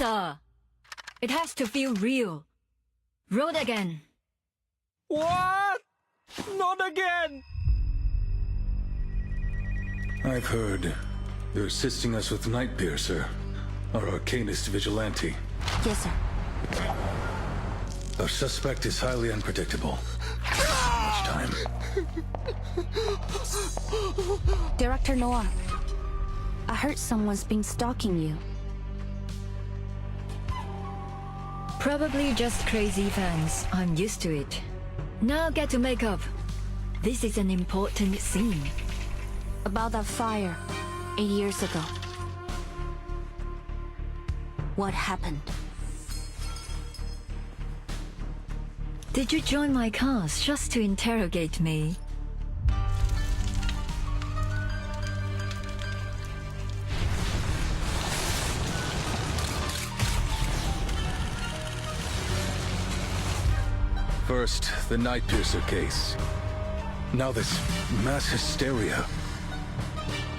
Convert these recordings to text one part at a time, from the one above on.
sir. It has to feel real. Roll again. What? Not again! I've heard you're assisting us with Nightpiercer, our arcanist vigilante. Yes, sir. Our suspect is highly unpredictable. Much time. Director Noah, I heard someone's been stalking you. Probably just crazy fans. I'm used to it. Now get to makeup. This is an important scene. About that fire 8 years ago. What happened? Did you join my cast just to interrogate me? First, the Nightpiercer case. Now this mass hysteria.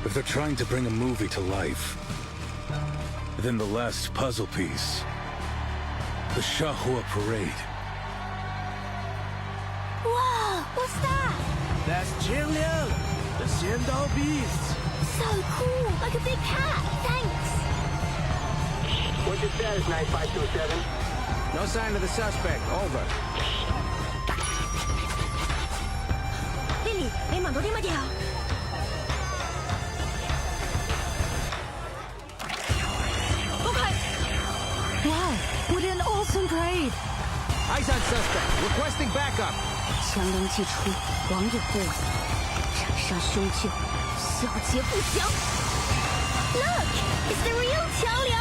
If they're trying to bring a movie to life, then the last puzzle piece. The Shahua Parade. Wow, what's that? That's Jingliang, the Xiandao beast. So cool, like a big cat. Thanks. What's your status, 9527? No sign of the suspect. Over. 丽丽，你慢到啲乜嘢啊？ Wow, what an awesome parade! Eyes on suspect. Requesting backup. 强梁既出，王有不死。斩杀凶旧，小节不详。Look, it's the real 强梁。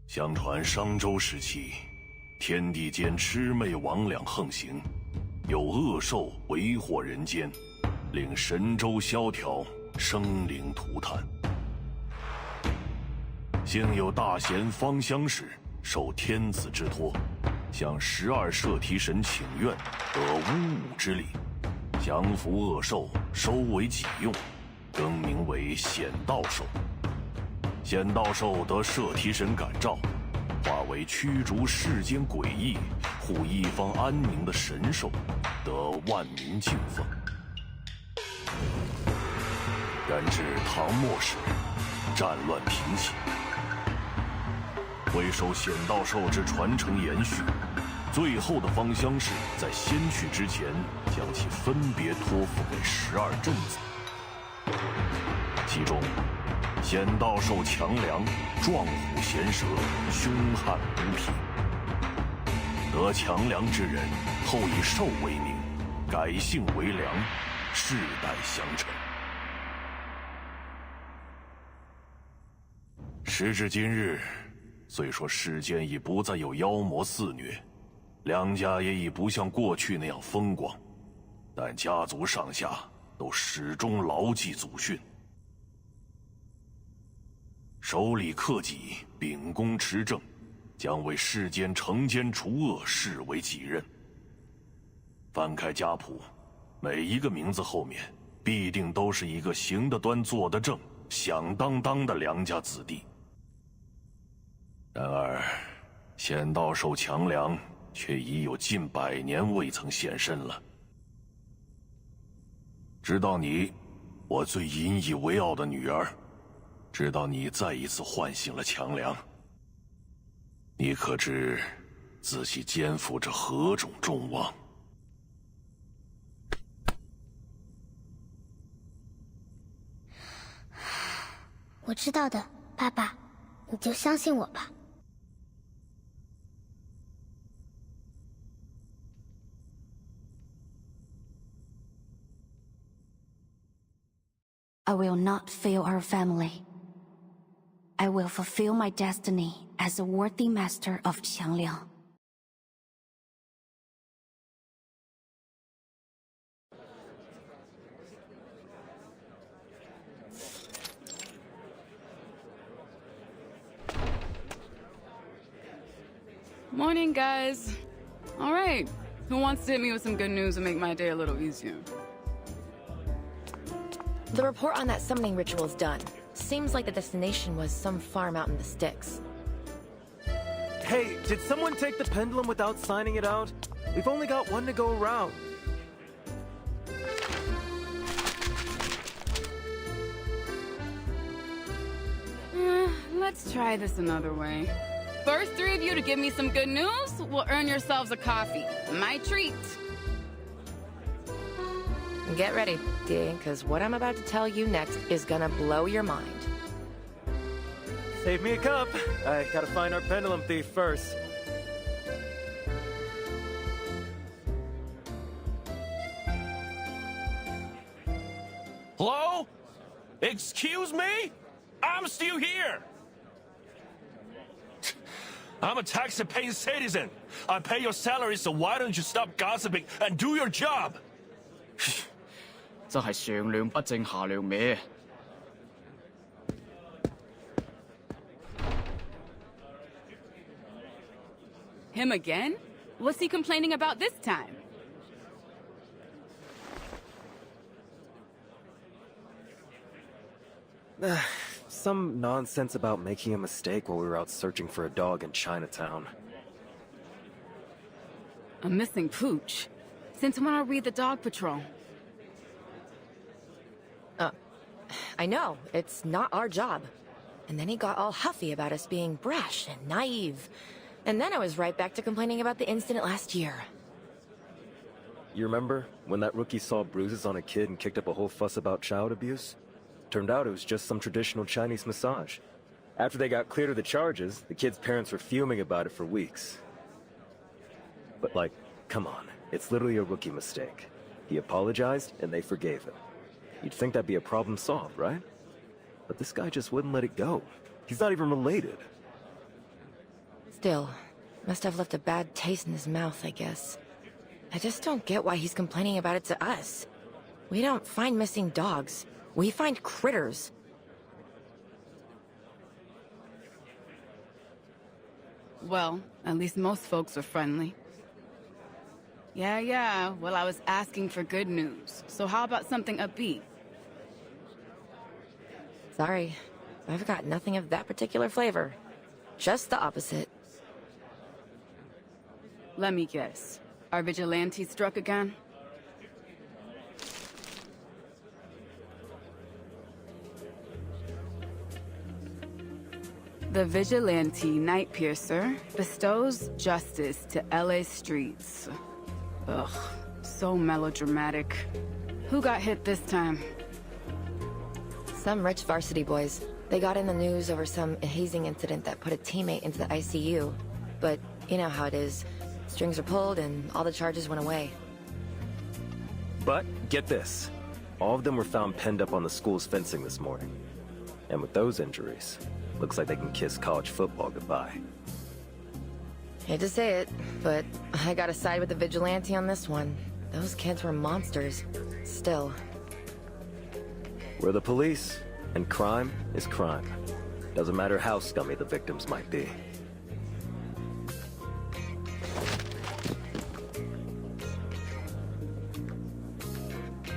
相传商周时期，天地间魑魅魍魉横行，有恶兽为祸人间，令神州萧条，生灵涂炭。幸有大贤方相氏受天子之托，向12摄提神请愿，得巫武之力，降服恶兽，收为己用，更名为显道兽。显道兽得摄提神感召，化为驱逐世间诡异、护一方安宁的神兽，得万民敬奉。然至唐末时，战乱频起，为受显道兽之传承延续，最后的方相氏在先去之前，将其分别托付给12镇子，其中显道兽强梁，壮虎衔蛇，凶悍无匹。得强梁之人，后以兽为名，改姓为梁，世代相承。时至今日，虽说世间已不再有妖魔肆虐，梁家也已不像过去那样风光，但家族上下都始终牢记祖训。守礼克己，秉公持正，将为世间惩奸除恶视为己任。翻开家谱，每一个名字后面必定都是一个行得端、坐得正、响当当的良家子弟。然而，显道兽强梁却已有近100年未曾现身了。直到你，我最引以为傲的女儿。直到你再一次唤醒了强梁，你可知自己肩负着何种重望？我知道的，爸爸，你就相信我吧。I will not fail our family. I will fulfill my destiny as a worthy master of Qiangliang. Morning, guys. All right, who wants to hit me with some good news and make my day a little easier? The report on that summoning ritual is done. Seems like the destination was some farm out in the sticks. Hey, did someone take the pendulum without signing it out? We've only got one to go around. Let's try this another way. First three of you to give me some good news will earn yourselves a coffee. My treat. Get ready, D, because what I'm about to tell you next is gonna blow your mind. Save me a cup. I gotta find our pendulum thief first. Hello? Excuse me? I'm still here. I'm a tax-paying citizen. I pay your salary, so why don't you stop gossiping and do your job? 真係上梁不正下梁歪。Him again? What's he complaining about this time? Some nonsense about making a mistake while we were out searching for a dog in Chinatown. A missing pooch? Since when I read the dog patrol? I know, it's not our job. And then he got all huffy about us being brash and naive. And then I was right back to complaining about the incident last year. You remember when that rookie saw bruises on a kid and kicked up a whole fuss about child abuse? Turned out it was just some traditional Chinese massage. After they got cleared of the charges, the kid's parents were fuming about it for weeks. But like, come on, it's literally a rookie mistake. He apologized and they forgave him. You'd think that'd be a problem solved, right? But this guy just wouldn't let it go. He's not even related. Still, must have left a bad taste in his mouth, I guess. I just don't get why he's complaining about it to us. We don't find missing dogs. We find critters. Well, at least most folks are friendly. Yeah, well, I was asking for good news. So how about something upbeat? Sorry, I've got nothing of that particular flavor. Just the opposite. Let me guess. Our vigilante struck again? The vigilante night piercer bestows justice to LA streets. Ugh, so melodramatic. Who got hit this time? Some rich varsity boys. They got in the news over some hazing incident that put a teammate into the ICU. But you know how it is. Strings are pulled and all the charges went away. But get this. All of them were found penned up on the school's fencing this morning. And with those injuries, looks like they can kiss college football goodbye. Hate to say it, but I gotta side with the vigilante on this one. Those kids were monsters. Still. We're the police, and crime is crime. Doesn't matter how scummy the victims might be.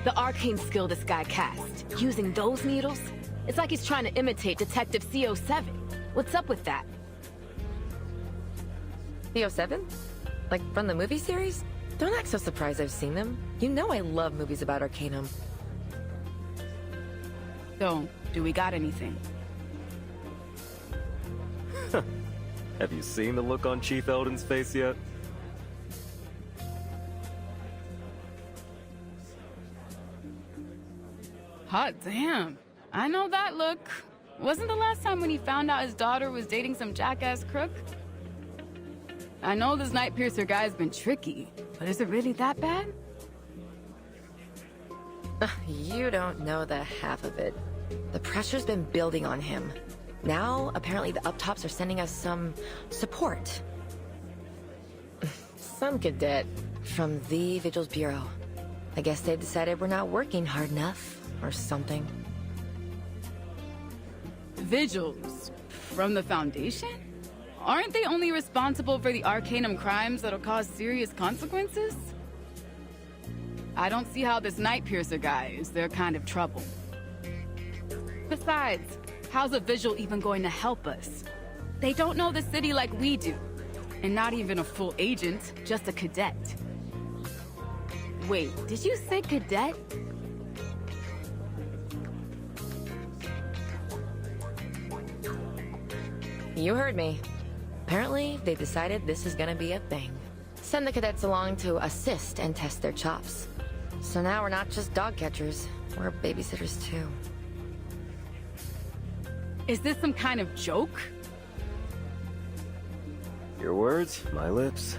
The arcane skill this guy cast, using those needles, it's like he's trying to imitate Detective CO7. What's up with that? CO7? Like from the movie series? Don't act so surprised I've seen them. You know I love movies about Arcanum. So, do we got anything? Have you seen the look on Chief Eldon's face yet? Hot damn. I know that look. Wasn't the last time when he found out his daughter was dating some jackass crook? I know this night piercer guy's been tricky, but is it really that bad? You don't know the half of it. The pressure's been building on him. Now, apparently the up-tops are sending us some support. Some cadet from the Vigils Bureau. I guess they've decided we're not working hard enough, or something. Vigils? From the Foundation? Aren't they only responsible for the Arcanum crimes that'll cause serious consequences? I don't see how this Night Piercer guy is their kind of trouble. Besides, how's a Vigil even going to help us? They don't know the city like we do. And not even a full agent, just a cadet. Wait, did you say cadet? You heard me. Apparently, they decided this is gonna be a thing. Send the cadets along to assist and test their chops. So now we're not just dog catchers, we're babysitters too. Is this some kind of joke? Your words, my lips.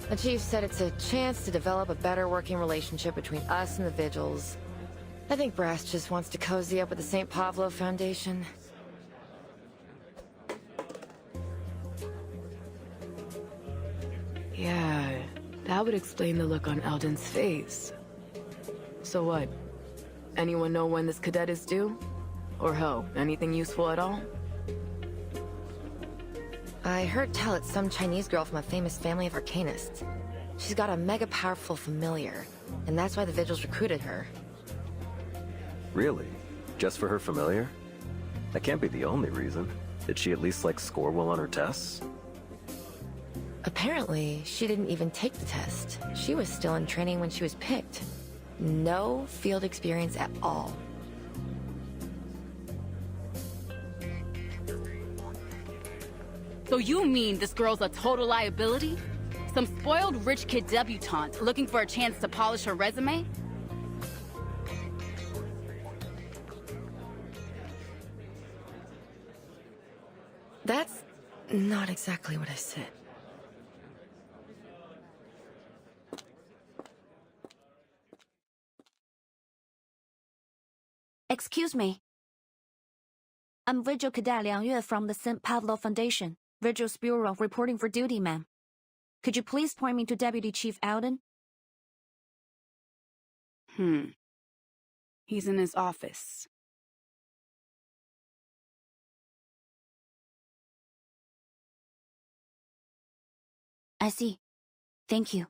The chief said it's a chance to develop a better working relationship between us and the Vigils. I think Brass just wants to cozy up with the St. Pavlo Foundation. Yeah, that would explain the look on Eldon's face. So what? Anyone know when this cadet is due? Or hell, anything useful at all? I heard tell it's some Chinese girl from a famous family of arcanists. She's got a mega powerful familiar, and that's why the Vigils recruited her. Really? Just for her familiar? That can't be the only reason. Did she at least, like, score well on her tests? Apparently, she didn't even take the test. She was still in training when she was picked. No field experience at all. So you mean this girl's a total liability? Some spoiled rich kid debutante looking for a chance to polish her resume? That's not exactly what I said. Excuse me. I'm Vigil Cadet Liang Yue from the St. Pavlo Foundation. Vigil's Bureau reporting for duty, ma'am. Could you please point me to Deputy Chief Alden? He's in his office. I see. Thank you.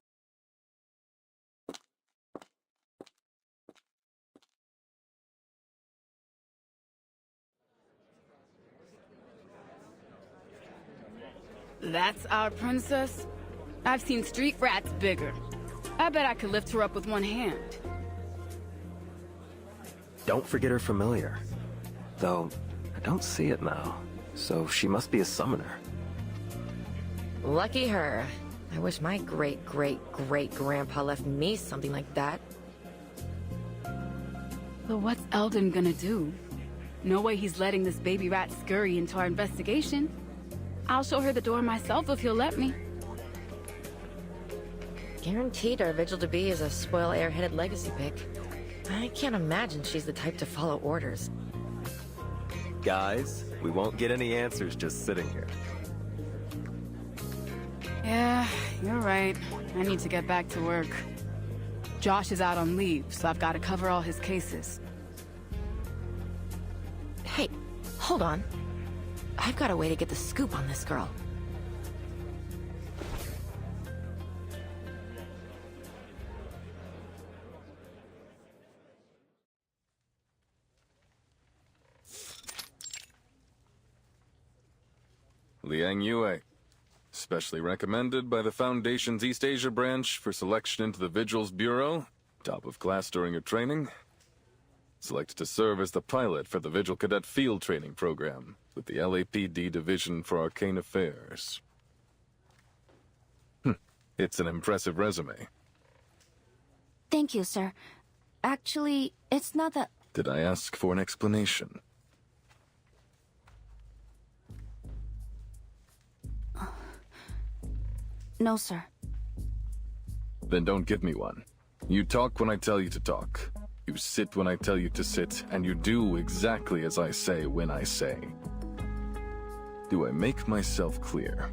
That's our princess? I've seen street rats bigger. I bet I could lift her up with one hand. Don't forget her familiar. Though, I don't see it now. So she must be a summoner. Lucky her. I wish my great-great-great-grandpa left me something like that. So what's Eldon gonna do? No way he's letting this baby rat scurry into our investigation. I'll show her the door myself if he'll let me. Guaranteed our Vigil to be is a spoil airheaded legacy pick. I can't imagine she's the type to follow orders. Guys, we won't get any answers just sitting here. Yeah, you're right. I need to get back to work. Josh is out on leave, so I've got to cover all his cases. Hey, hold on. I've got a way to get the scoop on this girl. Liang Yue. Specially recommended by the Foundation's East Asia branch for selection into the Vigils Bureau. Top of class during your training. Selected to serve as the pilot for the Vigil Cadet Field Training Program with the LAPD Division for Arcane Affairs. It's an impressive resume. Thank you, sir. Actually, it's not that... Did I ask for an explanation? No, sir. Then don't give me one. You talk when I tell you to talk. You sit when I tell you to sit, and you do exactly as I say when I say. Do I make myself clear?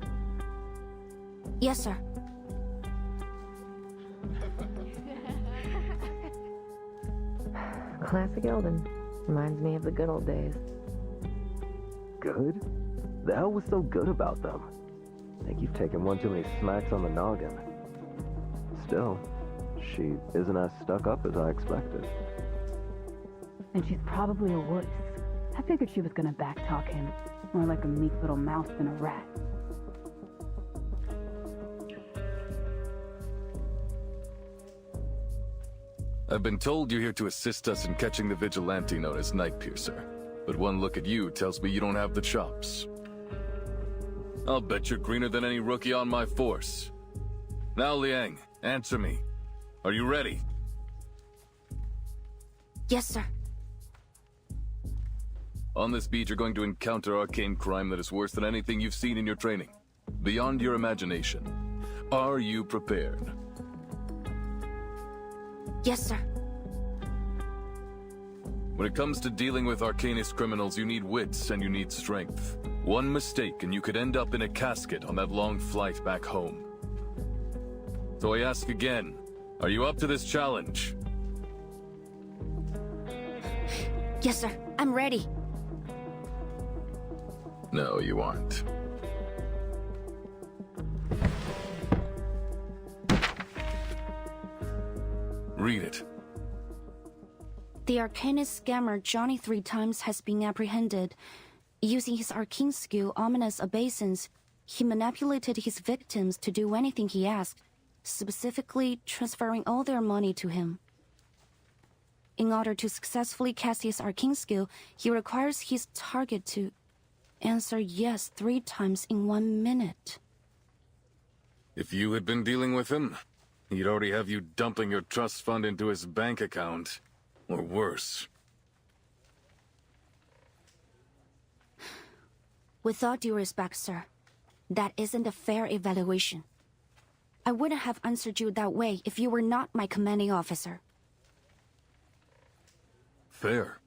Yes, sir. Classic Eldon. Reminds me of the good old days. Good? The hell was so good about them? I think you've taken one too many smacks on the noggin. Still, she isn't as stuck up as I expected. And she's probably a wuss. I figured she was gonna backtalk him. More like a meek little mouse than a rat. I've been told you're here to assist us in catching the vigilante known as Nightpiercer. But one look at you tells me you don't have the chops. I'll bet you're greener than any rookie on my force. Now, Liang, answer me. Are you ready? Yes, sir. On this beat, you're going to encounter arcane crime that is worse than anything you've seen in your training. Beyond your imagination. Are you prepared? Yes, sir. When it comes to dealing with arcanist criminals, you need wits and you need strength. One mistake and you could end up in a casket on that long flight back home. So I ask again, are you up to this challenge? Yes, sir. I'm ready. No, you aren't. Read it. The arcanist scammer Johnny 3 Times has been apprehended. Using his arcane skill, ominous obeisance, he manipulated his victims to do anything he asked, specifically transferring all their money to him. In order to successfully cast his arcane skill, he requires his target to answer yes 3 times in 1 minute. If you had been dealing with him, he'd already have you dumping your trust fund into his bank account. Or worse. With all due respect, sir, that isn't a fair evaluation. I wouldn't have answered you that way if you were not my commanding officer. Fair?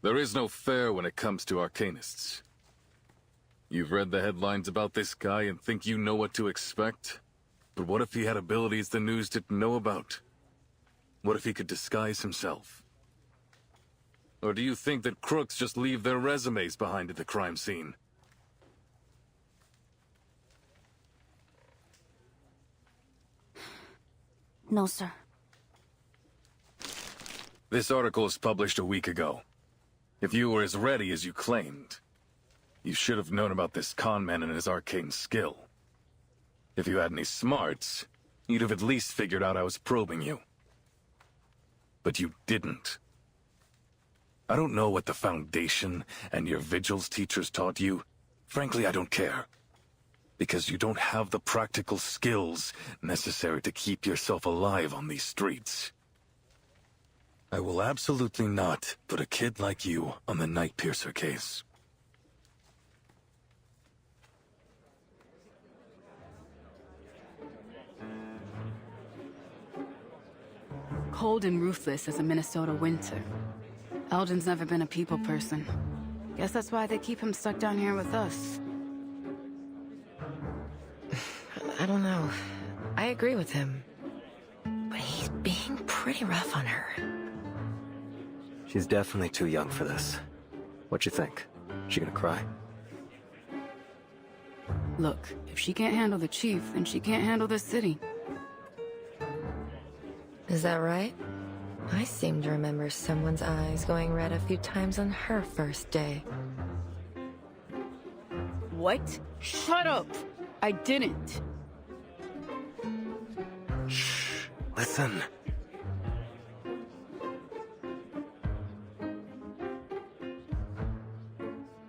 There is no fair when it comes to arcanists. You've read the headlines about this guy and think you know what to expect? But what if he had abilities the news didn't know about? What if he could disguise himself? Or do you think that crooks just leave their resumes behind at the crime scene? No, sir. This article was published a week ago. If you were as ready as you claimed, you should have known about this con man and his arcane skill. If you had any smarts, you'd have at least figured out I was probing you. But you didn't. I don't know what the Foundation and your vigils teachers taught you. Frankly, I don't care. Because you don't have the practical skills necessary to keep yourself alive on these streets. I will absolutely not put a kid like you on the Nightpiercer case. Cold and ruthless as a Minnesota winter. Eldon's never been a people person. Guess that's why they keep him stuck down here with us. I don't know. I agree with him. But he's being pretty rough on her. She's definitely too young for this. What you think? She gonna cry? Look, if she can't handle the chief, then she can't handle this city. Is that right? I seem to remember someone's eyes going red a few times on her first day. What? Shut up! I didn't. Shh. Listen.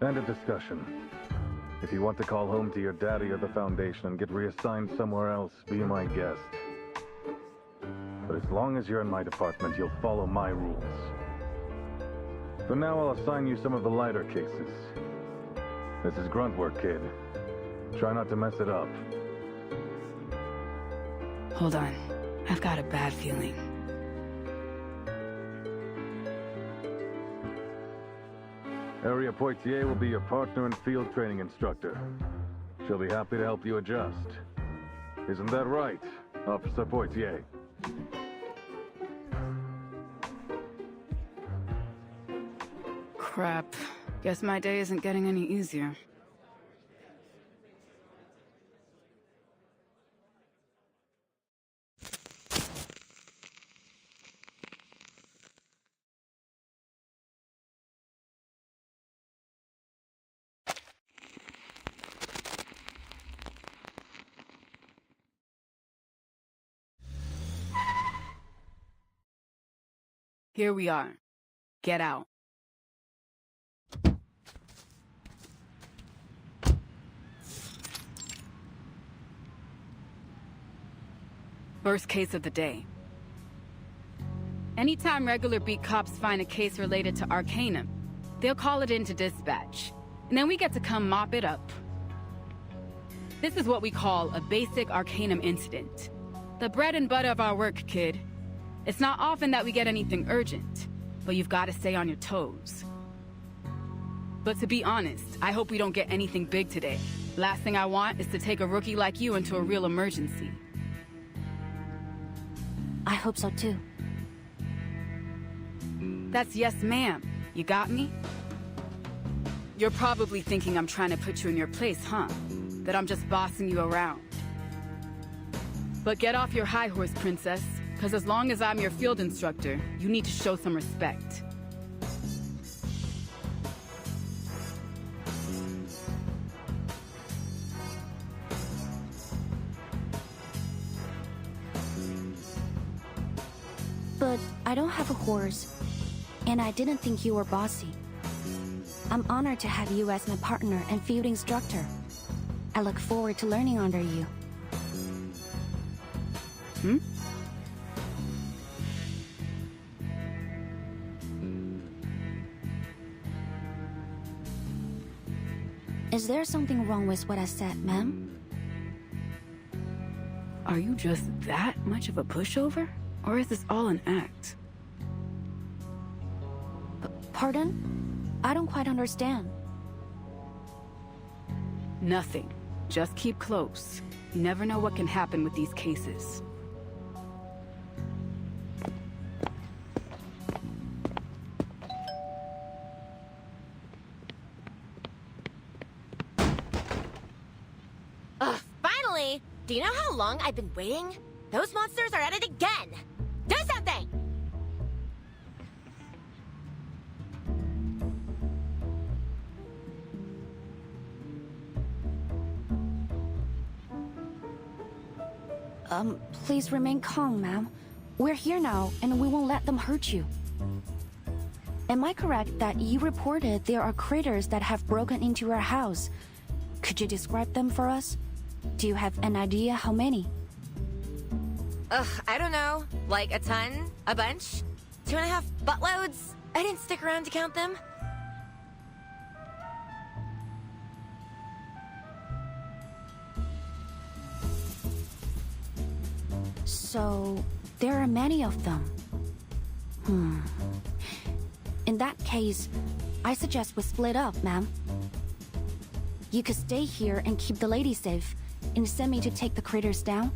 End of discussion. If you want to call home to your daddy or the Foundation and get reassigned somewhere else, be my guest. But as long as you're in my department, you'll follow my rules. For now, I'll assign you some of the lighter cases. This is grunt work, kid. Try not to mess it up. Hold on. I've got a bad feeling. Area Poitier will be your partner and field training instructor. She'll be happy to help you adjust. Isn't that right, Officer Poitier? Crap. Guess my day isn't getting any easier. Here we are. Get out. First case of the day. Anytime regular beat cops find a case related to Arcanum, they'll call it into dispatch, and then we get to come mop it up. This is what we call a basic Arcanum incident. The bread and butter of our work, kid. It's not often that we get anything urgent, but you've got to stay on your toes. But to be honest, I hope we don't get anything big today. Last thing I want is to take a rookie like you into a real emergency. I hope so too. That's yes, ma'am. You got me? You're probably thinking I'm trying to put you in your place, huh? That I'm just bossing you around. But get off your high horse, princess. Because as long as I'm your field instructor, you need to show some respect. But I don't have a horse, and I didn't think you were bossy. I'm honored to have you as my partner and field instructor. I look forward to learning under you. Hmm? Is there something wrong with what I said, ma'am? Are you just that much of a pushover? Or is this all an act? Pardon? I don't quite understand. Nothing. Just keep close. You never know what can happen with these cases. Finally! Do you know how long I've been waiting? Those monsters are at it again! Do something! Please remain calm, ma'am. We're here now, and we won't let them hurt you. Am I correct that you reported there are critters that have broken into your house? Could you describe them for us? Do you have an idea how many? I don't know. Like a ton? A bunch? 2.5 buttloads? I didn't stick around to count them. So, there are many of them. In that case, I suggest we split up, ma'am. You could stay here and keep the lady safe, and send me to take the critters down.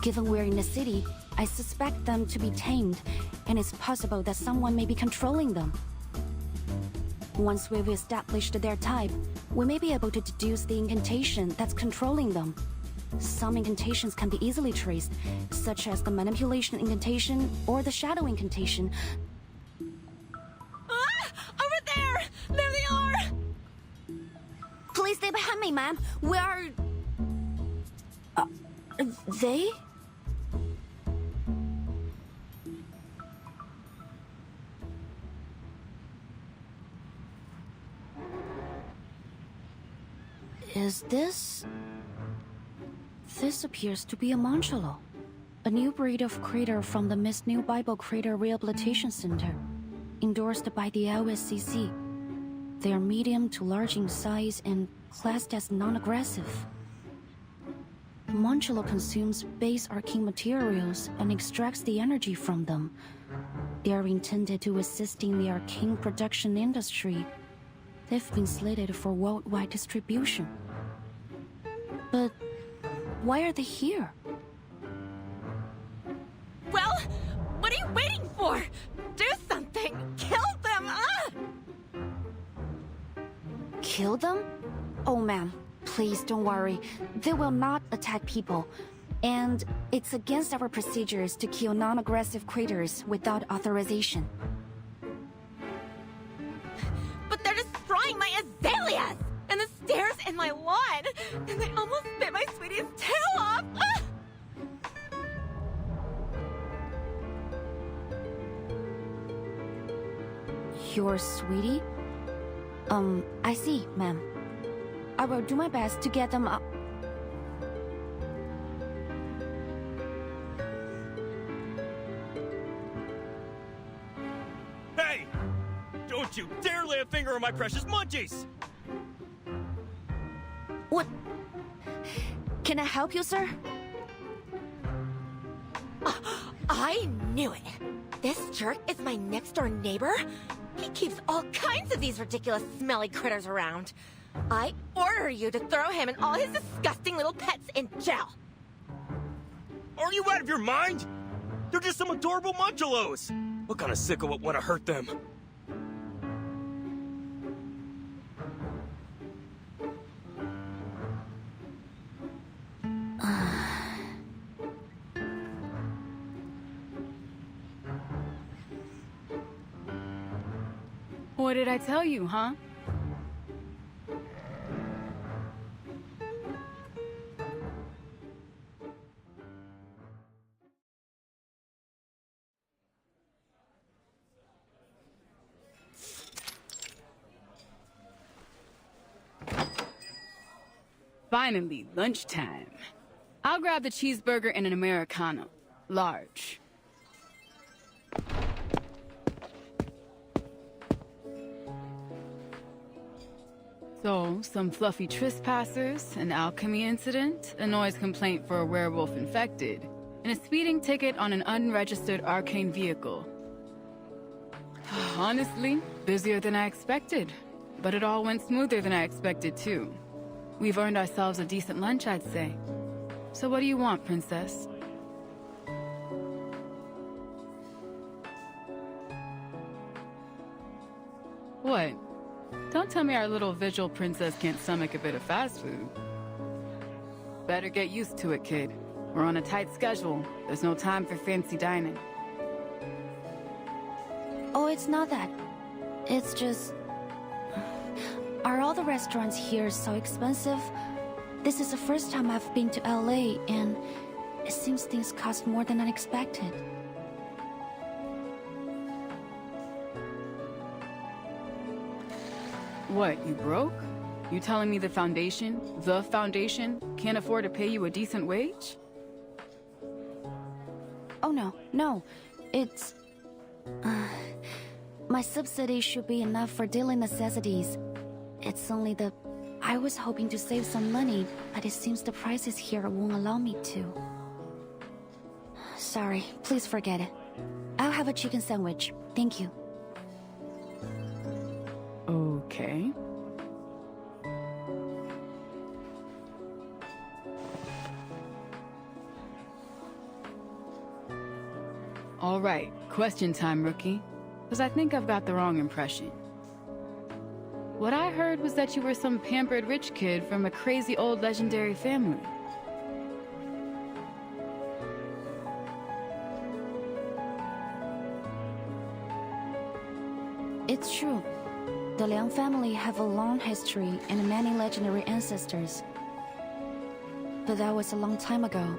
Given we're in the city, I suspect them to be tamed, and it's possible that someone may be controlling them. Once we've established their type, we may be able to deduce the incantation that's controlling them. Some incantations can be easily traced, such as the manipulation incantation or the shadow incantation. Over there! There they are! Please stay behind me, ma'am. We are... they? Is this... This appears to be a Moncholo, a new breed of crater from the Miss New Bible Crater Rehabilitation Center, endorsed by the LSCC. They are medium to large in size and classed as non-aggressive. Moncholo consumes base arcane materials and extracts the energy from them. They are intended to assist in the arcane production industry. they've been slated for worldwide distribution. But why are they here? Well, what are you waiting for? Do something! Kill them! Kill them? Oh, ma'am, please don't worry. They will not attack people. And it's against our procedures to kill non-aggressive critters without authorization. But they're destroying my azaleas! And the stairs in my lawn! And they almost bit my sweetie's tail off! Your sweetie? I see, ma'am. I will do my best to get them up. Hey! Don't you dare lay a finger on my precious munchies! What? Can I help you, sir? I knew it! This jerk is my next-door neighbor? He keeps all kinds of these ridiculous smelly critters around. I order you to throw him and all his disgusting little pets in jail. Are you out of your mind? They're just some adorable munchalos! What kind of sicko would want to hurt them? What did I tell you, huh? Finally, lunchtime. I'll grab the cheeseburger and an Americano. Large. So, some fluffy trespassers, an alchemy incident, a noise complaint for a werewolf infected, and a speeding ticket on an unregistered arcane vehicle. Honestly, busier than I expected. But it all went smoother than I expected, too. We've earned ourselves a decent lunch, I'd say. So what do you want, princess? What? Don't tell me our little visual princess can't stomach a bit of fast food. Better get used to it, kid. We're on a tight schedule. There's no time for fancy dining. Oh, it's not that. It's just... Are all the restaurants here so expensive? This is the first time I've been to LA, and it seems things cost more than I expected. What, you broke? You telling me the Foundation, can't afford to pay you a decent wage? Oh no. It's... my subsidy should be enough for daily necessities. It's only the... I was hoping to save some money, but it seems the prices here won't allow me to. Sorry, please forget it. I'll have a chicken sandwich. Thank you. Okay. All right, question time, rookie. Because I think I've got the wrong impression. What I heard was that you were some pampered rich kid from a crazy old legendary family. It's true. The Liang family have a long history and many legendary ancestors. But that was a long time ago.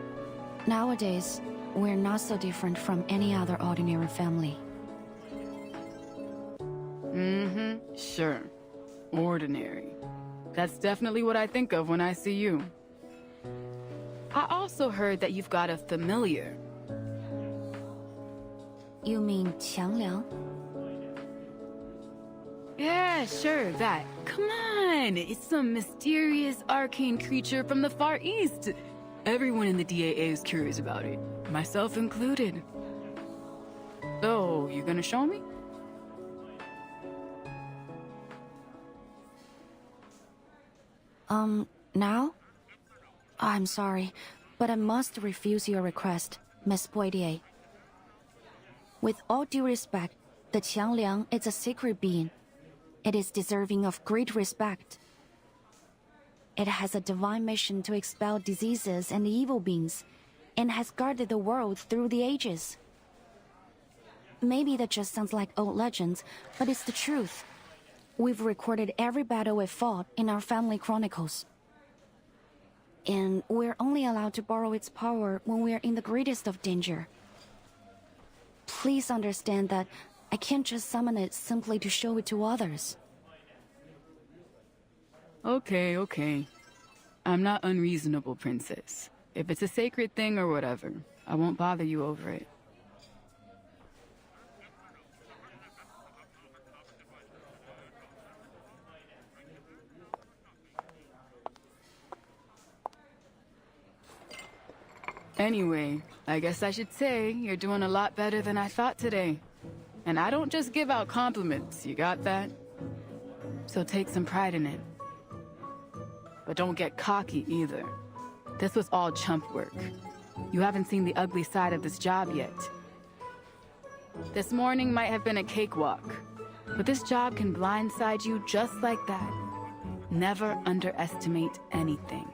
Nowadays, we're not so different from any other ordinary family. Sure. Ordinary. That's definitely what I think of when I see you. I also heard that you've got a familiar. You mean Qiangliang? Yeah, sure, that. Come on! It's some mysterious arcane creature from the Far East. Everyone in the DAA is curious about it, myself included. So, you gonna show me? Now? I'm sorry, but I must refuse your request, Miss Poitier. With all due respect, the Qiangliang is a sacred being. It is deserving of great respect. It has a divine mission to expel diseases and evil beings, and has guarded the world through the ages. Maybe that just sounds like old legends, but it's the truth. We've recorded every battle we fought in our family chronicles. And we're only allowed to borrow its power when we're in the greatest of danger. Please understand that I can't just summon it simply to show it to others. Okay. I'm not unreasonable, Princess. If it's a sacred thing or whatever, I won't bother you over it. Anyway, I guess I should say you're doing a lot better than I thought today. And I don't just give out compliments, you got that? So take some pride in it. But don't get cocky either. This was all chump work. You haven't seen the ugly side of this job yet. This morning might have been a cakewalk, but this job can blindside you just like that. Never underestimate anything.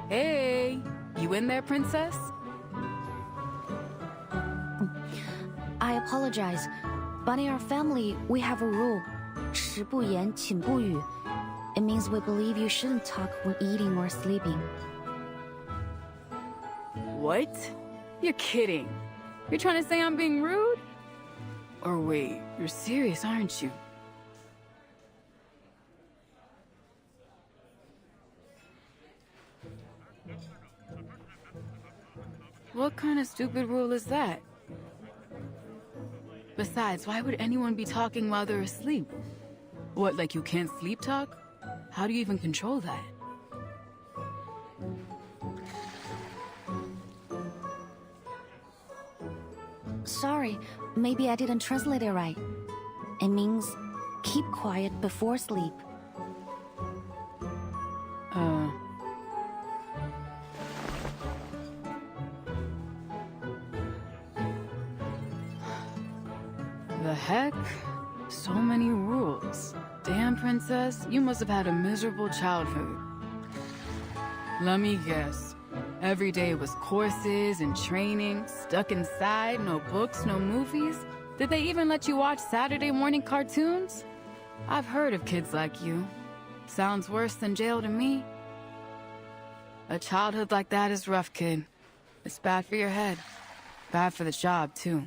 Hey, you in there, Princess? I apologize, but in our family, we have a rule. 食不言，寝不语. It means we believe you shouldn't talk when eating or sleeping. What? You're kidding. You're trying to say I'm being rude? Or wait, you're serious, aren't you? What kind of stupid rule is that? Besides, why would anyone be talking while they're asleep? What, like you can't sleep talk? How do you even control that? Sorry, maybe I didn't translate it right. It means keep quiet before sleep. The heck? So many rules. Damn, Princess, you must have had a miserable childhood. Let me guess. Every day was courses and training, stuck inside, no books, no movies. Did they even let you watch Saturday morning cartoons? I've heard of kids like you. Sounds worse than jail to me. A childhood like that is rough, kid. It's bad for your head. Bad for the job, too.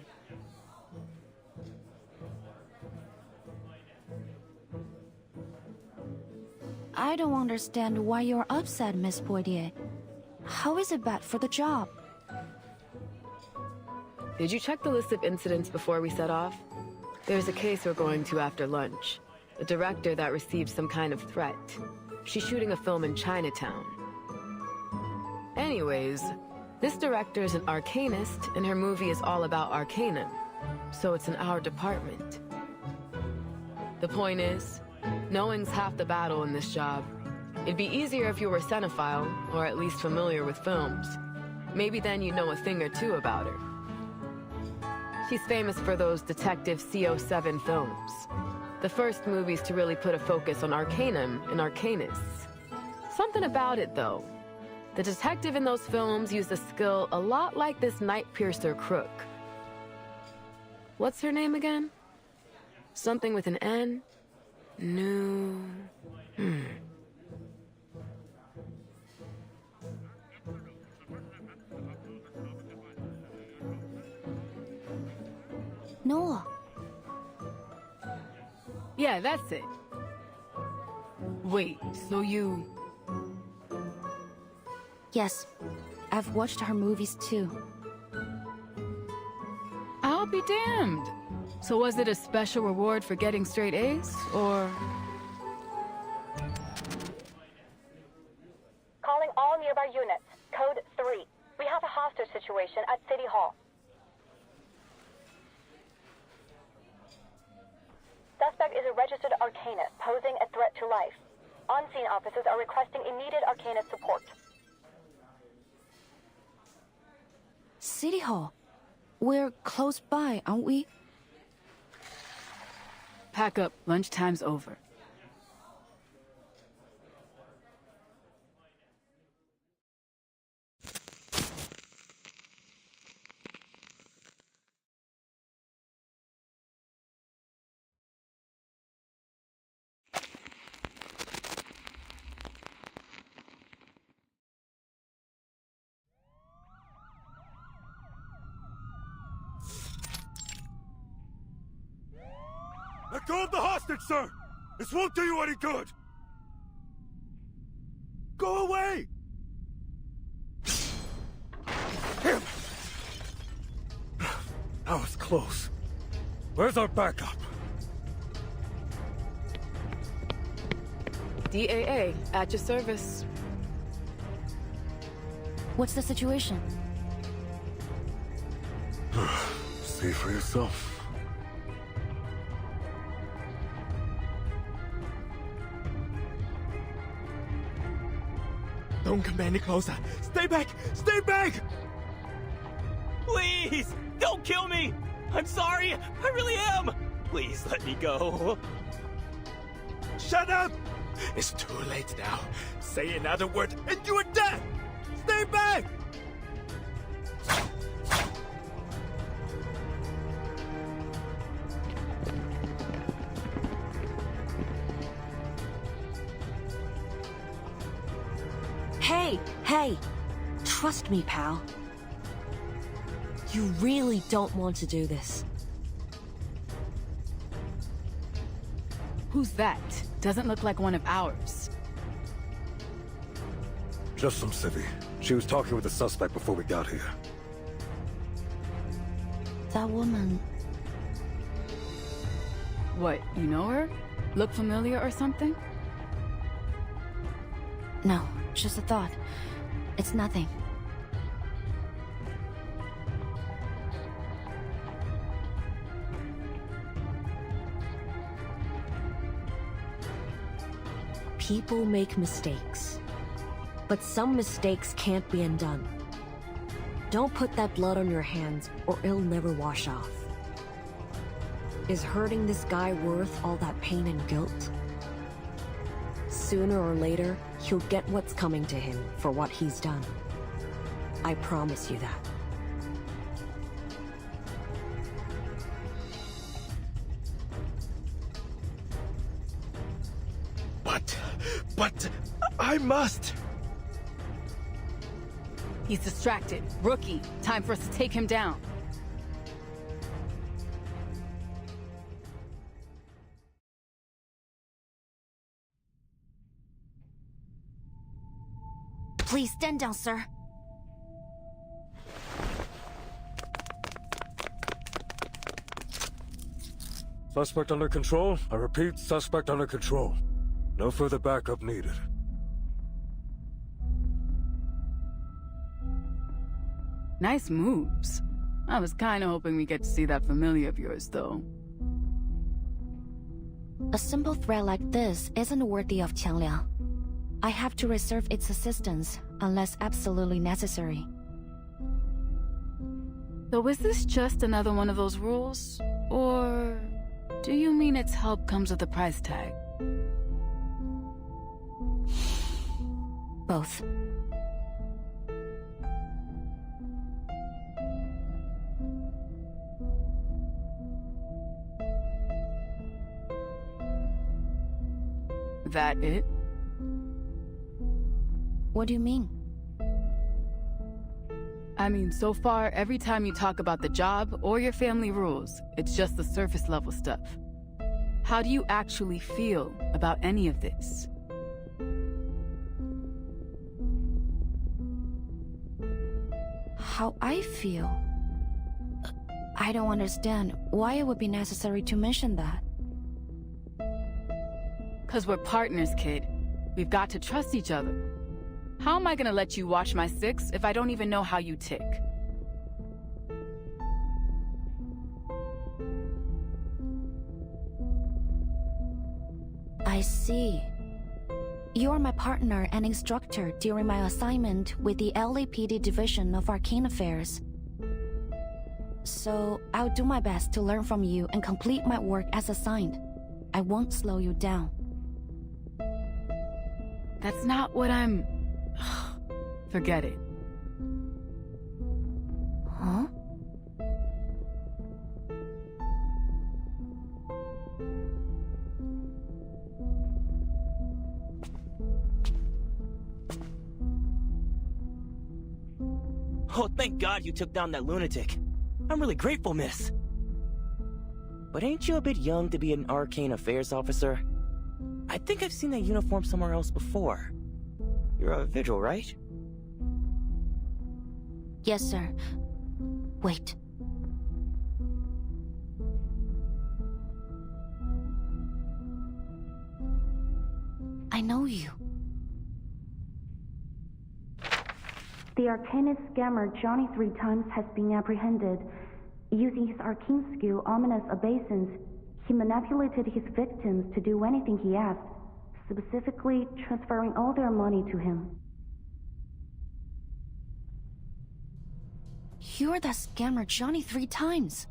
I don't understand why you're upset, Miss Poitier. How is it bad for the job? Did you check the list of incidents before we set off? There's a case we're going to after lunch. A director that received some kind of threat. She's shooting a film in Chinatown. Anyways, this director's an arcanist, and her movie is all about arcanum. So it's in our department. The point is, knowing's half the battle in this job. It'd be easier if you were cinephile, or at least familiar with films. Maybe then you'd know a thing or two about her. She's famous for those Detective CO7 films. The first movies to really put a focus on arcanum and arcanists. Something about it, though. The detective in those films used a skill a lot like this night piercer crook. What's her name again? Something with an N? No. Noah. Yeah, that's it. Wait, so you... Yes, I've watched her movies too. I'll be damned. So was it a special reward for getting straight A's, or...? Calling all nearby units. Code 3. We have a hostage situation at City Hall. suspect is a registered arcanist posing a threat to life. On-scene officers are requesting immediate arcanist support. City Hall. We're close by, aren't we? Pack up. Lunchtime's over. Let go of the hostage, sir! This won't do you any good! Go away! Damn it! That was close. Where's our backup? DAA, at your service. What's the situation? See for yourself. Don't come any closer. Stay back! Stay back! Please! Don't kill me! I'm sorry! I really am! Please let me go. Shut up! It's too late now. Say another word and you are dead! Stay back! Hey! Trust me, pal. You really don't want to do this. Who's that? Doesn't look like one of ours. Just some civvy. She was talking with the suspect before we got here. That woman... What, you know her? Look familiar or something? No, just a thought. It's nothing. People make mistakes. But some mistakes can't be undone. Don't put that blood on your hands, or it'll never wash off. Is hurting this guy worth all that pain and guilt? Sooner or later, he'll get what's coming to him for what he's done. I promise you that. But... I must! He's distracted. Rookie. Time for us to take him down. Please stand down, sir. Suspect under control. I repeat, suspect under control. No further backup needed. Nice moves. I was kinda hoping we get to see that familiar of yours, though. A simple threat like this isn't worthy of Qiangliang. I have to reserve its assistance, unless absolutely necessary. So is this just another one of those rules? Or do you mean its help comes with a price tag? Both. That it? What do you mean? I mean, so far, every time you talk about the job or your family rules, it's just the surface level stuff. How do you actually feel about any of this? How I feel? I don't understand why it would be necessary to mention that. 'Cause we're partners, kid. We've got to trust each other. How am I gonna let you watch my six if I don't even know how you tick? I see. You are my partner and instructor during my assignment with the LAPD Division of Arcane Affairs. So, I'll do my best to learn from you and complete my work as assigned. I won't slow you down. That's not what I'm... Forget it. Huh? Oh, thank God you took down that lunatic. I'm really grateful, miss. But ain't you a bit young to be an Arcane Affairs officer? I think I've seen that uniform somewhere else before. You're a vigil, right? Yes, sir. Wait. I know you. The Arcanist scammer Johnny 3 times has been apprehended. Using his arcane skill, ominous obeisance, he manipulated his victims to do anything he asked, specifically transferring all their money to him. You're that scammer Johnny 3 times.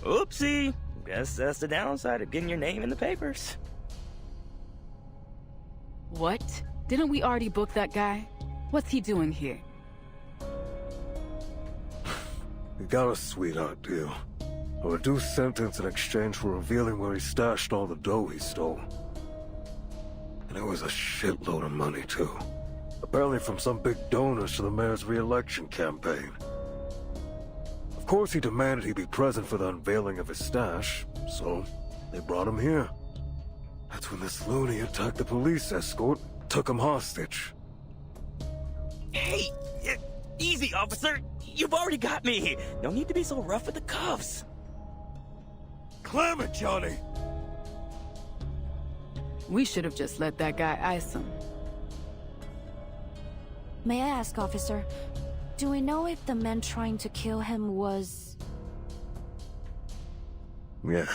Oopsie. Guess that's the downside of getting your name in the papers. What? Didn't we already book that guy? What's he doing here? We got a sweetheart deal. A reduced sentence in exchange for revealing where he stashed all the dough he stole. And it was a shitload of money, too. Apparently from some big donors to the mayor's re-election campaign. Of course he demanded he be present for the unveiling of his stash, so they brought him here. That's when this loony attacked the police escort, took him hostage. Hey, easy, officer. You've already got me. No need to be so rough with the cuffs. Clam it, Johnny! We should have just let that guy ice him. May I ask, officer, do we know if the man trying to kill him was... Yeah,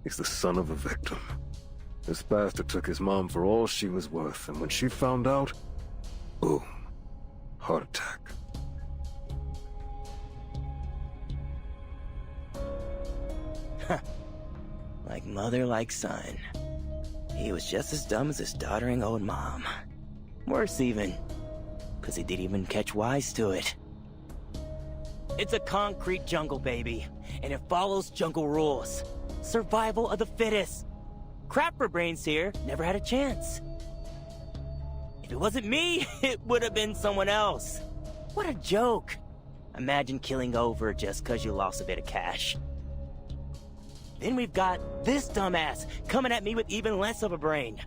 he's the son of a victim. This bastard took his mom for all she was worth, and when she found out, boom, heart attack. Like mother, like son. He was just as dumb as his doddering old mom. Worse even, because he didn't even catch wise to it. It's a concrete jungle, baby, and it follows jungle rules. Survival of the fittest. Crapper brains here never had a chance. If it wasn't me, it would have been someone else. What a joke. Imagine killing over just because you lost a bit of cash. Then we've got this dumbass coming at me with even less of a brain.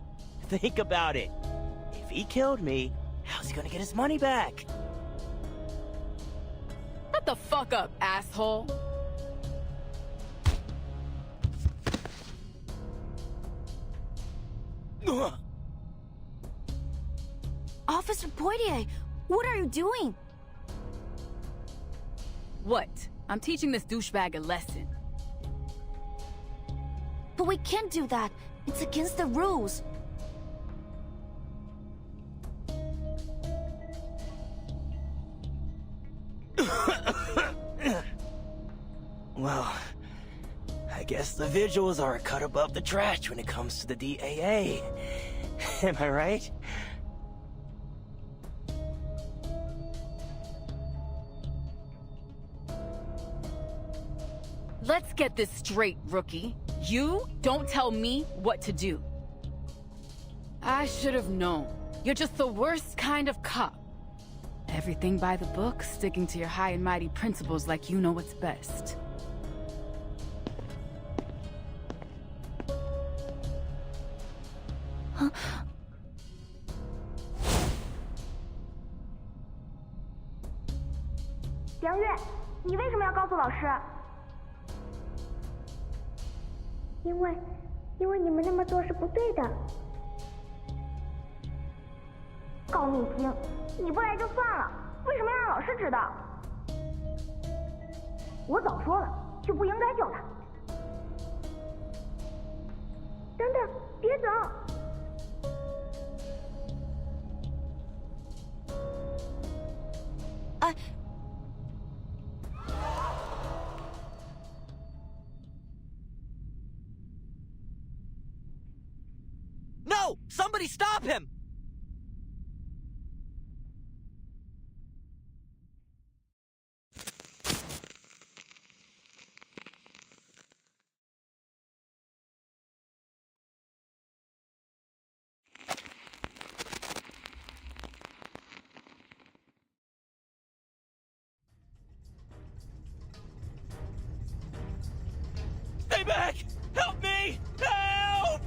Think about it. If he killed me, how's he gonna get his money back? Shut the fuck up, asshole. Officer Poitier, what are you doing? What? I'm teaching this douchebag a lesson. But we can't do that. It's against the rules. Well, I guess the vigils are a cut above the trash when it comes to the DAA. Am I right? Let's get this straight, rookie. You don't tell me what to do. I should have known. You're just the worst kind of cop. Everything by the book, sticking to your high and mighty principles like you know what's best. Huh?杨月，你为什么要告诉老师？因为你们那么做是不对的。告密精，你不来就算了，为什么要让老师知道？我早说了，就不应该救他。等等，别走。No! Somebody stop him! Stay back! Help me! Help!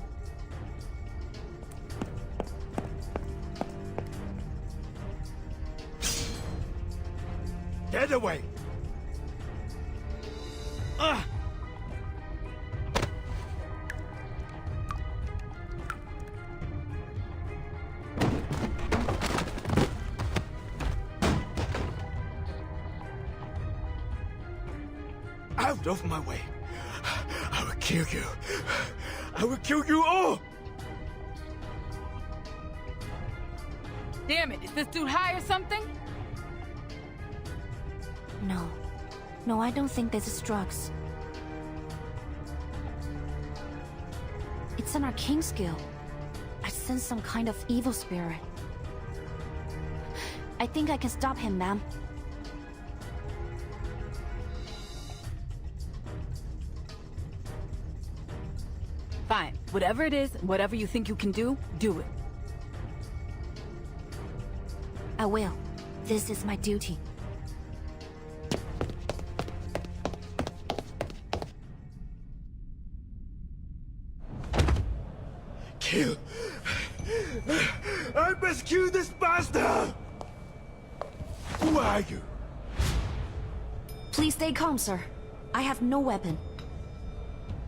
Get away! Out of my way! I will kill you! I will kill you all! Damn it, is this dude high or something? No. No, I don't think this is drugs. It's an arcane skill. I sense some kind of evil spirit. I think I can stop him, ma'am. Fine. Whatever it is, whatever you think you can do, do it. I will. This is my duty. Kill! I must kill this bastard! Who are you? Please stay calm, sir. I have no weapon.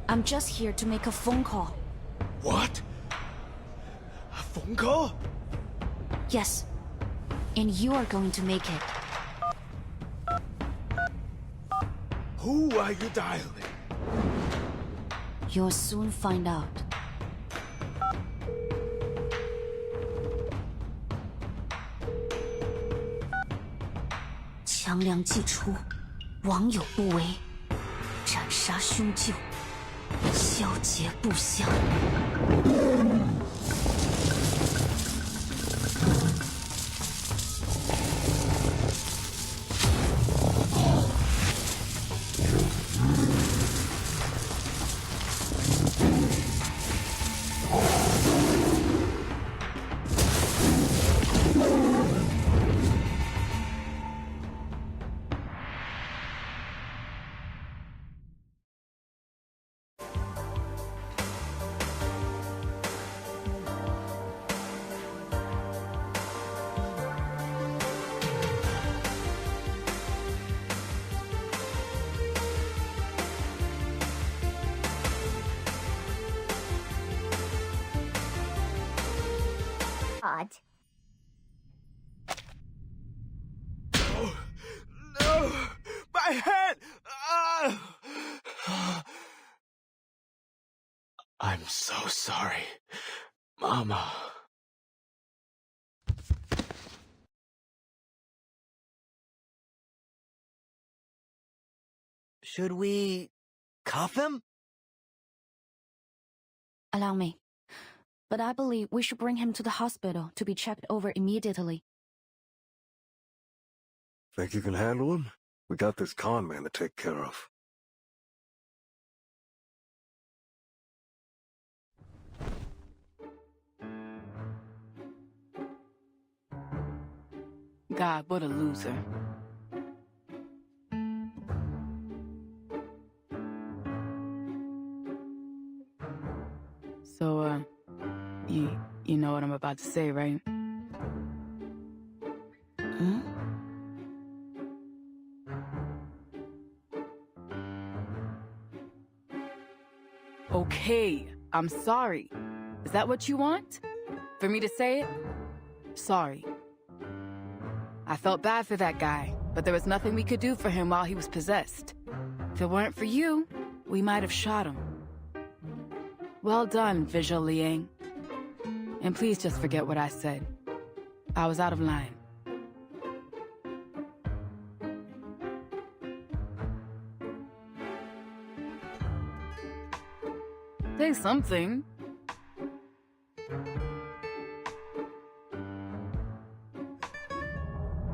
I'm just here to make a phone call. What? A phone call? Yes. And you are going to make it. Who are you dialing? You'll soon find out. 强梁既出，亡有不为，斩杀凶旧，消结不祥。Odd. No! No! My head! I'm so sorry, Mama. Should we cuff him? Allow me. But I believe we should bring him to the hospital to be checked over immediately. Think you can handle him? We got this con man to take care of. God, what a loser. So, you know what I'm about to say, right? Hmm? Okay, I'm sorry. Is that what you want? For me to say it? Sorry. I felt bad for that guy, but there was nothing we could do for him while he was possessed. If it weren't for you, we might have shot him. Well done, Visual Liang. And please just forget what I said. I was out of line. Say something.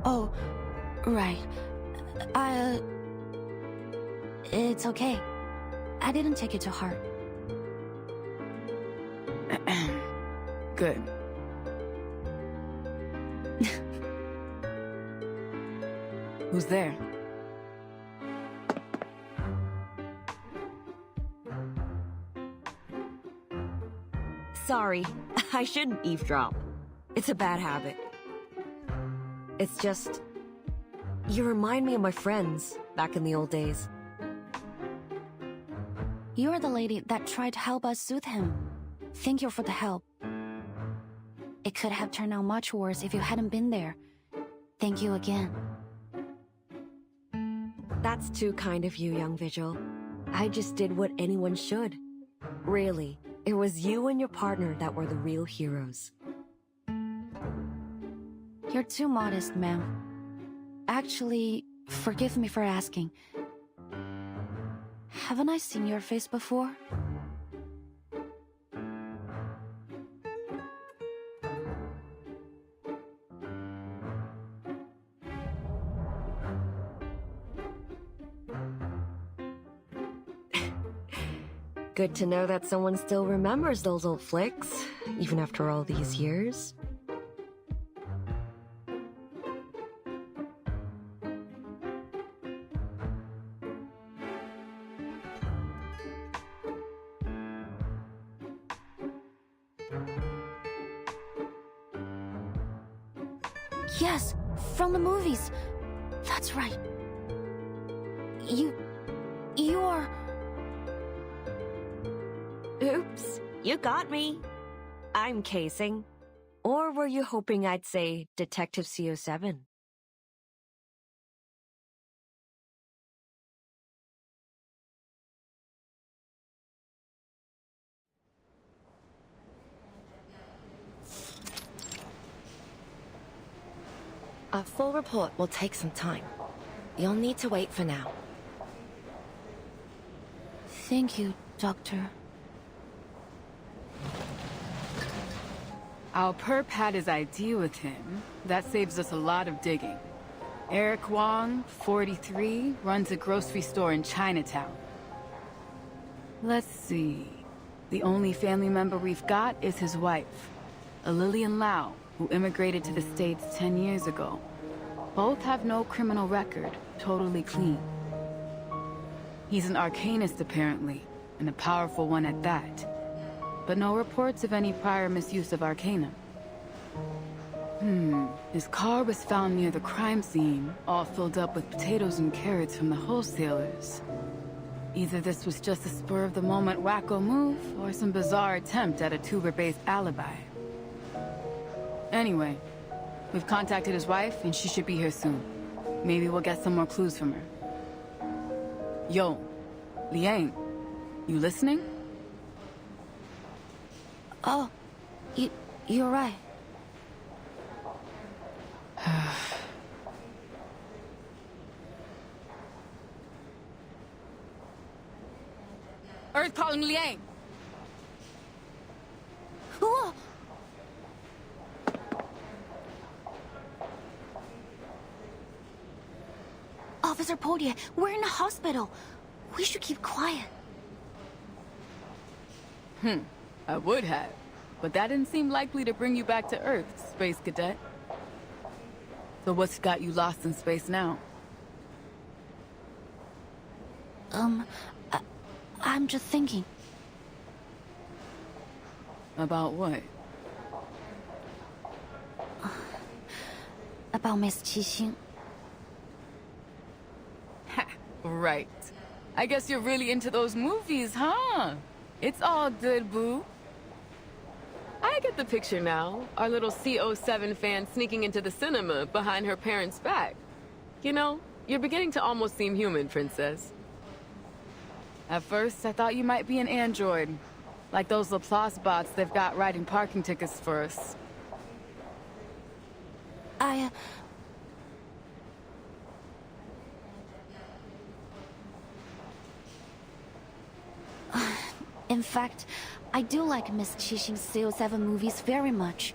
Oh, right. It's okay. I didn't take it to heart. Good. Who's there? Sorry, I shouldn't eavesdrop. It's a bad habit. It's just... you remind me of my friends back in the old days. You're the lady that tried to help us soothe him. Thank you for the help. It could have turned out much worse if you hadn't been there. Thank you again. That's too kind of you, young Vigil. I just did what anyone should. Really, it was you and your partner that were the real heroes. You're too modest, ma'am. Actually, forgive me for asking. Haven't I seen your face before? Good to know that someone still remembers those old flicks, even after all these years. Yes, from the movies. That's right. You are... Oops, you got me. I'm casing. Or were you hoping I'd say Detective CO7? A full report will take some time. You'll need to wait for now. Thank you, Doctor. Our perp had his ID with him. That saves us a lot of digging. Eric Wong, 43, runs a grocery store in Chinatown. Let's see. The only family member we've got is his wife, a Lillian Lau, who immigrated to the States 10 years ago. Both have no criminal record, totally clean. He's an arcanist, apparently, and a powerful one at that. But no reports of any prior misuse of Arcanum. His car was found near the crime scene, all filled up with potatoes and carrots from the wholesalers. Either this was just a spur-of-the-moment wacko move, or some bizarre attempt at a Tuber-based alibi. Anyway, we've contacted his wife, and she should be here soon. Maybe we'll get some more clues from her. Yo, Liang, you listening? Oh, you're right. Earth calling Liang! Whoa! Officer Podia, we're in a hospital. We should keep quiet. I would have, but that didn't seem likely to bring you back to Earth, Space Cadet. So what's got you lost in space now? I'm just thinking. About what? About Miss Qixing. Right. I guess you're really into those movies, huh? It's all good, boo. I get the picture now. Our little CO7 fan sneaking into the cinema behind her parents' back. You know, you're beginning to almost seem human, Princess. At first, I thought you might be an android. Like those Laplace bots they've got writing parking tickets for us. In fact, I do like Miss Qixing's CO7 movies very much.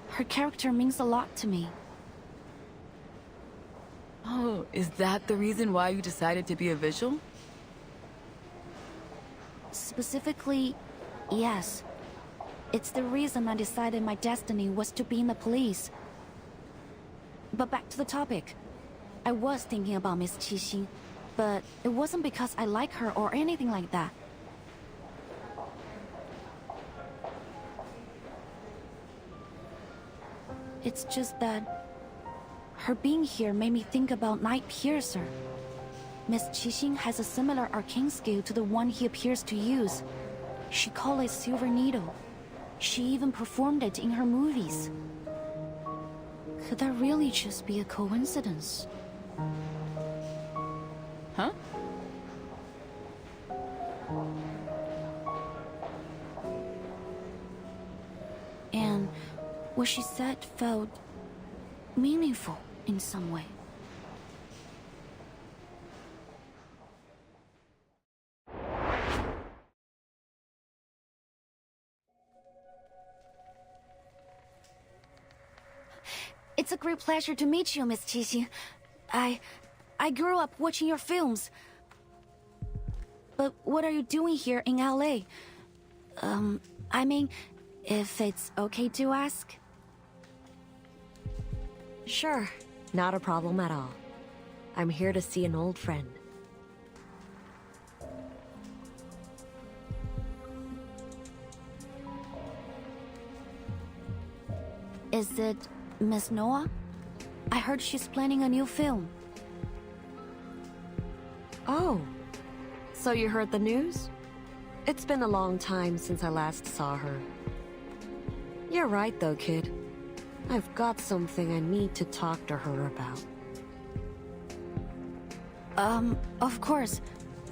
Her character means a lot to me. Oh, is that the reason why you decided to be a visual? Specifically, yes. It's the reason I decided my destiny was to be in the police. But back to the topic. I was thinking about Miss Qixing, but it wasn't because I like her or anything like that. It's just that her being here made me think about Night Piercer. Miss Qixing has a similar arcane skill to the one he appears to use. She called it Silver Needle. She even performed it in her movies. Could that really just be a coincidence? Huh? And what she said felt meaningful in some way. It's a great pleasure to meet you, Miss Qixing. I grew up watching your films. But what are you doing here in LA? I mean, if it's okay to ask? Sure, not a problem at all. I'm here to see an old friend. Is it Miss Noah? I heard she's planning a new film. Oh, so you heard the news? It's been a long time since I last saw her. You're right though, kid. I've got something I need to talk to her about. Of course.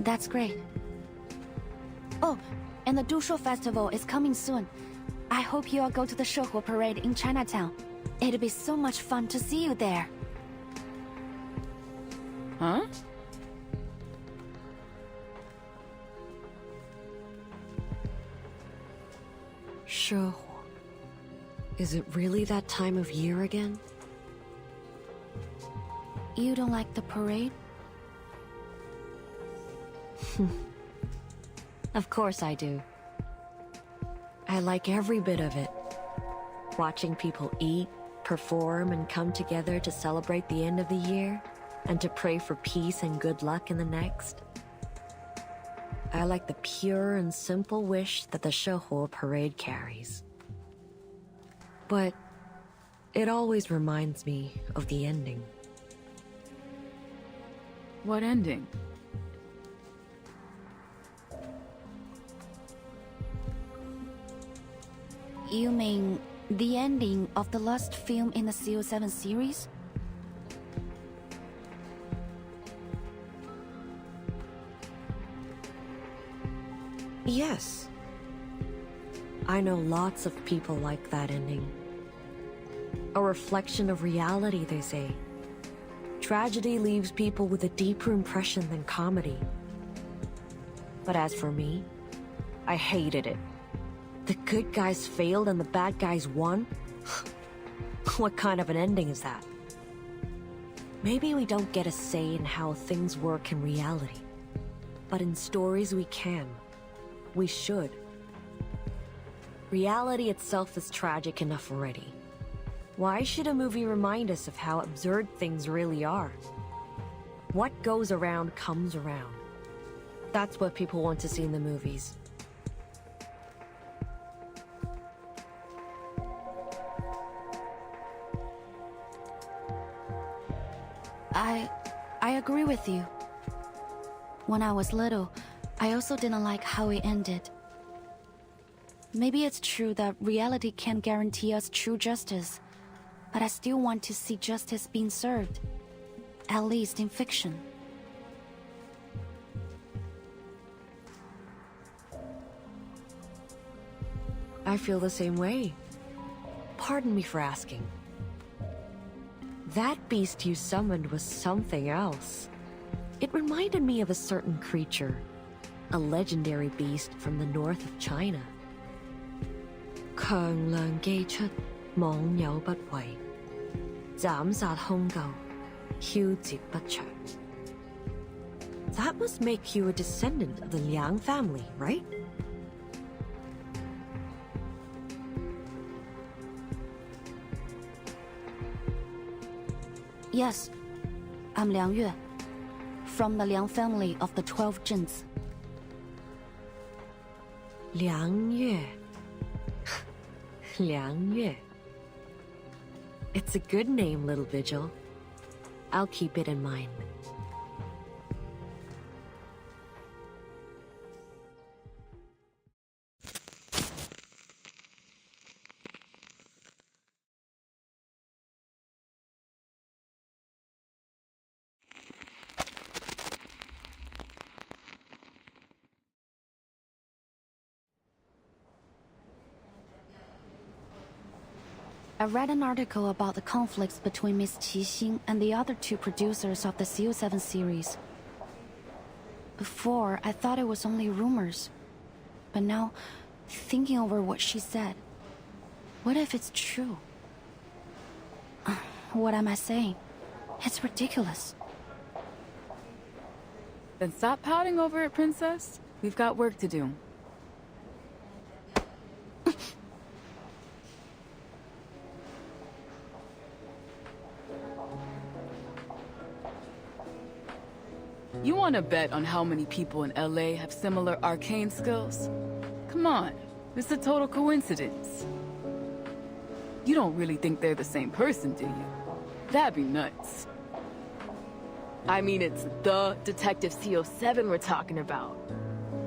That's great. Oh, and the Dushu Festival is coming soon. I hope you all go to the Shouhu Parade in Chinatown. It'd be so much fun to see you there. Huh? Shouhu. Is it really that time of year again? You don't like the parade? Of course I do. I like every bit of it. Watching people eat, perform, and come together to celebrate the end of the year, and to pray for peace and good luck in the next. I like the pure and simple wish that the Shouhu parade carries. But it always reminds me of the ending. What ending? You mean the ending of the last film in the CO7 series? Yes. I know lots of people like that ending. A reflection of reality, they say. Tragedy leaves people with a deeper impression than comedy. But as for me, I hated it. The good guys failed and the bad guys won? What kind of an ending is that? Maybe we don't get a say in how things work in reality. But in stories we can. We should. Reality itself is tragic enough already. Why should a movie remind us of how absurd things really are? What goes around comes around. That's what people want to see in the movies. I agree with you. When I was little, I also didn't like how it ended. Maybe it's true that reality can't guarantee us true justice, but I still want to see justice being served, at least in fiction. I feel the same way. Pardon me for asking. That beast you summoned was something else. It reminded me of a certain creature, a legendary beast from the north of China. 強梁既出，網友不為，斬殺兇舊，梟截不長. That must make you a descendant of the Liang family, right? Yes, I'm Liang Yue, from the Liang family of the 12 Zhens. Liang Yue. Liang Yue. It's a good name, little Vigil. I'll keep it in mind. I read an article about the conflicts between Miss Qixing and the other two producers of the CO7 series. Before, I thought it was only rumors. But now, thinking over what she said, what if it's true? What am I saying? It's ridiculous. Then stop pouting over it, Princess. We've got work to do. You want to bet on how many people in LA have similar arcane skills? Come on, it's a total coincidence. You don't really think they're the same person, do you? That'd be nuts. I mean, it's the Detective CO7 we're talking about.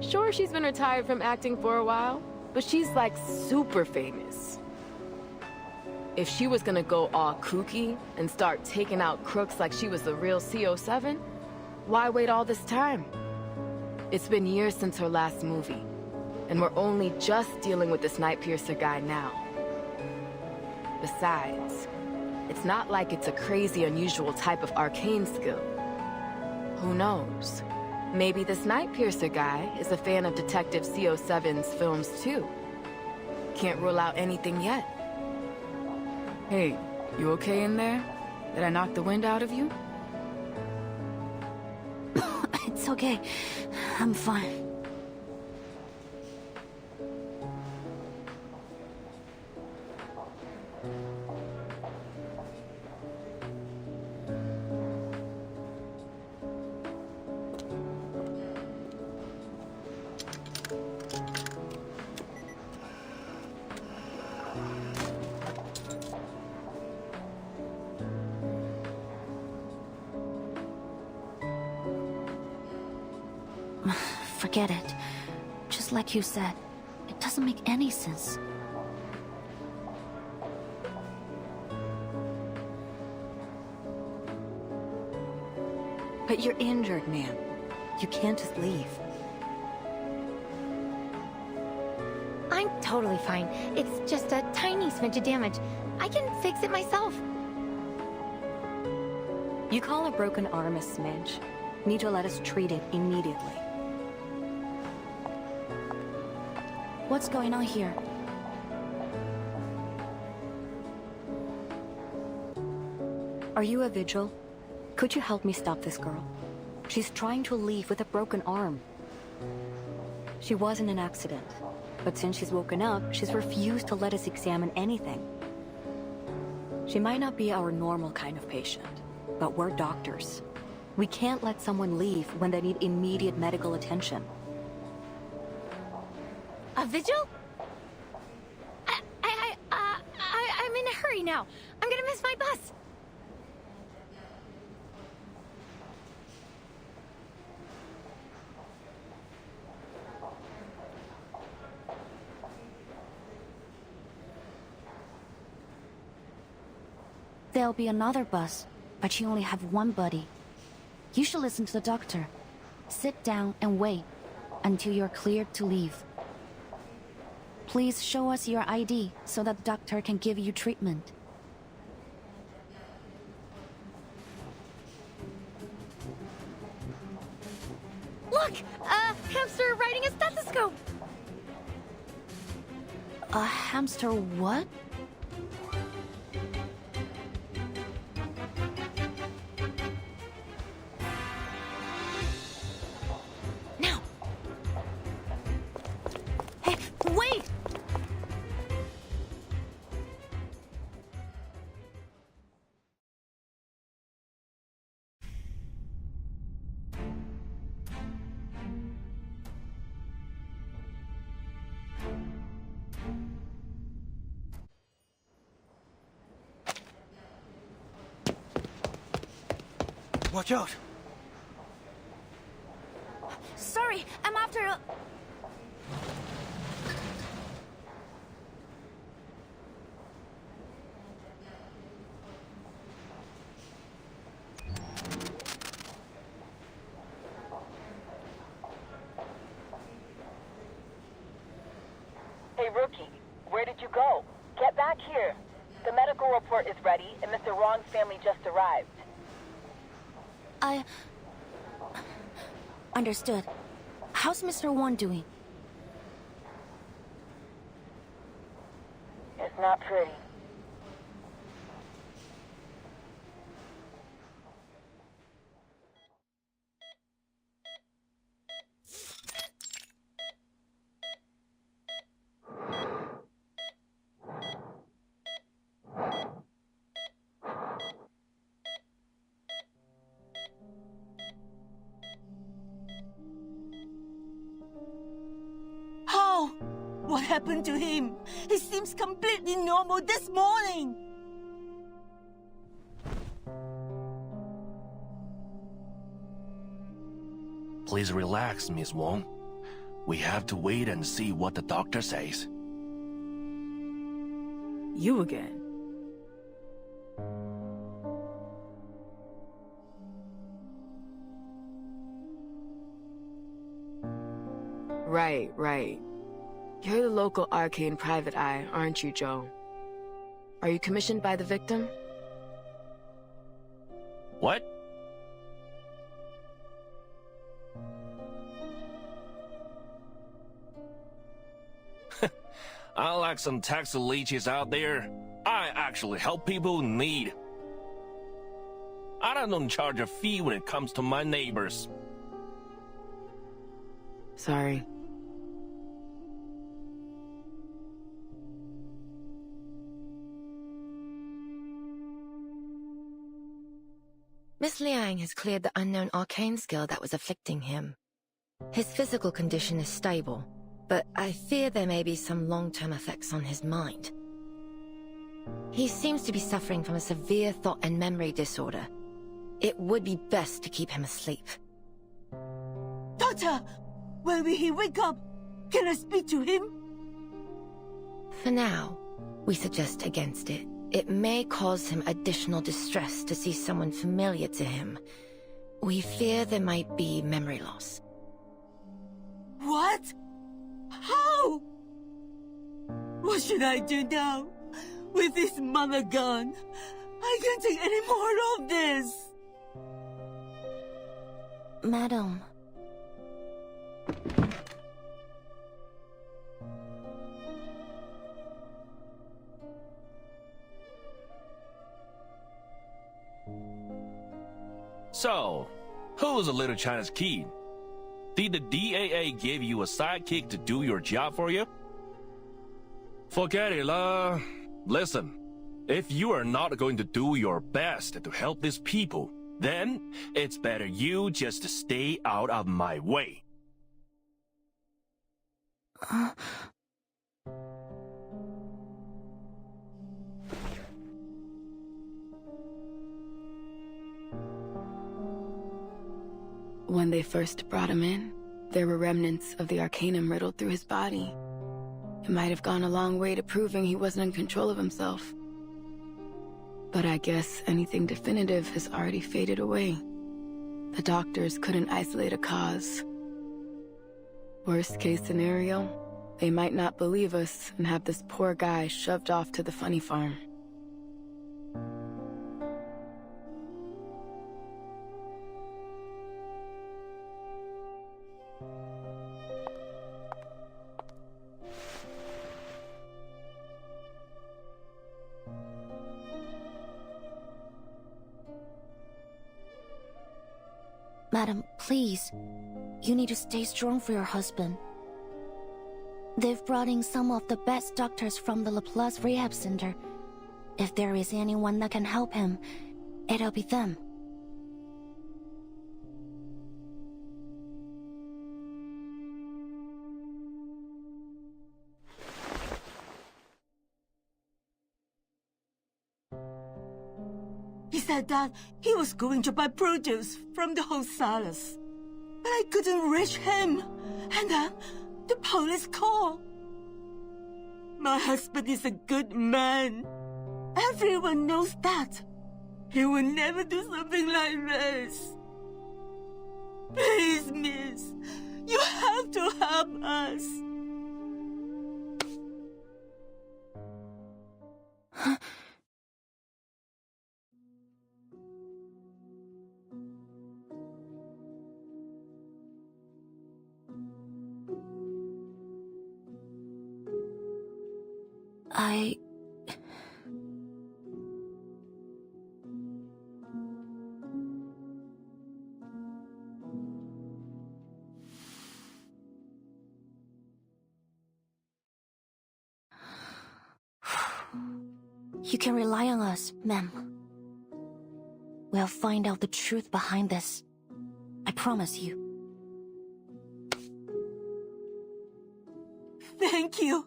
Sure, she's been retired from acting for a while, but she's like super famous. If she was gonna go all kooky and start taking out crooks like she was the real CO7, why wait all this time? It's been years since her last movie, and we're only just dealing with this Nightpiercer guy now. Besides, it's not like it's a crazy unusual type of arcane skill. Who knows? Maybe this Nightpiercer guy is a fan of Detective CO7's films too. Can't rule out anything yet. Hey, you okay in there? Did I knock the wind out of you? It's okay. I'm fine. Forget it. Just like you said, it doesn't make any sense. But you're injured, man. You can't just leave. I'm totally fine. It's just a tiny smidge of damage. I can fix it myself. You call a broken arm a smidge. Need to let us treat it immediately. What's going on here? Are you a vigil? Could you help me stop this girl? She's trying to leave with a broken arm. She was in an accident, but since she's woken up, she's refused to let us examine anything. She might not be our normal kind of patient, but we're doctors. We can't let someone leave when they need immediate medical attention. A vigil? I'm in a hurry now. I'm gonna miss my bus. There'll be another bus, but you only have one buddy. You should listen to the doctor. Sit down and wait until you're cleared to leave. Please show us your ID so that the doctor can give you treatment. Look! A hamster riding a stethoscope! A hamster what? Now! Hey, wait! Watch out! Sorry, I'm after a... Hey, Rookie, where did you go? Get back here. The medical report is ready, and Mr. Wong's family just arrived. Understood. How's Mr. Wong doing? It's not pretty. How? What happened to him? He seems completely normal this morning. Please relax, Miss Wong. We have to wait and see what the doctor says. You again. Right. You're the local arcane private eye, aren't you, Joe? Are you commissioned by the victim? What? Unlike some taxi leeches out there, I actually help people in need. I don't charge a fee when it comes to my neighbors. Sorry. Miss Liang has cleared the unknown arcane skill that was afflicting him. His physical condition is stable, but I fear there may be some long-term effects on his mind. He seems to be suffering from a severe thought and memory disorder. It would be best to keep him asleep. Doctor! When will he wake up? Can I speak to him? For now, we suggest against it. It may cause him additional distress to see someone familiar to him. We fear there might be memory loss. What? How? What should I do now? With this mother gone, I can't take any more of this. Madam. So, who's the little China's kid? Did the DAA give you a sidekick to do your job for you? Forget it, lah. Listen, if you are not going to do your best to help these people, then it's better you just stay out of my way. When they first brought him in, there were remnants of the arcanum riddled through his body. It might have gone a long way to proving he wasn't in control of himself. But I guess anything definitive has already faded away. The doctors couldn't isolate a cause. Worst case scenario, They might not believe us and have this poor guy shoved off to the funny farm. Madam, please. You need to stay strong for your husband. They've brought in some of the best doctors from the Laplace Rehab Center. If there is anyone that can help him, it'll be them. He said that he was going to buy produce from the wholesalers. But I couldn't reach him. And then the police called. My husband is a good man. Everyone knows that. He would never do something like this. Please, miss. You have to help us. You can rely on us, ma'am. We'll find out the truth behind this. I promise you. Thank you.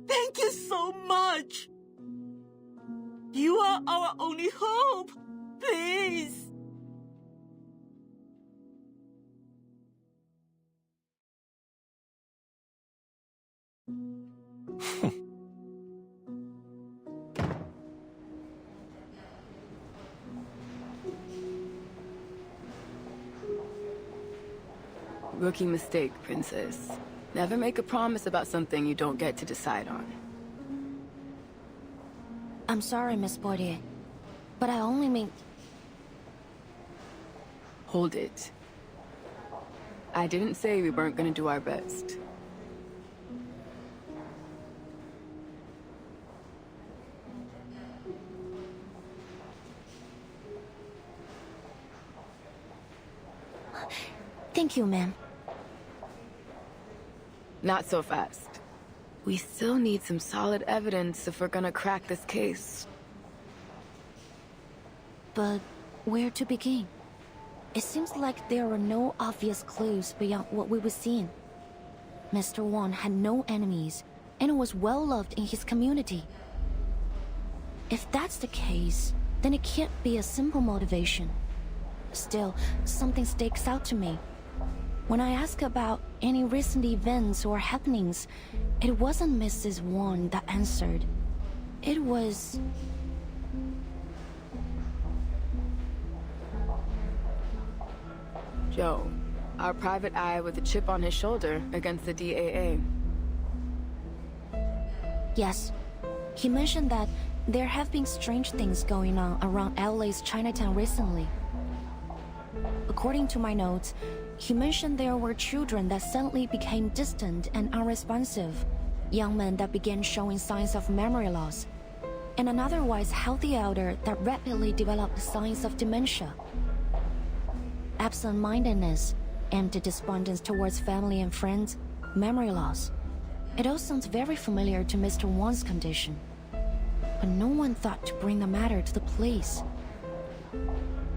Thank you so much. You are our only hope. Please. Rookie mistake, Princess. Never make a promise about something you don't get to decide on. I'm sorry, Miss Bordier, but I only mean... Hold it. I didn't say we weren't gonna do our best. Thank you, ma'am. Not so fast. We still need some solid evidence if we're gonna crack this case. But where to begin? It seems like there are no obvious clues beyond what we were seeing. Mr. Wong had no enemies, and was well loved in his community. If that's the case, then it can't be a simple motivation. Still, something sticks out to me. When I asked about any recent events or happenings, it wasn't Mrs. Wong that answered. It was... Joe, our private eye with a chip on his shoulder against the DAA. Yes. He mentioned that there have been strange things going on around LA's Chinatown recently. According to my notes, he mentioned there were children that suddenly became distant and unresponsive, young men that began showing signs of memory loss, and an otherwise healthy elder that rapidly developed signs of dementia. Absent-mindedness, empty despondence towards family and friends, memory loss. It all sounds very familiar to Mr. Wong's condition. But no one thought to bring the matter to the police.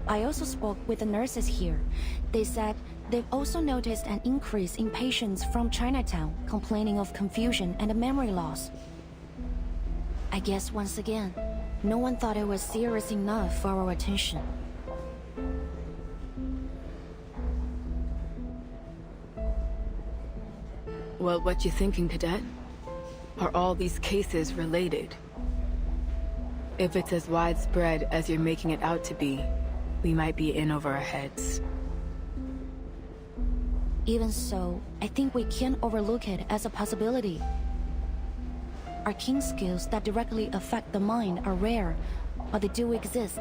I also spoke with the nurses here. They said they've also noticed an increase in patients from Chinatown complaining of confusion and memory loss. I guess once again, no one thought it was serious enough for our attention. Well, what you thinking, Cadet? Are all these cases related? If it's as widespread as you're making it out to be, we might be in over our heads. Even so, I think we can't overlook it as a possibility. Arcane skills that directly affect the mind are rare, but they do exist.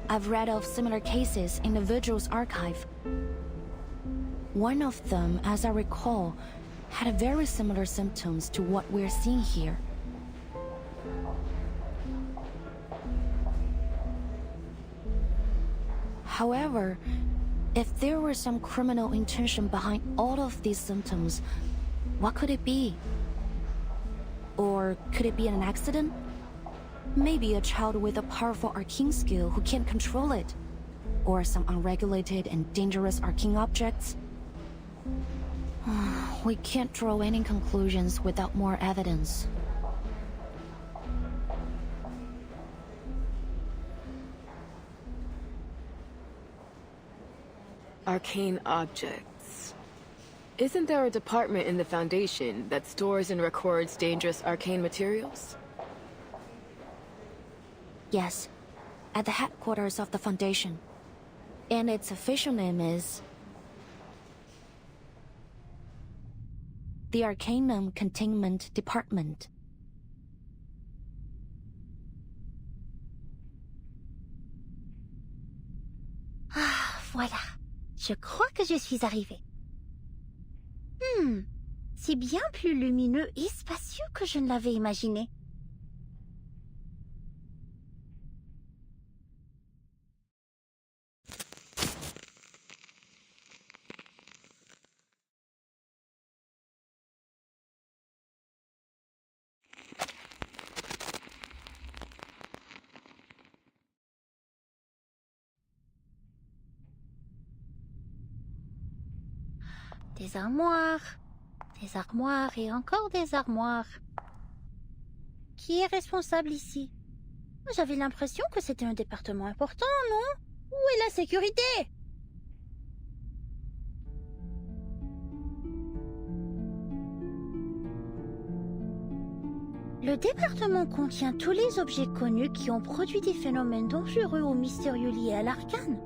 I've read of similar cases in the Vigil's archive. One of them, as I recall, had very similar symptoms to what we're seeing here. However, if there were some criminal intention behind all of these symptoms, what could it be? Or could it be an accident? Maybe a child with a powerful arcane skill who can't control it. Or some unregulated and dangerous arcane objects. We can't draw any conclusions without more evidence. Arcane objects. Isn't there a department in the Foundation that stores and records dangerous arcane materials? Yes, at the headquarters of the Foundation. And its official name is... the Arcanum Containment Department. Ah, voilà. Je crois que je suis arrivée. C'est bien plus lumineux et spacieux que je ne l'avais imaginé. Des armoires et encore des armoires. Qui est responsable ici? J'avais l'impression que c'était un département important, non? Où est la sécurité? Le département contient tous les objets connus qui ont produit des phénomènes dangereux ou mystérieux liés à l'arcane.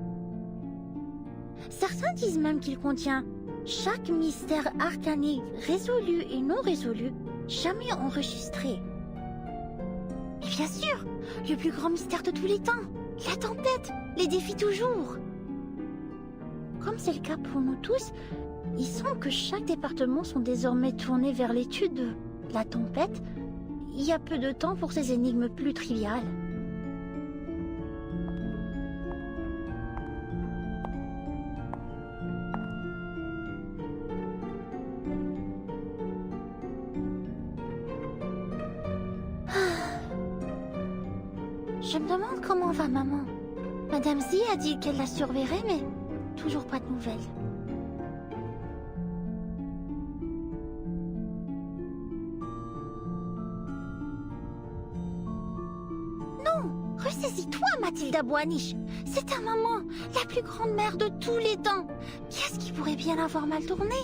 Certains disent même qu'il contient chaque mystère arcané résolu et non résolu, jamais enregistré. Et bien sûr, le plus grand mystère de tous les temps, la tempête, les défis toujours. Comme c'est le cas pour nous tous, il semble que chaque département sont désormais tournés vers l'étude de la tempête. Il y a peu de temps pour ces énigmes plus triviales. Je me demande comment va maman. Madame Z a dit qu'elle la surveillerait, mais toujours pas de nouvelles. Non, ressaisis-toi, Mathilda Boaniche. C'est ta maman, la plus grande mère de tous les temps. Qu'est-ce qui pourrait bien avoir mal tourné?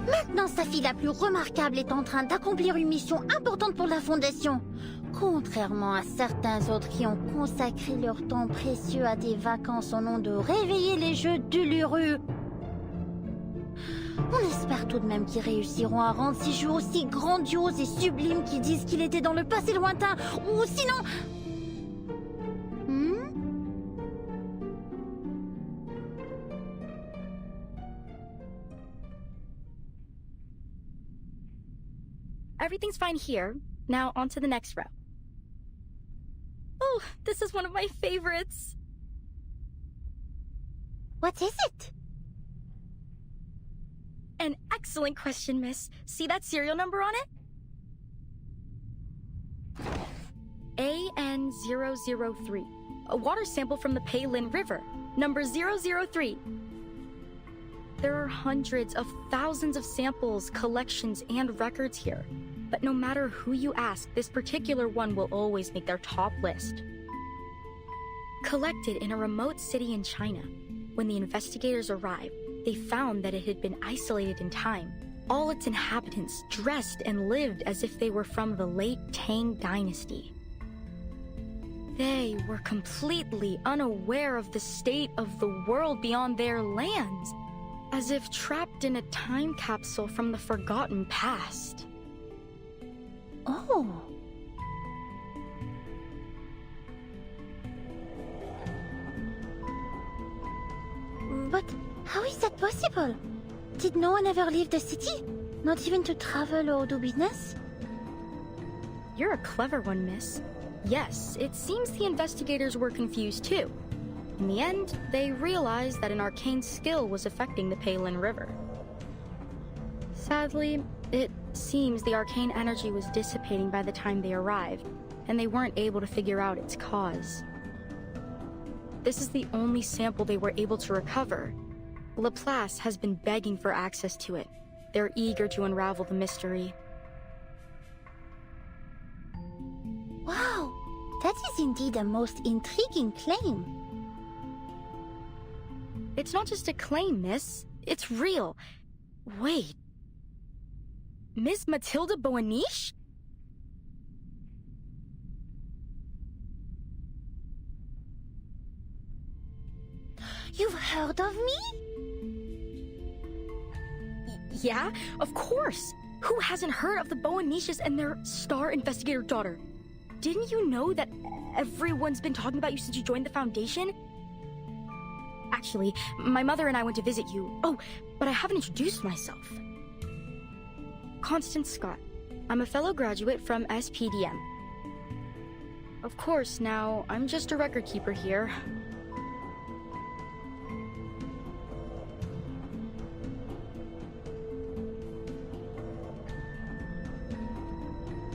Maintenant, sa fille la plus remarquable est en train d'accomplir une mission importante pour la Fondation. Contrairement à certains autres qui ont consacré leur temps précieux à des vacances au nom de réveiller les jeux d'Uluru. On espère tout de même qu'ils réussiront à rendre ces jeux aussi grandioses et sublimes qu'ils disent qu'il était dans le passé lointain, ou sinon... Everything's fine here. Now on to the next row. Oh, this is one of my favorites. What is it? An excellent question, miss. See that serial number on it? AN003. A water sample from the Peilin River. Number 003. There are hundreds of thousands of samples, collections, and records here. But no matter who you ask, this particular one will always make their top list. Collected in a remote city in China, when the investigators arrived, they found that it had been isolated in time. All its inhabitants dressed and lived as if they were from the late Tang Dynasty. They were completely unaware of the state of the world beyond their lands, as if trapped in a time capsule from the forgotten past. Oh. But how is that possible? Did no one ever leave the city? Not even to travel or do business? You're a clever one, miss. Yes, it seems the investigators were confused too. In the end, they realized that an arcane skill was affecting the Paylin River. Sadly, it seems the arcane energy was dissipating by the time they arrived, and they weren't able to figure out its cause. This is the only sample they were able to recover. Laplace has been begging for access to it. They're eager to unravel the mystery. Wow, that is indeed a most intriguing claim. It's not just a claim, miss. It's real. Wait. Miss Matilda Boaniche? You've heard of me? Yeah, of course. Who hasn't heard of the Boaniches and their star investigator daughter? Didn't you know that everyone's been talking about you since you joined the Foundation? Actually, my mother and I went to visit you. Oh, but I haven't introduced myself. Constance Scott. I'm a fellow graduate from SPDM. Of course, now, I'm just a record keeper here.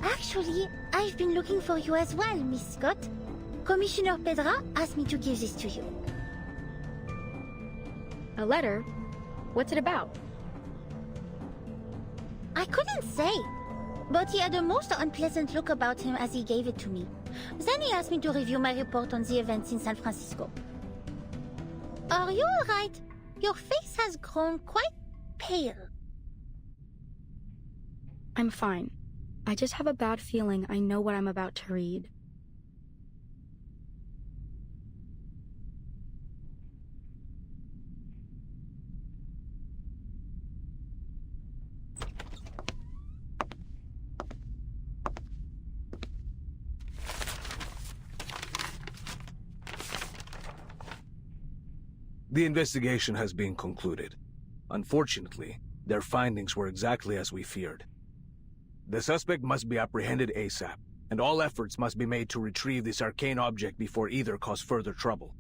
Actually, I've been looking for you as well, Miss Scott. Commissioner Pedra asked me to give this to you. A letter? What's it about? I couldn't say, but he had a most unpleasant look about him as he gave it to me. Then he asked me to review my report on the events in San Francisco. Are you alright? Your face has grown quite pale. I'm fine. I just have a bad feeling I know what I'm about to read. The investigation has been concluded. Unfortunately, their findings were exactly as we feared. The suspect must be apprehended ASAP, and all efforts must be made to retrieve this arcane object before either cause further trouble.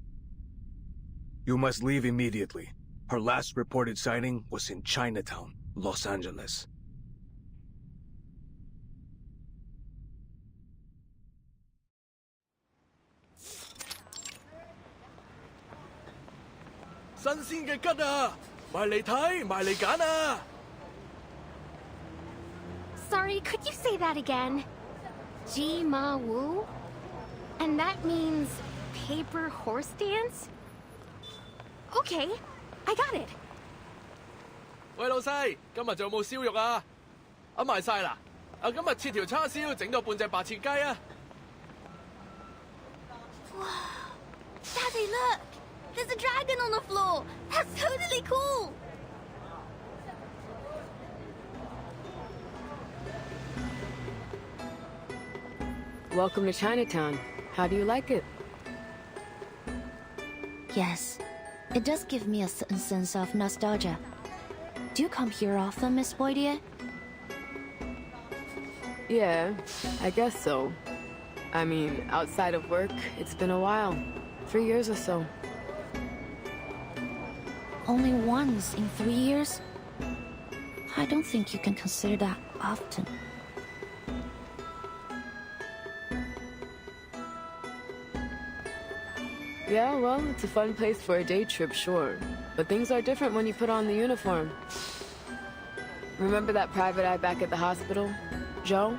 You must leave immediately. Her last reported sighting was in Chinatown, Los Angeles. Sorry, could you say that again? Ji Ma Wu? And that means paper horse dance? Okay, I got it. 喂，老細，今日仲有冇燒肉啊？啱埋晒啦！今日切條叉燒，整多半隻白切雞啊！ Daddy, look! There's a dragon on the floor! That's totally cool! Welcome to Chinatown. How do you like it? Yes, it does give me a certain sense of nostalgia. Do you come here often, Miss Boydier? Yeah, I guess so. I mean, outside of work, it's been a while. 3 years or so. Only once in 3 years? I don't think you can consider that often. Yeah, well, it's a fun place for a day trip, sure. But things are different when you put on the uniform. Remember that private eye back at the hospital? Joe?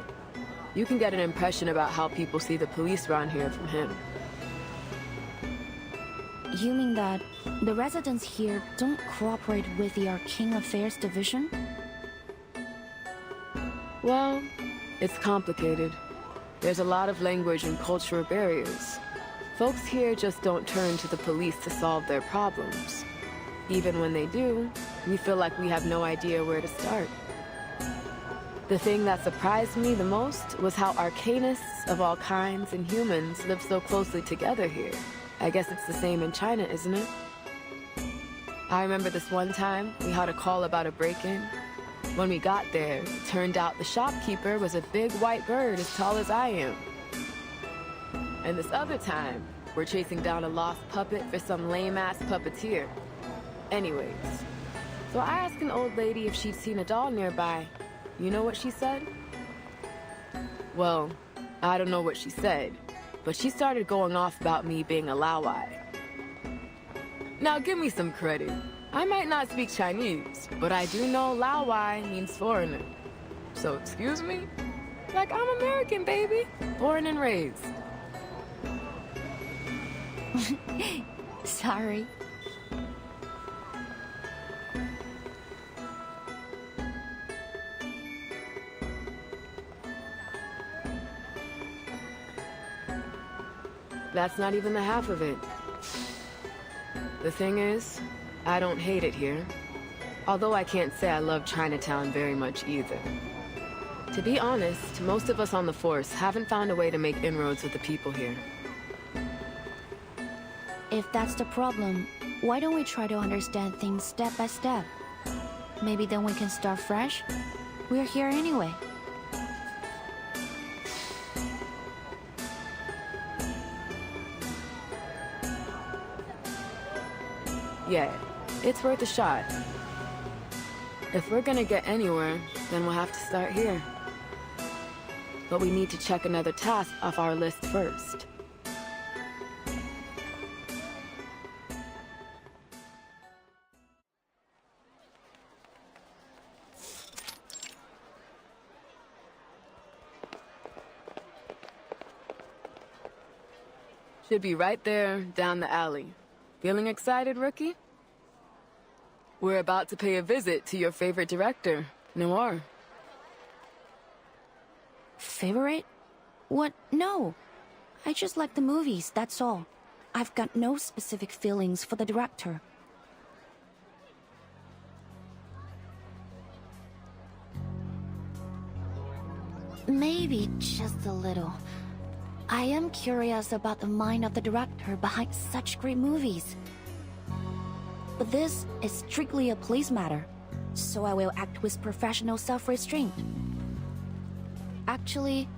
You can get an impression about how people see the police around here from him. You mean that the residents here don't cooperate with the Arcane Affairs Division? Well, it's complicated. There's a lot of language and cultural barriers. Folks here just don't turn to the police to solve their problems. Even when they do, we feel like we have no idea where to start. The thing that surprised me the most was how arcanists of all kinds and humans live so closely together here. I guess it's the same in China, isn't it? I remember this one time, we had a call about a break-in. When we got there, it turned out the shopkeeper was a big white bird as tall as I am. And this other time, we're chasing down a lost puppet for some lame-ass puppeteer. Anyways, so I asked an old lady if she'd seen a doll nearby. You know what she said? Well, I don't know what she said, but she started going off about me being a Laowai. Now give me some credit. I might not speak Chinese, but I do know Laowai means foreigner. So excuse me? Like I'm American, baby. Born and raised. Sorry. That's not even the half of it. The thing is, I don't hate it here. Although I can't say I love Chinatown very much either. To be honest, most of us on the force haven't found a way to make inroads with the people here. If that's the problem, why don't we try to understand things step by step? Maybe then we can start fresh? We're here anyway. Yeah, it's worth a shot. If we're gonna get anywhere, then we'll have to start here. But we need to check another task off our list first. Should be right there, down the alley. Feeling excited, rookie? We're about to pay a visit to your favorite director, Noir. Favorite? What? No. I just like the movies, that's all. I've got no specific feelings for the director. Maybe just a little. I am curious about the mind of the director behind such great movies. But this is strictly a police matter, so I will act with professional self-restraint. Actually,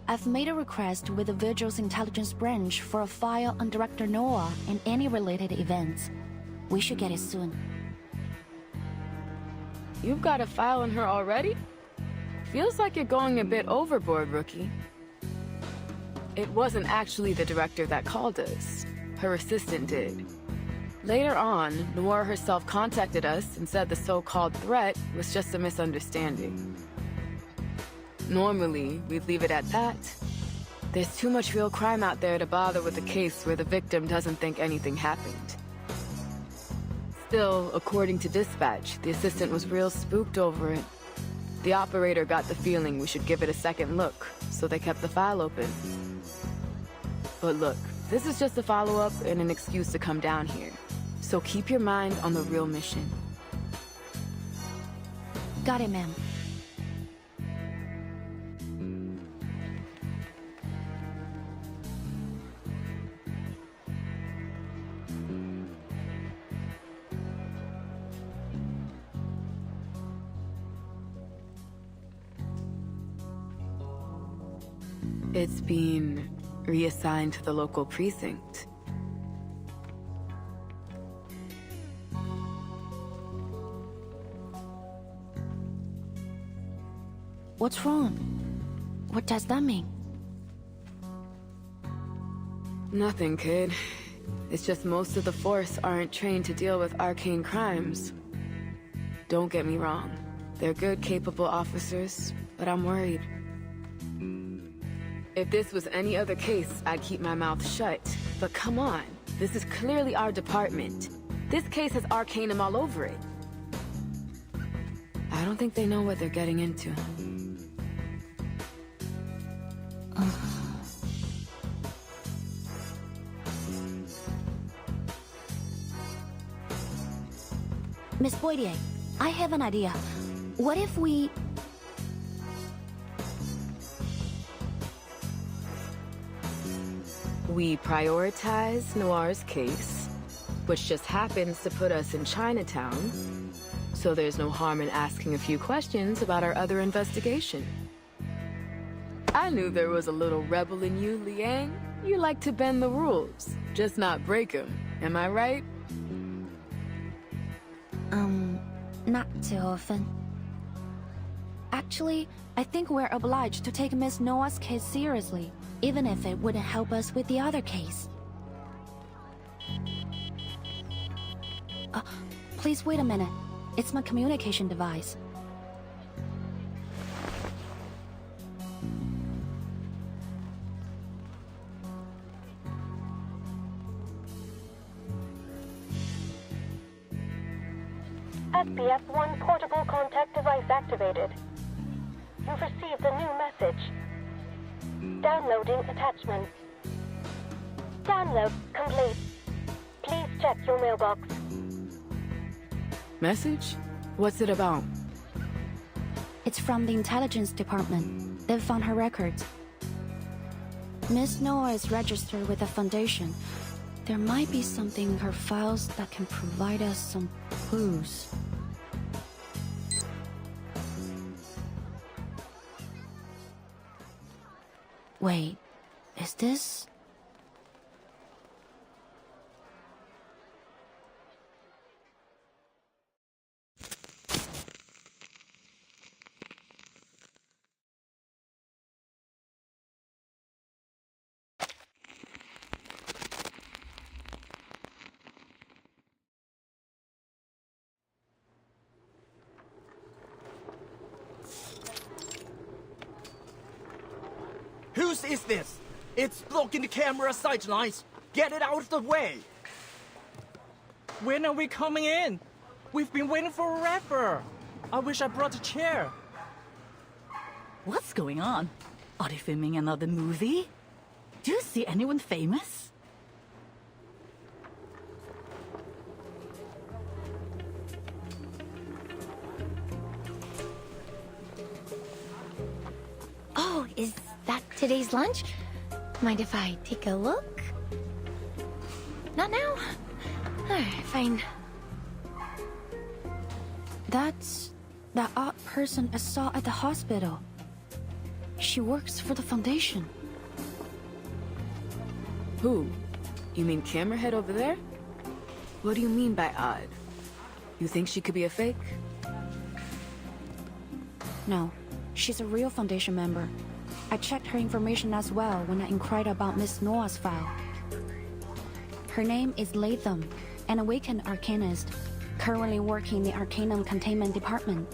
I've made a request with the Vigil's intelligence branch for a file on Director Noah and any related events. We should get it soon. You've got a file on her already? Feels like you're going a bit overboard, rookie. It wasn't actually the director that called us. Her assistant did. Later on, Noir herself contacted us and said the so-called threat was just a misunderstanding. Normally, we'd leave it at that. There's too much real crime out there to bother with a case where the victim doesn't think anything happened. Still, according to dispatch, the assistant was real spooked over it. The operator got the feeling we should give it a second look, so they kept the file open. But look, this is just a follow-up and an excuse to come down here. So keep your mind on the real mission. Got it, ma'am. It's been reassigned to the local precinct. What's wrong? What does that mean? Nothing, kid. It's just most of the force aren't trained to deal with arcane crimes. Don't get me wrong. They're good, capable officers, but I'm worried. If this was any other case, I'd keep my mouth shut. But come on, this is clearly our department. This case has Arcanum all over it. I don't think they know what they're getting into. Miss Boydier, I have an idea. What if we... We prioritize Noir's case, which just happens to put us in Chinatown, so there's no harm in asking a few questions about our other investigation. I knew there was a little rebel in you, Liang. You like to bend the rules, just not break them. Am I right? Not too often. Actually, I think we're obliged to take Miss Noah's case seriously, even if it wouldn't help us with the other case. Please wait a minute. It's my communication device. SPF-1 portable contact device activated. You've received a new message. Downloading attachment. Download complete. Please check your mailbox. Message? What's it about? It's from the intelligence department. They've found her records. Miss Noah is registered with the foundation. There might be something in her files that can provide us some clues. Wait, is this... Whose is this? It's blocking the camera sightlines. Get it out of the way. When are we coming in? We've been waiting forever. I wish I brought a chair. What's going on? Are they filming another movie? Do you see anyone famous? Oh, is that today's lunch? Mind if I take a look? Not now? Alright, fine. That's that odd person I saw at the hospital. She works for the foundation. Who? You mean Camerahead over there? What do you mean by odd? You think she could be a fake? No, she's a real foundation member. I checked her information as well when I inquired about Miss Noah's file. Her name is Latham, an awakened arcanist, currently working in the Arcanum Containment Department.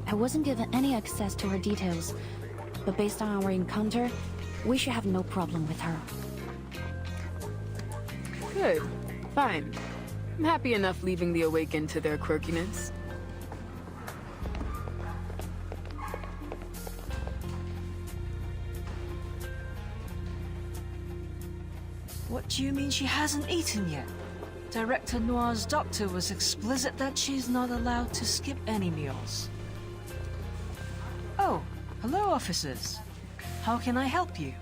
I wasn't given any access to her details, but based on our encounter, we should have no problem with her. Good. Fine. I'm happy enough leaving the Awakened to their quirkiness. What do you mean she hasn't eaten yet? Director Noir's doctor was explicit that she's not allowed to skip any meals. Oh, hello, officers. How can I help you?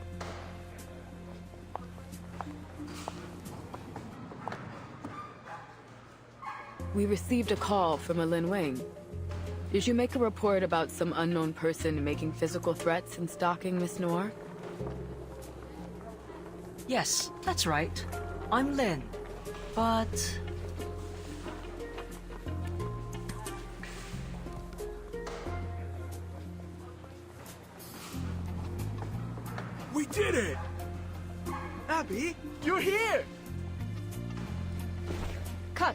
We received a call from a Lin Wang. Did you make a report about some unknown person making physical threats and stalking Miss Noir? Yes, that's right. I'm Lin. But... We did it! Abby, you're here! Cut!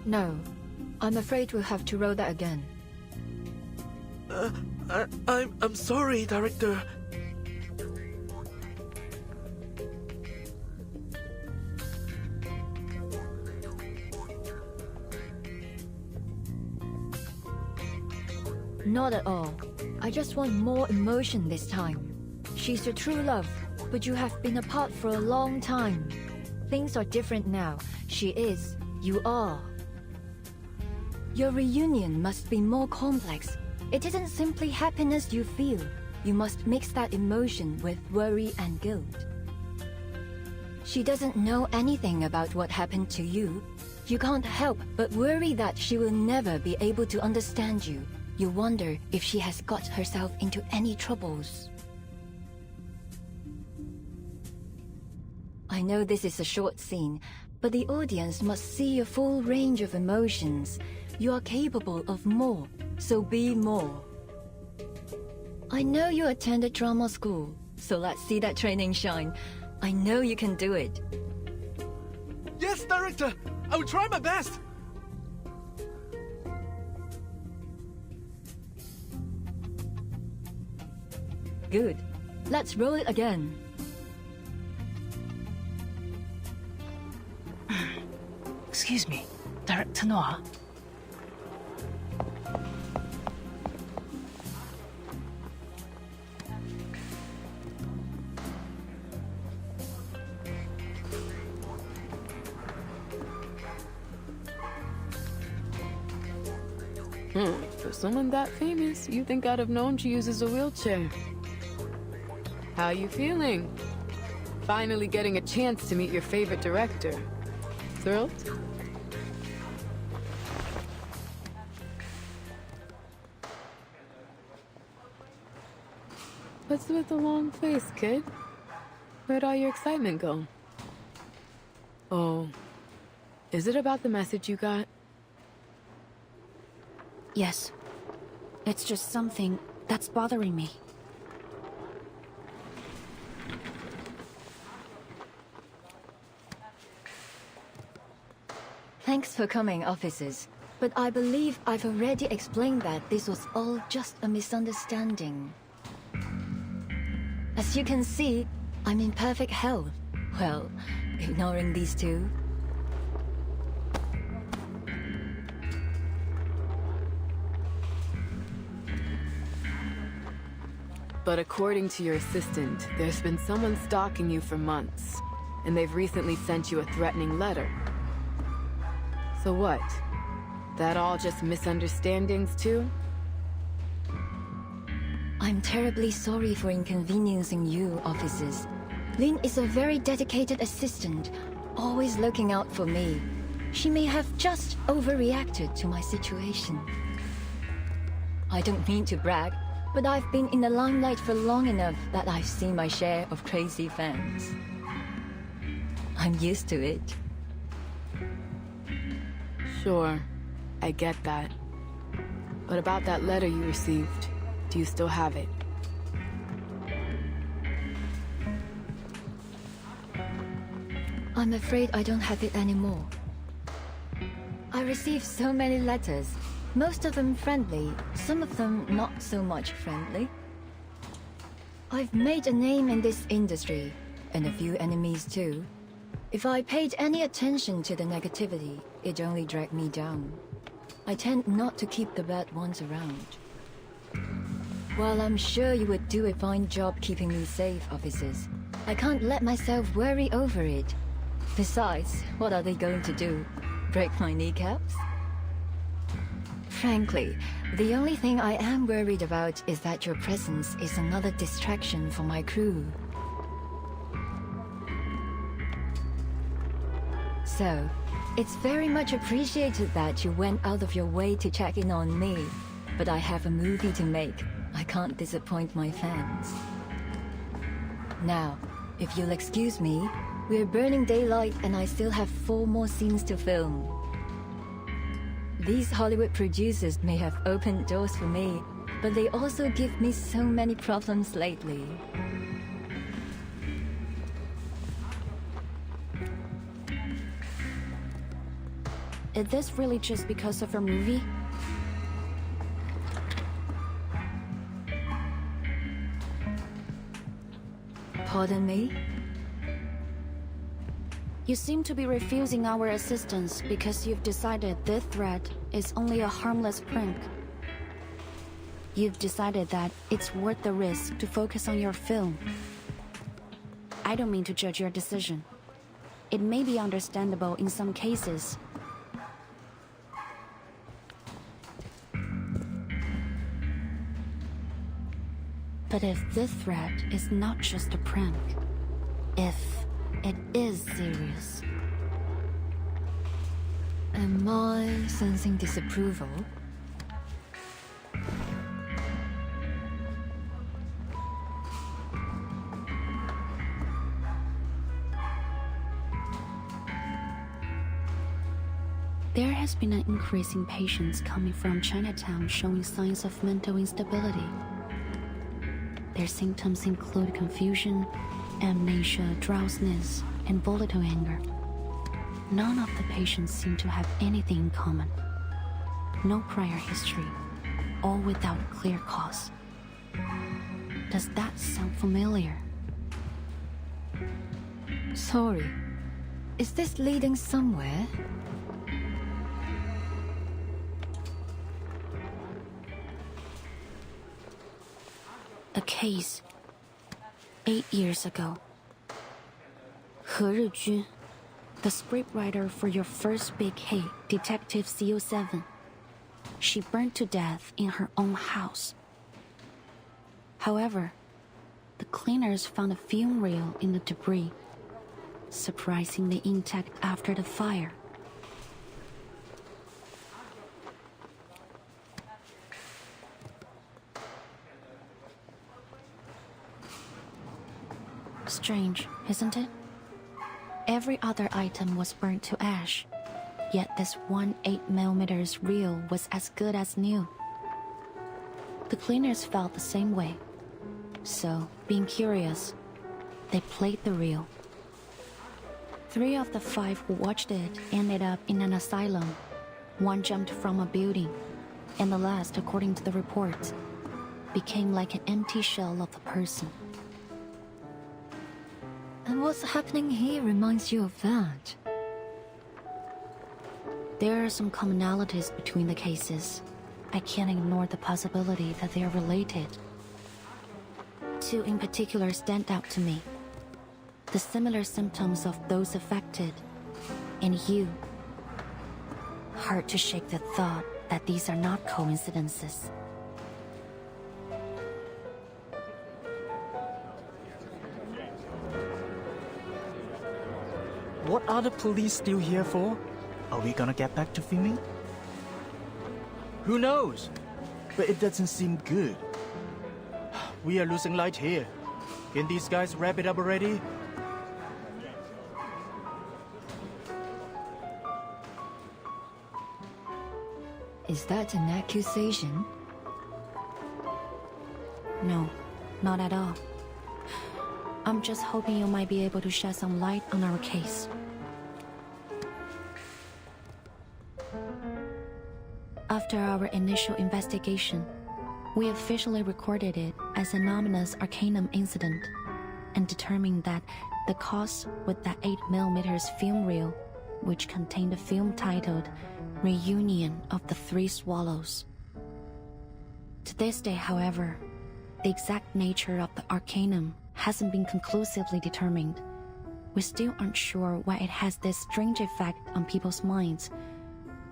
No. I'm afraid we'll have to roll that again. I'm sorry, Director. Not at all. I just want more emotion this time. She's your true love. But you have been apart for a long time. Things are different now. She is. You are. Your reunion must be more complex. It isn't simply happiness you feel. You must mix that emotion with worry and guilt. She doesn't know anything about what happened to you. You can't help but worry that she will never be able to understand you. You wonder if she has got herself into any troubles. I know this is a short scene, but the audience must see a full range of emotions. You are capable of more, so be more. I know you attended drama school, so let's see that training shine. I know you can do it. Yes, Director! I will try my best! Good. Let's roll it again. Excuse me, Director Noir. For someone that famous, you think I'd have known she uses a wheelchair. How you feeling? Finally getting a chance to meet your favorite director. Thrilled? What's with the long face, kid? Where'd all your excitement go? Oh, is it about the message you got? Yes. It's just something that's bothering me. Thanks for coming, officers. But I believe I've already explained that this was all just a misunderstanding. As you can see, I'm in perfect health. Well, ignoring these two. But according to your assistant, there's been someone stalking you for months, and they've recently sent you a threatening letter. So what? That all just misunderstandings too? I'm terribly sorry for inconveniencing you, officers. Lin is a very dedicated assistant, always looking out for me. She may have just overreacted to my situation. I don't mean to brag, but I've been in the limelight for long enough that I've seen my share of crazy fans. I'm used to it. Sure, I get that. But about that letter you received, do you still have it? I'm afraid I don't have it anymore. I received so many letters, most of them friendly, some of them not so much friendly. I've made a name in this industry, and a few enemies too. If I paid any attention to the negativity, it only dragged me down. I tend not to keep the bad ones around. While I'm sure you would do a fine job keeping me safe, officers, I can't let myself worry over it. Besides, what are they going to do? Break my kneecaps? Frankly, the only thing I am worried about is that your presence is another distraction for my crew. So, it's very much appreciated that you went out of your way to check in on me. But I have a movie to make. I can't disappoint my fans. Now, if you'll excuse me, we're burning daylight and I still have 4 more scenes to film. These Hollywood producers may have opened doors for me, but they also give me so many problems lately. Is this really just because of her movie? Pardon me? You seem to be refusing our assistance because you've decided this threat is only a harmless prank. You've decided that it's worth the risk to focus on your film. I don't mean to judge your decision. It may be understandable in some cases. But if this threat is not just a prank, if it is serious... Am I sensing disapproval? There has been an increase in patients coming from Chinatown showing signs of mental instability. Their symptoms include confusion, amnesia, drowsiness, and volatile anger. None of the patients seem to have anything in common. No prior history, all without a clear cause. Does that sound familiar? Sorry. Is this leading somewhere? A case 8 years ago. He Rijun, the scriptwriter for your first big hit, Detective CO7. She burned to death in her own house. However, the cleaners found a film reel in the debris, surprisingly intact after the fire. Strange, isn't it? Every other item was burnt to ash, yet this one 8mm reel was as good as new. The cleaners felt the same way, so, being curious, they played the reel. 3 of the 5 who watched it ended up in an asylum. 1 jumped from a building, and the last, according to the reports, became like an empty shell of a person. And what's happening here reminds you of that? There are some commonalities between the cases. I can't ignore the possibility that they are related. 2 in particular stand out to me. The similar symptoms of those affected, and you. Hard to shake the thought that these are not coincidences. What are the police still here for? Are we gonna get back to filming? Who knows? But it doesn't seem good. We are losing light here. Can these guys wrap it up already? Is that an accusation? No, not at all. I'm just hoping you might be able to shed some light on our case. After our initial investigation, we officially recorded it as an ominous Arcanum incident and determined that the cause was that 8mm film reel, which contained a film titled Reunion of the 3 Swallows. To this day, however, the exact nature of the Arcanum hasn't been conclusively determined. We still aren't sure why it has this strange effect on people's minds,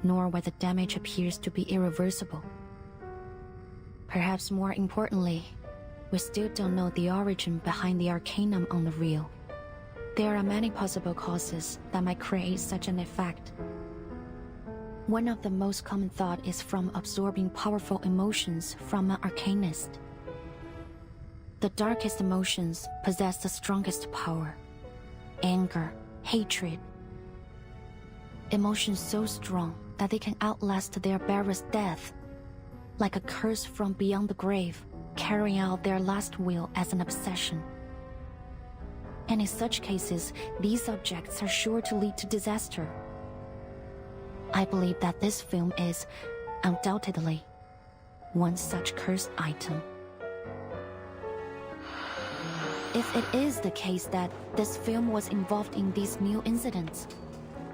nor why the damage appears to be irreversible. Perhaps more importantly, we still don't know the origin behind the Arcanum on the reel. There are many possible causes that might create such an effect. One of the most common thought is from absorbing powerful emotions from an Arcanist. The darkest emotions possess the strongest power. Anger, hatred. Emotions so strong that they can outlast their bearer's death, like a curse from beyond the grave, carrying out their last will as an obsession. And in such cases, these objects are sure to lead to disaster. I believe that this film is, undoubtedly, one such cursed item. If it is the case that this film was involved in these new incidents,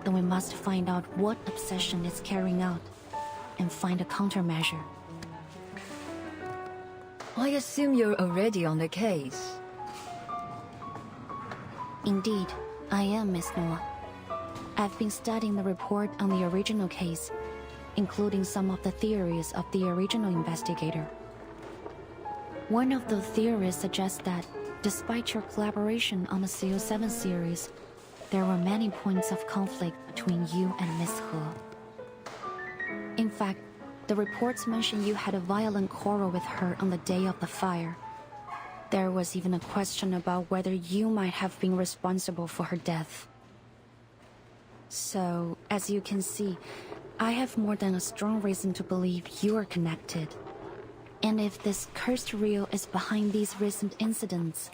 then we must find out what obsession it's carrying out and find a countermeasure. I assume you're already on the case. Indeed, I am Miss Noah. I've been studying the report on the original case, including some of the theories of the original investigator. One of the theories suggests that, despite your collaboration on the CO7 series, there were many points of conflict between you and Miss He. In fact, the reports mention you had a violent quarrel with her on the day of the fire. There was even a question about whether you might have been responsible for her death. So, as you can see, I have more than a strong reason to believe you are connected. And if this cursed reel is behind these recent incidents,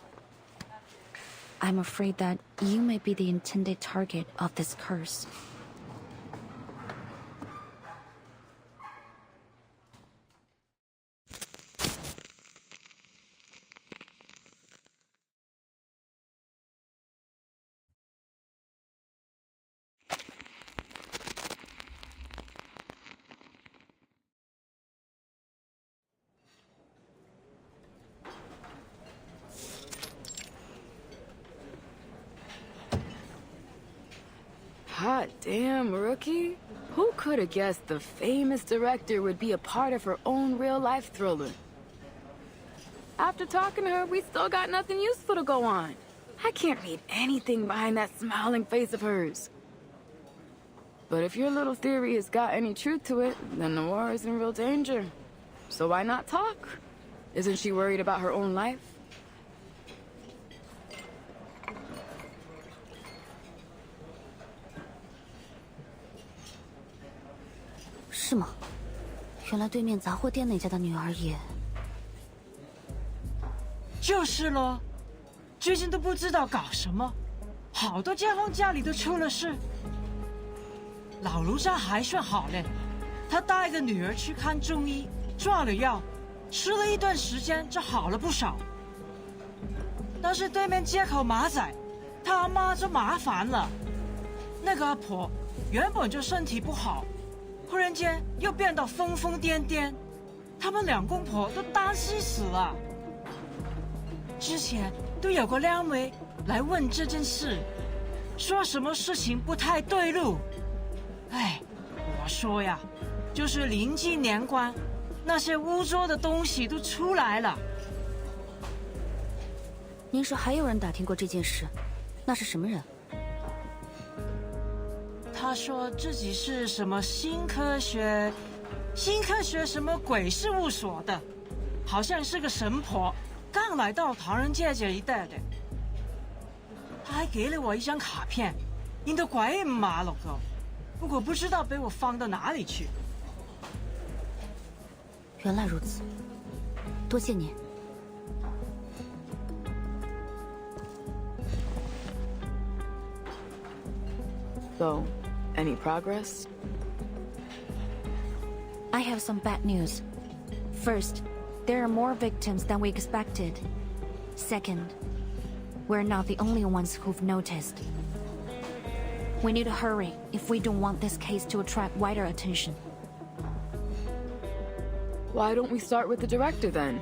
I'm afraid that you may be the intended target of this curse. Hot damn, Rookie. Who could have guessed the famous director would be a part of her own real-life thriller? After talking to her, we still got nothing useful to go on. I can't read anything behind that smiling face of hers. But if your little theory has got any truth to it, then Noir is in real danger. So why not talk? Isn't she worried about her own life? 是吗？原来对面杂货店那家的女儿也……就是咯，最近都不知道搞什么，好多街坊家里都出了事。老卢家还算好嘞，他带着女儿去看中医，抓了药，吃了一段时间就好了不少。但是对面街口马仔，他阿妈就麻烦了。那个阿婆原本就身体不好。 忽然间又变到疯疯癫癫，他们两公婆都担心死了。之前都有个靓妹来问这件事，说什么事情不太对路。哎，我说呀，就是临近年关，那些污浊的东西都出来了。您说还有人打听过这件事？那是什么人？ 他说自己是什么新科学什么鬼事务所的，好像是个神婆，刚来到唐人街这一带的。他还给了我一张卡片，印得鬼马了个，不过不知道被我放到哪里去。原来如此，多谢您。 So, any progress? I have some bad news. First, there are more victims than we expected. Second, we're not the only ones who've noticed. We need to hurry if we don't want this case to attract wider attention. Why don't we start with the director then?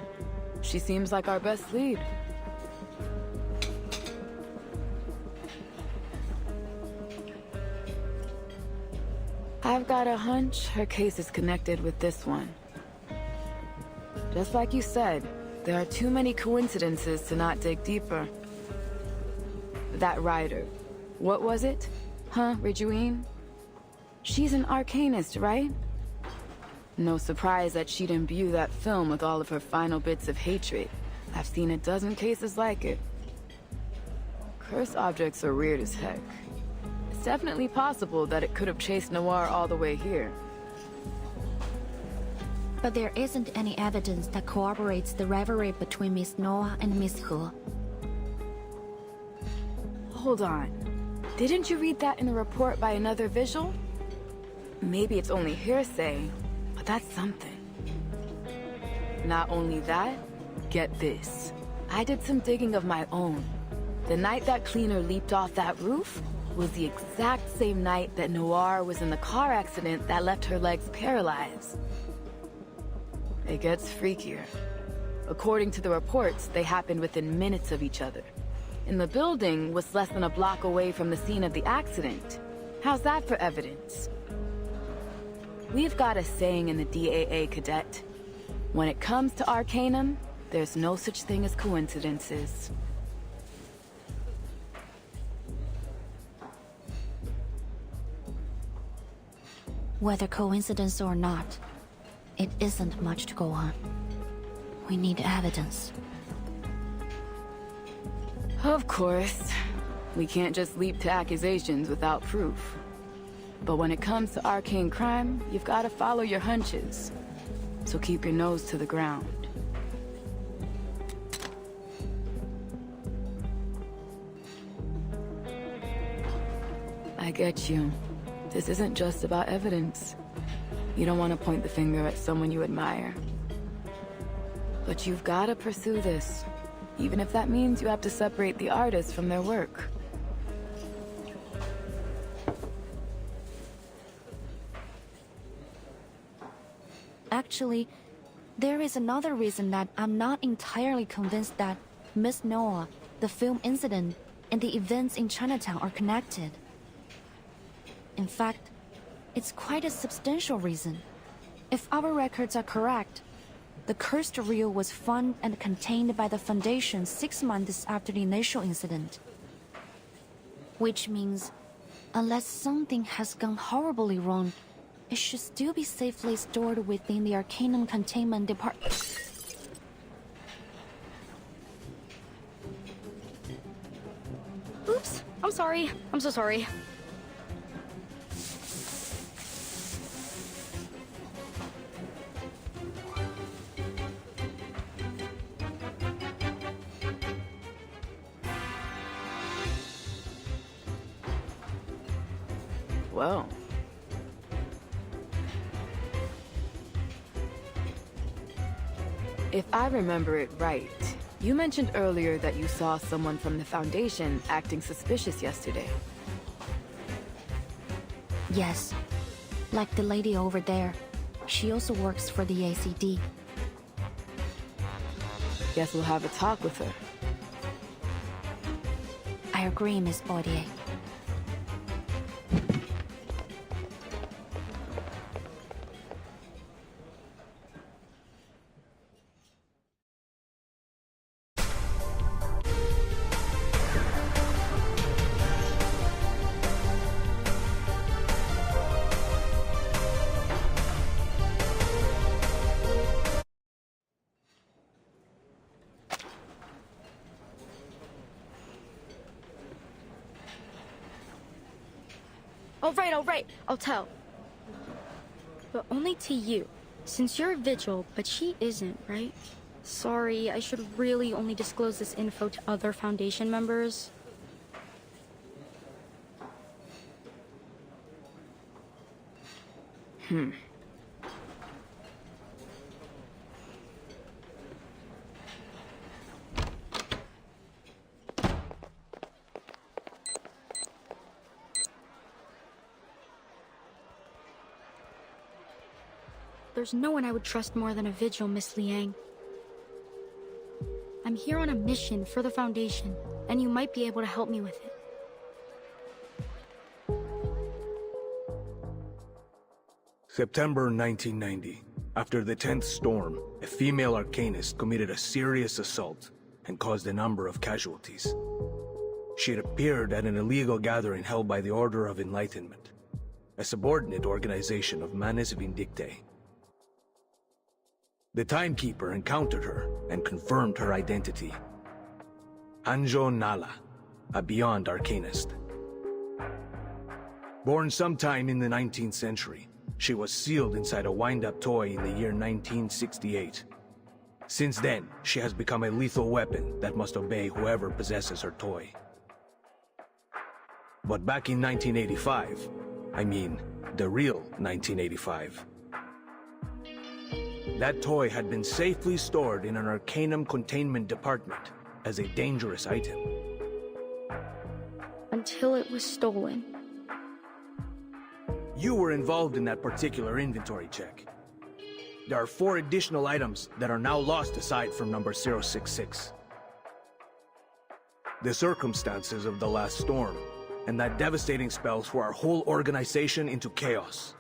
She seems like our best lead. I've got a hunch her case is connected with this one. Just like you said, there are too many coincidences to not dig deeper. That writer, what was it? Huh, Ridgewine? She's an arcanist, right? No surprise that she'd imbue that film with all of her final bits of hatred. I've seen a dozen cases like it. Cursed objects are weird as heck. It's definitely possible that it could have chased Noir all the way here. But there isn't any evidence that corroborates the rivalry between Miss Noah and Miss He. Hold on. Didn't you read that in a report by another visual? Maybe it's only hearsay, but that's something. Not only that, get this. I did some digging of my own. The night that cleaner leaped off that roof was the exact same night that Noir was in the car accident that left her legs paralyzed. It gets freakier. According to the reports, they happened within minutes of each other. in the building was less than a block away from the scene of the accident. How's that for evidence? We've got a saying in the DAA, Cadet. When it comes to Arcanum, there's no such thing as coincidences. Whether coincidence or not, it isn't much to go on. We need evidence. Of course. We can't just leap to accusations without proof. But when it comes to arcane crime, you've got to follow your hunches. So keep your nose to the ground. I get you. This isn't just about evidence. You don't want to point the finger at someone you admire. But you've got to pursue this, even if that means you have to separate the artists from their work. Actually, there is another reason that I'm not entirely convinced that Miss Noah, the film incident, and the events in Chinatown are connected. In fact, it's quite a substantial reason. If our records are correct, the cursed reel was found and contained by the Foundation 6 months after the initial incident. Which means, unless something has gone horribly wrong, it should still be safely stored within the Arcanum Containment Department. Oops, I'm sorry. I'm so sorry. Well. If I remember it right, you mentioned earlier that you saw someone from the Foundation acting suspicious yesterday. Yes. Like the lady over there. She also works for the ACD. Guess we'll have a talk with her. I agree, Miss Baudier. All right, I'll tell. But only to you, since you're a vigil, but she isn't, right? Sorry, I should really only disclose this info to other Foundation members. There's no one I would trust more than a vigil, Miss Liang. I'm here on a mission for the Foundation, and you might be able to help me with it. September 1990. After the 10th storm, a female arcanist committed a serious assault and caused a number of casualties. She had appeared at an illegal gathering held by the Order of Enlightenment, a subordinate organization of Manes Vindictae. The Timekeeper encountered her and confirmed her identity. Hanjo Nala, a Beyond Arcanist. Born sometime in the 19th century, she was sealed inside a wind-up toy in the year 1968. Since then, she has become a lethal weapon that must obey whoever possesses her toy. But back in 1985, I mean, the real 1985, that toy had been safely stored in an Arcanum containment department as a dangerous item. Until it was stolen. You were involved in that particular inventory check. There are 4 additional items that are now lost aside from number 066. the circumstances of the last storm, and that devastating spell threw our whole organization into chaos.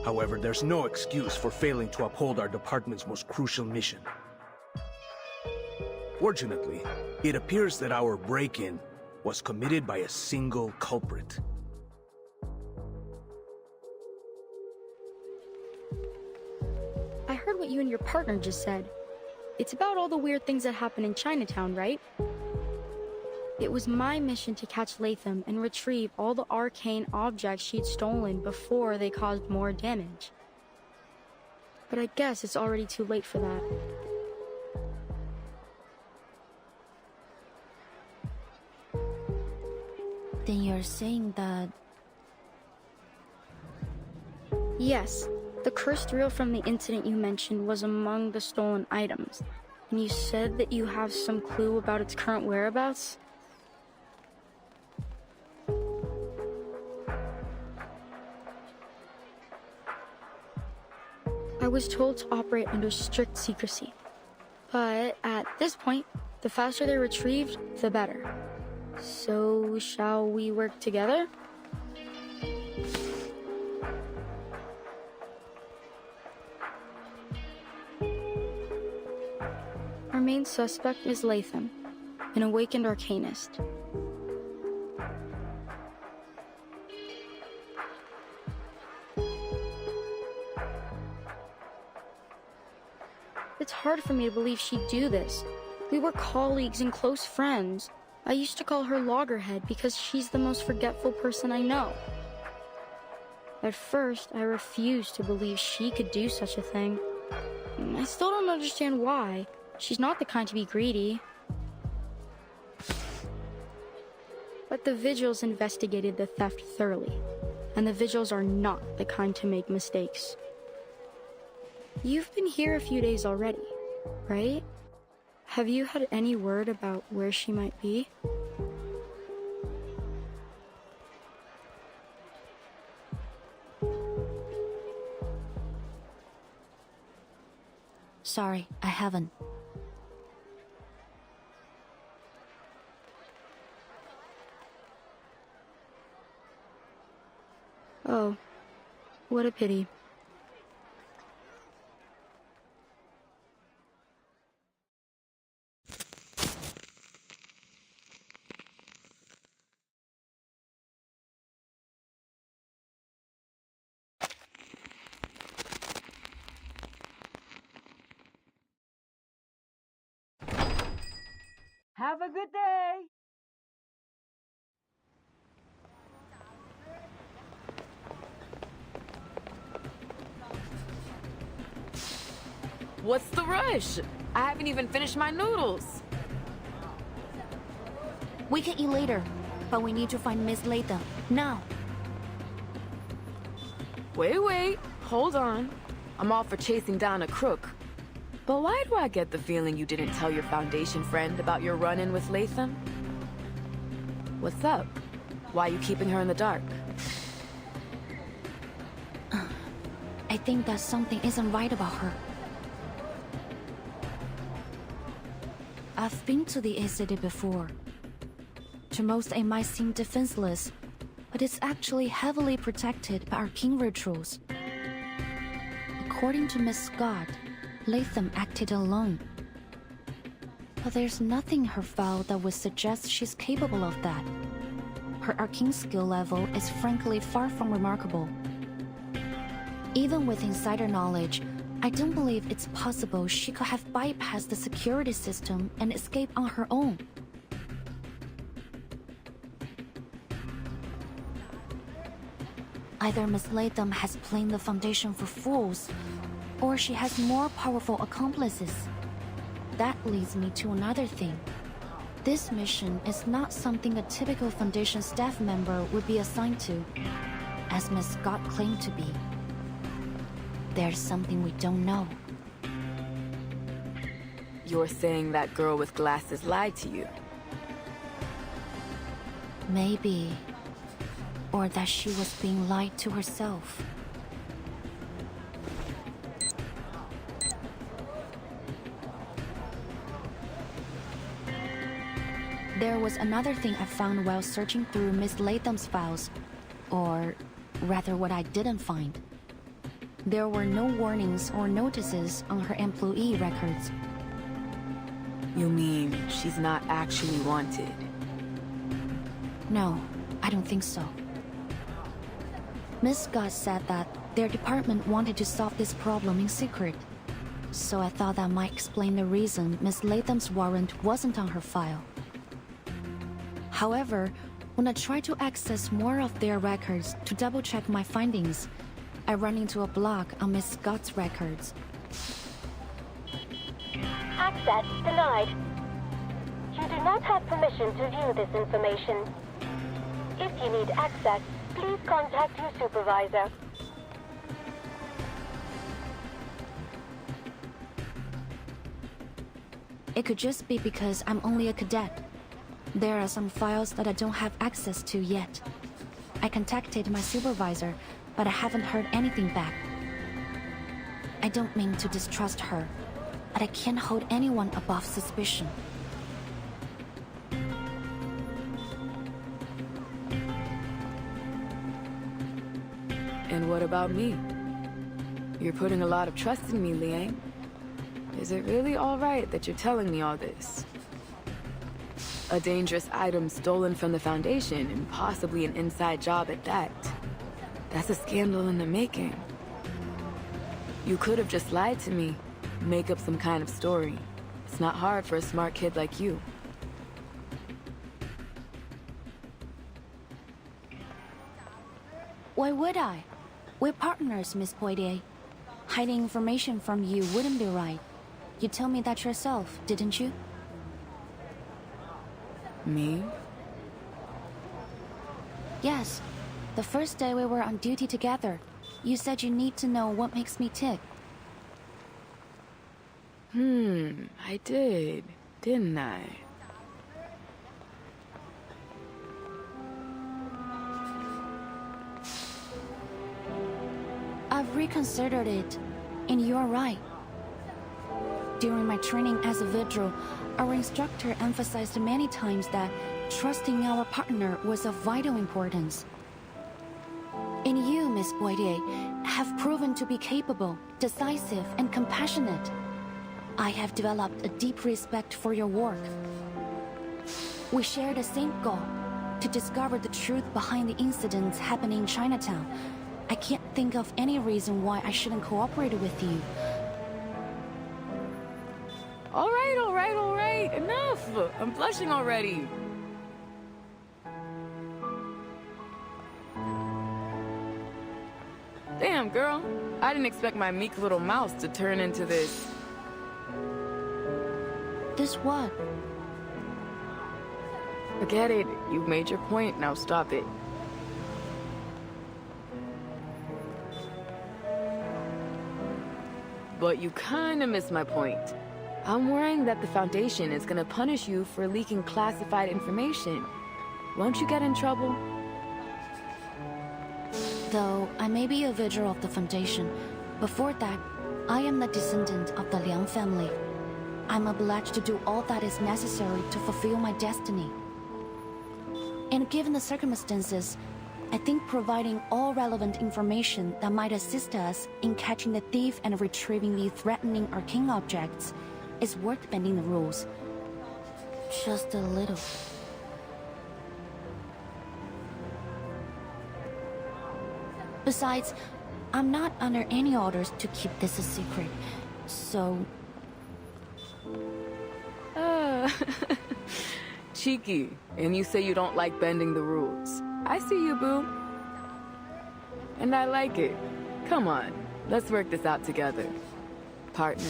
However, there's no excuse for failing to uphold our department's most crucial mission. Fortunately, it appears that our break-in was committed by a single culprit. I heard what you and your partner just said. It's about all the weird things that happen in Chinatown, right? It was my mission to catch Latham and retrieve all the arcane objects she'd stolen before they caused more damage. But I guess it's already too late for that. Then you're saying that... Yes, the cursed reel from the incident you mentioned was among the stolen items. And you said that you have some clue about its current whereabouts? I was told to operate under strict secrecy. But at this point, the faster they're retrieved, the better. So, shall we work together? Our main suspect is Latham, an awakened arcanist. It's hard for me to believe she'd do this. We were colleagues and close friends. I used to call her Loggerhead because she's the most forgetful person I know. At first, I refused to believe she could do such a thing. I still don't understand why. She's not the kind to be greedy. But the Vigils investigated the theft thoroughly, and the Vigils are not the kind to make mistakes. You've been here a few days already, right? Have you had any word about where she might be? Sorry, I haven't. Oh, what a pity. Have a good day! What's the rush? I haven't even finished my noodles. We can eat later, but we need to find Miss Latham, now. Wait, hold on. I'm all for chasing down a crook. But why do I get the feeling you didn't tell your Foundation friend about your run-in with Latham? What's up? Why are you keeping her in the dark? I think that something isn't right about her. I've been to the city before. To most, it might seem defenseless, but it's actually heavily protected by arcane rituals. According to Miss Scott, Latham acted alone. But there's nothing in her file that would suggest she's capable of that. Her arcane skill level is frankly far from remarkable. Even with insider knowledge, I don't believe it's possible she could have bypassed the security system and escaped on her own. Either Miss Latham has played the Foundation for fools, or she has more powerful accomplices. That leads me to another thing. This mission is not something a typical Foundation staff member would be assigned to, as Miss Scott claimed to be. There's something we don't know. You're saying that girl with glasses lied to you? Maybe. Or that she was being lied to herself. There was another thing I found while searching through Miss Latham's files. Or rather, what I didn't find. There were no warnings or notices on her employee records. You mean she's not actually wanted? No, I don't think so. Miss Scott said that their department wanted to solve this problem in secret. So I thought that might explain the reason Miss Latham's warrant wasn't on her file. However, when I tried to access more of their records to double-check my findings, I ran into a block on Miss Scott's records. Access denied. You do not have permission to view this information. If you need access, please contact your supervisor. It could just be because I'm only a cadet. There are some files that I don't have access to yet. I contacted my supervisor, but I haven't heard anything back. I don't mean to distrust her, but I can't hold anyone above suspicion. And what about me? You're putting a lot of trust in me, Liang. Is it really all right that you're telling me all this? A dangerous item stolen from the Foundation, and possibly an inside job at that. That's a scandal in the making. You could have just lied to me, make up some kind of story. It's not hard for a smart kid like you. Why would I? We're partners, Miss Poitier. Hiding information from you wouldn't be right. You told me that yourself, didn't you? Me? Yes. The first day we were on duty together, you said you need to know what makes me tick. I did, didn't I? I've reconsidered it, and you're right. During my training as a vigil, our instructor emphasized many times that trusting our partner was of vital importance. And you, Miss Poitier, have proven to be capable, decisive, and compassionate. I have developed a deep respect for your work. We share the same goal, to discover the truth behind the incidents happening in Chinatown. I can't think of any reason why I shouldn't cooperate with you. All right, enough! I'm blushing already. Damn, girl. I didn't expect my meek little mouse to turn into this. This what? Forget it. You've made your point, now stop it. But you kinda missed my point. I'm worrying that the Foundation is gonna punish you for leaking classified information. Won't you get in trouble? Though I may be a vigil of the Foundation, before that, I am the descendant of the Liang family. I'm obliged to do all that is necessary to fulfill my destiny. And given the circumstances, I think providing all relevant information that might assist us in catching the thief and retrieving the threatening arcane objects is worth bending the rules. Just a little. Besides, I'm not under any orders to keep this a secret, so... Cheeky, and you say you don't like bending the rules. I see you, boo. And I like it. Come on, let's work this out together. Partner.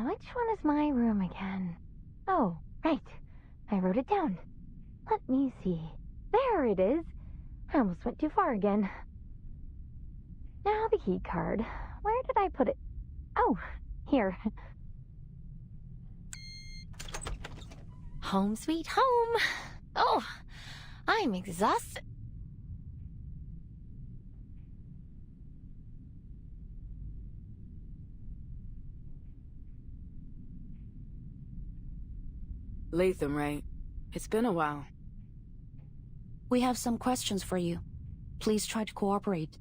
Which one is my room again? Oh, right. I wrote it down. Let me see. There it is. I almost went too far again. Now the key card. Where did I put it? Oh, here. Home sweet home. Oh, I'm exhausted. Latham, right? It's been a while. We have some questions for you. Please try to cooperate.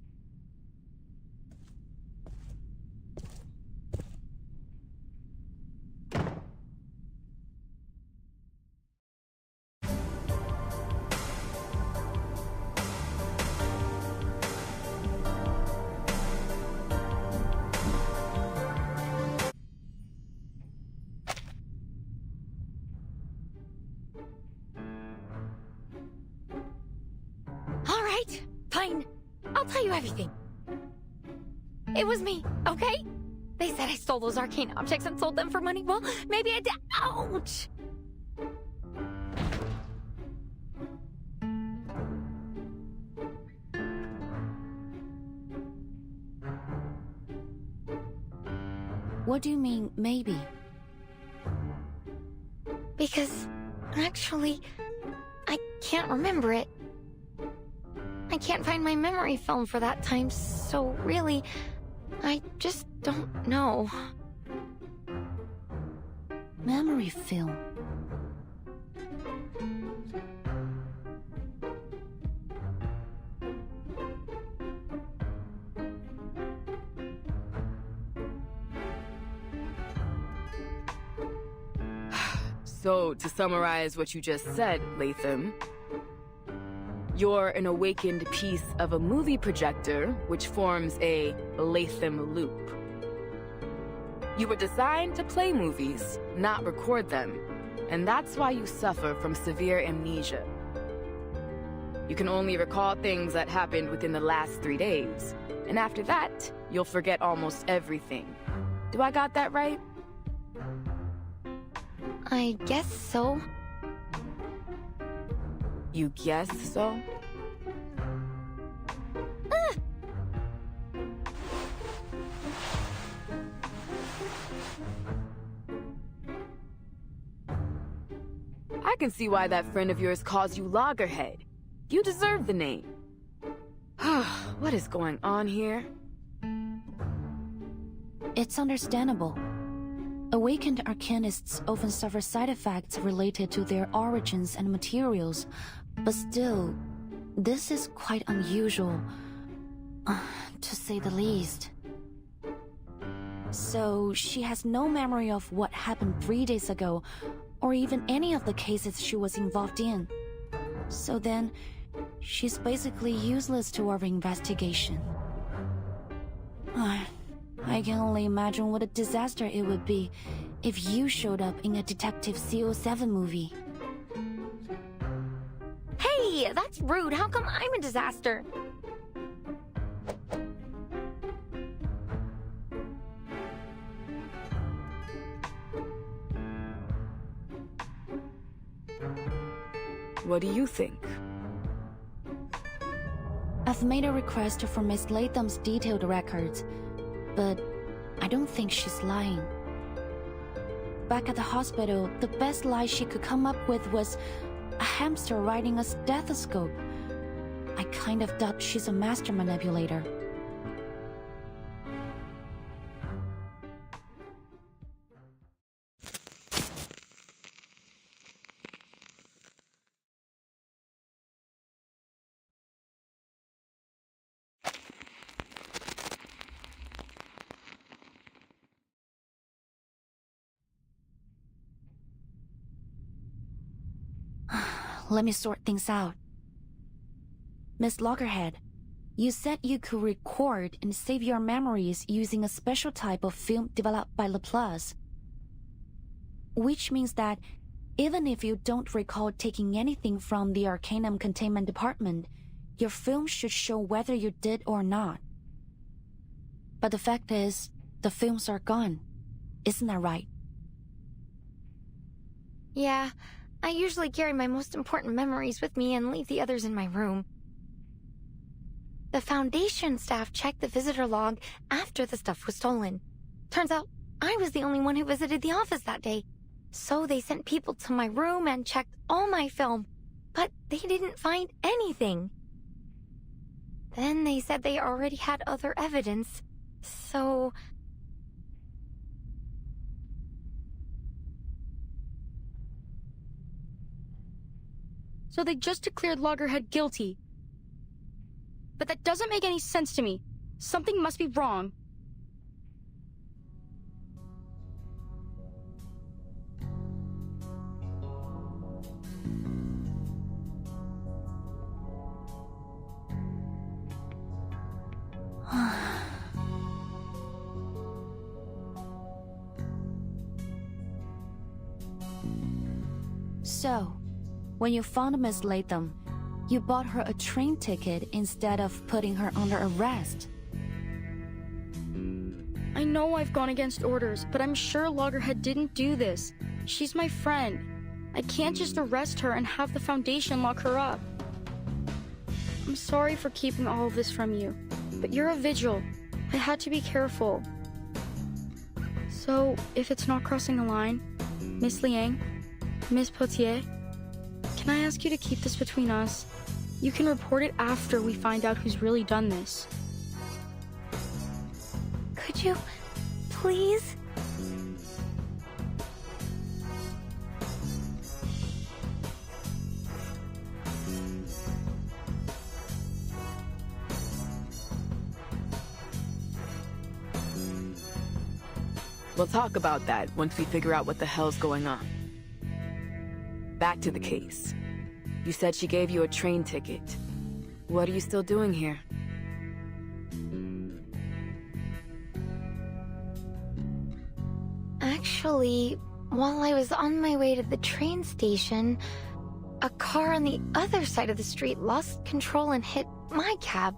All right, fine. I'll tell you everything. It was me, okay? They said I stole those arcane objects and sold them for money. Well, maybe I did. Ouch! What do you mean, maybe? Because, actually, I can't remember it. I can't find my memory film for that time, so really, I just don't know. Memory film. So, to summarize what you just said, Latham, you're an awakened piece of a movie projector, which forms a Latham loop. You were designed to play movies, not record them, and that's why you suffer from severe amnesia. You can only recall things that happened within the last 3 days, and after that, you'll forget almost everything. Do I got that right? I guess so. You guess so? I can see why that friend of yours calls you Loggerhead. You deserve the name. What is going on here? It's understandable. Awakened arcanists often suffer side effects related to their origins and materials, but still, this is quite unusual, to say the least. So, she has no memory of what happened 3 days ago, or even any of the cases she was involved in. So then, she's basically useless to our investigation. I can only imagine what a disaster it would be if you showed up in a Detective CO7 movie. Hey, that's rude. How come I'm a disaster? What do you think? I've made a request for Miss Latham's detailed records, but I don't think she's lying. Back at the hospital, the best lie she could come up with was a hamster riding a stethoscope. I kind of doubt she's a master manipulator. Let me sort things out. Miss Loggerhead, you said you could record and save your memories using a special type of film developed by Laplace. Which means that even if you don't recall taking anything from the Arcanum Containment Department, your film should show whether you did or not. But the fact is, the films are gone. Isn't that right? Yeah, I usually carry my most important memories with me and leave the others in my room. The Foundation staff checked the visitor log after the stuff was stolen. Turns out I was the only one who visited the office that day. So they sent people to my room and checked all my film, but they didn't find anything. Then they said they already had other evidence, so... So they just declared Loggerhead guilty. But that doesn't make any sense to me. Something must be wrong. So, when you found Miss Latham, you bought her a train ticket instead of putting her under arrest. I know I've gone against orders, but I'm sure Loggerhead didn't do this. She's my friend. I can't just arrest her and have the Foundation lock her up. I'm sorry for keeping all of this from you, but you're a vigil. I had to be careful. So, if it's not crossing a line, Miss Liang, Miss Potier, can I ask you to keep this between us? You can report it after we find out who's really done this. Could you, please? We'll talk about that once we figure out what the hell's going on. Back to the case. You said she gave you a train ticket. What are you still doing here? Actually, while I was on my way to the train station, a car on the other side of the street lost control and hit my cab.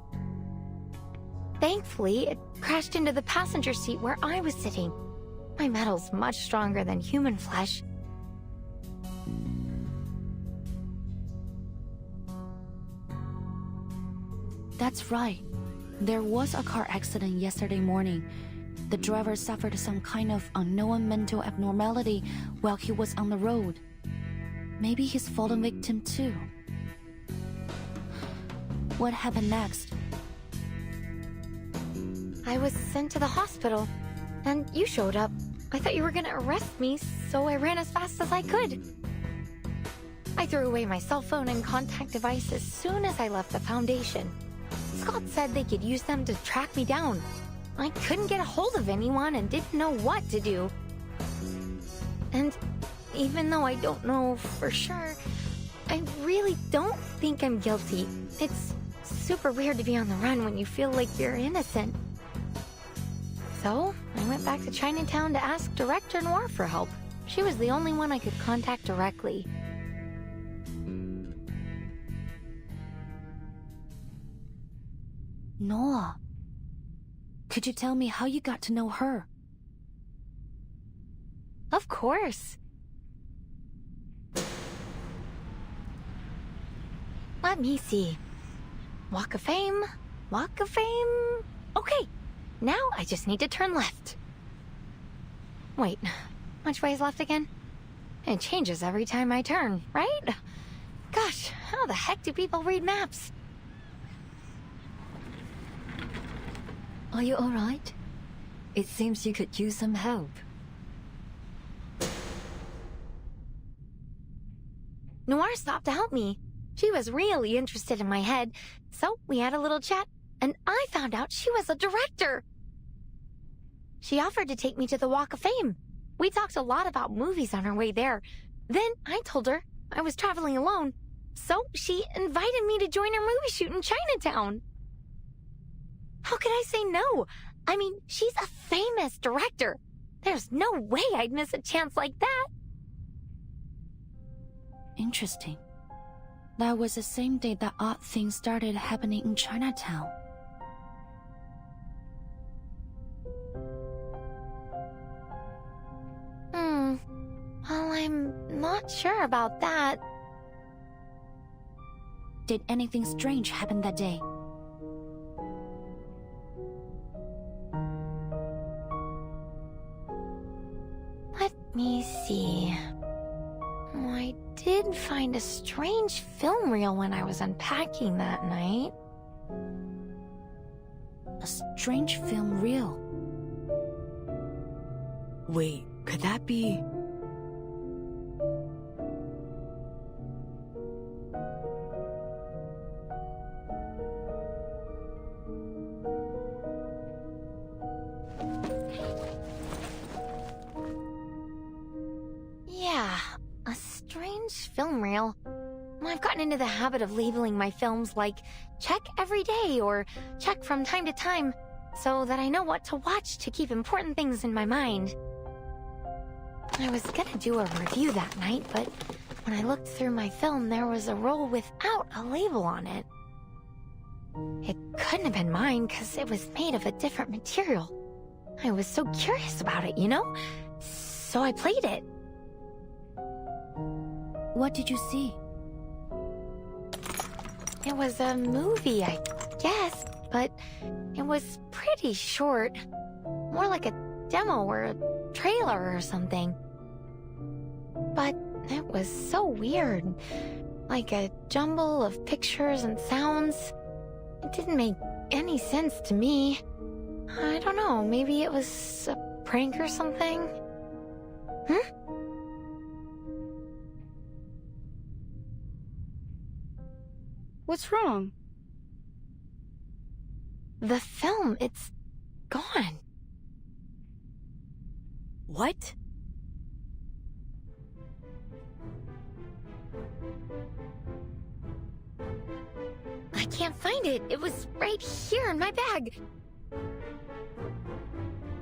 Thankfully, it crashed into the passenger seat where I was sitting. My metal's much stronger than human flesh. That's right. There was a car accident yesterday morning. The driver suffered some kind of unknown mental abnormality while he was on the road. Maybe he's fallen victim too. What happened next? I was sent to the hospital, and you showed up. I thought you were gonna arrest me, so I ran as fast as I could. I threw away my cell phone and contact device as soon as I left the Foundation. Scott said they could use them to track me down. I couldn't get a hold of anyone and didn't know what to do. And even though I don't know for sure, I really don't think I'm guilty. It's super weird to be on the run when you feel like you're innocent. So, I went back to Chinatown to ask Director Noir for help. She was the only one I could contact directly. Noah. Could you tell me how you got to know her? Of course. Let me see. Walk of Fame. Walk of Fame. Okay. Now I just need to turn left. Wait, which way is left again? It changes every time I turn, right? Gosh, how the heck do people read maps? Are you all right? It seems you could use some help. Noir stopped to help me. She was really interested in my head, so we had a little chat, and I found out she was a director. She offered to take me to the Walk of Fame. We talked a lot about movies on our way there. Then I told her I was traveling alone, so she invited me to join her movie shoot in Chinatown. How could I say no? I mean, she's a famous director. There's no way I'd miss a chance like that. Interesting. That was the same day that odd things started happening in Chinatown. Well, I'm not sure about that. Did anything strange happen that day? Let me see. I did find a strange film reel when I was unpacking that night. A strange film reel? Wait, could that be... film reel. I've gotten into the habit of labeling my films like check every day or check from time to time, so that I know what to watch to keep important things in my mind. I was gonna do a review that night, but when I looked through my film, there was a roll without a label on it. It couldn't have been mine because it was made of a different material. I was so curious about it, you know? So I played it. What did you see? It was a movie, I guess, but it was pretty short. More like a demo or a trailer or something. But it was so weird. Like a jumble of pictures and sounds. It didn't make any sense to me. I don't know, maybe it was a prank or something? What's wrong? The film, it's gone. What? I can't find it. It was right here in my bag.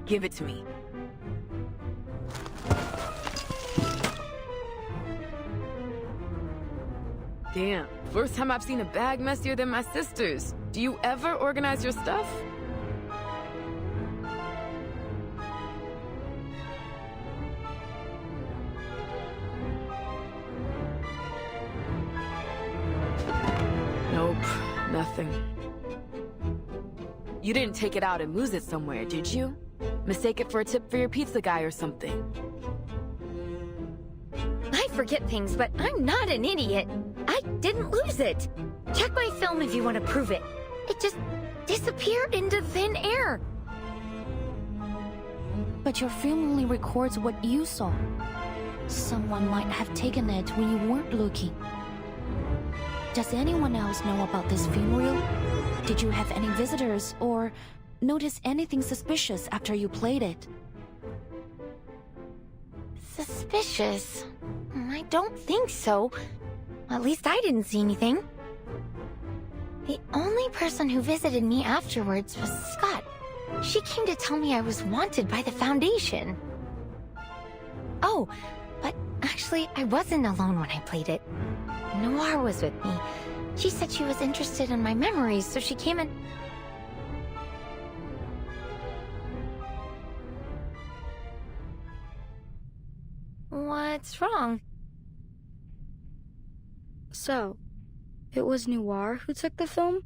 Give it to me. Damn, first time I've seen a bag messier than my sister's. Do you ever organize your stuff? Nope, nothing. You didn't take it out and lose it somewhere, did you? Mistake it for a tip for your pizza guy or something. I forget things, but I'm not an idiot. I didn't lose it. Check my film if you want to prove it. It just disappeared into thin air. But your film only records what you saw. Someone might have taken it when you weren't looking. Does anyone else know about this film reel? Did you have any visitors or notice anything suspicious after you played it? Suspicious? I don't think so. At least I didn't see anything. The only person who visited me afterwards was Scott. She came to tell me I was wanted by the Foundation. Oh, but actually, I wasn't alone when I played it. Noir was with me. She said she was interested in my memories, so she came and... What's wrong? So, it was Noir who took the film?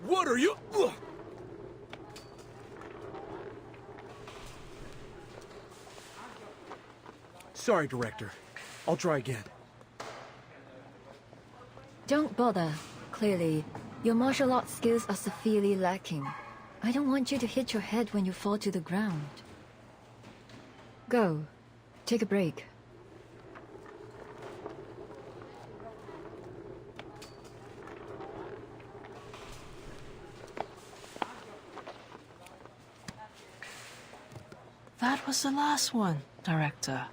What are you... Ugh. Sorry, Director. I'll try again. Don't bother. Clearly, your martial arts skills are severely lacking. I don't want you to hit your head when you fall to the ground. Go. Take a break. That was the last one, Director.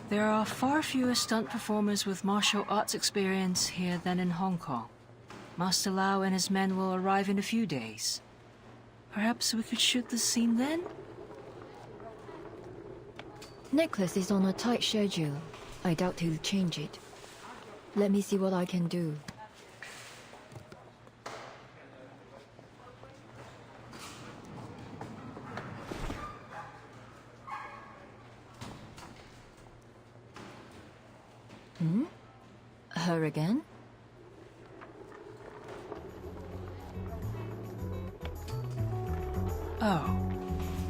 There are far fewer stunt performers with martial arts experience here than in Hong Kong. Master Lau and his men will arrive in a few days. Perhaps we could shoot the scene then? Nicholas is on a tight schedule. I doubt he'll change it. Let me see what I can do. Her again? Oh,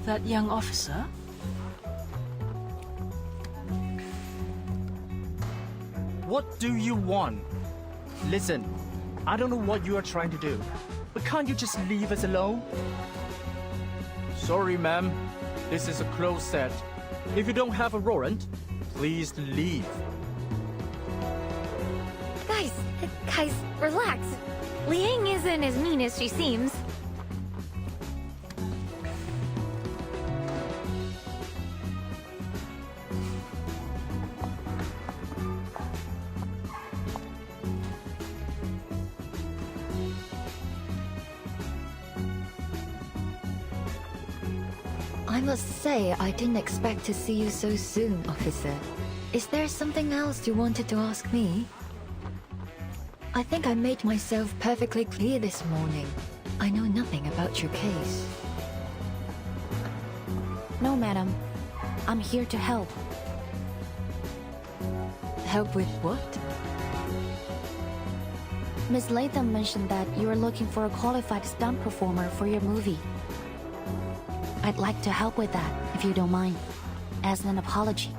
that young officer? What do you want? Listen, I don't know what you are trying to do, but can't you just leave us alone? Sorry, ma'am. This is a closed set. If you don't have a warrant, please leave. Guys, relax. Liang isn't as mean as she seems. I must say, I didn't expect to see you so soon, officer. Is there something else you wanted to ask me? I think I made myself perfectly clear this morning. I know nothing about your case. No, madam. I'm here to help. Help with what? Miss Latham mentioned that you are looking for a qualified stunt performer for your movie. I'd like to help with that, if you don't mind, as an apology.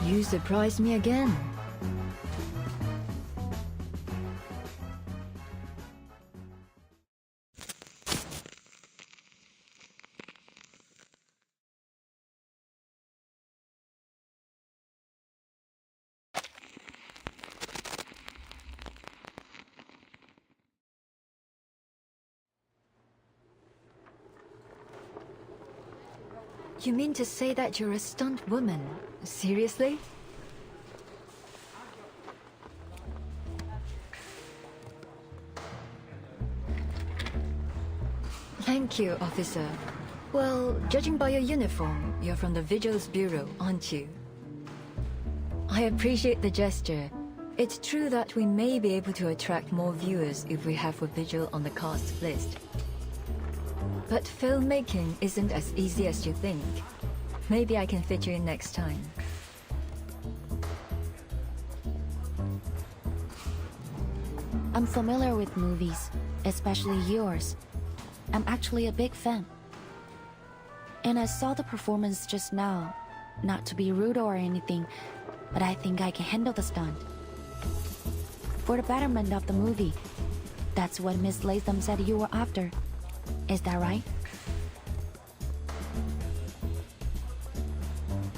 You surprised me again. You mean to say that you're a stunt woman? Seriously? Thank you, officer. Well, judging by your uniform, you're from the Vigils Bureau, aren't you? I appreciate the gesture. It's true that we may be able to attract more viewers if we have a Vigil on the cast list. But filmmaking isn't as easy as you think. Maybe I can fit you in next time. I'm familiar with movies, especially yours. I'm actually a big fan. And I saw the performance just now. Not to be rude or anything, but I think I can handle the stunt. For the betterment of the movie. That's what Miss Latham said you were after. Is that right?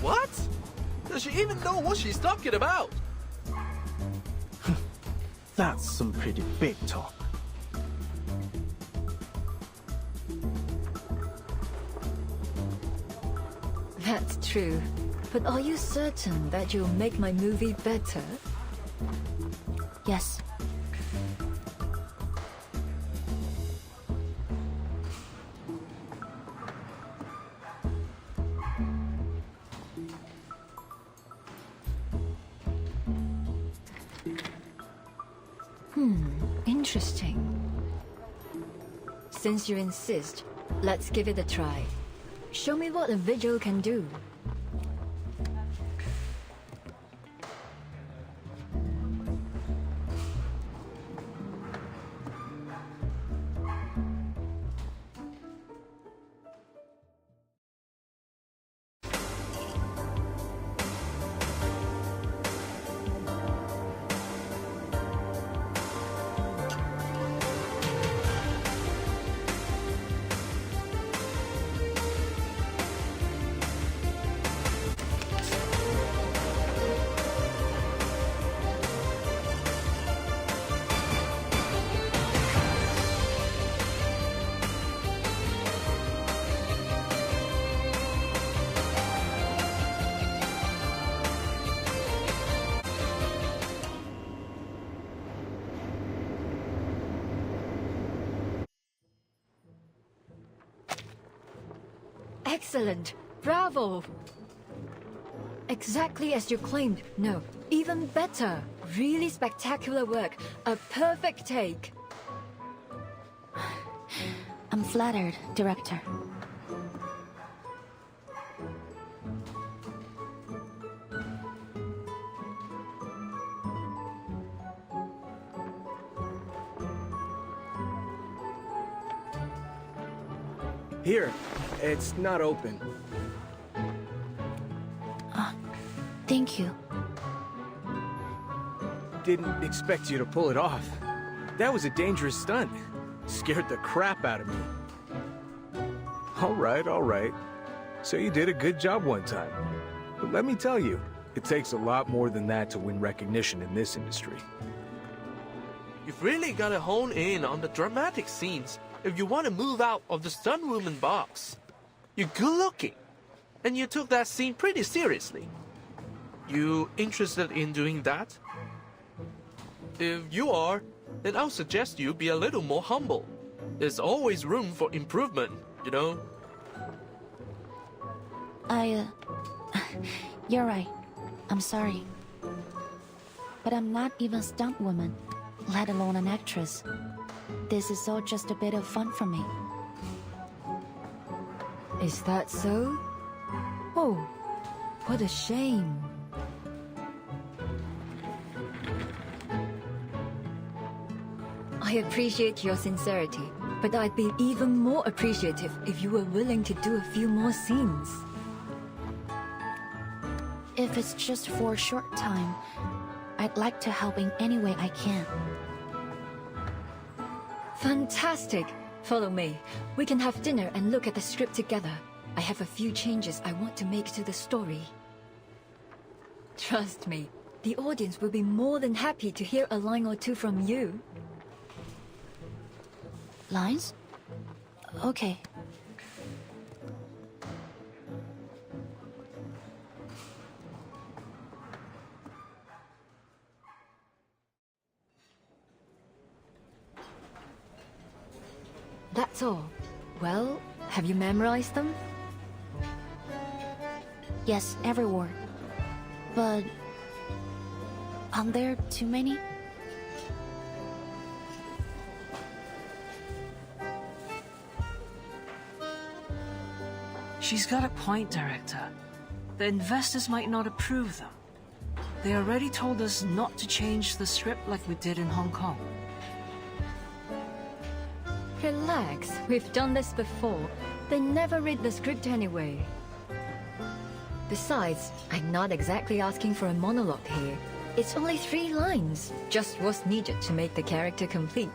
What? Does she even know what she's talking about? That's some pretty big talk. That's true. But are you certain that you'll make my movie better? Yes. Interesting. Since you insist, let's give it a try. Show me what a Vigil can do. Excellent! Bravo! Exactly as you claimed. No, even better. Really spectacular work. A perfect take. I'm flattered, director. Here, it's not open. Thank you. Didn't expect you to pull it off. That was a dangerous stunt. Scared the crap out of me. All right. So you did a good job one time. But let me tell you, it takes a lot more than that to win recognition in this industry. You've really got to hone in on the dramatic scenes if you want to move out of the stunt woman box. You're good looking, and you took that scene pretty seriously. You interested in doing that? If you are, then I'll suggest you be a little more humble. There's always room for improvement, you know? You're right. I'm sorry. But I'm not even a stunt woman, let alone an actress. This is all just a bit of fun for me. Is that so? Oh, what a shame. I appreciate your sincerity, but I'd be even more appreciative if you were willing to do a few more scenes. If it's just for a short time, I'd like to help in any way I can. Fantastic! Follow me. We can have dinner and look at the script together. I have a few changes I want to make to the story. Trust me, the audience will be more than happy to hear a line or two from you. Lines? Okay. That's all. Well, have you memorized them? Yes, every word. But aren't there too many? She's got a point, Director. The investors might not approve them. They already told us not to change the script like we did in Hong Kong. Relax, we've done this before. They never read the script anyway. Besides, I'm not exactly asking for a monologue here. It's only 3 lines, just what's needed to make the character complete.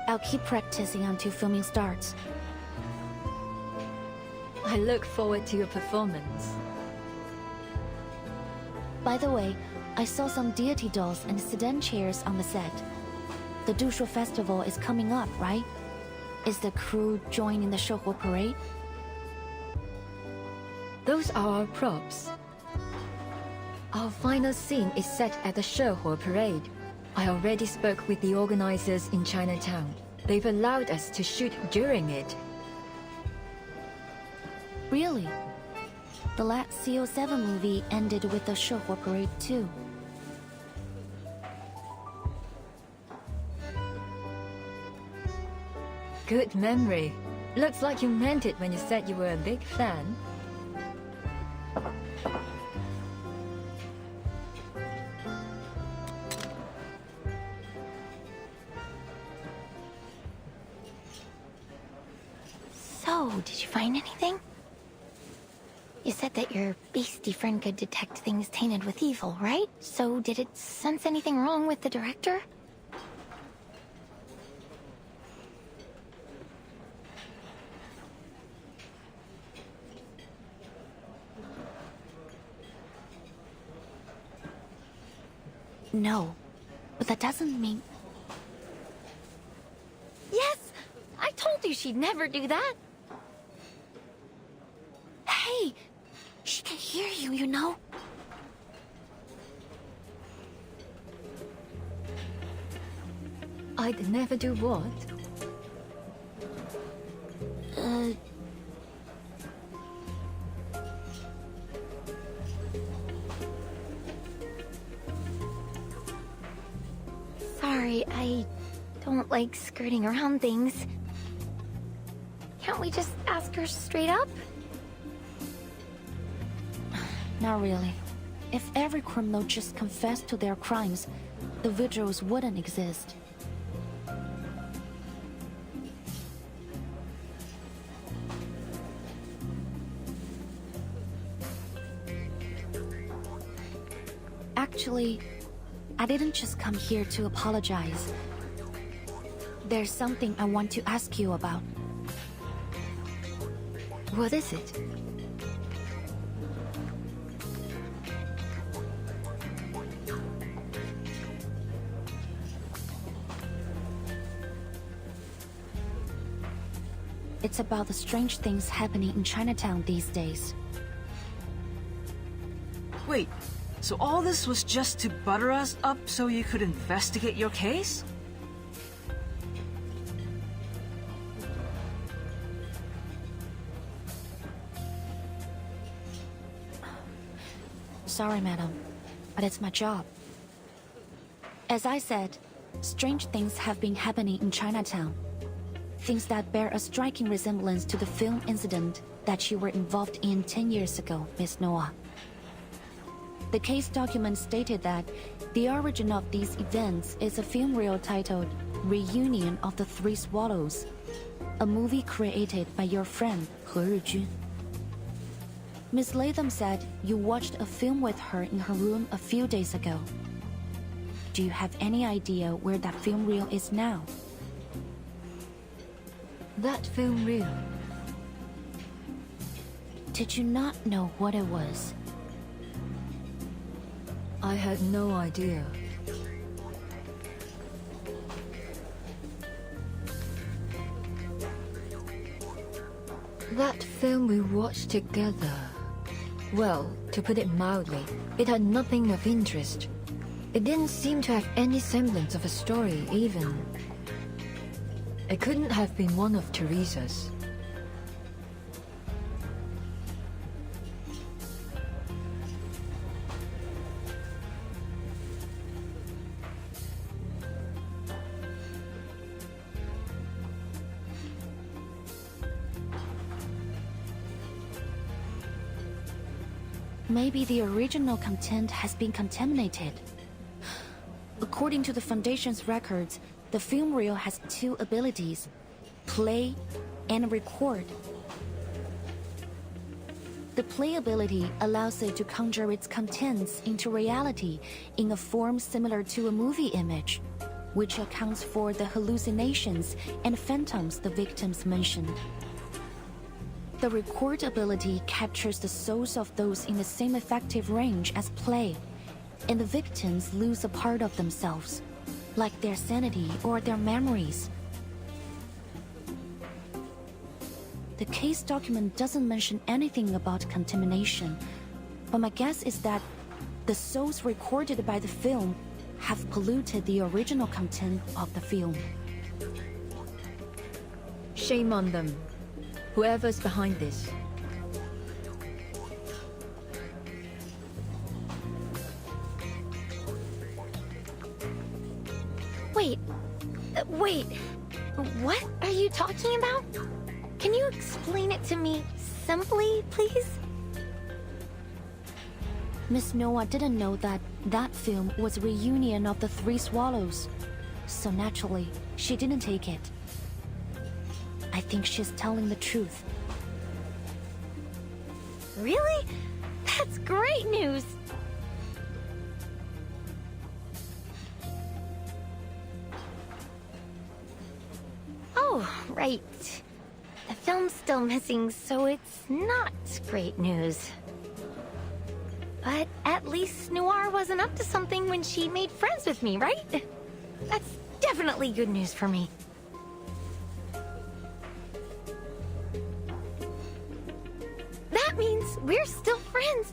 I'll keep practicing until filming starts. I look forward to your performance. By the way, I saw some deity dolls and sedan chairs on the set. The Dushu Festival is coming up, right? Is the crew joining the Shehuo parade? Those are our props. Our final scene is set at the Shehuo parade. I already spoke with the organizers in Chinatown. They've allowed us to shoot during it. Really? The last CO7 movie ended with the Shehuo parade too. Good memory. Looks like you meant it when you said you were a big fan. So, did you find anything? You said that your beastie friend could detect things tainted with evil, right? So, did it sense anything wrong with the director? No, but that doesn't mean... Yes! I told you she'd never do that! Hey! She can hear you, you know? I'd never do what? Sorry, I don't like skirting around things. Can't we just ask her straight up? Not really. If every criminal just confessed to their crimes, the vigils wouldn't exist. Actually, I didn't just come here to apologize. There's something I want to ask you about. What is it? It's about the strange things happening in Chinatown these days. Wait, so all this was just to butter us up so you could investigate your case? Sorry, madam, but it's my job. As I said, strange things have been happening in Chinatown. Things that bear a striking resemblance to the film incident that you were involved in 10 years ago, Miss Noah. The case document stated that the origin of these events is a film reel titled Reunion of the Three Swallows, a movie created by your friend He Rijun. Miss Latham said you watched a film with her in her room a few days ago. Do you have any idea where that film reel is now? That film reel? Did you not know what it was? I had no idea. That film we watched together. Well, to put it mildly, it had nothing of interest. It didn't seem to have any semblance of a story, even. It couldn't have been one of Teresa's. Maybe the original content has been contaminated. According to the Foundation's records, the film reel has two abilities: play and record. The play ability allows it to conjure its contents into reality in a form similar to a movie image, which accounts for the hallucinations and phantoms the victims mentioned. The record ability captures the souls of those in the same effective range as play, and the victims lose a part of themselves, like their sanity or their memories. The case document doesn't mention anything about contamination, but my guess is that the souls recorded by the film have polluted the original content of the film. Shame on them. Whoever's behind this. Wait. Wait. What are you talking about? Can you explain it to me simply, please? Miss Noah didn't know that that film was a reunion of the Three Swallows, so naturally, she didn't take it. I think she's telling the truth. Really? That's great news! Oh, right. The film's still missing, so it's not great news. But at least Noir wasn't up to something when she made friends with me, right? That's definitely good news for me. That means we're still friends,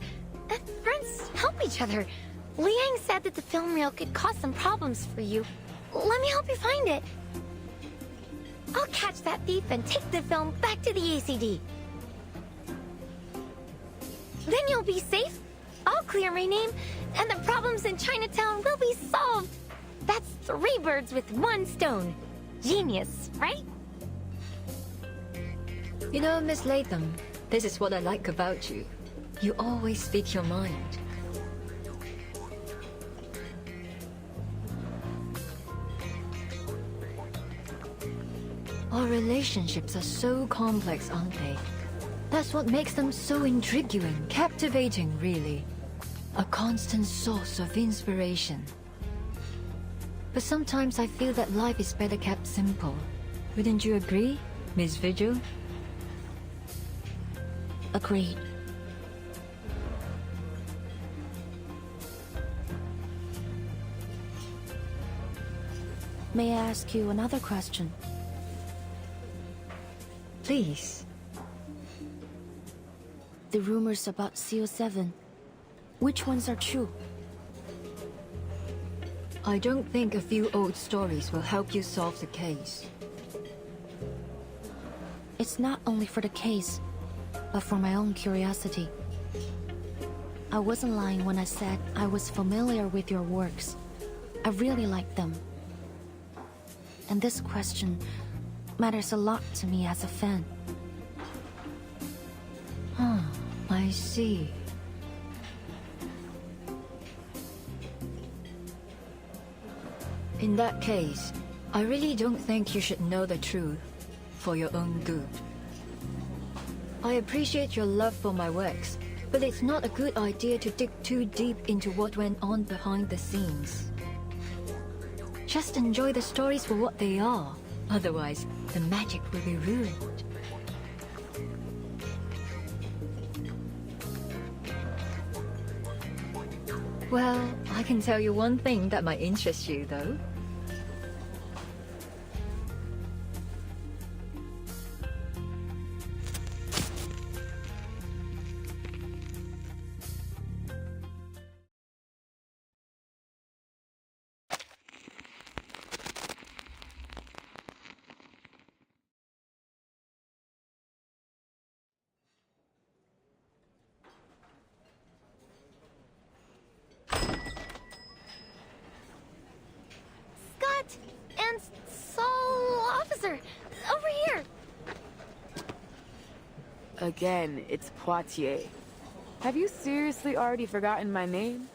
and friends help each other. Liang said that the film reel could cause some problems for you. Let me help you find it. I'll catch that thief and take the film back to the ACD. Then you'll be safe. I'll clear my name, and the problems in Chinatown will be solved. That's 3 birds with 1 stone. Genius, right? You know, Miss Latham, this is what I like about you. You always speak your mind. Our relationships are so complex, aren't they? That's what makes them so intriguing, captivating, really. A constant source of inspiration. But sometimes I feel that life is better kept simple. Wouldn't you agree, Miss Vigil? Agreed. May I ask you another question? Please. The rumors about CO7. Which ones are true? I don't think a few old stories will help you solve the case. It's not only for the case, but for my own curiosity. I wasn't lying when I said I was familiar with your works. I really like them. And this question matters a lot to me as a fan. I see. In that case, I really don't think you should know the truth for your own good. I appreciate your love for my works, but it's not a good idea to dig too deep into what went on behind the scenes. Just enjoy the stories for what they are. Otherwise, the magic will be ruined. Well, I can tell you one thing that might interest you, though. And Saul officer, over here. Again, it's Poitiers. Have you seriously already forgotten my name?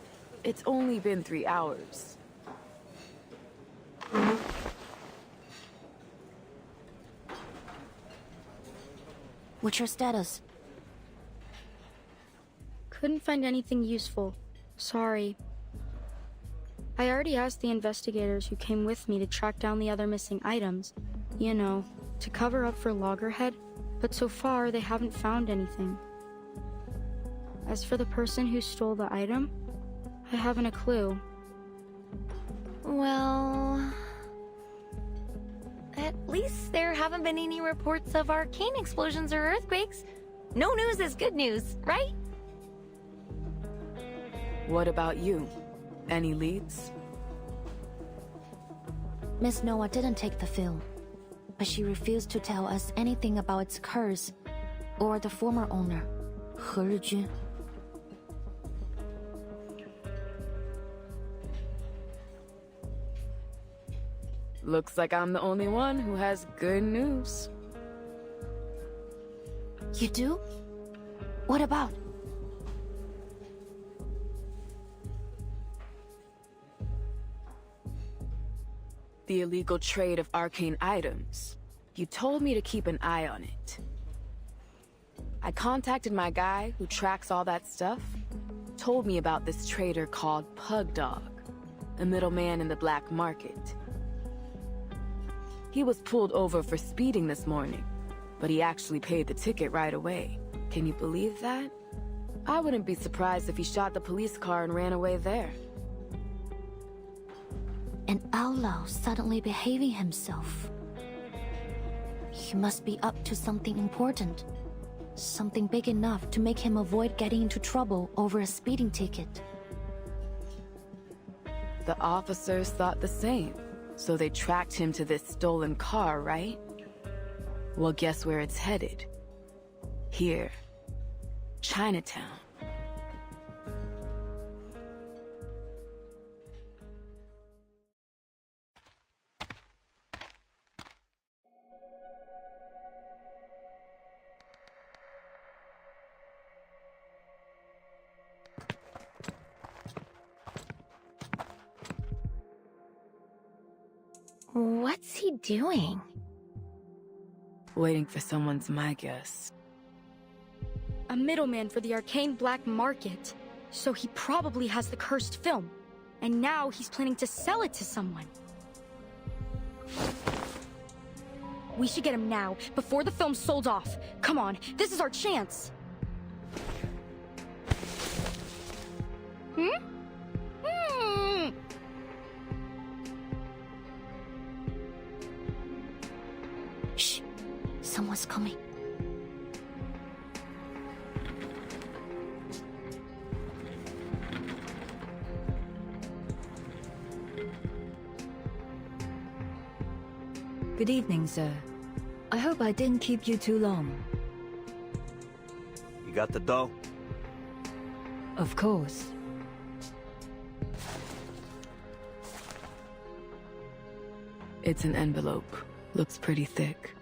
It's only been 3 hours. What's your status? Couldn't find anything useful. Sorry. I already asked the investigators who came with me to track down the other missing items. You know, to cover up for Loggerhead, but so far they haven't found anything. As for the person who stole the item, I haven't a clue. Well, at least there haven't been any reports of arcane explosions or earthquakes. No news is good news, right? What about you? Any leads? Miss Noah didn't take the film, but she refused to tell us anything about its curse or the former owner, He Rijun. Looks like I'm the only one who has good news. You do? What about? The illegal trade of arcane items. You told me to keep an eye on it. I contacted my guy who tracks all that stuff. Told me about this trader called Pug Dog, a middleman in the black market. He was pulled over for speeding this morning, but he actually paid the ticket right away. Can you believe that? I wouldn't be surprised if he shot the police car and ran away there. An outlaw suddenly behaving himself. He must be up to something important. Something big enough to make him avoid getting into trouble over a speeding ticket. The officers thought the same, so they tracked him to this stolen car, right? Well, guess where it's headed? Here. Chinatown. What's he doing? Waiting for someone's my guess. A middleman for the arcane black market. So he probably has the cursed film. And now he's planning to sell it to someone. We should get him now, before the film's sold off. Come on, this is our chance. Shh! Someone's coming. Good evening, sir. I hope I didn't keep you too long. You got the dough? Of course. It's an envelope. Looks pretty thick.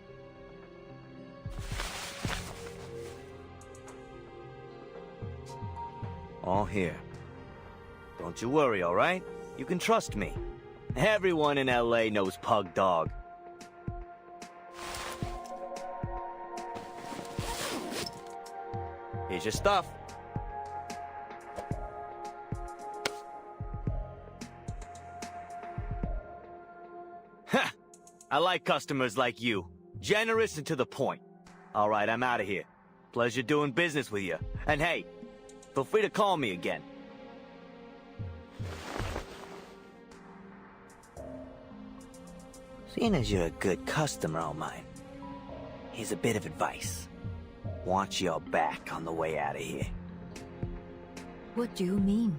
All here. Don't you worry, all right? You can trust me. Everyone in LA knows Pug Dog. Here's your stuff. Ha! I like customers like you. Generous and to the point. All right, I'm out of here. Pleasure doing business with you. And hey, feel free to call me again. Seeing as you're a good customer of mine, here's a bit of advice. Watch your back on the way out of here. What do you mean?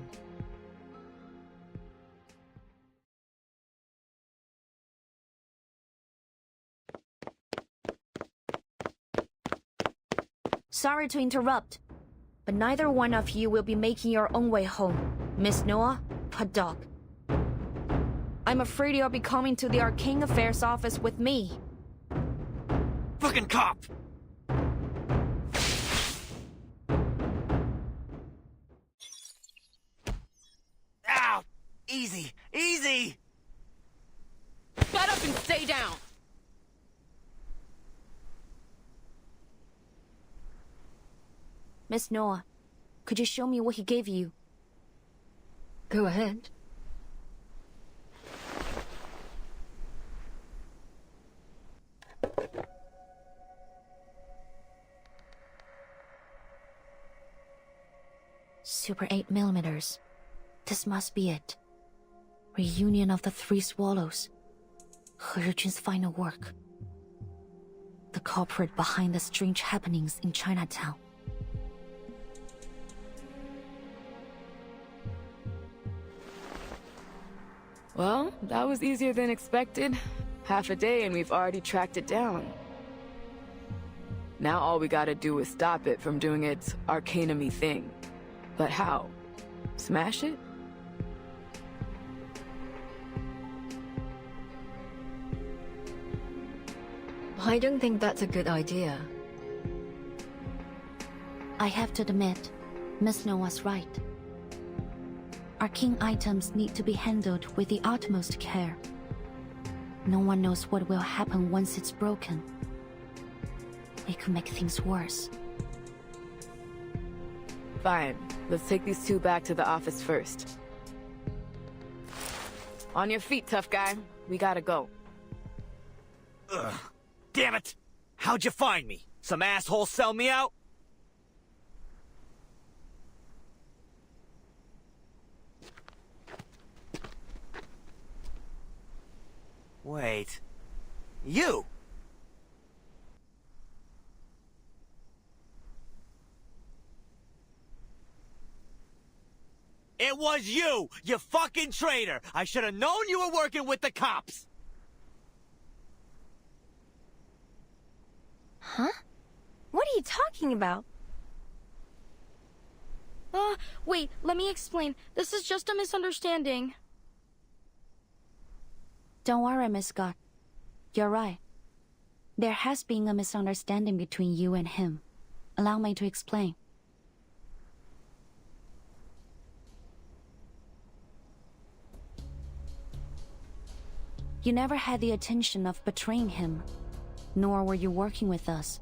Sorry to interrupt, but neither one of you will be making your own way home. Miss Noah, Pug Dog. I'm afraid you'll be coming to the Arcane Affairs office with me. Fucking cop! Ow! Easy! Easy! Shut up and stay down! Miss Noah, could you show me what he gave you? Go ahead. Super 8mm. This must be it. Reunion of the Three Swallows. He Zhijun's final work. The culprit behind the strange happenings in Chinatown. Well, that was easier than expected. Half a day and we've already tracked it down. Now all we gotta do is stop it from doing its arcanum-y thing. But how? Smash it? I don't think that's a good idea. I have to admit, Miss Noah's right. Arcane items need to be handled with the utmost care. No one knows what will happen once it's broken. It could make things worse. Fine. Let's take these two back to the office first. On your feet, tough guy. We gotta go. Ugh. Damn it! How'd you find me? Some asshole sell me out? Wait. You! It was you! You fucking traitor! I should have known you were working with the cops! Huh? What are you talking about? Wait, let me explain. This is just a misunderstanding. Don't worry, Miss Scott. You're right. There has been a misunderstanding between you and him. Allow me to explain. You never had the intention of betraying him, nor were you working with us.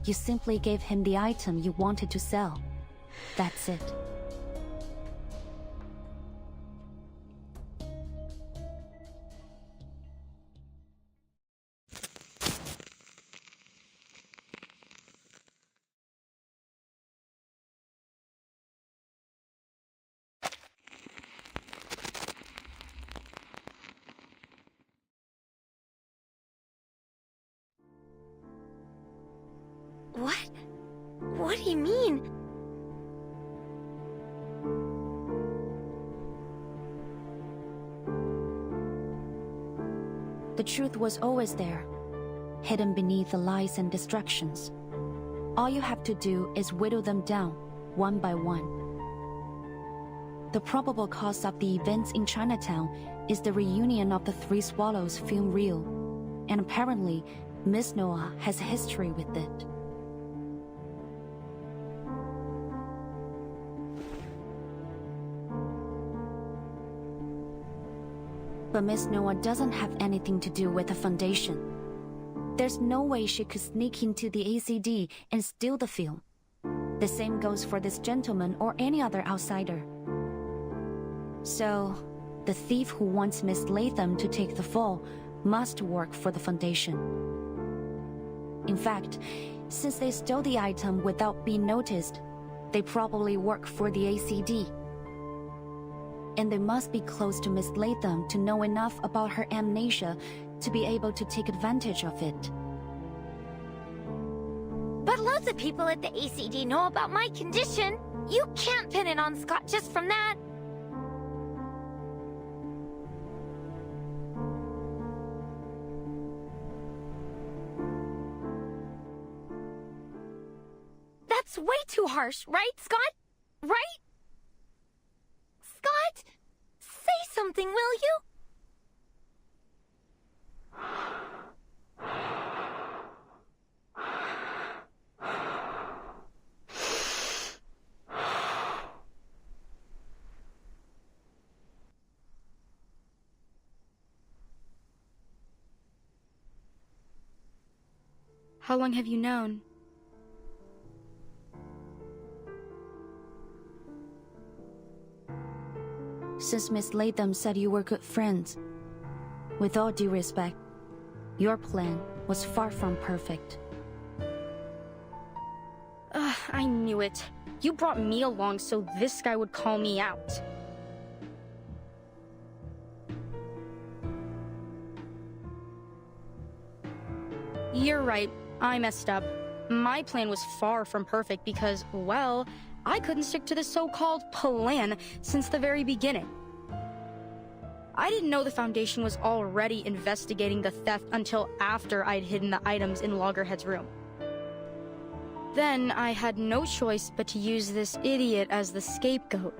You simply gave him the item you wanted to sell. That's it. What? What do you mean? The truth was always there, hidden beneath the lies and distractions. All you have to do is whittle them down, one by one. The probable cause of the events in Chinatown is the reunion of the Three Swallows film reel, and apparently, Miss Noah has a history with it. But Miss Noah doesn't have anything to do with the Foundation. There's no way she could sneak into the ACD and steal the film. The same goes for this gentleman or any other outsider. So, the thief who wants Miss Latham to take the fall must work for the Foundation. In fact, since they stole the item without being noticed, they probably work for the ACD. And they must be close to Miss Latham to know enough about her amnesia to be able to take advantage of it. But loads of people at the ACD know about my condition. You can't pin it on Scott just from that. That's way too harsh, right, Scott? Right? Scott, say something, will you? How long have you known? Since Miss Latham said you were good friends. With all due respect, your plan was far from perfect. I knew it. You brought me along so this guy would call me out. You're right. I messed up. My plan was far from perfect because, well, I couldn't stick to the so-called plan since the very beginning. I didn't know the Foundation was already investigating the theft until after I'd hidden the items in Loggerhead's room. Then I had no choice but to use this idiot as the scapegoat.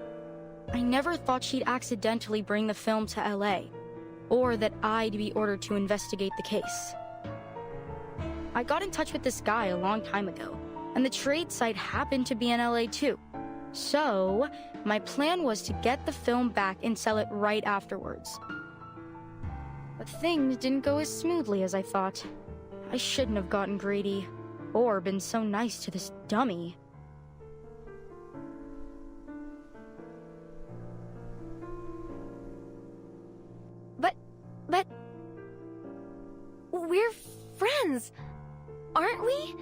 I never thought she'd accidentally bring the film to LA, or that I'd be ordered to investigate the case. I got in touch with this guy a long time ago, and the trade site happened to be in LA too. So, my plan was to get the film back and sell it right afterwards. But things didn't go as smoothly as I thought. I shouldn't have gotten greedy, or been so nice to this dummy. But... we're friends, aren't we?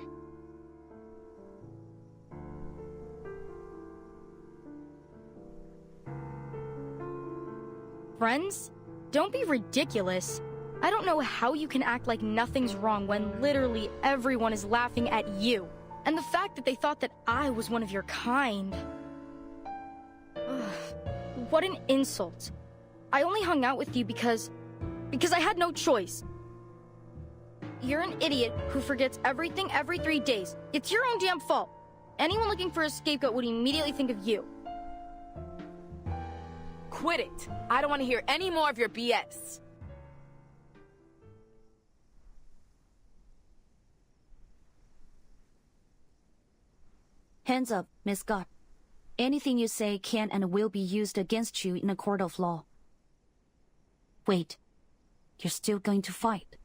Friends? Don't be ridiculous. I don't know how you can act like nothing's wrong when literally everyone is laughing at you. And the fact that they thought that I was one of your kind. Ugh, what an insult. I only hung out with you because I had no choice. You're an idiot who forgets everything every 3 days. It's your own damn fault. Anyone looking for a scapegoat would immediately think of you. Quit it. I don't want to hear any more of your BS. Hands up, Miss Scott. Anything you say can and will be used against you in a court of law. Wait, you're still going to fight?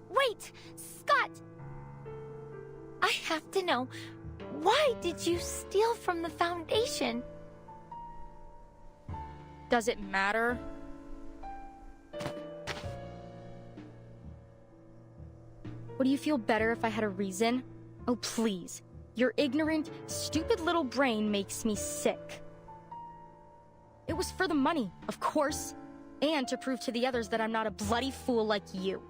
Wait, Scott! I have to know, why did you steal from the Foundation? Does it matter? Would you feel better if I had a reason? Oh, please. Your ignorant, stupid little brain makes me sick. It was for the money, of course, and to prove to the others that I'm not a bloody fool like you.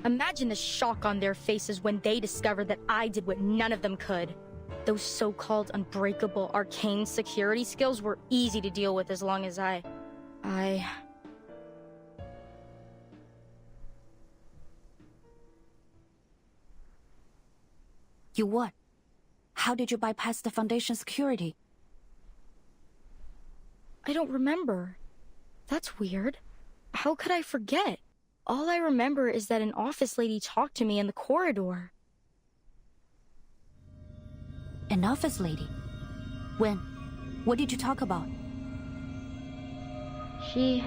Imagine the shock on their faces when they discovered that I did what none of them could. Those so-called unbreakable arcane security skills were easy to deal with as long as You what? How did you bypass the Foundation security? I don't remember. That's weird. How could I forget? All I remember is that an office lady talked to me in the corridor. An office lady? When? What did you talk about? She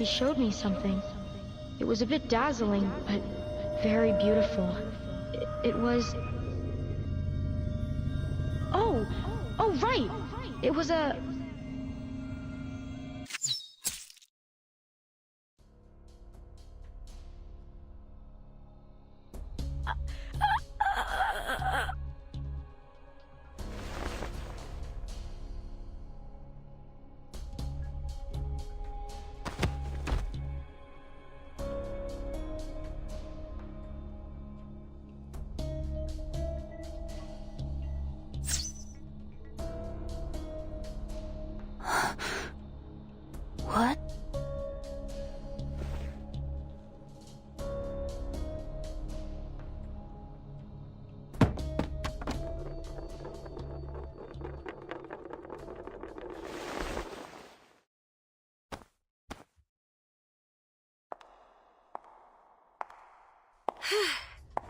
showed me something. It was a bit dazzling, but very beautiful. It was... Oh, right! It was a... What?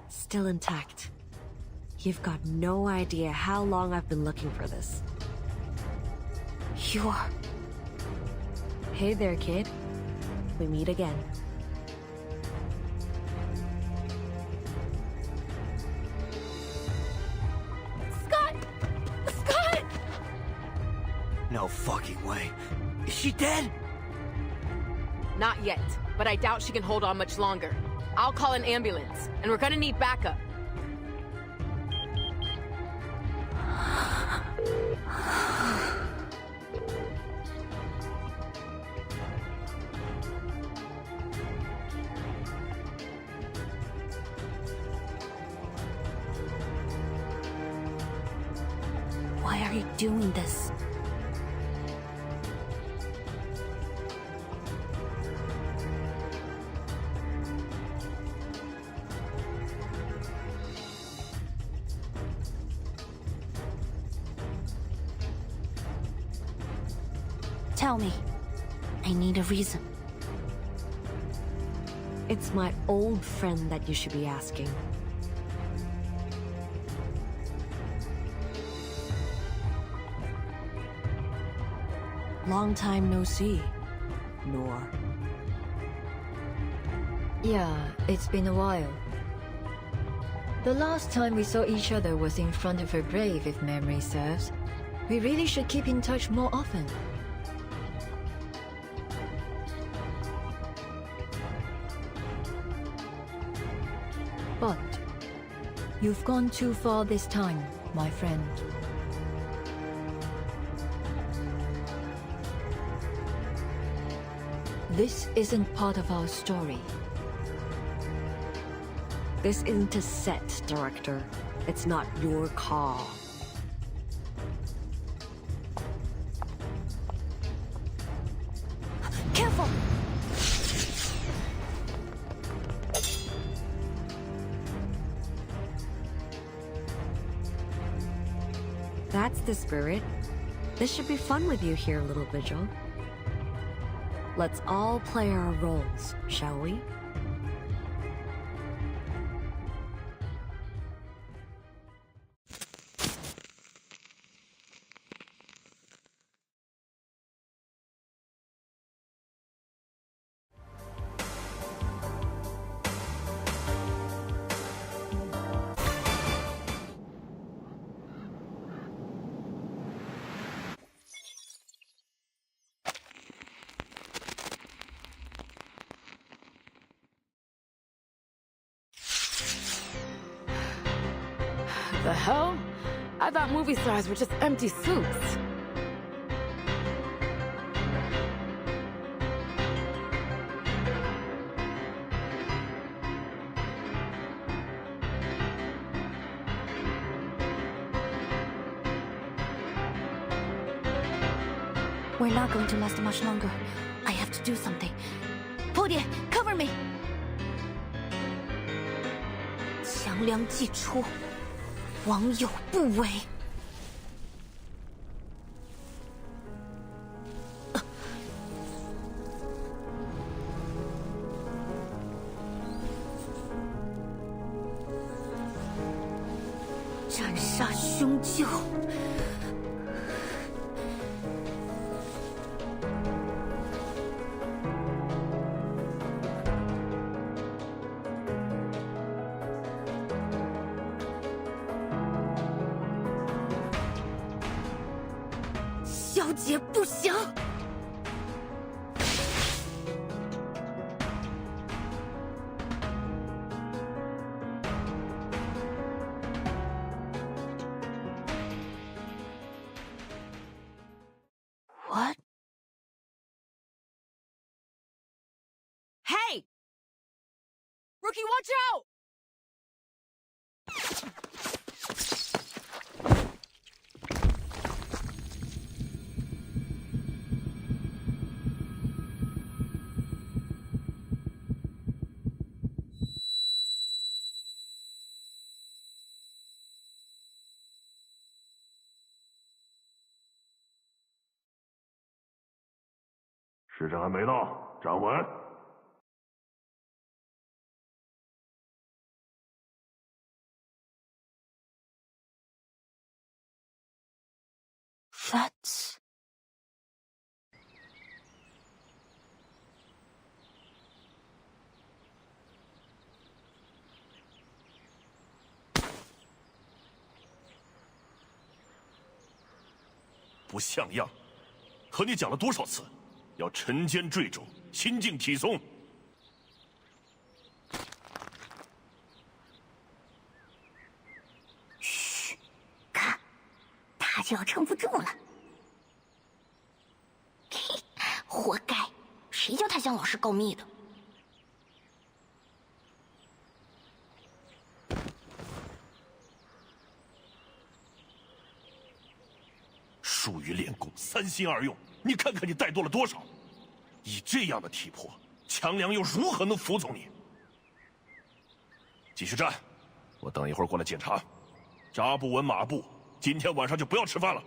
Still intact. You've got no idea how long I've been looking for this. You are... Hey there, kid. We meet again. Scott! Scott! No fucking way. Is she dead? Not yet, but I doubt she can hold on much longer. I'll call an ambulance, and we're gonna need backup. Why are you doing this? Tell me. I need a reason. It's my old friend that you should be asking. Long time no see, Noor. Yeah, it's been a while. The last time we saw each other was in front of her grave, if memory serves. We really should keep in touch more often. But you've gone too far this time, my friend. This isn't part of our story. This isn't a set, Director. It's not your call. Careful! That's the spirit. This should be fun with you here, little Vigil. Let's all play our roles, shall we? The hell? I thought movie stars were just empty suits. We're not going to last much longer. I have to do something. 破点 cover me. 强梁既出，王有不为。斩杀凶舅。消解不行。What? Hey! Rookie, watch out! 时辰还没到，站稳。That's... 不像样！和你讲了多少次，要沉肩坠肘，心静体松。嘘，看，他就要撑不住了。嘿，活该！谁叫他向老师告密的？疏于练功，三心二用，你看看你带多了多少！以这样的体魄，强梁又如何能服从你？继续站，我等一会儿过来检查。扎不稳马步，今天晚上就不要吃饭了。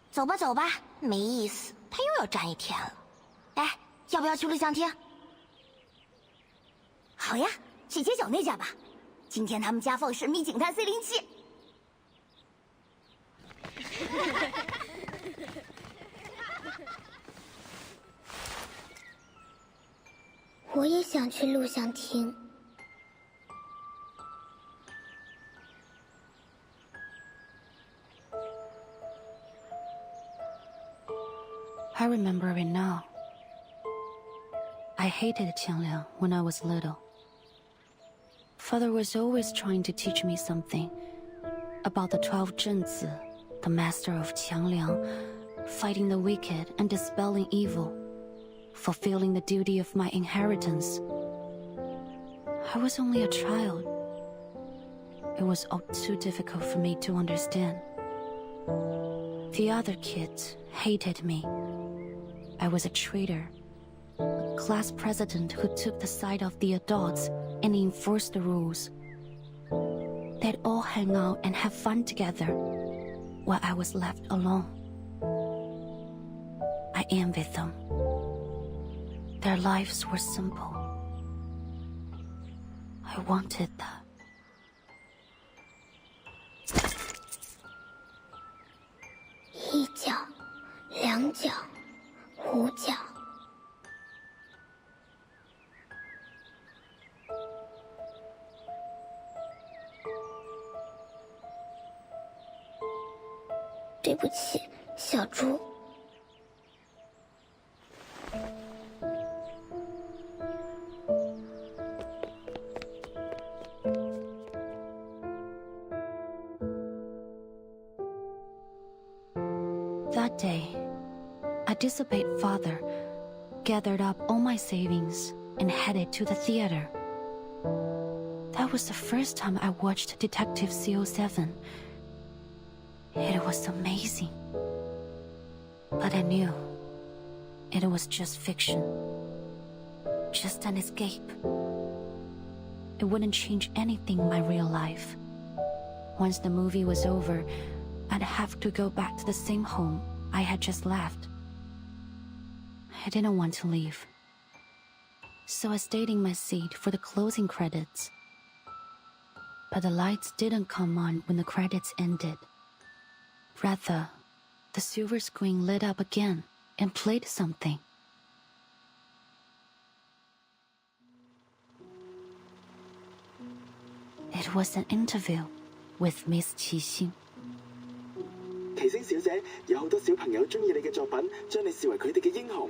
走吧走吧，没意思，他又要站一天了。哎，要不要去录像厅？好呀，去街角那家吧。今天他们家放神秘警探C07。我也想去录像厅。I remember it now. I hated Qiangliang when I was little. Father was always trying to teach me something about the 12 Zhenzi, the master of Qiangliang, fighting the wicked and dispelling evil, fulfilling the duty of my inheritance. I was only a child. It was all too difficult for me to understand. The other kids hated me. I was a traitor, a class president who took the side of the adults and enforced the rules. They'd all hang out and have fun together, while I was left alone. I envied them. Their lives were simple. I wanted that. 一脚，两脚，五脚。对不起，小猪。that day, a dissipate father gathered up all my savings and headed to the theater. That was the first time I watched Detective CO7. It was amazing. But I knew it was just fiction. Just an escape. It wouldn't change anything in my real life. Once the movie was over, I'd have to go back to the same home I had just left. I didn't want to leave. So I stayed in my seat for the closing credits. But the lights didn't come on when the credits ended. Rather, the silver screen lit up again and played something. It was an interview with Miss Qi Xing. 提醒小姐，有好多小朋友中意你嘅作品，將你視為佢哋嘅英雄。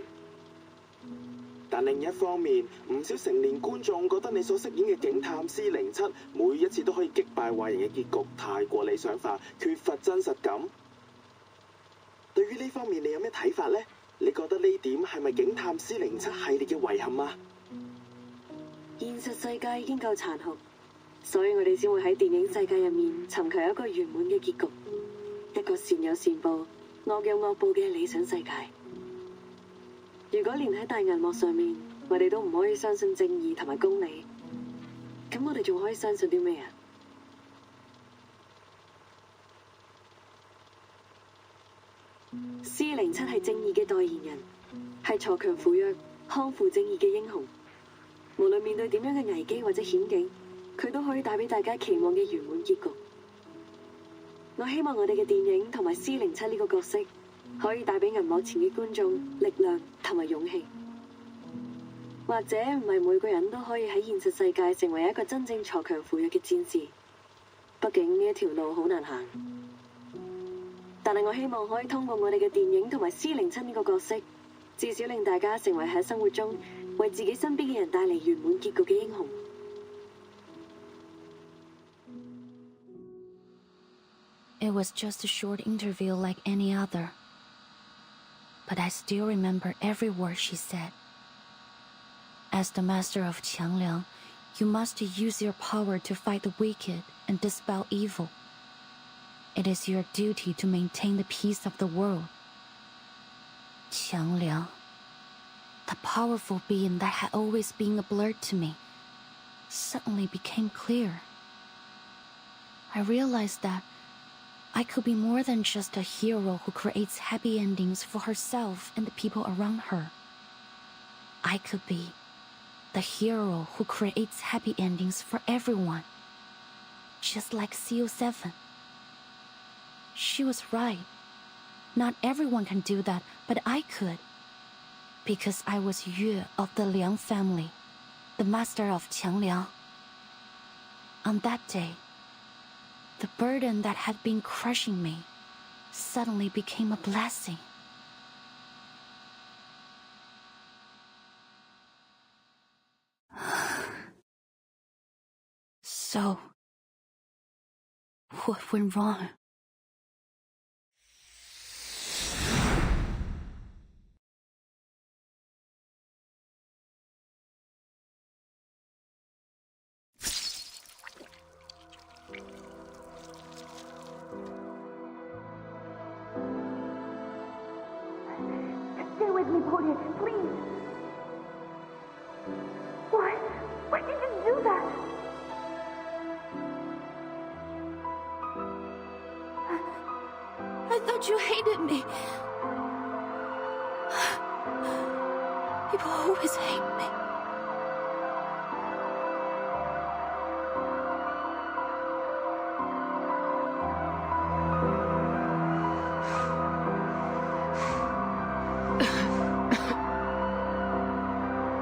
但另一方面，唔少成年觀眾覺得你所飾演嘅警探C07每一次都可以擊敗壞人嘅結局太過理想化，缺乏真實感。對於呢方面，你有咩睇法呢？你覺得呢點係咪警探C07系列嘅遺憾啊？現實世界已經夠殘酷，所以我哋先會喺電影世界入面尋求一個圓滿嘅結局，一個善有善報、惡有惡報嘅理想世界。如果連喺大銀幕上面，我哋都唔可以相信正義同埋公理，咁我哋仲可以相信啲咩啊？C07係正義嘅代言人，係鋤強扶弱、匡扶正義嘅英雄。無論面對點樣嘅危機或者險境，佢都可以帶俾大家期望嘅圓滿結局。我希望我哋嘅電影同埋C07呢個角色，可以帶俾銀幕前嘅觀眾力量同埋勇氣。或者唔係每個人都可以喺現實世界成為一個真正鋤強扶弱嘅戰士，畢竟呢一條路好難行。但係我希望可以通過我哋嘅電影同埋C07呢個角色，至少令大家成為喺生活中為自己身邊嘅人帶嚟圓滿結局嘅英雄。It was just a short interview like any other. But I still remember every word she said. As the master of Qiangliang, you must use your power to fight the wicked and dispel evil. It is your duty to maintain the peace of the world. Qiangliang, the powerful being that had always been a blur to me, suddenly became clear. I realized that I could be more than just a hero who creates happy endings for herself and the people around her. I could be the hero who creates happy endings for everyone, just like CO7. She was right. Not everyone can do that, but I could. Because I was Yue of the Liang family, the master of Qiangliang. On that day, the burden that had been crushing me suddenly became a blessing. So, what went wrong? Stay with me, Portia, please. Why? Why did you do that? I thought you hated me. People always hate me.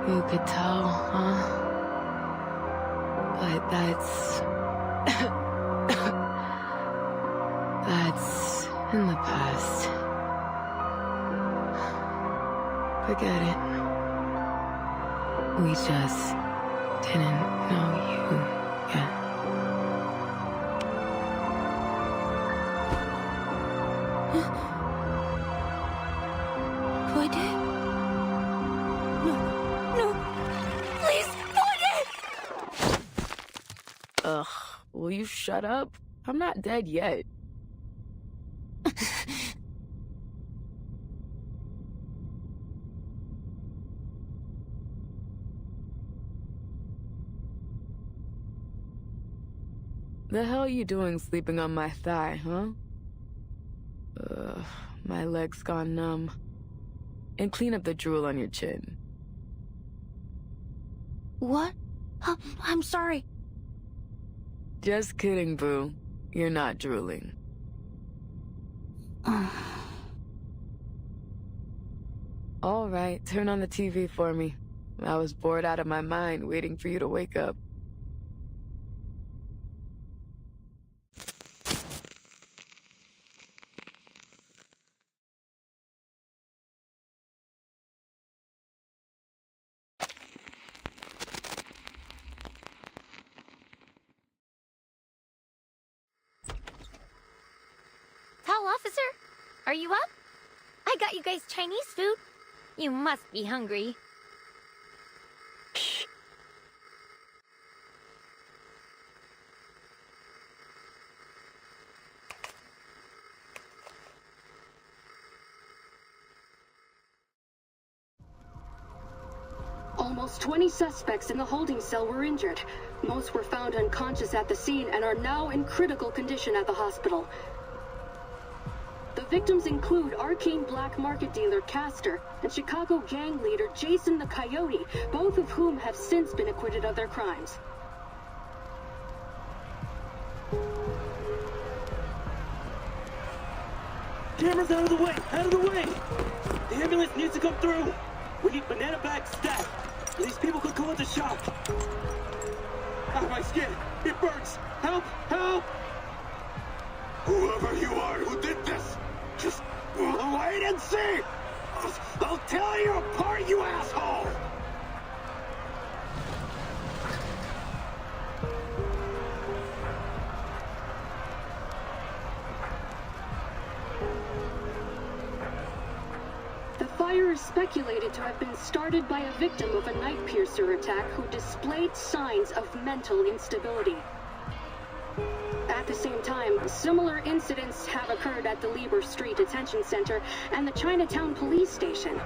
You could tell, huh? But that's in the past. Forget it. We just didn't know you yet. puede? No. Please, puede! Ugh, will you shut up? I'm not dead yet. The hell are you doing sleeping on my thigh, huh? My leg's gone numb. And clean up the drool on your chin. What? I'm sorry. Just kidding, boo. You're not drooling. All right, turn on the TV for me. I was bored out of my mind waiting for you to wake up. Tall officer, are you up? I got you guys Chinese food. You must be hungry. Almost 20 suspects in the holding cell were injured. Most were found unconscious at the scene and are now in critical condition at the hospital. The victims include arcane black market dealer Castor and Chicago gang leader Jason the Coyote, both of whom have since been acquitted of their crimes. Cameras out of the way! Out of the way! The ambulance needs to come through! We need banana bags stat! These people could go into shock! Ah, my skin! It burns! Help! Help! Whoever you are who did this, just wait and see! I'll tear you apart, you asshole! The fire is speculated to have been started by a victim of a night piercer attack who displayed signs of mental instability. At the same time, similar incidents have occurred at the Lieber Street Detention Center and the Chinatown police station.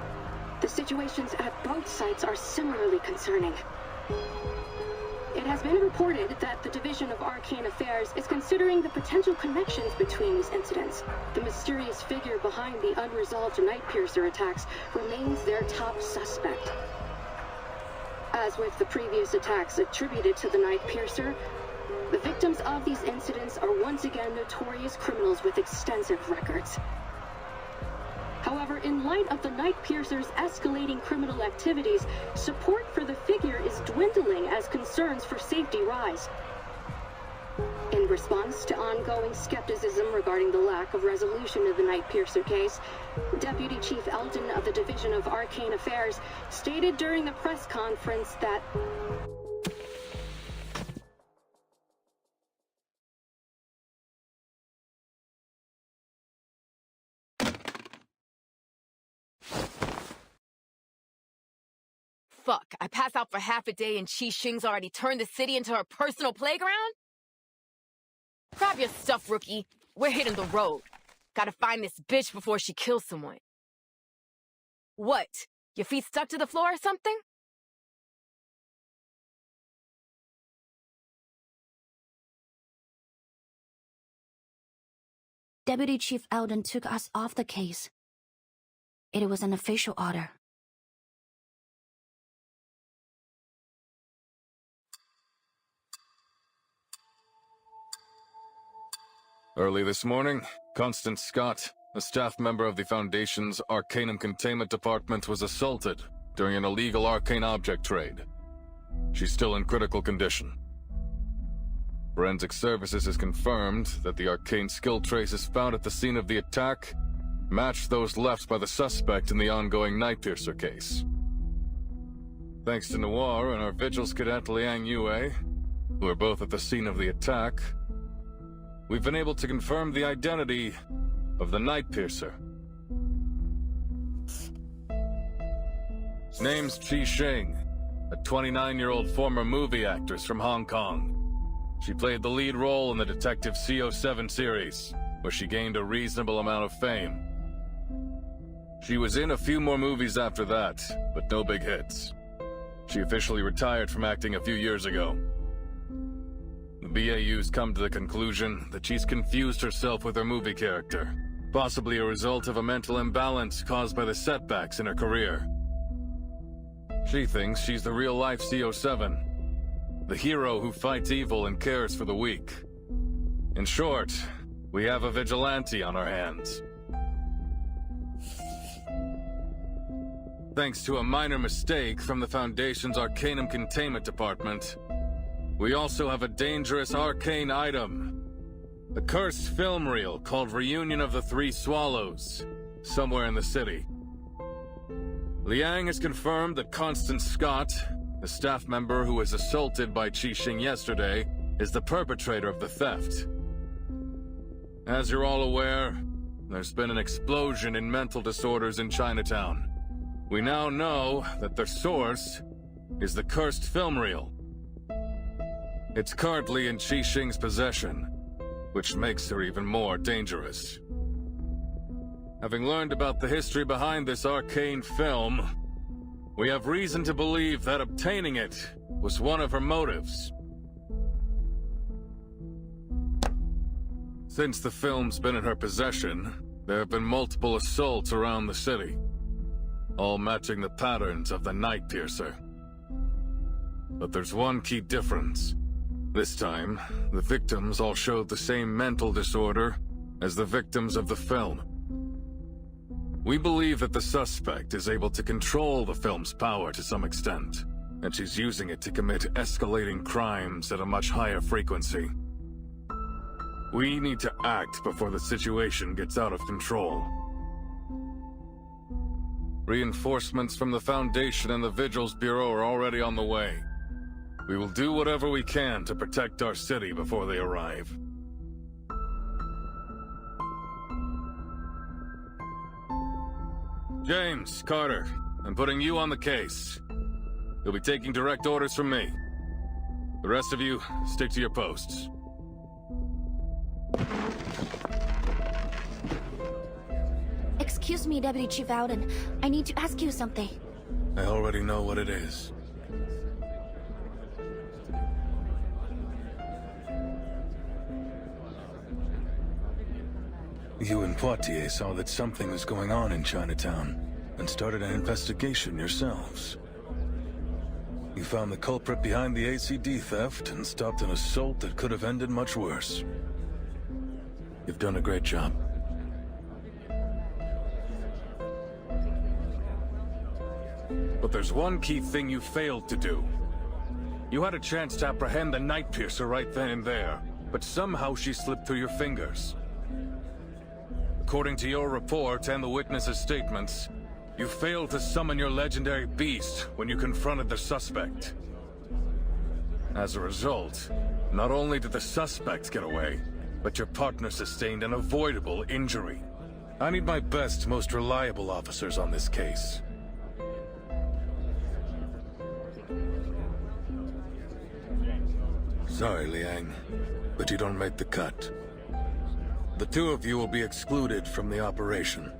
The situations at both sites are similarly concerning. It has been reported that the Division of Arcane Affairs is considering the potential connections between these incidents. The mysterious figure behind the unresolved night piercer attacks remains their top suspect. As with the previous attacks attributed to the night piercer, the victims of these incidents are once again notorious criminals with extensive records. However, in light of the night piercer's escalating criminal activities, support for the figure is dwindling as concerns for safety rise. In response to ongoing skepticism regarding the lack of resolution of the night piercer case, Deputy Chief Eldon of the Division of Arcane Affairs stated during the press conference that Fuck, I pass out for half a day and Chi Xing's already turned the city into her personal playground? Grab your stuff, rookie. We're hitting the road. Gotta find this bitch before she kills someone. What? Your feet stuck to the floor or something? Deputy Chief Eldon took us off the case. It was an official order. Early this morning, Constance Scott, a staff member of the Foundation's Arcanum Containment Department, was assaulted during an illegal arcane object trade. She's still in critical condition. Forensic Services has confirmed that the arcane skill traces found at the scene of the attack match those left by the suspect in the ongoing Night Piercer case. Thanks to Noir and our Vigils cadet Liang Yue, who are both at the scene of the attack, we've been able to confirm the identity of the Night Piercer. Name's Chi Shing, a 29-year-old former movie actress from Hong Kong. She played the lead role in the Detective CO7 series, where she gained a reasonable amount of fame. She was in a few more movies after that, but no big hits. She officially retired from acting a few years ago. The BAU's come to the conclusion that she's confused herself with her movie character, possibly a result of a mental imbalance caused by the setbacks in her career. She thinks she's the real-life CO7, the hero who fights evil and cares for the weak. In short, we have a vigilante on our hands. Thanks to a minor mistake from the Foundation's Arcanum Containment Department, we also have a dangerous arcane item. A cursed film reel called Reunion of the Three Swallows, somewhere in the city. Liang has confirmed that Constance Scott, the staff member who was assaulted by Chi Shing yesterday, is the perpetrator of the theft. As you're all aware, there's been an explosion in mental disorders in Chinatown. We now know that their source is the cursed film reel. It's currently in Chi Shing's possession, which makes her even more dangerous. Having learned about the history behind this arcane film, we have reason to believe that obtaining it was one of her motives. Since the film's been in her possession, there have been multiple assaults around the city, all matching the patterns of the Night Piercer. But there's one key difference. This time, the victims all showed the same mental disorder as the victims of the film. We believe that the suspect is able to control the film's power to some extent, and she's using it to commit escalating crimes at a much higher frequency. We need to act before the situation gets out of control. Reinforcements from the Foundation and the Vigils Bureau are already on the way. We will do whatever we can to protect our city before they arrive. James, Carter, I'm putting you on the case. You'll be taking direct orders from me. The rest of you, stick to your posts. Excuse me, Deputy Chief Alden. I need to ask you something. I already know what it is. You and Poitier saw that something was going on in Chinatown, and started an investigation yourselves. You found the culprit behind the ACD theft, and stopped an assault that could have ended much worse. You've done a great job. But there's one key thing you failed to do. You had a chance to apprehend the Night Piercer right then and there, but somehow she slipped through your fingers. According to your report and the witnesses' statements, you failed to summon your legendary beast when you confronted the suspect. As a result, not only did the suspect get away, but your partner sustained an avoidable injury. I need my best, most reliable officers on this case. Sorry, Liang, but you don't make the cut. The two of you will be excluded from the operation.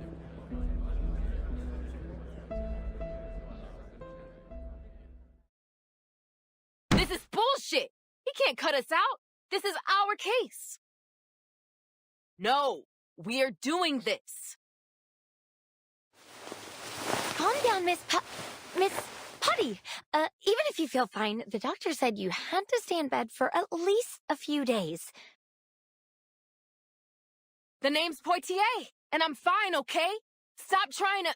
This is bullshit! He can't cut us out! This is our case! No! We're doing this! Calm down, Miss Putty. Even if you feel fine, the doctor said you had to stay in bed for at least a few days. The name's Poitier, and I'm fine, okay? Stop trying to...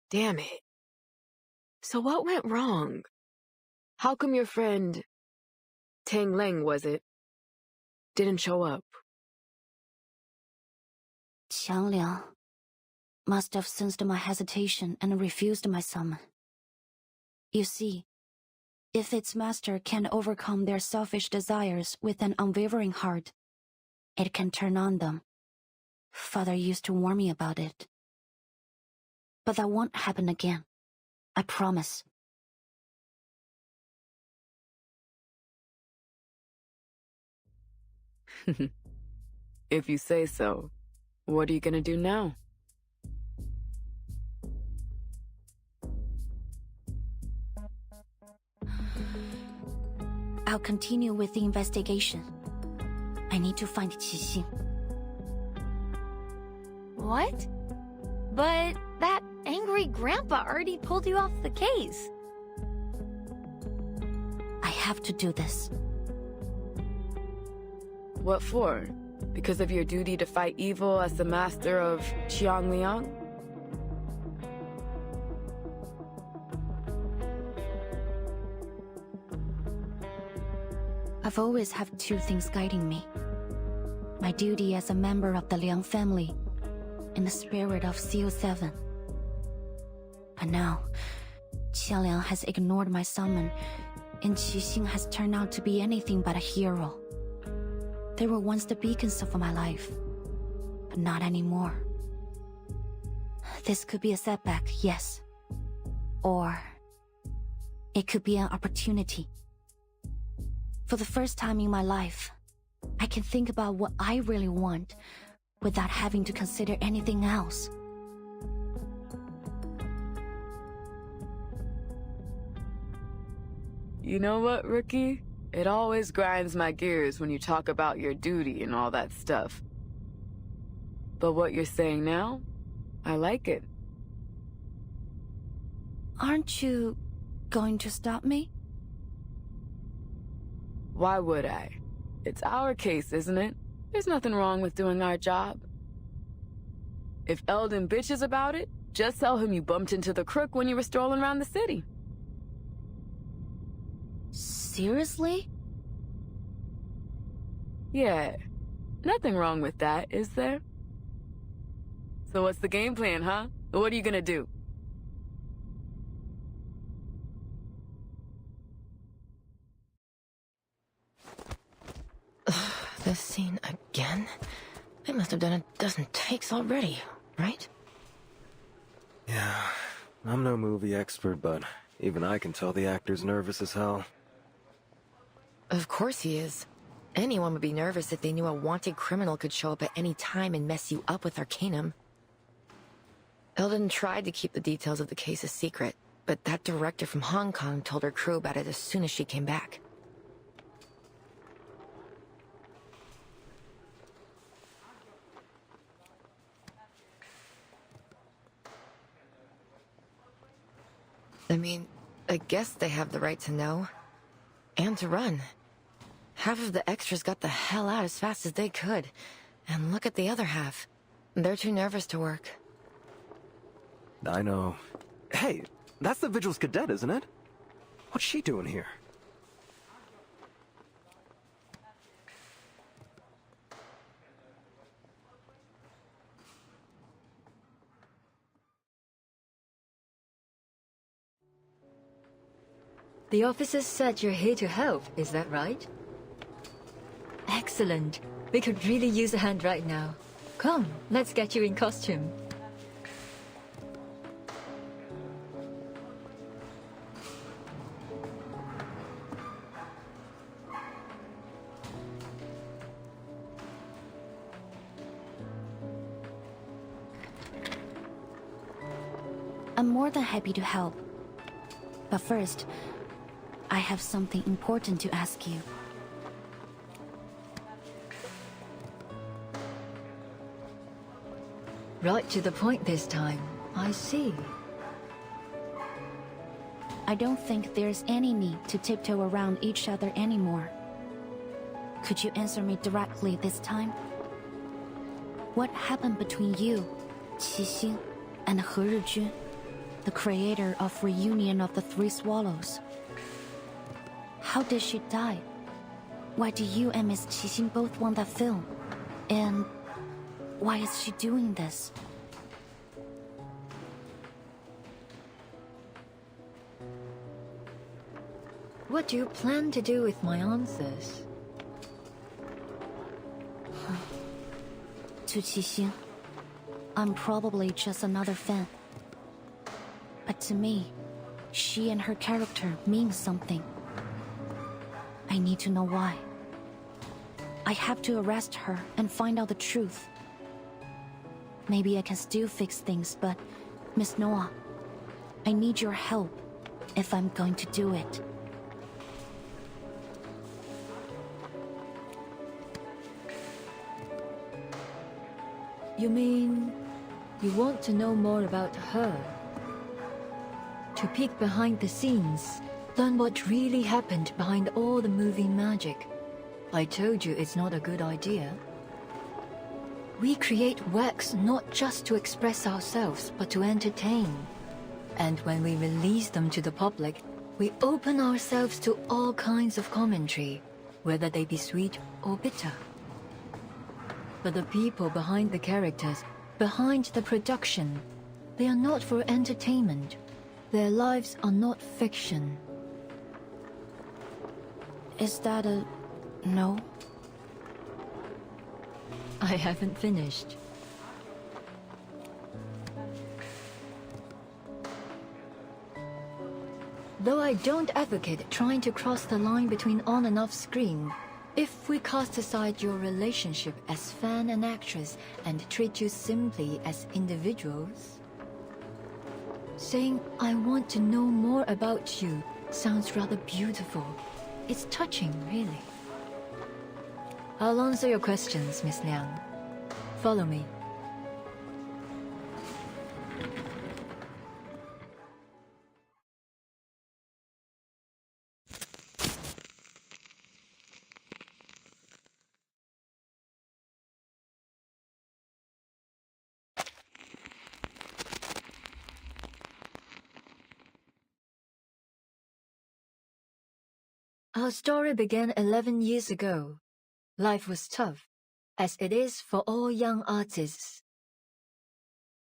Damn it. So what went wrong? How come your friend, Tang Leng was it, didn't show up? Qiang Liang must have sensed my hesitation and refused my summon. You see, If its master can overcome their selfish desires with an unwavering heart, it can turn on them. Father used to warn me about it. But that won't happen again. I promise. If you say so, what are you gonna do now? I'll continue with the investigation. I need to find Qixing. What? But that angry grandpa already pulled you off the case. I have to do this. What for? Because of your duty to fight evil as the master of Qiangliang? I've always had two things guiding me. My duty as a member of the Liang family, and the spirit of CO7. But now, Qianliang has ignored my summon, and Qixing has turned out to be anything but a hero. They were once the beacons of my life, but not anymore. This could be a setback, yes. Or it could be an opportunity. For the first time in my life, I can think about what I really want without having to consider anything else. You know what, Rookie? It always grinds my gears when you talk about your duty and all that stuff. But what you're saying now, I like it. Aren't you going to stop me? Why would I? It's our case, isn't it? There's nothing wrong with doing our job. If Eldon bitches about it, just tell him you bumped into the crook when you were strolling around the city. Seriously? Yeah. Nothing wrong with that, is there? So what's the game plan, huh? What are you gonna do? This scene again? They must have done a dozen takes already, right? Yeah, I'm no movie expert, but even I can tell the actor's nervous as hell. Of course he is. Anyone would be nervous if they knew a wanted criminal could show up at any time and mess you up with Arcanum. Eldon tried to keep the details of the case a secret, but that director from Hong Kong told her crew about it as soon as she came back. I mean, I guess they have the right to know. And to run. Half of the extras got the hell out as fast as they could. And look at the other half. They're too nervous to work. I know. Hey, that's the Vigil's cadet, isn't it? What's she doing here? The officers said you're here to help, is that right? Excellent. We could really use a hand right now. Come, let's get you in costume. I'm more than happy to help. But first, I have something important to ask you. Right to the point this time. I see. I don't think there's any need to tiptoe around each other anymore. Could you answer me directly this time? What happened between you, Qixing, and He Rijun, the creator of Reunion of the Three Swallows? How did she die? Why do you and Miss Qixing both want that film? And why is she doing this? What do you plan to do with my answers? To Qixing, I'm probably just another fan. But to me, she and her character mean something. I need to know why. I have to arrest her and find out the truth. Maybe I can still fix things, but Miss Noah, I need your help if I'm going to do it. You mean you want to know more about her? To peek behind the scenes, learn what really happened behind all the movie magic. I told you it's not a good idea. We create works not just to express ourselves, but to entertain. And when we release them to the public, we open ourselves to all kinds of commentary, whether they be sweet or bitter. But the people behind the characters, behind the production, they are not for entertainment. Their lives are not fiction. Is that a no? I haven't finished. Though I don't advocate trying to cross the line between on and off screen, if we cast aside your relationship as fan and actress and treat you simply as individuals, saying, "I want to know more about you," sounds rather beautiful. It's touching, really. I'll answer your questions, Miss Liang. Follow me. Our story began 11 years ago. Life was tough, as it is for all young artists.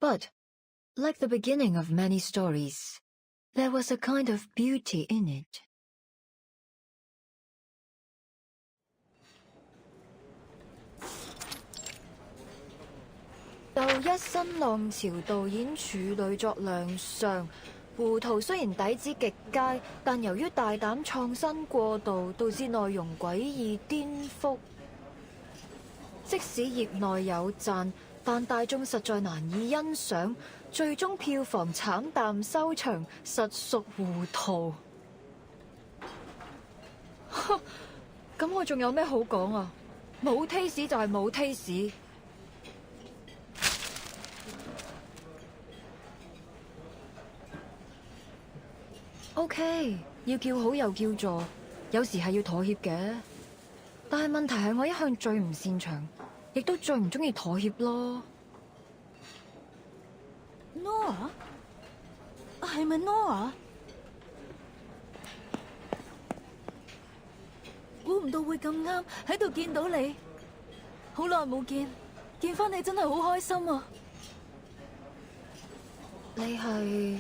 But, like the beginning of many stories, there was a kind of beauty in it. 就一新浪潮導演處女作亮相，胡圖雖然底子極佳，但由於大膽創新過度，導致內容詭異顛覆。即使業內有讚，但大眾實在難以欣賞，最終票房慘淡收場，實屬糊塗。咁我仲有咩好講啊？冇 taste 就係冇 taste。OK， 要叫好又叫座，有時係要妥協嘅。但係問題係我一向最唔擅長，亦都最唔中意妥協咯。Noah？ 係咪 Noah？ 估唔到會咁啱喺度見到你，好耐冇見，見翻你真係好開心啊！你係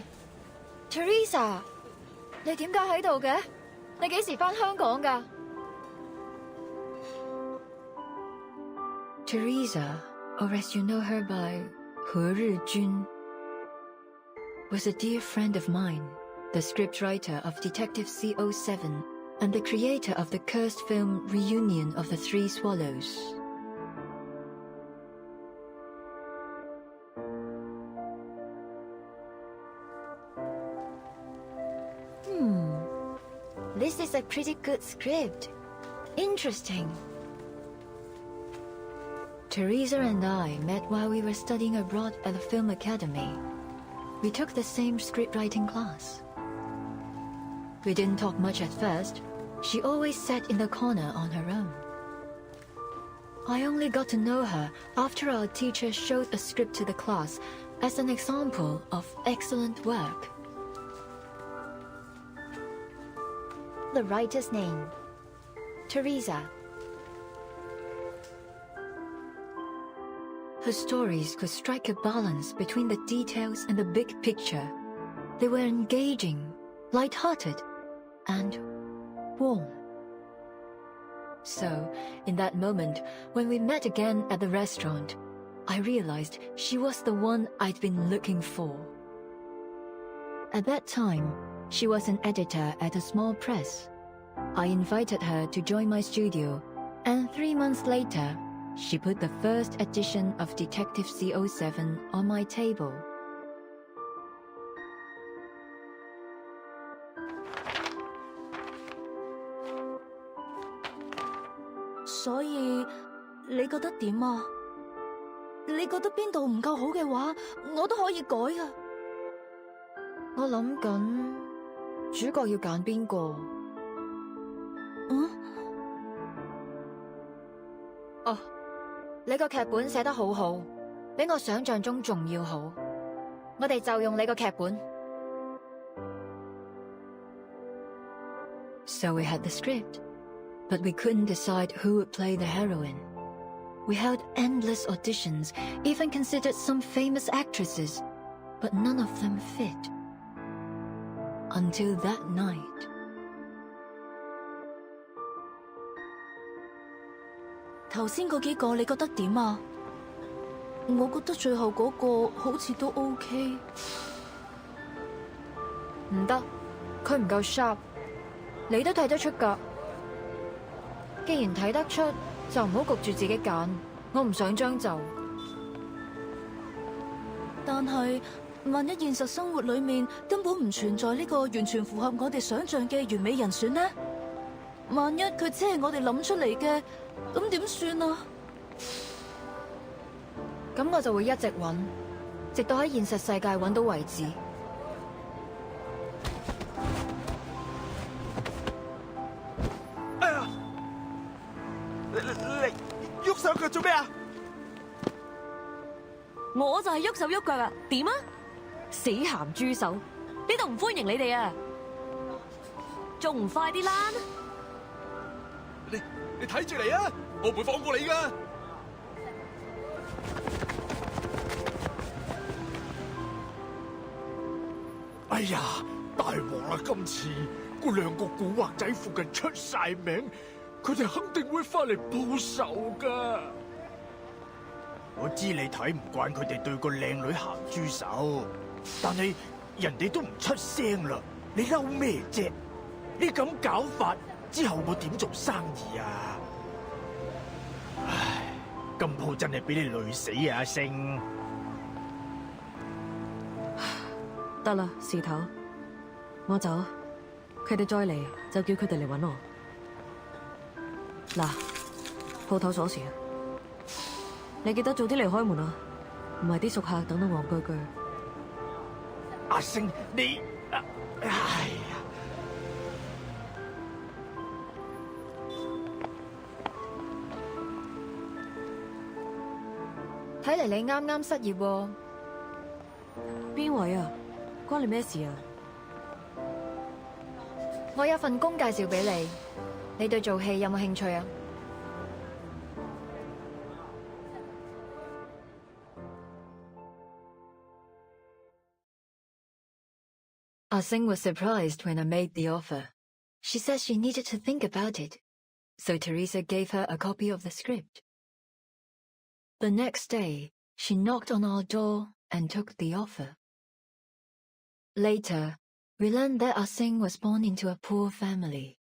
Teresa？ 你點解喺度嘅？你幾時返香港㗎 Teresa, or as you know her by 何日君, was a dear friend of mine, the scriptwriter of Detective CO7 and the creator of the cursed film Reunion of the Three Swallows. This is a pretty good script. Interesting. Teresa and I met while we were studying abroad at the Film Academy. We took the same scriptwriting class. We didn't talk much at first. She always sat in the corner on her own. I only got to know her after our teacher showed a script to the class as an example of excellent work. The writer's name. Teresa. Her stories could strike a balance between the details and the big picture. They were engaging, light-hearted, and warm. So, in that moment, when we met again at the restaurant, I realized she was the one I'd been looking for. At that time, she was an editor at a small press. I invited her to join my studio, and 3 months later, she put the first edition of Detective CO7 on my table. 所以你覺得點啊？你覺得邊度唔夠好嘅話，我都可以改㗎。我諗緊主角要揀邊個？哦，你個劇本寫得好好，比我想象中仲要好。我哋就用你個劇本。So we had the script, but we couldn't decide who would play the heroine. We held endless auditions, even considered some famous actresses, but none of them fit. Until that night. 頭先嗰幾個你覺得點啊？我覺得最後嗰個好似都 OK。唔得，佢唔夠 sharp。你都睇得出㗎。既然睇得出，就唔好焗住自己揀。我唔想將就。但係，萬一現實生活裏面根本唔存在呢個完全符合我哋想象嘅完美人選呢？萬一佢只係我哋諗出嚟嘅，咁點算啊？咁我就會一直揾，直到喺現實世界揾到為止。哎呀！你喐手腳做咩啊？我就係喐手喐腳啊！點啊？死鹹豬手！呢度唔歡迎你哋啊！仲唔快啲啦！你睇住嚟啊！我唔會放過你噶！哎呀，大鑊啦！今次嗰兩個古惑仔附近出晒名，佢哋肯定會翻嚟報仇噶。我知你睇唔慣佢哋對個靚女鹹豬手，但係人哋都唔出聲啦，你嬲咩啫？你咁搞法之後我點做生意啊？唉，今鋪真係俾你累死啊，阿星！得啦，事頭，我走。佢哋再嚟就叫佢哋嚟搵我。嗱，鋪頭鎖匙，你記得早啲嚟開門啊，唔係啲熟客等到戇居居。阿星，你，哎呀！睇嚟你啱啱失業喎。邊位啊？關你咩事啊？我有份工介紹俾你，你對做戲有冇興趣啊？Ah-Sing was surprised when I made the offer. She said she needed to think about it, so Teresa gave her a copy of the script. The next day, she knocked on our door and took the offer. Later, we learned that Ah-Sing was born into a poor family.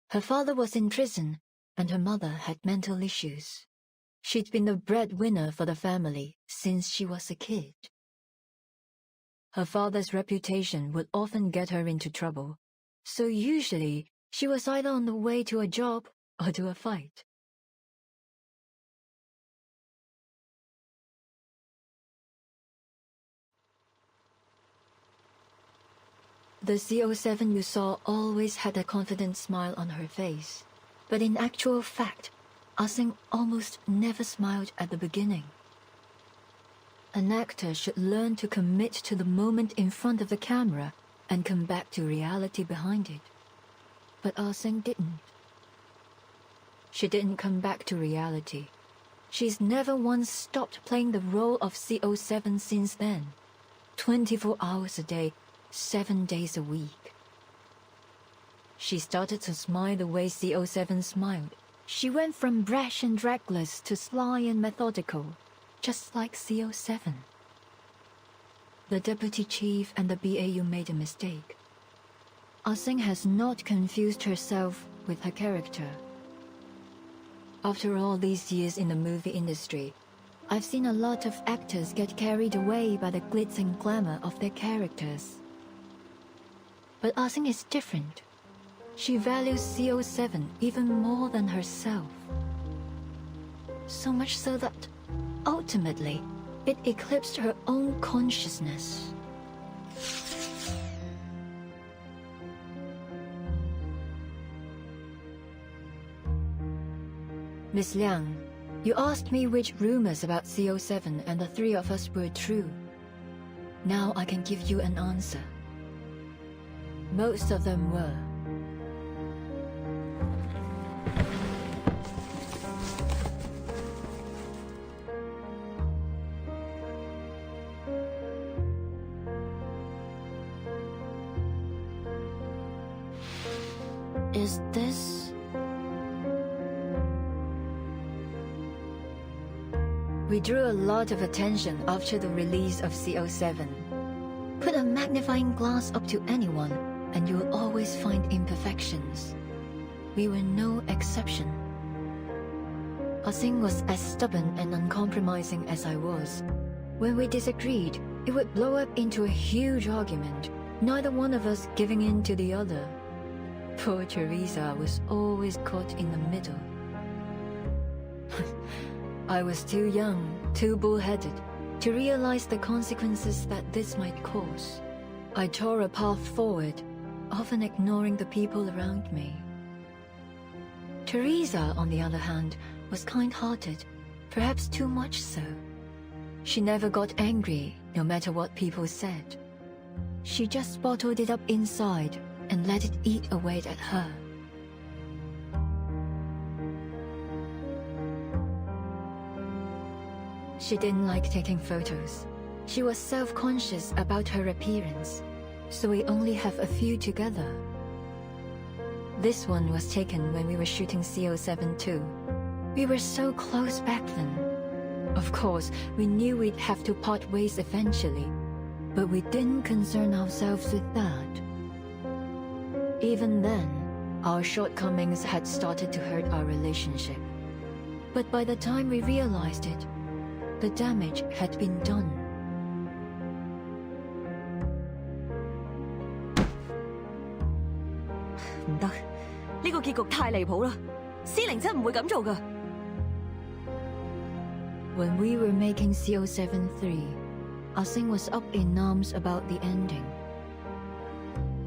Her father was in prison, and her mother had mental issues. She'd been the breadwinner for the family since she was a kid. Her father's reputation would often get her into trouble, so usually she was either on the way to a job or to a fight. The CO7 you saw always had a confident smile on her face, but in actual fact, Ah-Sing almost never smiled at the beginning. An actor should learn to commit to the moment in front of the camera and come back to reality behind it. But Ah-Sing didn't. She didn't come back to reality. She's never once stopped playing the role of CO7 since then. 24 hours a day, 7 days a week. She started to smile the way CO7 smiled. She went from brash and reckless to sly and methodical, just like CO7. The deputy chief and the BAU made a mistake. Ah-Sing has not confused herself with her character. After all these years in the movie industry, I've seen a lot of actors get carried away by the glitz and glamour of their characters. But Ah-Sing is different. She values CO7 even more than herself. So much so that, ultimately, it eclipsed her own consciousness. Miss Liang, you asked me which rumors about CO7 and the three of us were true. Now I can give you an answer. Most of them were. Is this... We drew a lot of attention after the release of CO7. Put a magnifying glass up to anyone, and you'll always find imperfections. We were no exception. Ah-Sing was as stubborn and uncompromising as I was. When we disagreed, it would blow up into a huge argument, neither one of us giving in to the other. Poor Teresa was always caught in the middle. I was too young, too bullheaded, to realize the consequences that this might cause. I tore a path forward, often ignoring the people around me. Teresa, on the other hand, was kind-hearted, perhaps too much so. She never got angry, no matter what people said. She just bottled it up inside and let it eat away at her. She didn't like taking photos. She was self-conscious about her appearance, so we only have a few together. This one was taken when we were shooting CO7 too. We were so close back then. Of course, we knew we'd have to part ways eventually, but we didn't concern ourselves with that. Even then, our shortcomings had started to hurt our relationship. But by the time we realized it, the damage had been done. 唔得，呢個結局太離譜啦！司靈真唔會咁做㗎。When we were making CO7-3, Ah-Sing was up in arms about the ending.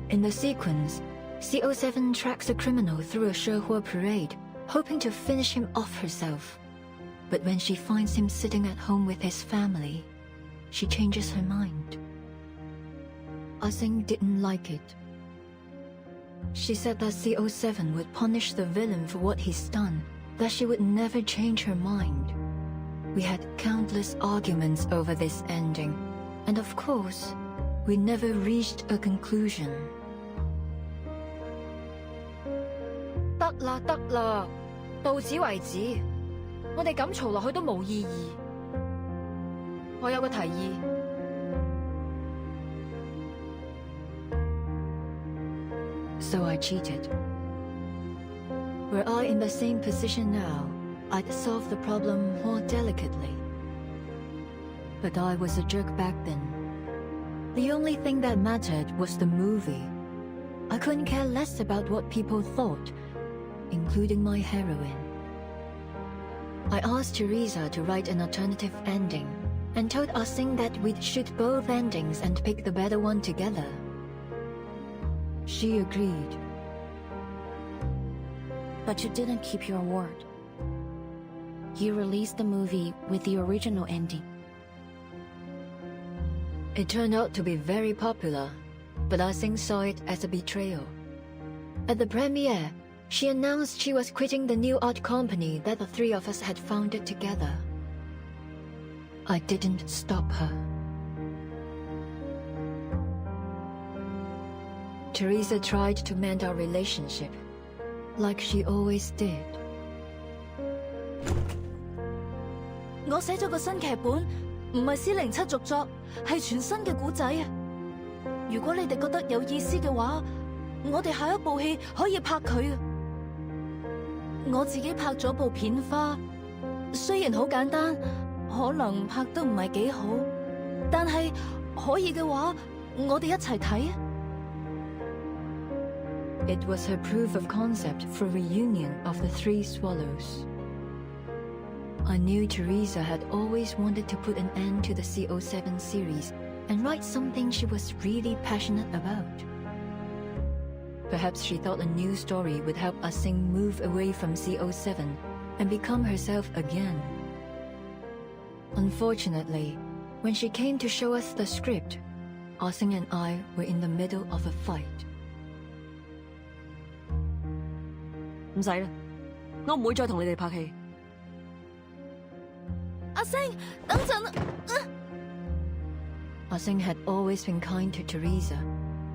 In the sequence, CO7 tracks a criminal through a Shehua parade, hoping to finish him off herself. But when she finds him sitting at home with his family, she changes her mind. Ah-Sing didn't like it. She said that CO7 would punish the villain for what he's done, that she would never change her mind. We had countless arguments over this ending, and of course, we never reached a conclusion. 得啦得啦，到此為止。我哋咁嘈落去都冇意義。我有個提議。So I cheated. Were I in the same position now, I'd solve the problem more delicately. But I was a jerk back then. The only thing that mattered was the movie. I couldn't care less about what people thought, including my heroine. I asked Teresa to write an alternative ending, and told Ah-Sing that we'd shoot both endings and pick the better one together. She agreed. But you didn't keep your word. You released the movie with the original ending. It turned out to be very popular, but Ah-Sing saw it as a betrayal. At the premiere, she announced she was quitting the new art company that the three of us had founded together. I didn't stop her. Teresa tried to mend our relationship, like she always did. 我寫咗個新劇本，唔係407續作，係全新嘅故仔啊！如果你哋覺得有意思嘅話，我哋下一部戲可以拍佢啊！我自己拍咗部片花，雖然好簡單，可能拍得唔係幾好，但係可以嘅話，我哋一齊睇啊！ It was her proof of concept for reunion of the Three Swallows. I knew Teresa had always wanted to put an end to the CO7 series and write something she was really passionate about. Perhaps she thought a new story would help Ah-Sing move away from CO7 and become herself again. Unfortunately, when she came to show us the script, Ah-Sing and I were in the middle of a fight. 唔使啦，我唔會再同你哋拍戲。阿星，等陣啊Ah-Sing had always been kind to Teresa,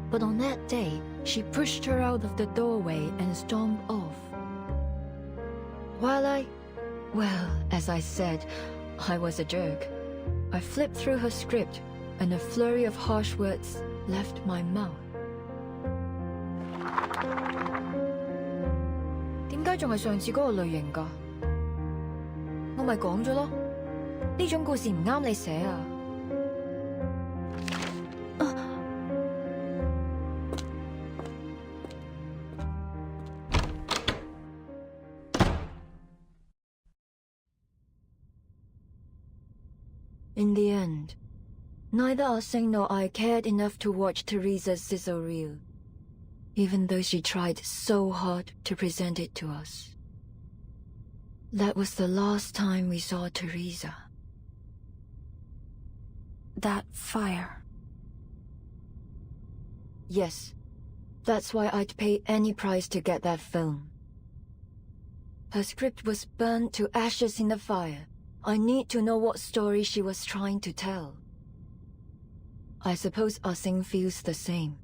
but on that day, she pushed her out of the doorway and stormed off. Well, as I said, I was a jerk. I flipped through her script, and a flurry of harsh words left my mouth. 點解仲係上次嗰個類型㗎？我咪講咗咯，呢種故事唔啱你寫啊！ In the end, neither Ah-Sing nor I cared enough to watch Teresa's sizzle reel, even though she tried so hard to present it to us. That was the last time we saw Teresa. That fire. Yes, that's why I'd pay any price to get that film. Her script was burned to ashes in the fire. I need to know what story she was trying to tell. I suppose Ah-Sing feels the same.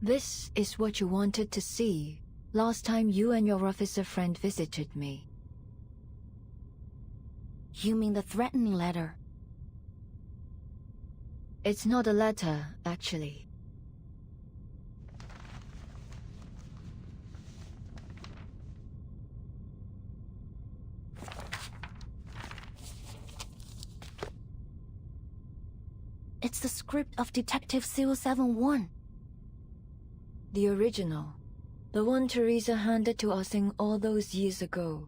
This is what you wanted to see last time you and your officer friend visited me. You mean the threatening letter? It's not a letter, actually. It's the script of Detective 071. The original. The one Teresa handed to Ah-Sing all those years ago.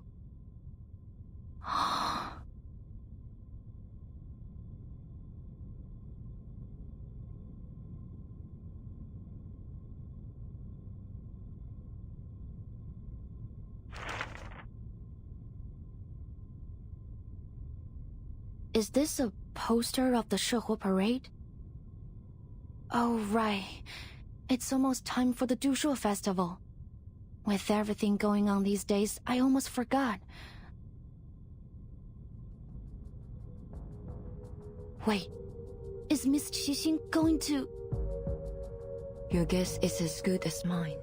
Is this a poster of the Shehua parade? Oh, right. It's almost time for the Dushu festival. With everything going on these days, I almost forgot. Wait, is Miss Qixing going to... Your guess is as good as mine.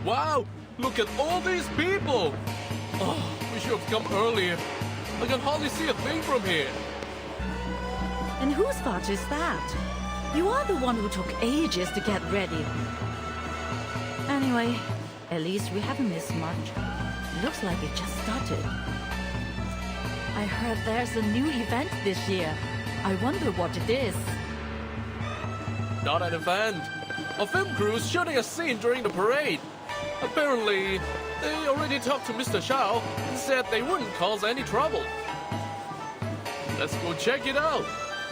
Wow! Look at all these people! Oh, we should have come earlier. I can hardly see a thing from here. And whose fault is that? You are the one who took ages to get ready. Anyway, at least we haven't missed much. Looks like it just started. I heard there's a new event this year. I wonder what it is. Not an event. A film crew is shooting a scene during the parade. Apparently, they already talked to Mr. Shao and said they wouldn't cause any trouble. Let's go check it out.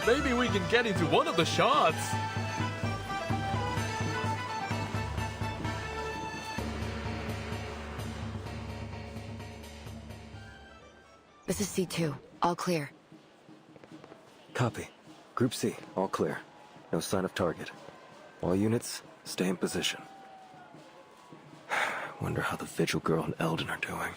Maybe we can get into one of the shots. This is C2. All clear. Copy. Group C, all clear. No sign of target. All units, stay in position. Wonder how the Vigil girl and Eldon are doing.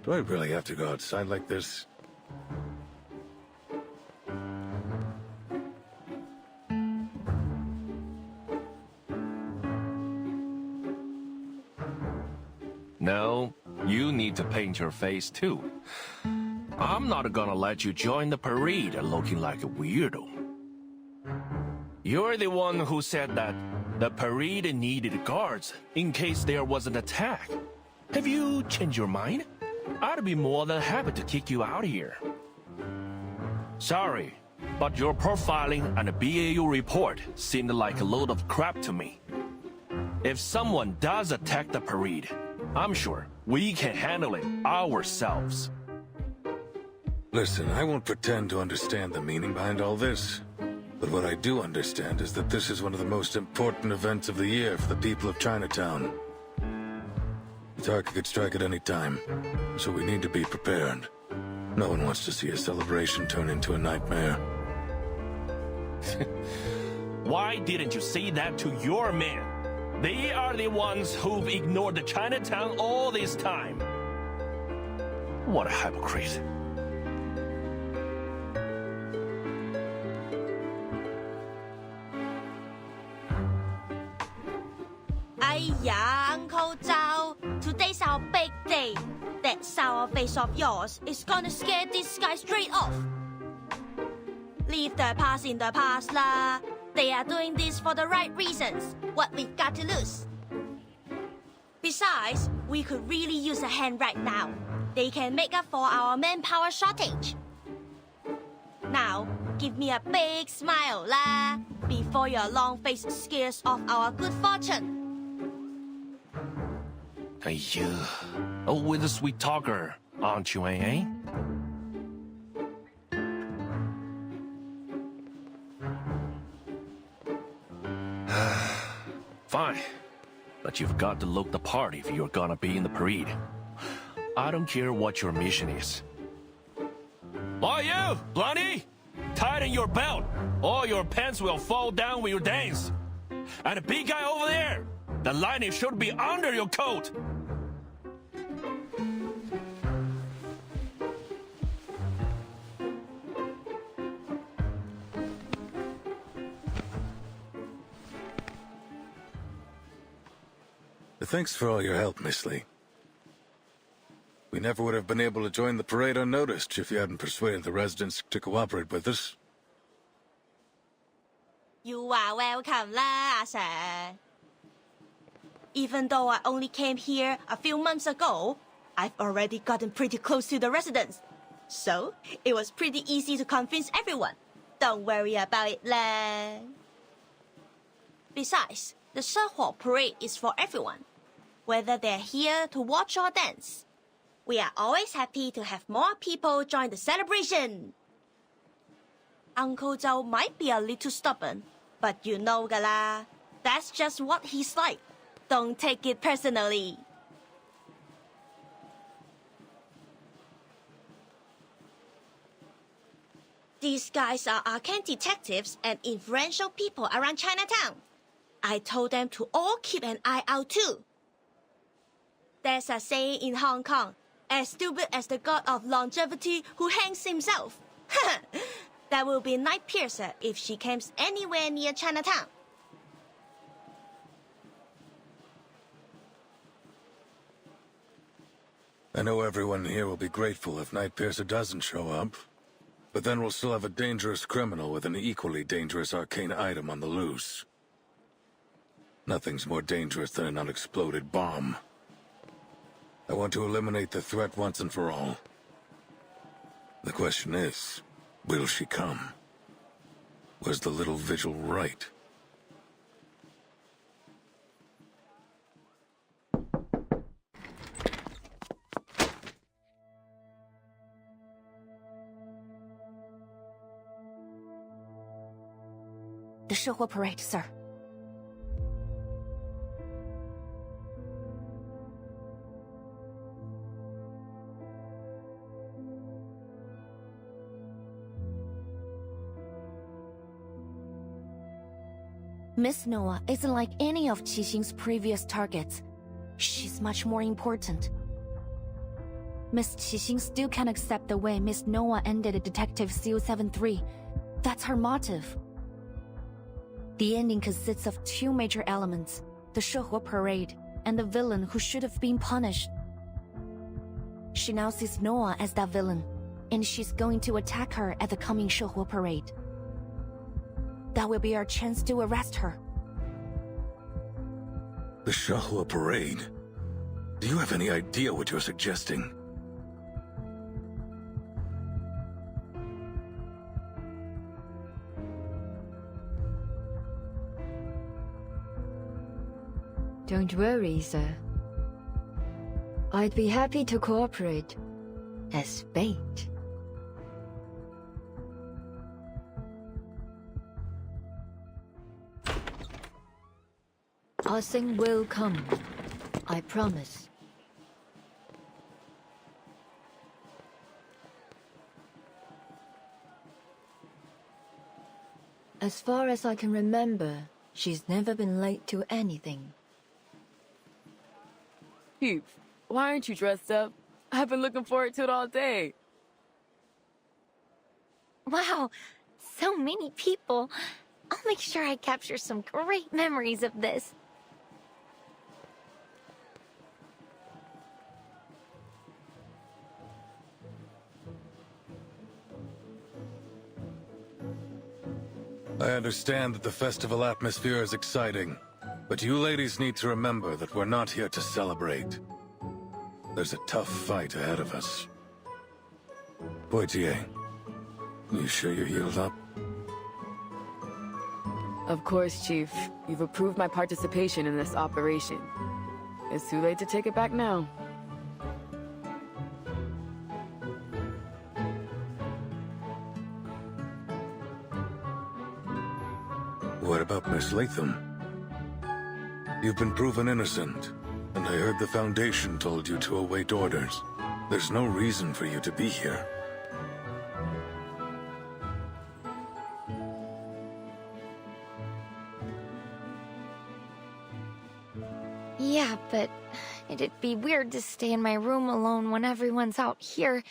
Do I really have to go outside like this? No, you need to paint your face too. I'm not gonna let you join the parade looking like a weirdo. You're the one who said that the parade needed guards in case there was an attack. Have you changed your mind? I'd be more than happy to kick you out here. Sorry, but your profiling and the BAU report seemed like a load of crap to me. If someone does attack the parade, I'm sure we can handle it ourselves. Listen, I won't pretend to understand the meaning behind all this. But what I do understand is that this is one of the most important events of the year for the people of Chinatown. The target could strike at any time, so we need to be prepared. No one wants to see a celebration turn into a nightmare. Why didn't you say that to your men? They are the ones who've ignored the Chinatown all this time. What a hypocrite. Uncle Zhao, today's our big day. That sour face of yours is gonna scare this guy straight off. Leave the past in the past lah. They are doing this for the right reasons. What we've got to lose. Besides, we could really use a hand right now. They can make up for our manpower shortage. Now, give me a big smile lah, before your long face scares off our good fortune. Always a sweet talker, aren't you, eh? Fine. But you've got to look the part if you're gonna be in the parade. I don't care what your mission is. Oh, you, Blondie! Tighten your belt, or your pants will fall down with your dance. And the big guy over there, the lining should be under your coat. Thanks for all your help, Miss Lee. We never would have been able to join the parade unnoticed if you hadn't persuaded the residents to cooperate with us. You are welcome lah, sir. Even though I only came here a few months ago, I've already gotten pretty close to the residents. So, it was pretty easy to convince everyone. Don't worry about it lah. Besides, the Shehua parade is for everyone, whether they're here to watch or dance. We are always happy to have more people join the celebration. Uncle Zhao might be a little stubborn, but you know gala, that's just what he's like. Don't take it personally. These guys are arcane detectives and influential people around Chinatown. I told them to all keep an eye out too. There's a saying in Hong Kong, as stupid as the god of longevity who hangs himself. That will be Night Piercer if she comes anywhere near Chinatown. I know everyone here will be grateful if Night Piercer doesn't show up. But then we'll still have a dangerous criminal with an equally dangerous arcane item on the loose. Nothing's more dangerous than an unexploded bomb. I want to eliminate the threat once and for all. The question is, will she come? Was the little vigil right? The Shihua parade, sir. Miss Noah isn't like any of Qixing's previous targets. She's much more important. Miss Qixing still can't accept the way Miss Noah ended Detective CO73. That's her motive. The ending consists of two major elements, the Shihua parade and the villain who should have been punished. She now sees Noah as that villain, and she's going to attack her at the coming Shihua parade. That will be our chance to arrest her. The Shihua parade? Do you have any idea what you're suggesting? Don't worry, sir. I'd be happy to cooperate as bait. Our thing will come. I promise. As far as I can remember, she's never been late to anything. Peeps, why aren't you dressed up? I've been looking forward to it all day. Wow, so many people. I'll make sure I capture some great memories of this. I understand that the festival atmosphere is exciting, but you ladies need to remember that we're not here to celebrate. There's a tough fight ahead of us. Poitier, you sure you're healed up? Of course, Chief. You've approved my participation in this operation. It's too late to take it back now. What about Miss Latham? You've been proven innocent, and I heard the Foundation told you to await orders. There's no reason for you to be here. Yeah, but it'd be weird to stay in my room alone when everyone's out here.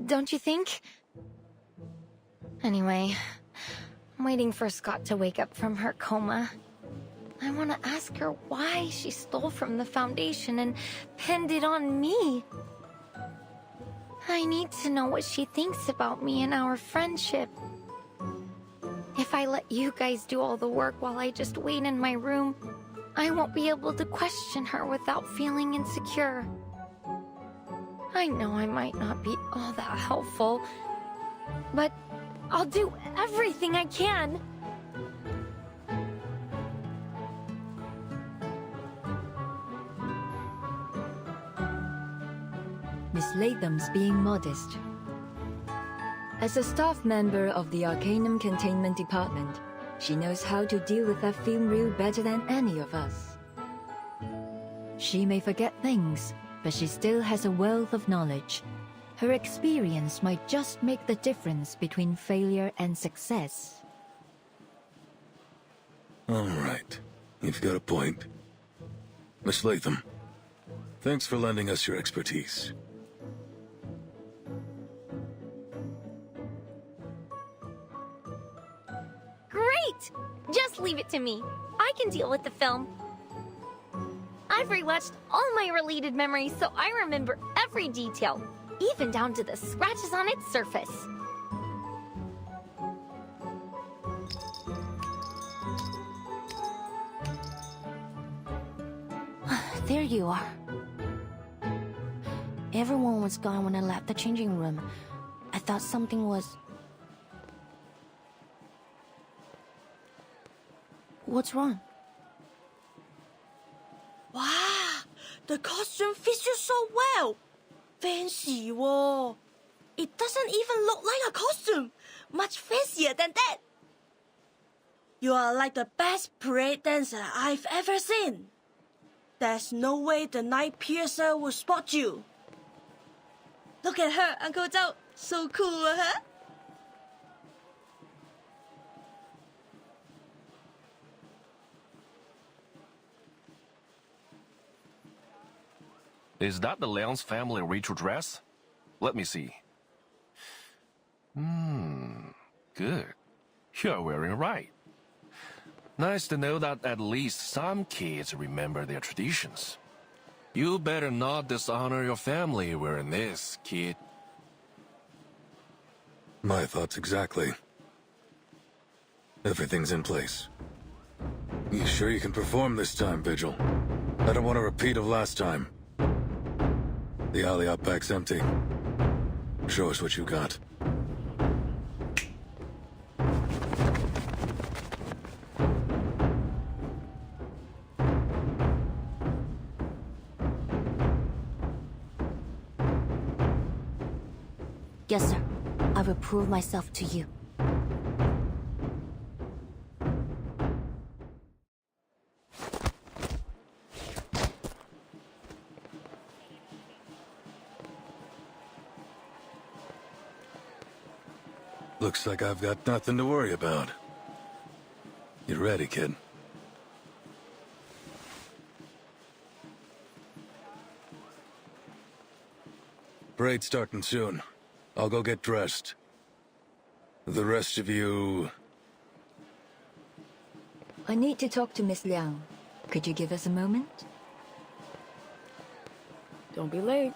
Don't you think? Anyway, I'm waiting for Scott to wake up from her coma. I want to ask her why she stole from the Foundation and pinned it on me. I need to know what she thinks about me and our friendship. If I let you guys do all the work while I just wait in my room, I won't be able to question her without feeling insecure. I know I might not be all that helpful, but I'll do everything I can. Miss Latham's being modest. As a staff member of the Arcanum Containment Department, she knows how to deal with that film reel better than any of us. She may forget things, but she still has a wealth of knowledge. Her experience might just make the difference between failure and success. All right. You've got a point. Miss Latham, thanks for lending us your expertise. Great! Just leave it to me. I can deal with the film. I've rewatched all my related memories, so I remember every detail, even down to the scratches on its surface. There you are. Everyone was gone when I left the changing room. I thought something was... What's wrong? Wow, the costume fits you so well. Fancy, whoa. It doesn't even look like a costume. Much fancier than that. You are like the best parade dancer I've ever seen. There's no way the night piercer will spot you. Look at her, Uncle Zhao. So cool, huh? Is that the Liang's family ritual dress? Let me see. Good. You're wearing it right. Nice to know that at least some kids remember their traditions. You better not dishonor your family wearing this, kid. My thoughts exactly. Everything's in place. You sure you can perform this time, Vigil? I don't want a repeat of last time. The alley out back's empty. Show us what you got. Yes, sir. I will prove myself to you. Looks like I've got nothing to worry about. You ready, kid? Parade's starting soon. I'll go get dressed. The rest of you... I need to talk to Miss Liang. Could you give us a moment? Don't be late.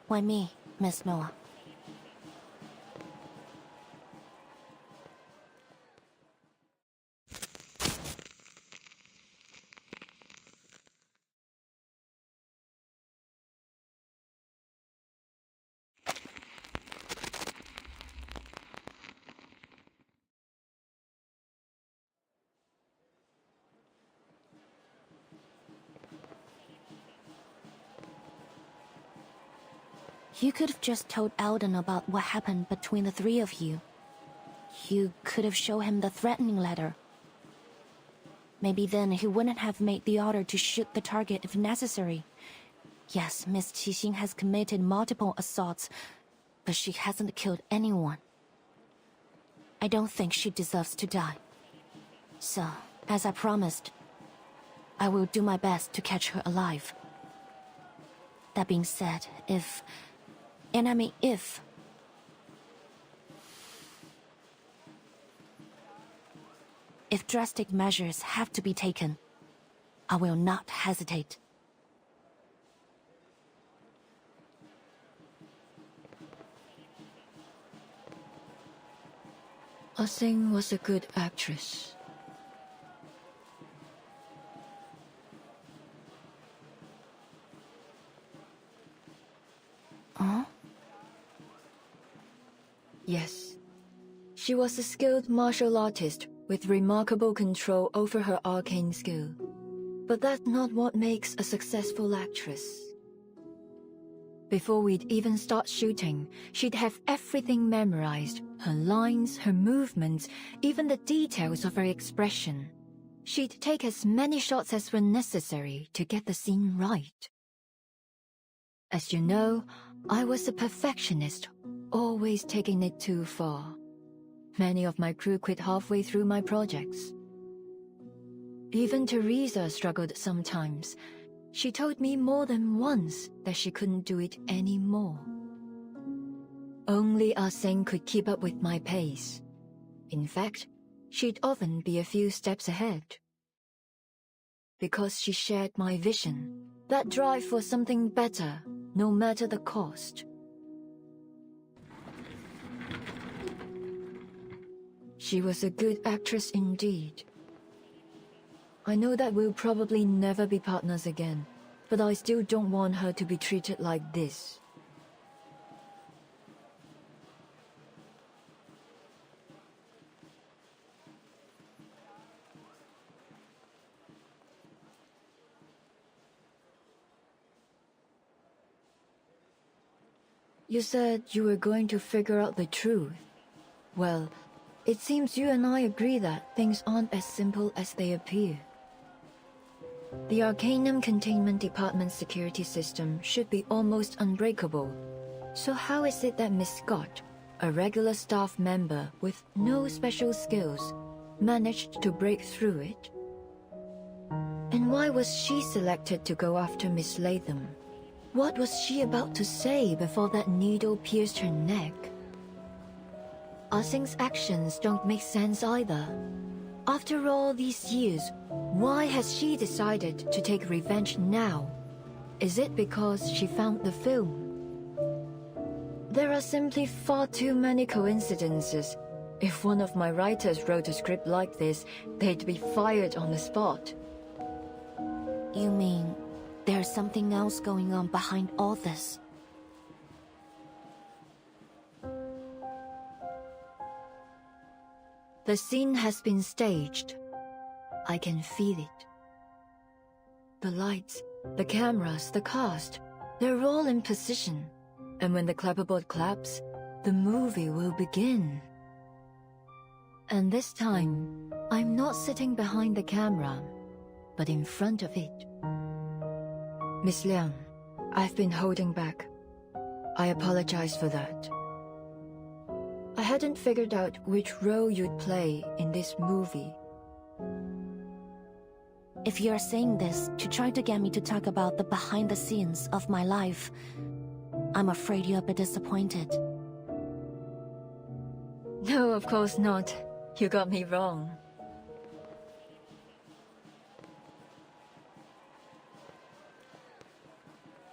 Why me, Miss Noah? You could have just told Alden about what happened between the three of you. You could have shown him the threatening letter. Maybe then he wouldn't have made the order to shoot the target if necessary. Yes, Miss Qixing has committed multiple assaults, but she hasn't killed anyone. I don't think she deserves to die. So, as I promised, I will do my best to catch her alive. That being said, if drastic measures have to be taken, I will not hesitate. Ah Sing was a good actress. Huh? Yes. She was a skilled martial artist with remarkable control over her arcane skill. But that's not what makes a successful actress. Before we'd even start shooting, she'd have everything memorized. Her lines, her movements, even the details of her expression. She'd take as many shots as were necessary to get the scene right. As you know, I was a perfectionist, always taking it too far. Many of my crew quit halfway through my projects. Even Teresa struggled sometimes. She told me more than once that she couldn't do it anymore. Only Ah Sing could keep up with my pace. In fact, she'd often be a few steps ahead. Because she shared my vision, that drive for something better, no matter the cost. She was a good actress indeed. I know that we'll probably never be partners again, but I still don't want her to be treated like this. You said you were going to figure out the truth. Well, it seems you and I agree that things aren't as simple as they appear. The Arcanum Containment Department's security system should be almost unbreakable. So how is it that Miss Scott, a regular staff member with no special skills, managed to break through it? And why was she selected to go after Miss Latham? What was she about to say before that needle pierced her neck? Ah Sing's actions don't make sense either. After all these years, why has she decided to take revenge now? Is it because she found the film? There are simply far too many coincidences. If one of my writers wrote a script like this, they'd be fired on the spot. You mean there's something else going on behind all this? The scene has been staged. I can feel it. The lights, the cameras, the cast, they're all in position. And when the clapperboard claps, the movie will begin. And this time, I'm not sitting behind the camera, but in front of it. Miss Liang, I've been holding back. I apologize for that. I hadn't figured out which role you'd play in this movie. If you're saying this to try to get me to talk about the behind the scenes of my life, I'm afraid you'll be disappointed. No, of course not. You got me wrong.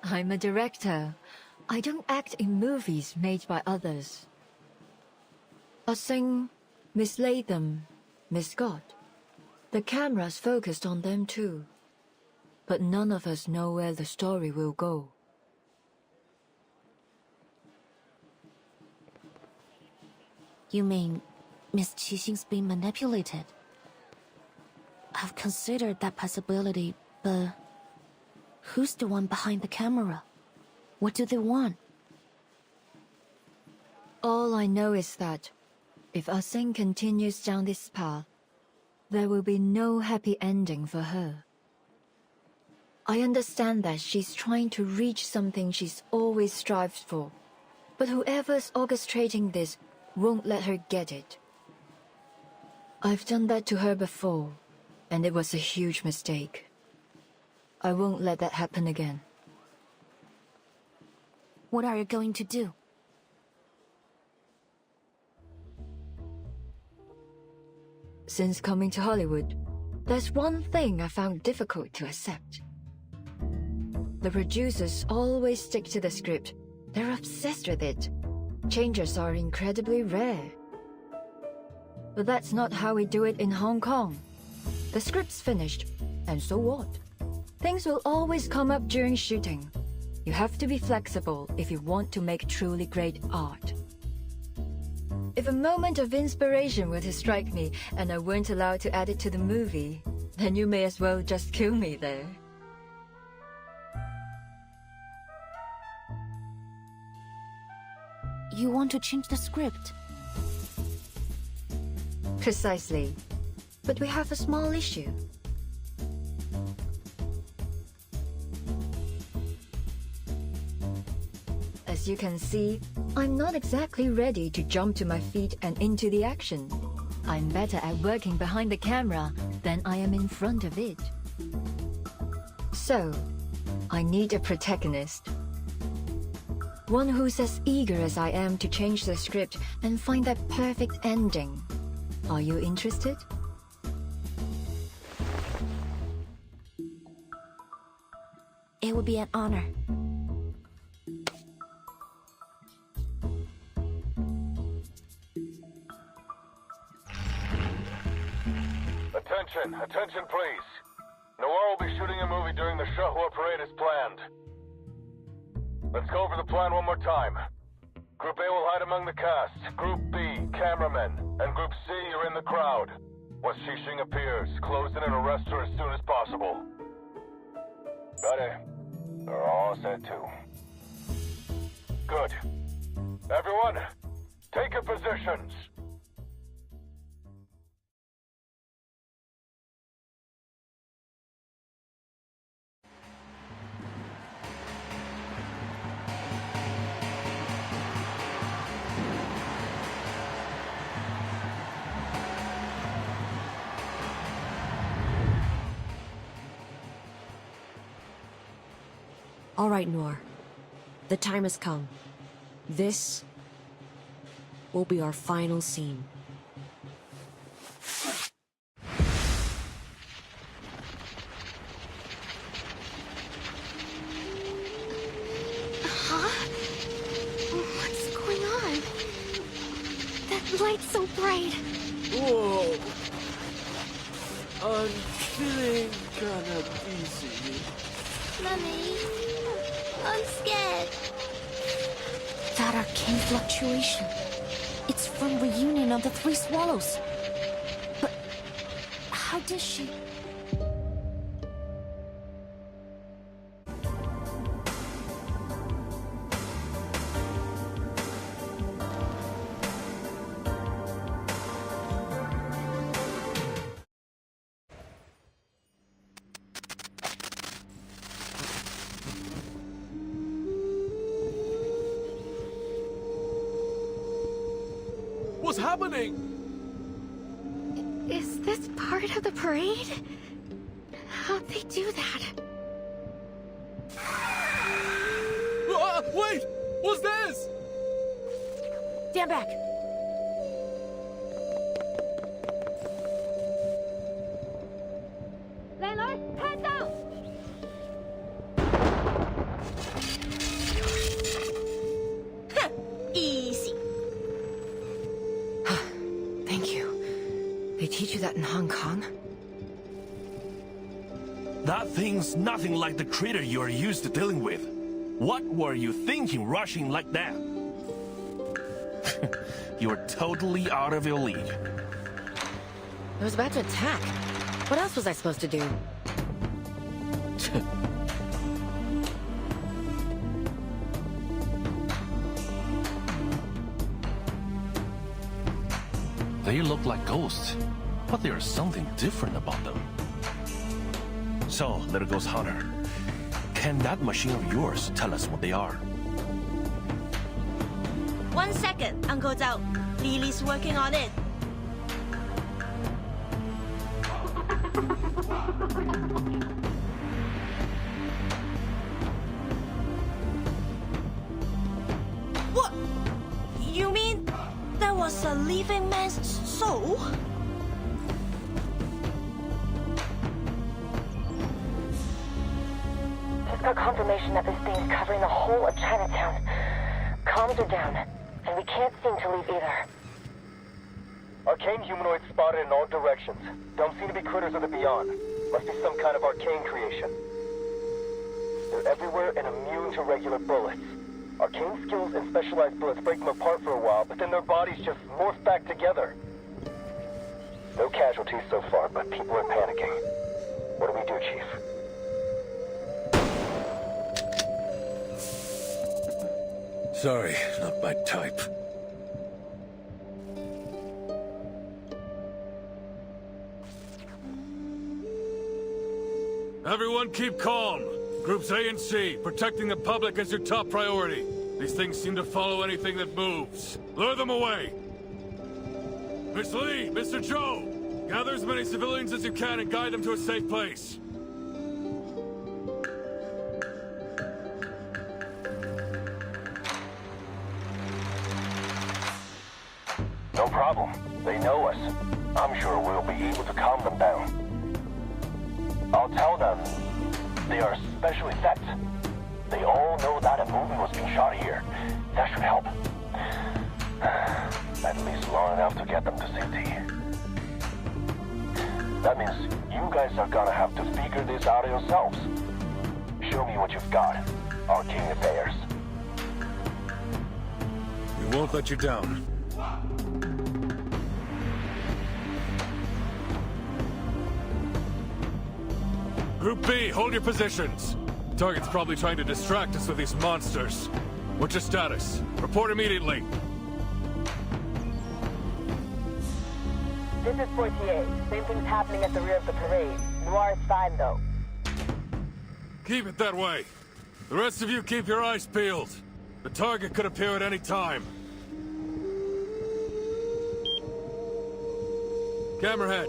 I'm a director. I don't act in movies made by others. Ah Sing, Miss Latham, Miss Scott. The camera's focused on them too. But none of us know where the story will go. You mean Miss Qixing's being manipulated? I've considered that possibility, but who's the one behind the camera? What do they want? All I know is that if Ah Sing continues down this path, there will be no happy ending for her. I understand that she's trying to reach something she's always strived for, but whoever's orchestrating this won't let her get it. I've done that to her before, and it was a huge mistake. I won't let that happen again. What are you going to do? Since coming to Hollywood, there's one thing I found difficult to accept. The producers always stick to the script. They're obsessed with it. Changes are incredibly rare. But that's not how we do it in Hong Kong. The script's finished, and so what? Things will always come up during shooting. You have to be flexible if you want to make truly great art. If a moment of inspiration were to strike me and I weren't allowed to add it to the movie, then you may as well just kill me there. You want to change the script? Precisely. But we have a small issue. As you can see, I'm not exactly ready to jump to my feet and into the action. I'm better at working behind the camera than I am in front of it. So, I need a protagonist. One who's as eager as I am to change the script and find that perfect ending. Are you interested? It would be an honor. gentlemen, attention please. Noir will be shooting a movie during the Showdown parade as planned. Let's go over the plan one more time. Group A will hide among the cast. Group B, cameramen. And Group C are in the crowd. Once Xixing appears, close in and arrest her as soon as possible. Got it. They're all set too. Good. Everyone, take your positions. All right, Noir. The time has come. This will be our final scene. Huh? What's going on? That light's so bright. Whoa. I'm feeling kinda dizzy. Mummy, I'm scared. That arcane fluctuation. It's from reunion of the Three Swallows. But how did she... What's happening? Is this part of the parade? How'd they do that? Wait! What's this? Stand back! Landlord, head down! Easy. Thank you. They teach you that in Hong Kong? That thing's nothing like the critter you're used to dealing with. What were you thinking rushing like that? You're totally out of your league. I was about to attack. What else was I supposed to do? They look like ghosts, but there's something different about them. So, Little Ghost Hunter, can that machine of yours tell us what they are? 1 second, Uncle Zhao. Lily's working on it. What? You mean that was a living man's soul? He's got confirmation that this thing's covering the whole of Chinatown. Comms are down, and we can't seem to leave either. Arcane humanoids spotted in all directions. Don't seem to be critters of the beyond. Must be some kind of arcane creation. They're everywhere and immune to regular bullets. Arcane skills and specialized bullets break them apart for a while, but then their bodies just morph back together. No casualties so far, but people are panicking. What do we do, Chief? Sorry, not my type. Everyone keep calm. Groups A and C, protecting the public is your top priority. These things seem to follow anything that moves. Lure them away. Miss Lee, Mr. Zhou, gather as many civilians as you can and guide them to a safe place. No problem. They know us. I'm sure we'll be able to calm them down. I'll tell them they are special effects. They all know that a movie was being shot here. That should help. At least long enough to get them to safety. That means you guys are gonna have to figure this out yourselves. Show me what you've got, Arcane Affairs. We won't let you down. Group B, hold your positions. Target's probably trying to distract us with these monsters. What's your status? Report immediately. This is Portier. Same thing's happening at the rear of the parade. Noir is fine, though. Keep it that way. The rest of you keep your eyes peeled. The target could appear at any time. Camerahead,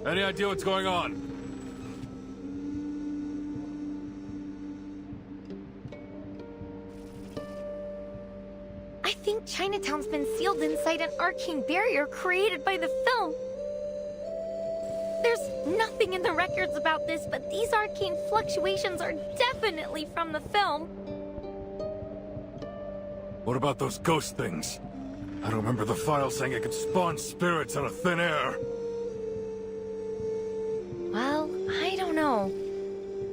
any idea what's going on? I think Chinatown's been sealed inside an arcane barrier created by the film. There's nothing in the records about this, but these arcane fluctuations are definitely from the film. What about those ghost things? I don't remember the file saying it could spawn spirits out of thin air. Well, I don't know.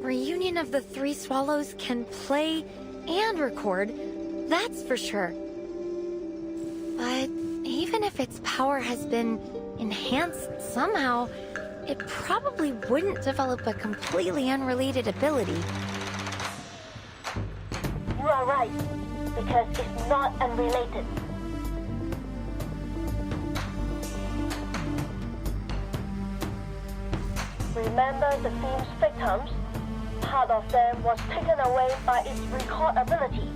Reunion of the Three Swallows can play and record, that's for sure. But even if its power has been enhanced somehow, it probably wouldn't develop a completely unrelated ability. You are right, because it's not unrelated. Remember the film's victims? Part of them was taken away by its record ability.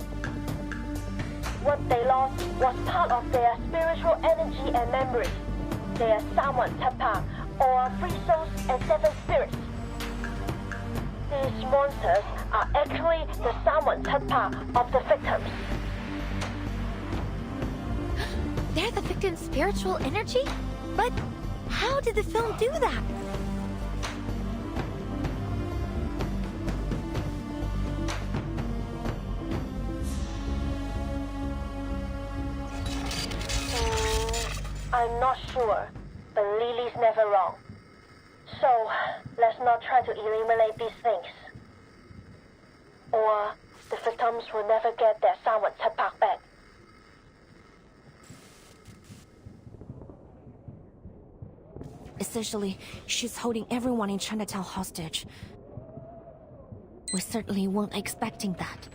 What they lost was part of their spiritual energy and memory. They are Sawan Tapa, or Free Souls and Seven Spirits. These monsters are actually the Sawan Tapa of the victims. They're the victim's spiritual energy? But how did the film do that? I'm not sure, but Lily's never wrong. So, let's not try to eliminate these things. Or the victims will never get their Sawan Tapak back. Essentially, she's holding everyone in Chinatown hostage. We certainly weren't expecting that.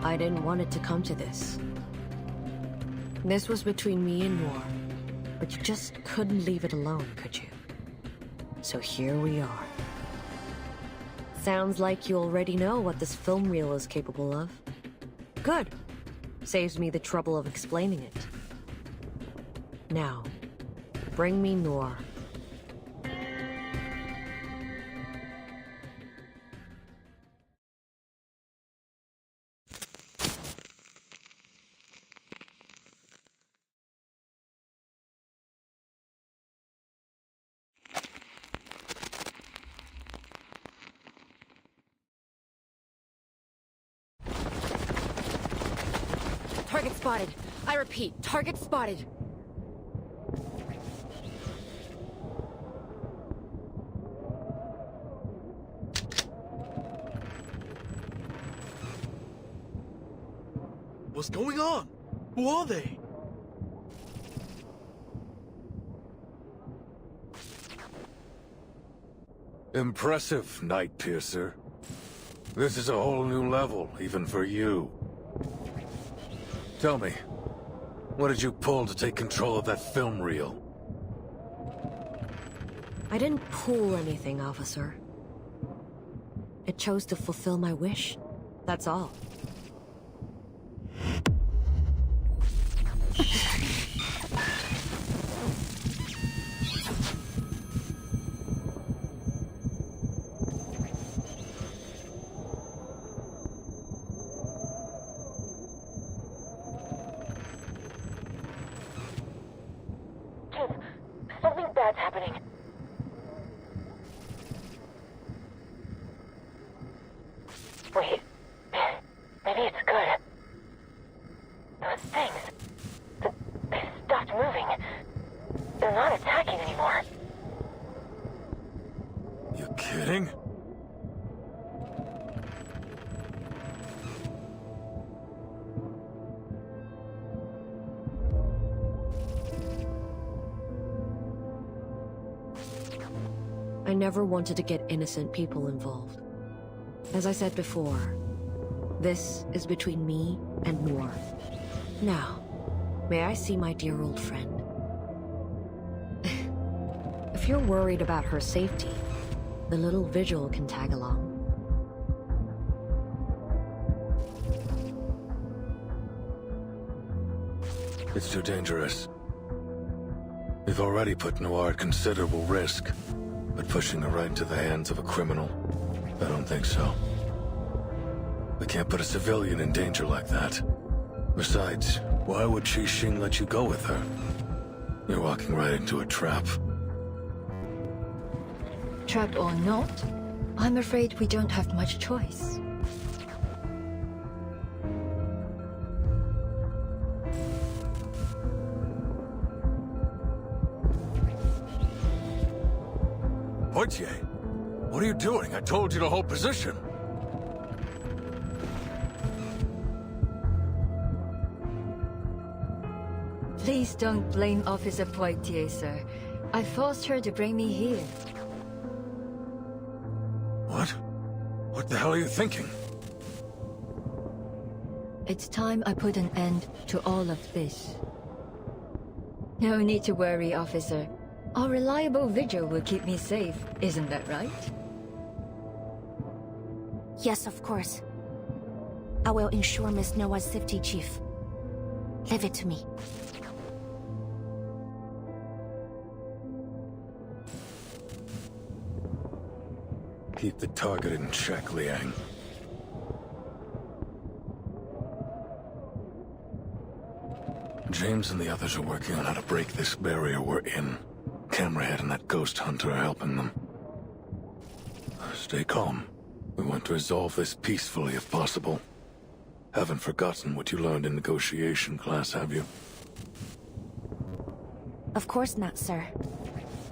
I didn't want it to come to this. This was between me and Noir, but you just couldn't leave it alone, could you? So here we are. Sounds like you already know what this film reel is capable of. Good. Saves me the trouble of explaining it. Now, bring me Noir. Target spotted. I repeat, target spotted. What's going on? Who are they? Impressive, Night Piercer. This is a whole new level, even for you. Tell me, what did you pull to take control of that film reel? I didn't pull anything, officer. It chose to fulfill my wish. That's all. bad's happening. Wait. Maybe it's good. Those things... They stopped moving. They're not attacking anymore. You kidding? I never wanted to get innocent people involved. As I said before, this is between me and Noir. Now, may I see my dear old friend? If you're worried about her safety, the little vigil can tag along. It's too dangerous. We've already put Noir at considerable risk, but pushing her right into the hands of a criminal, I don't think so. We can't put a civilian in danger like that. Besides, why would Xing let you go with her? You're walking right into a trap. Trap or not, I'm afraid we don't have much choice. Poitier, what are you doing? I told you to hold position. Please don't blame Officer Poitier, sir. I forced her to bring me here. What? What the hell are you thinking? It's time I put an end to all of this. No need to worry, officer. Our reliable vigil will keep me safe, isn't that right? Yes, of course. I will ensure Miss Noah's safety, Chief. Leave it to me. Keep the target in check, Liang. James and the others are working on how to break this barrier we're in. Camerahead and that ghost hunter are helping them. Stay calm. We want to resolve this peacefully if possible. Haven't forgotten what you learned in negotiation class, have you? Of course not, sir.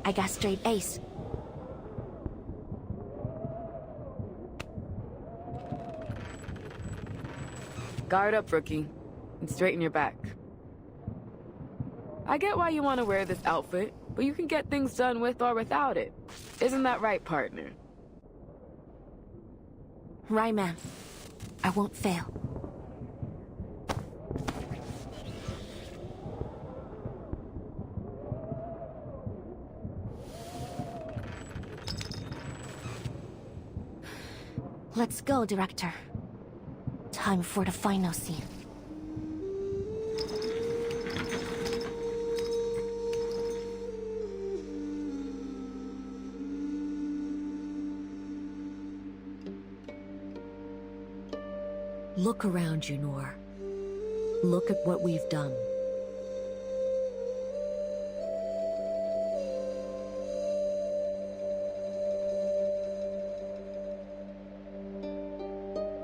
I got straight A's. Guard up, rookie, and straighten your back. I get why you want to wear this outfit, but you can get things done with or without it. Isn't that right, partner? Right, ma'am. I won't fail. Let's go, Director. Time for the final scene. Look around you, Noir. Look at what we've done.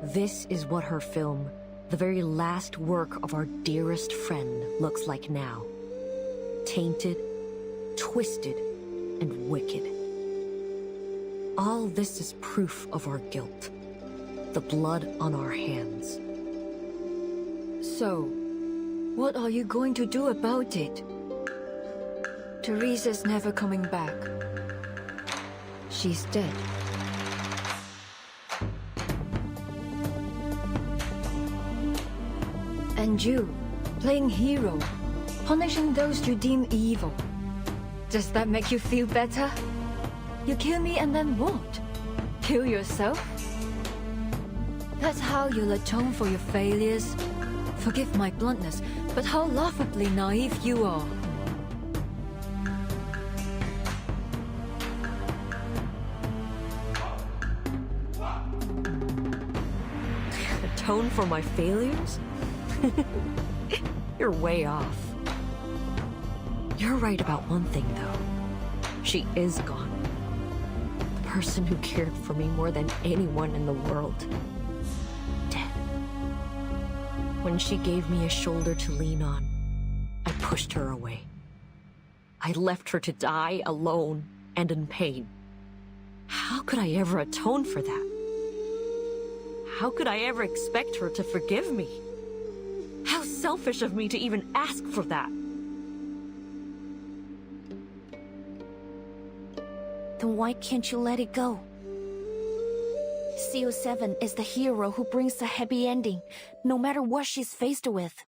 This is what her film, the very last work of our dearest friend, looks like now. Tainted, twisted, and wicked. All this is proof of our guilt. The blood on our hands. So, what are you going to do about it? Teresa's never coming back. She's dead. And you, playing hero, punishing those you deem evil. Does that make you feel better? You kill me and then what? Kill yourself? That's how you'll atone for your failures. Forgive my bluntness, but how laughably naive you are. Atone for my failures? You're way off. You're right about one thing, though. She is gone. The person who cared for me more than anyone in the world. Dead. When she gave me a shoulder to lean on, I pushed her away. I left her to die alone and in pain. How could I ever atone for that? How could I ever expect her to forgive me? How selfish of me to even ask for that. Then why can't you let it go? CO7 is the hero who brings a happy ending, no matter what she's faced with.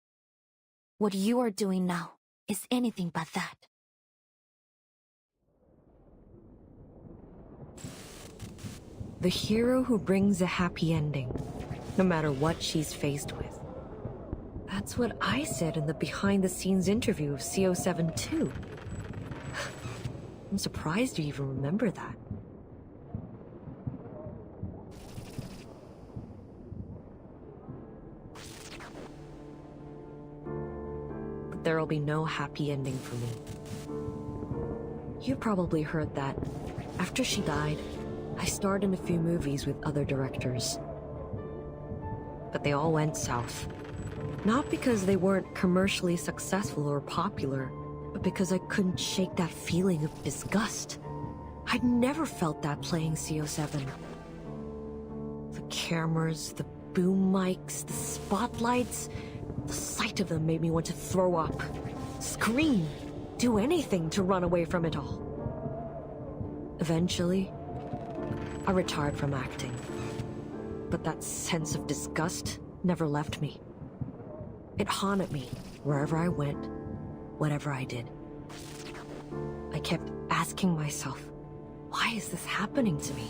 What you are doing now is anything but that. The hero who brings a happy ending, no matter what she's faced with. That's what I said in the behind-the-scenes interview of CO7 too. I'm surprised you even remember that. But there'll be no happy ending for me. You probably heard that after she died, I starred in a few movies with other directors. But they all went south. Not because they weren't commercially successful or popular, but because I couldn't shake that feeling of disgust. I'd never felt that playing CO7. The cameras, the boom mics, the spotlights, the sight of them made me want to throw up, scream, do anything to run away from it all. Eventually, I retired from acting. But that sense of disgust never left me. It haunted me wherever I went, whatever I did. I kept asking myself, why is this happening to me?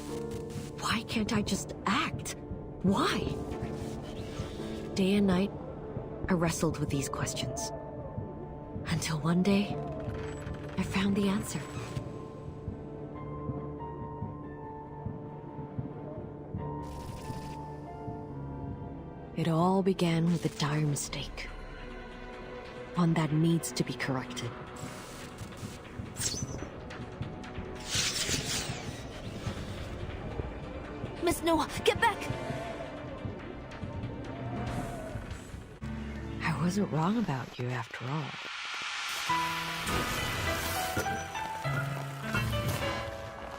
Why can't I just act? Why? Day and night, I wrestled with these questions. Until one day, I found the answer. It all began with a dire mistake. One that needs to be corrected. Miss Noah, get back! I wasn't wrong about you after all.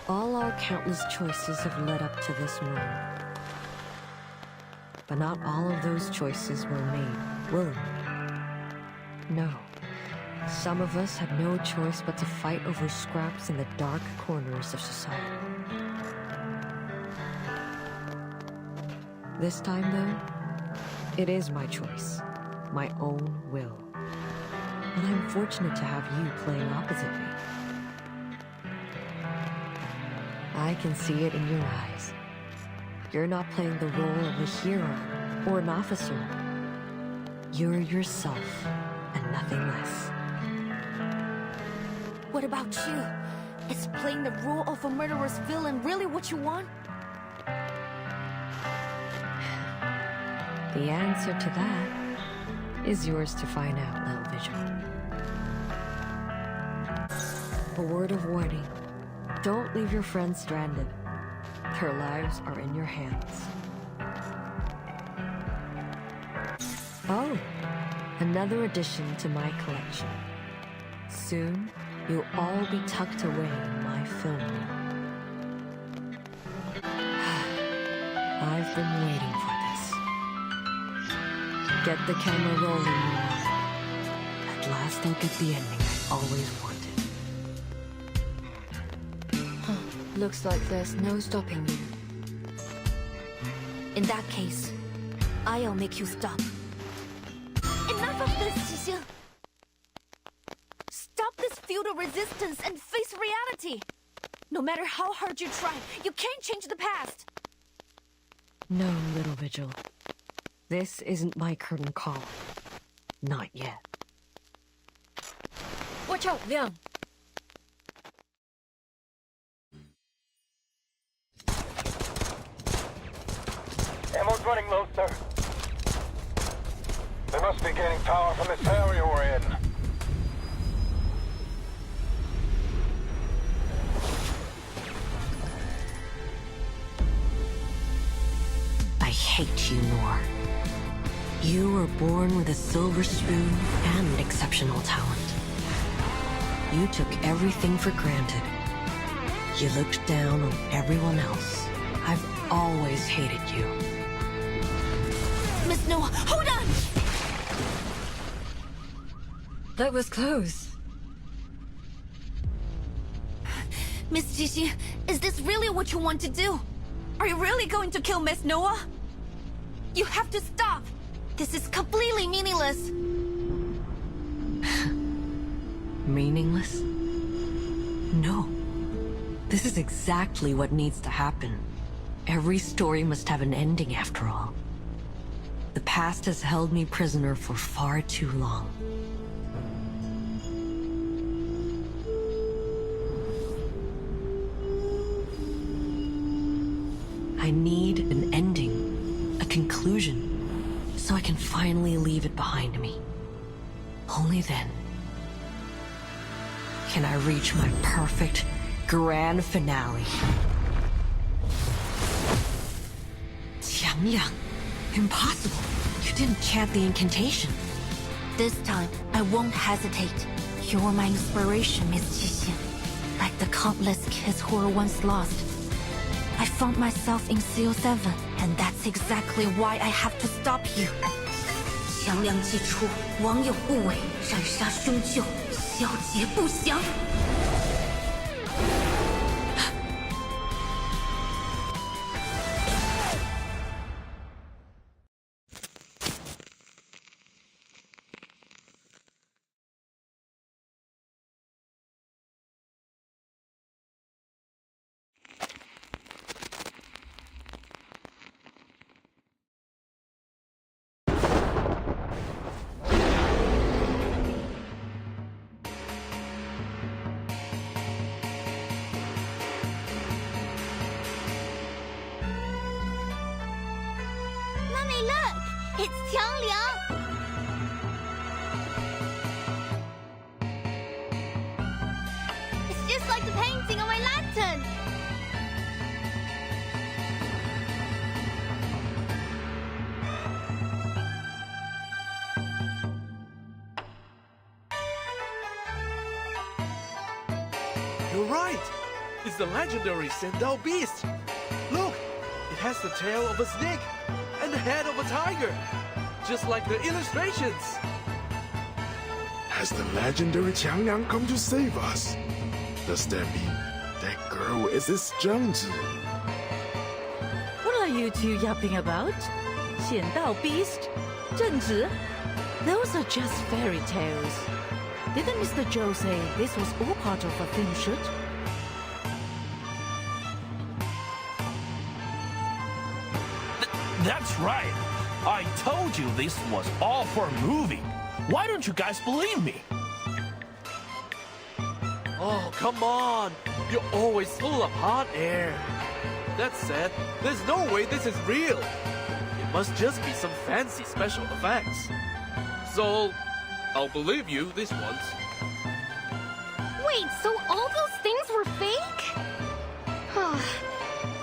All our countless choices have led up to this moment. But not all of those choices were made willingly. No. Some of us had no choice but to fight over scraps in the dark corners of society. This time, though, it is my choice, my own will. And I'm fortunate to have you playing opposite me. I can see it in your eyes. You're not playing the role of a hero or an officer. You're yourself and nothing less. What about you? Is playing the role of a murderous villain really what you want? The answer to that is yours to find out, little Vigil. A word of warning. Don't leave your friends stranded. Their lives are in your hands. Oh, another addition to my collection. Soon, you'll all be tucked away in my film room. I've been waiting for this. Get the camera rolling now. At last I'll get the ending I always wanted. Looks like there's no stopping you. In that case, I'll make you stop. Enough of this, Cecile! Stop this futile resistance and face reality! No matter how hard you try, you can't change the past! No, little Vigil. This isn't my curtain call. Not yet. Watch out, Liang! Ammo's running low, sir. They must be gaining power from this area we're in. hate you, Noor. You were born with a silver spoon and exceptional talent. You took everything for granted. You looked down on everyone else. I've always hated you. Miss Noah, hold on! That was close. Miss Xixi, is this really what you want to do? Are you really going to kill Miss Noah? You have to stop! This is completely meaningless. Meaningless? No. This is exactly what needs to happen. Every story must have an ending after all. The past has held me prisoner for far too long. I need an ending, a conclusion, so I can finally leave it behind me. Only then can I reach my perfect grand finale. Qiangliang, impossible. You didn't chant the incantation. This time, I won't hesitate. You're my inspiration, Miss Xixi. Like the countless kids who were once lost. I found myself in CO7, and that's exactly why I have to stop you. 强梁既出，王有不为，斩杀凶旧，小节不祥。Mommy, look! It's Qiangliang! It's just like the painting on my lantern! You're right! It's the legendary Sandal Beast! Look! It has the tail of a snake and the head of a tiger! Just like the illustrations! Has the legendary Qiangliang come to save us? Does that mean that girl is his Zhangzi? What are you two yapping about? 显道 Beast? 正直? Those are just fairy tales. Didn't Mr. Zhou say this was all part of a film shoot? That's right. I told you this was all for a movie. Why don't you guys believe me? Oh, come on! You're always full of hot air. That said, there's no way this is real. It must just be some fancy special effects. So, I'll believe you this once. Wait, so all those things were fake?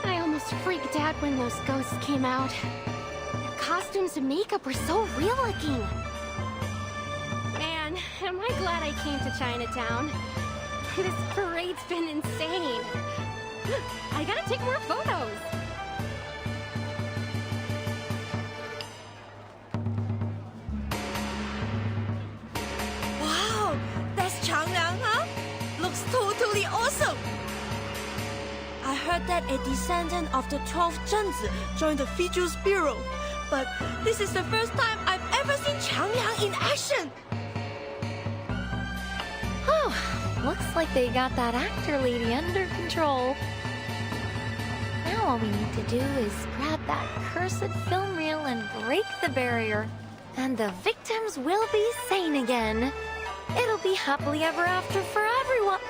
I almost freaked out when those ghosts came out. Their costumes and makeup were so real-looking. Man, am I glad I came to Chinatown. This parade's been insane. I gotta take more photos. Wow! That's Qiangliang, huh? Looks totally awesome! I heard that a descendant of the 12th Zhenzi joined the Features Bureau. But this is the first time I've ever seen Qiangliang in action! Looks like they got that actor lady under control. Now all we need to do is grab that cursed film reel and break the barrier. And the victims will be sane again. It'll be happily ever after for everyone.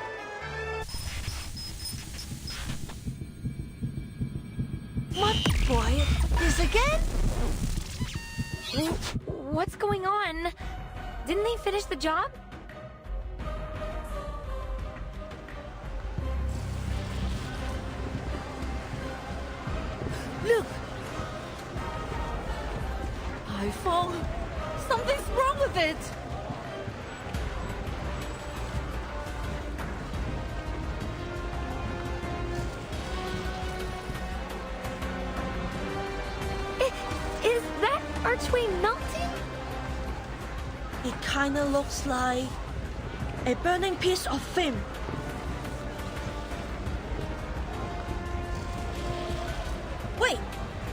What boy? This again? What's going on? Didn't they finish the job? Look! 房. Something's wrong with it. Is that archway melting? It kinda looks like a burning piece of film. Wait,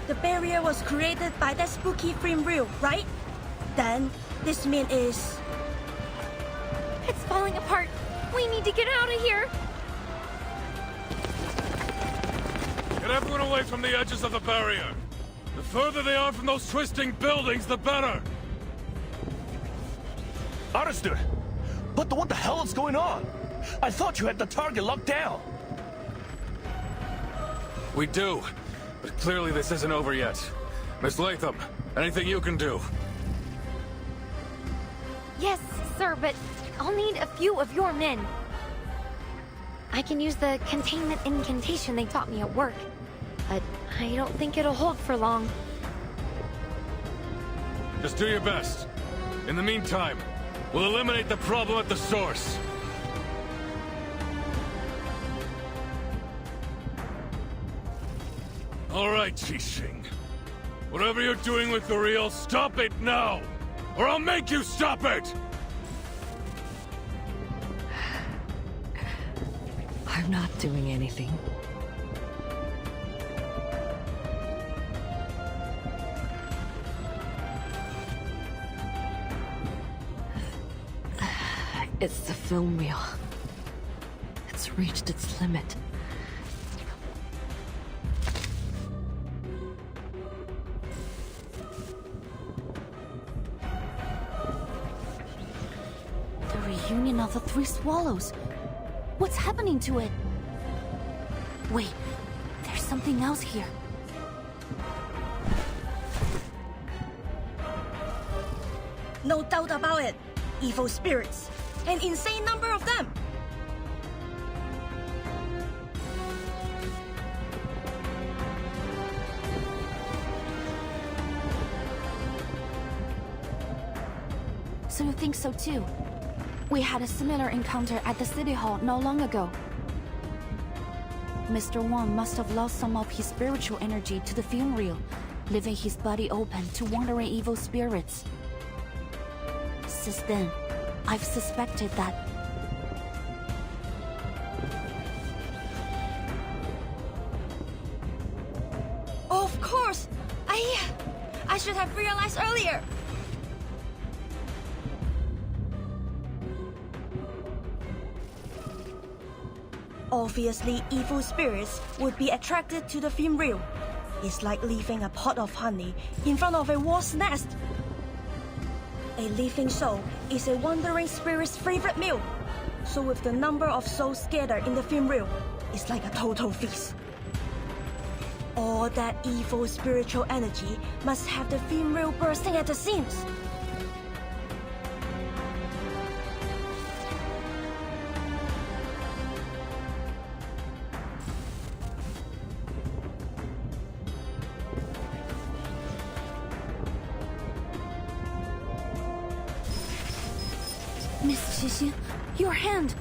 the barrier was created by that spooky film reel, right? Then this means It's falling apart. We need to get out of here. Get everyone away from the edges of the barrier. The further they are from those twisting buildings, the better. Understood. But what the hell is going on? I thought you had the target locked down. We do. But clearly this isn't over yet. Miss Latham, anything you can do? Yes, sir, but I'll need a few of your men. I can use the containment incantation they taught me at work, but I don't think it'll hold for long. Just do your best. In the meantime, we'll eliminate the problem at the source. All right, Qixing. Whatever you're doing with the reel, stop it now! Or I'll make you stop it! I'm not doing anything. It's the film reel. It's reached its limit. The reunion of the Three Swallows. What's happening to it? Wait, there's something else here. no doubt about it. Evil spirits. An insane number of them. So you think so too? We had a similar encounter at the City Hall not long ago. Mr. Wang must have lost some of his spiritual energy to the film reel, leaving his body open to wandering evil spirits. Since then, I've suspected that. Of course! I should have realized earlier. Obviously, evil spirits would be attracted to the film reel. It's like leaving a pot of honey in front of a wasp's nest. A living soul is a wandering spirit's favorite meal. So with the number of souls scattered in the film reel, it's like a total feast. All that evil spiritual energy must have the film reel bursting at the seams. Miss Xixin, your hand!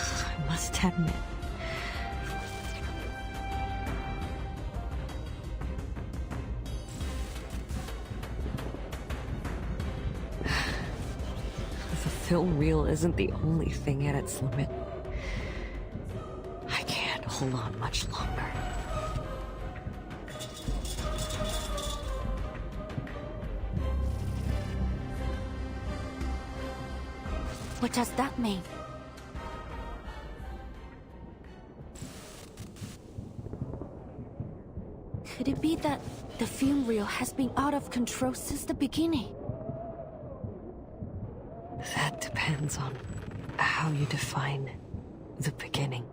I must admit, the film reel isn't the only thing at its limit. I can't hold on much longer. What does that mean? Could it be that the film reel has been out of control since the beginning? That depends on how you define the beginning.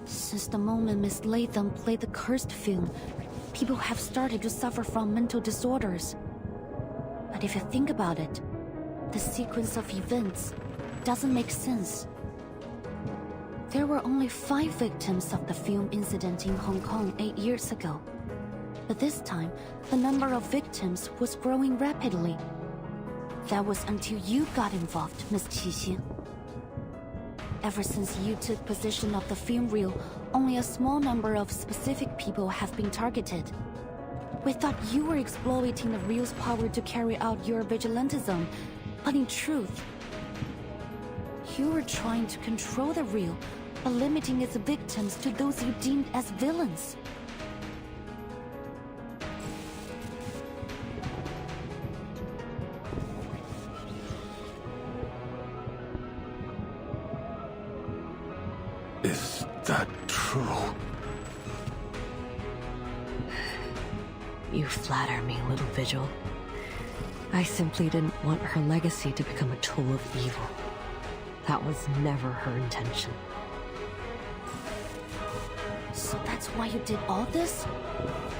Since the moment Miss Latham played the cursed film, people have started to suffer from mental disorders. But if you think about it, the sequence of events doesn't make sense. There were only 5 victims of the film incident in Hong Kong 8 years ago. But this time, the number of victims was growing rapidly. That was until you got involved, Miss Qixin. Ever since you took possession of the film reel, only a small number of specific people have been targeted. We thought you were exploiting the reel's power to carry out your vigilantism, but in truth, you were trying to control the reel by limiting its victims to those you deemed as villains. Is that true? You flatter me, little Vigil. I simply didn't want her legacy to become a tool of evil. That was never her intention. So that's why you did all this?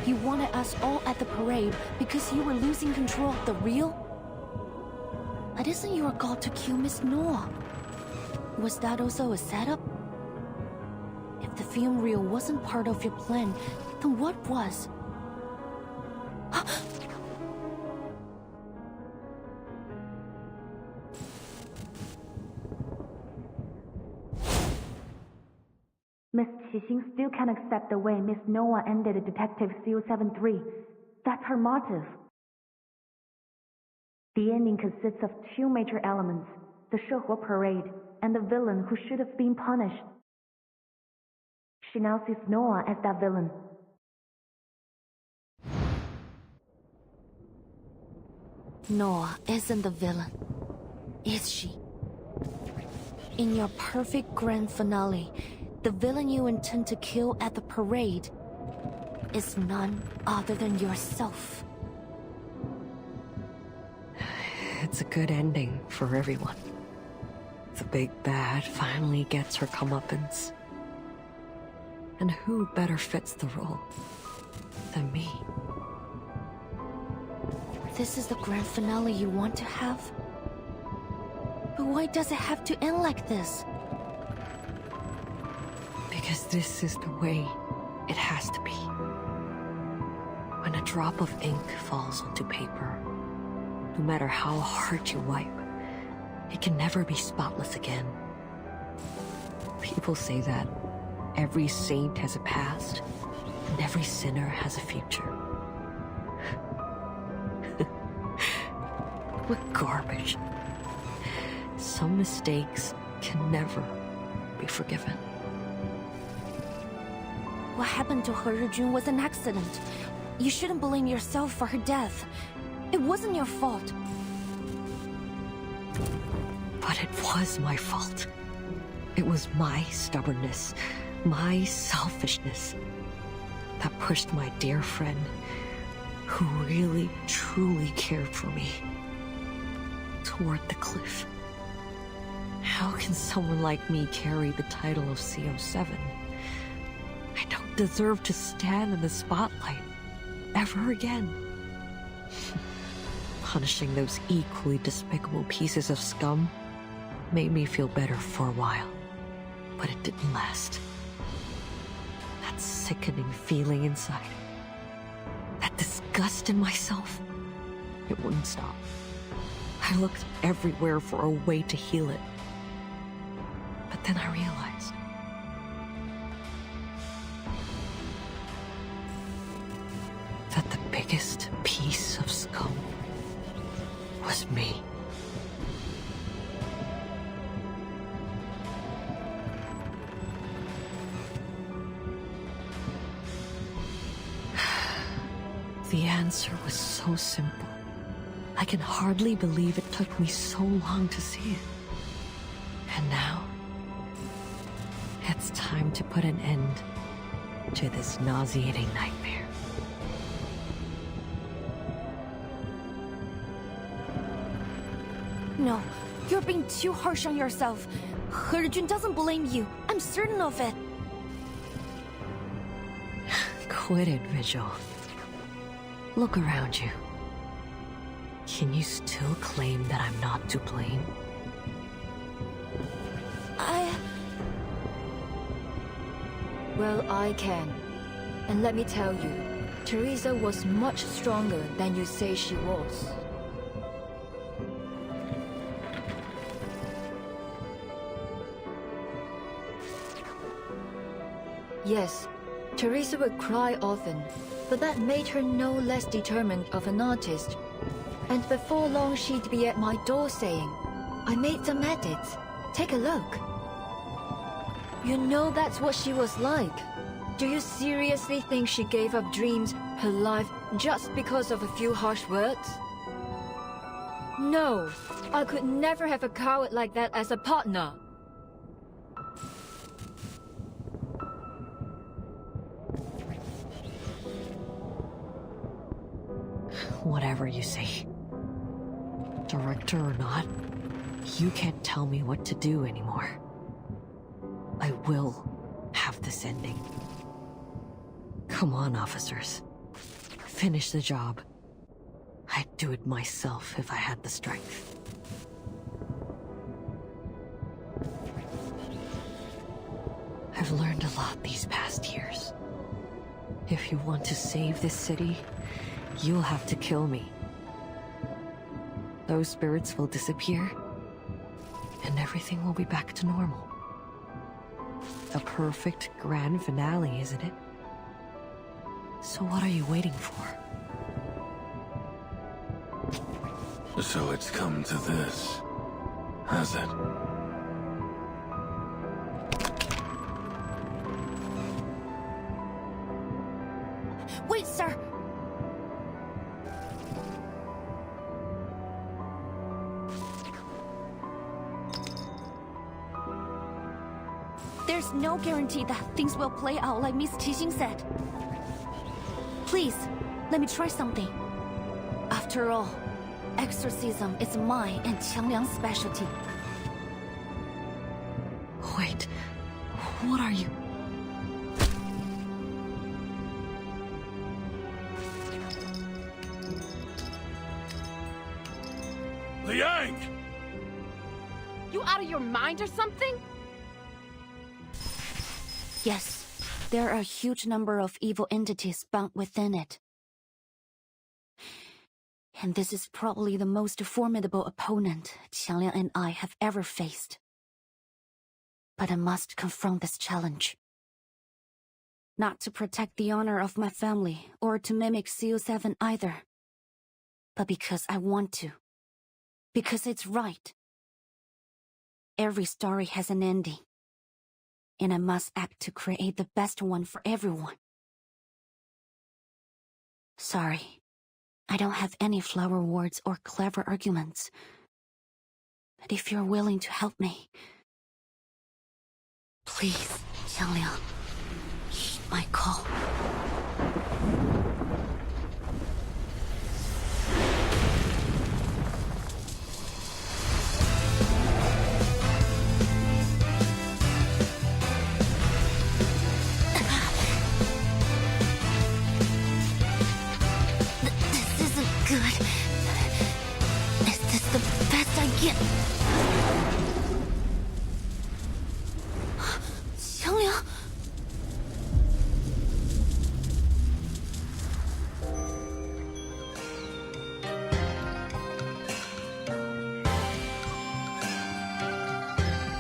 You wanted us all at the parade because you were losing control of the reel? But isn't your goal to kill Miss Noah? Was that also a setup? If the film reel wasn't part of your plan, then what was? Miss Qixing still can't accept the way Miss Noah ended Detective 073. That's her motive. The ending consists of 2 major elements, the Shehua parade and the villain who should have been punished. She now sees Noah as that villain. Noah isn't the villain, is she? In your perfect grand finale, the villain you intend to kill at the parade is none other than yourself. It's a good ending for everyone. The big bad finally gets her comeuppance. And who better fits the role than me? This is the grand finale you want to have? But why does it have to end like this? Because this is the way it has to be. When a drop of ink falls onto paper, no matter how hard you wipe, it can never be spotless again. People say that every saint has a past, and every sinner has a future. What garbage. Some mistakes can never be forgiven. What happened to He Rijun was an accident. You shouldn't blame yourself for her death. It wasn't your fault. But it was my fault. It was my stubbornness, my selfishness, that pushed my dear friend, who really, truly cared for me, toward the cliff. How can someone like me carry the title of CO7? I don't deserve to stand in the spotlight ever again. Punishing those equally despicable pieces of scum made me feel better for a while, but it didn't last. That sickening feeling inside, that disgust in myself, it wouldn't stop. I looked everywhere for a way to heal it. But then I realized that the biggest piece of scum was me. The answer was so simple. I can hardly believe it took me so long to see it. And now, it's time to put an end to this nauseating nightmare. No, you're being too harsh on yourself. He Rijun doesn't blame you. I'm certain of it. Quit it, Vigil. Look around you. Can you still claim that I'm not to blame? Well, I can. And let me tell you, Teresa was much stronger than you say she was. Yes, Teresa would cry often, but that made her no less determined of an artist. And before long she'd be at my door saying, I made some edits. Take a look. You know that's what she was like. Do you seriously think she gave up dreams, her life, just because of a few harsh words? No, I could never have a coward like that as a partner. Whatever you say. Director or not, you can't tell me what to do anymore. I will have this ending. Come on, officers. Finish the job. I'd do it myself if I had the strength. I've learned a lot these past years. If you want to save this city, you'll have to kill me. Those spirits will disappear, and everything will be back to normal. A perfect grand finale, isn't it? So what are you waiting for? So it's come to this, has it? Wait, sir! There's no guarantee that things will play out like Miss Tixing said. Please, let me try something. After all, exorcism is mine and Qiangliang's specialty. Wait, what are you? Liang! You out of your mind or something? Yes, there are a huge number of evil entities bound within it. And this is probably the most formidable opponent Qiangliang and I have ever faced. But I must confront this challenge. Not to protect the honor of my family or to mimic CO7 either, but because I want to. Because it's right. Every story has an ending. And I must act to create the best one for everyone. Sorry, I don't have any flower words or clever arguments. But if you're willing to help me, please, Qiangliang, heed my call. Good. Is this the best I get? Qiangliang?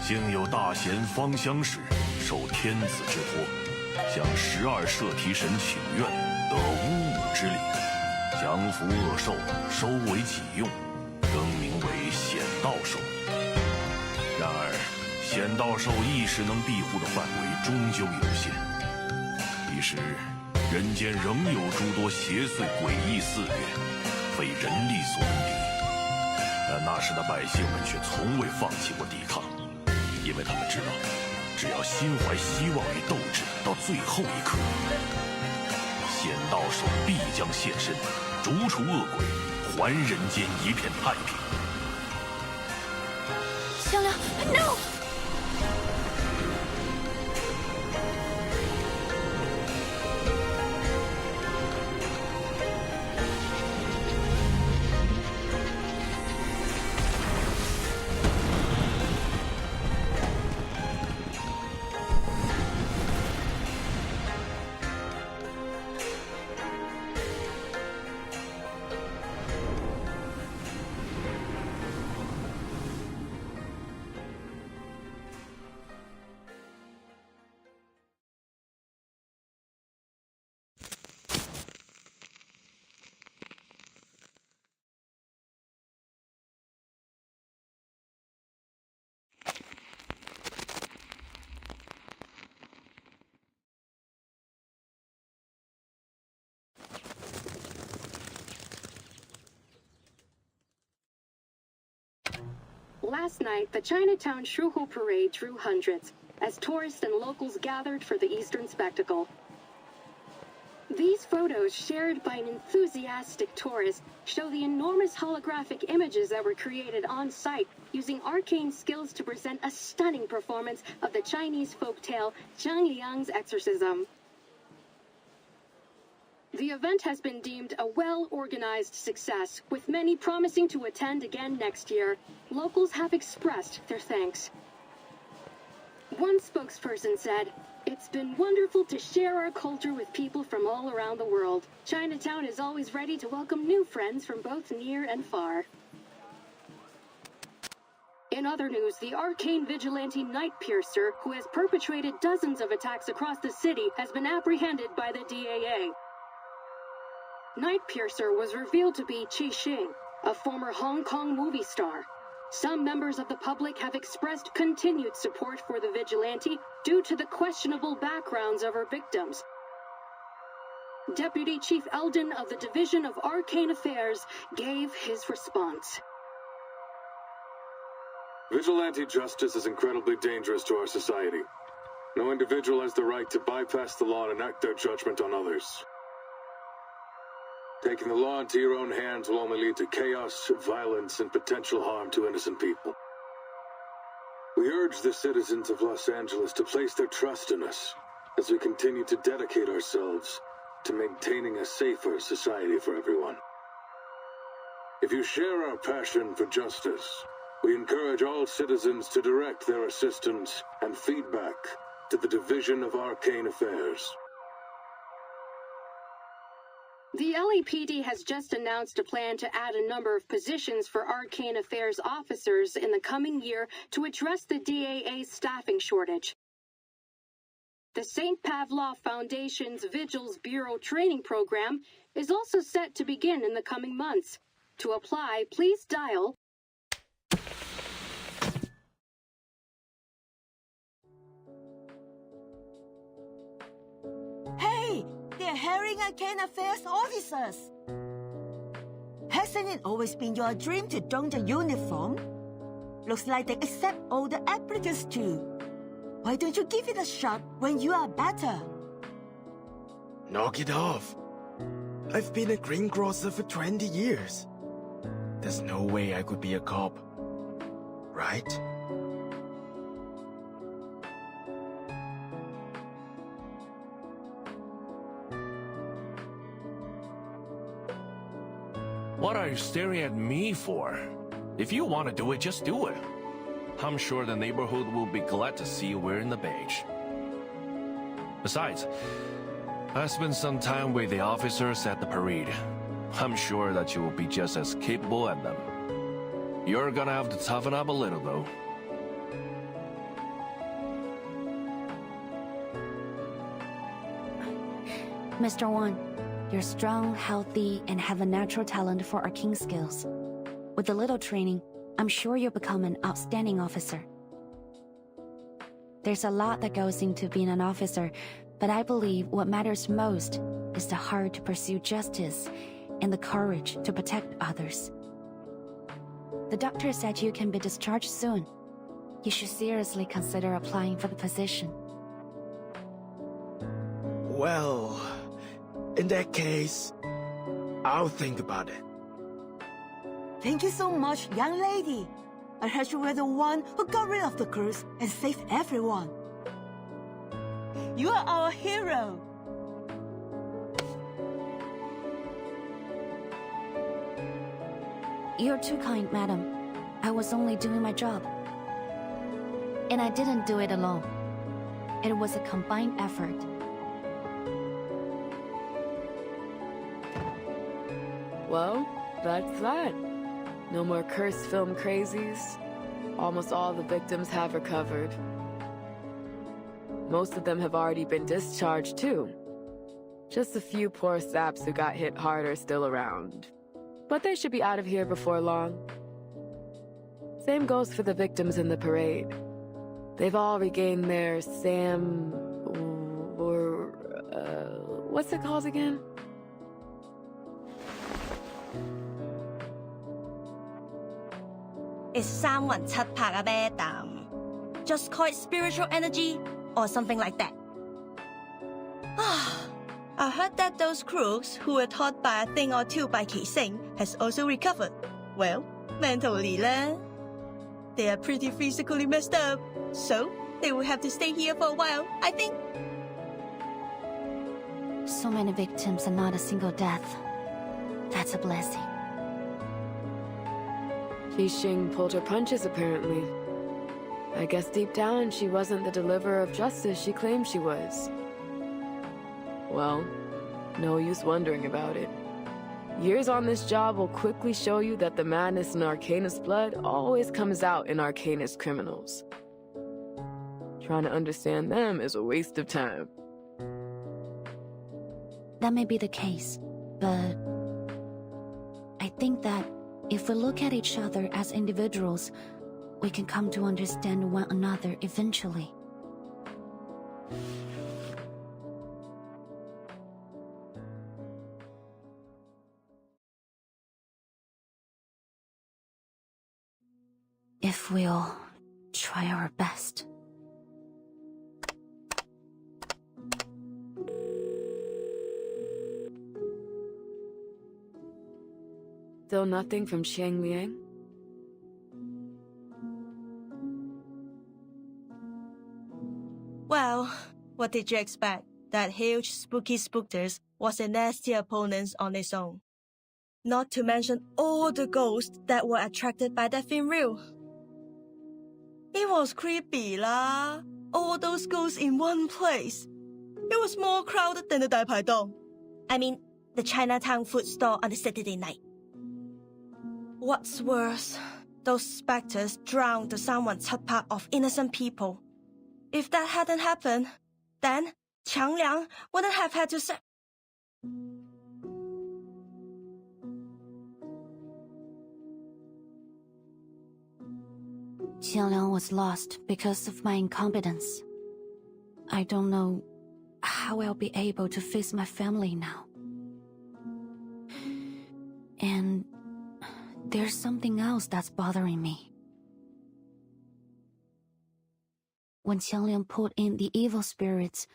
幸有大贤方相使，受天子之托，向12摄提神请愿，得巫武之礼。降服恶兽，收为己用，更名为显道兽。然而，显道兽一时能庇护的范围终究有限，一时人间仍有诸多邪祟诡异肆虐，非人力所能敌。但那时的百姓们却从未放弃过抵抗，因为他们知道，只要心怀希望与斗志到最后一刻，显道兽必将现身。逐除恶鬼，还人间一片太平。Qiangliang, no! Last night, the Chinatown Shuhu Parade drew hundreds, as tourists and locals gathered for the Eastern spectacle. These photos, shared by an enthusiastic tourist, show the enormous holographic images that were created on site using arcane skills to present a stunning performance of the Chinese folktale Zhang Liang's exorcism. The event has been deemed a well-organized success, with many promising to attend again next year. Locals have expressed their thanks. One spokesperson said, "It's been wonderful to share our culture with people from all around the world. Chinatown is always ready to welcome new friends from both near and far." In other news, the arcane vigilante Night Piercer, who has perpetrated dozens of attacks across the city, has been apprehended by the DAA. Night Piercer was revealed to be Qi Xing, a former Hong Kong movie star. Some members of the public have expressed continued support for the vigilante due to the questionable backgrounds of her victims. Deputy Chief Eldon of the Division of Arcane Affairs gave his response. Vigilante justice is incredibly dangerous to our society. No individual has the right to bypass the law and enact their judgment on others. Taking the law into your own hands will only lead to chaos, violence, and potential harm to innocent people. We urge the citizens of Los Angeles to place their trust in us as we continue to dedicate ourselves to maintaining a safer society for everyone. If you share our passion for justice, we encourage all citizens to direct their assistance and feedback to the Division of Arcane Affairs. The LAPD has just announced a plan to add a number of positions for Arcane Affairs officers in the coming year to address the DAA's staffing shortage. The St. Pavlov Foundation's Vigils Bureau training program is also set to begin in the coming months. To apply, please dial Hey! They're hiring Arcane Affairs officers! Hasn't it always been your dream to don the uniform? Looks like they accept all the applicants too. Why don't you give it a shot when you are better? Knock it off. I've been a greengrosser for 20 years. There's no way I could be a cop. Right? What are you staring at me for? If you want to do it, just do it. I'm sure the neighborhood will be glad to see you wearing the badge. Besides, I spent some time with the officers at the parade. I'm sure that you will be just as capable as them. You're gonna have to toughen up a little, though. Mr. Wan, you're strong, healthy, and have a natural talent for arcane skills. With a little training, I'm sure you'll become an outstanding officer. There's a lot that goes into being an officer, but I believe what matters most is the heart to pursue justice and the courage to protect others. The doctor said you can be discharged soon. You should seriously consider applying for the position. Well, in that case, I'll think about it. Thank you so much, young lady. I heard you were the one who got rid of the curse and saved everyone. You are our hero. You're too kind, madam. I was only doing my job. And I didn't do it alone. It was a combined effort. Well, that's that. No more cursed film crazies. Almost all the victims have recovered. Most of them have already been discharged, too. Just a few poor saps who got hit hard are still around. But they should be out of here before long. Same goes for the victims in the parade. They've all regained their what's it called again? is 三魂七魄啊 madam. Just call it spiritual energy or something like that. I heard that those crooks who were taught by a thing or two by Qixing has also recovered. Well, mentally lah. They are pretty physically messed up, so they will have to stay here for a while, I think. So many victims and not a single death. That's a blessing. Qixing pulled her punches, apparently. I guess deep down, she wasn't the deliverer of justice she claimed she was. Well, no use wondering about it. Years on this job will quickly show you that the madness in Arcanist blood always comes out in Arcanist criminals. Trying to understand them is a waste of time. That may be the case, but I think that if we look at each other as individuals, we can come to understand one another eventually. If we'll try our best. Still nothing from Xiang Liang? Well, what did you expect? That huge spooky spookters was a nasty opponent on its own. Not to mention all the ghosts that were attracted by that film reel. It was creepy lah. All those ghosts in one place. It was more crowded than the 大排檔. I mean, the Chinatown food store on a Saturday night. What's worse, those specters drowned the 三魂七魄 of innocent people. If that hadn't happened, then Qiang Liang wouldn't have had to say. Qiang Liang was lost because of my incompetence. I don't know how I'll be able to face my family now. And there's something else that's bothering me. When Qiang Liang pulled in the evil spirits,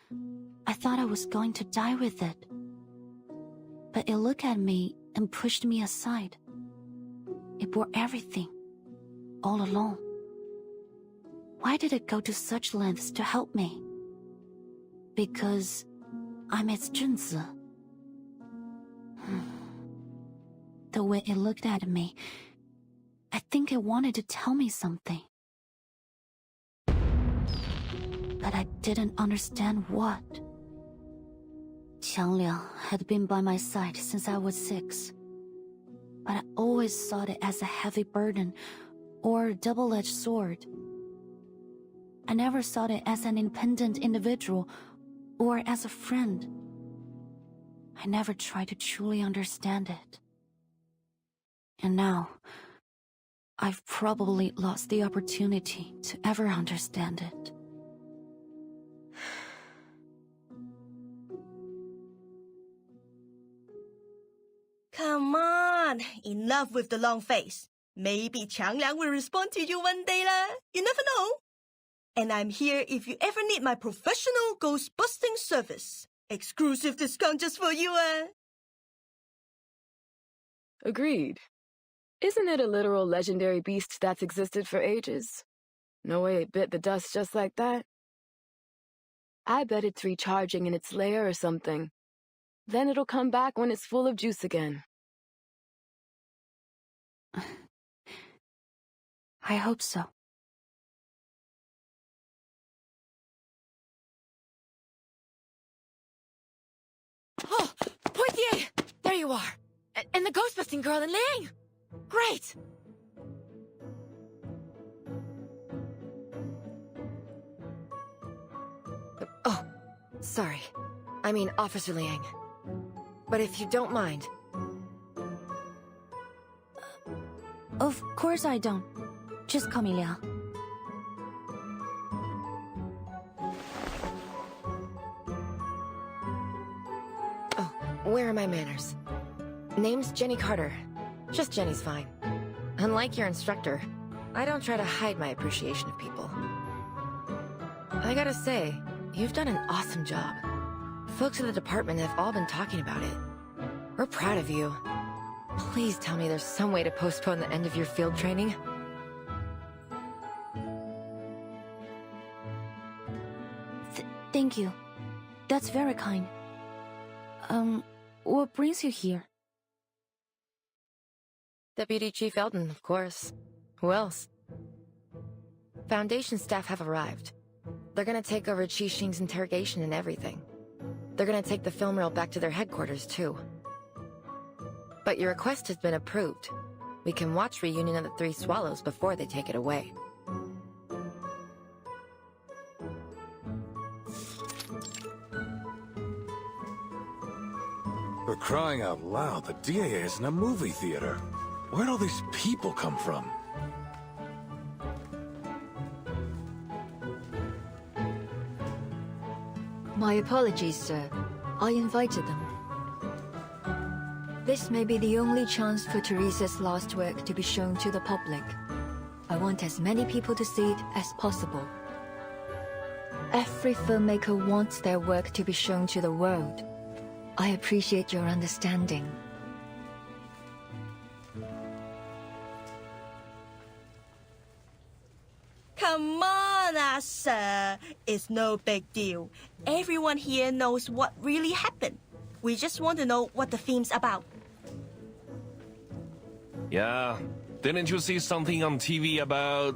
I thought I was going to die with it. But it looked at me and pushed me aside. It bore everything, all alone. Why did it go to such lengths to help me? Because I'm its Junzi. The way it looked at me, I think it wanted to tell me something. But I didn't understand what. Qiang Liang had been by my side since I was 6. But I always saw it as a heavy burden or a double-edged sword. I never saw it as an independent individual or as a friend. I never tried to truly understand it. And now, I've probably lost the opportunity to ever understand it. Come on, enough with the long face. Maybe Qiang Liang will respond to you one day lah. You never know. And I'm here if you ever need my professional ghost-busting service. Exclusive discount just for you, Agreed. Isn't it a literal legendary beast that's existed for ages? No way it bit the dust just like that. I bet it's recharging in its lair or something. Then it'll come back when it's full of juice again. I hope so. Oh, Poitier! There you are! And the ghost-busting girl in Liang! Great! Oh, sorry. I mean Officer Liang. But if you don't mind... Of course I don't. Just call me Liang. Oh, where are my manners? Name's Jenny Carter. Just Jenny's fine. Unlike your instructor, I don't try to hide my appreciation of people. I gotta say, you've done an awesome job. Folks in the department have all been talking about it. We're proud of you. Please tell me there's some way to postpone the end of your field training. Thank you. That's very kind. What brings you here? Deputy Chief Eldon, of course. Who else? Foundation staff have arrived. They're gonna take over Qixing's interrogation and everything. They're gonna take the film reel back to their headquarters, too. But your request has been approved. We can watch Reunion of the Three Swallows before they take it away. For crying out loud, the DAA is in a movie theater. Where'd all these people come from? My apologies, sir. I invited them. This may be the only chance for Teresa's last work to be shown to the public. I want as many people to see it as possible. Every filmmaker wants their work to be shown to the world. I appreciate your understanding. Come on, sir. It's no big deal. Everyone here knows what really happened. We just want to know what the film's about. Yeah, didn't you see something on TV about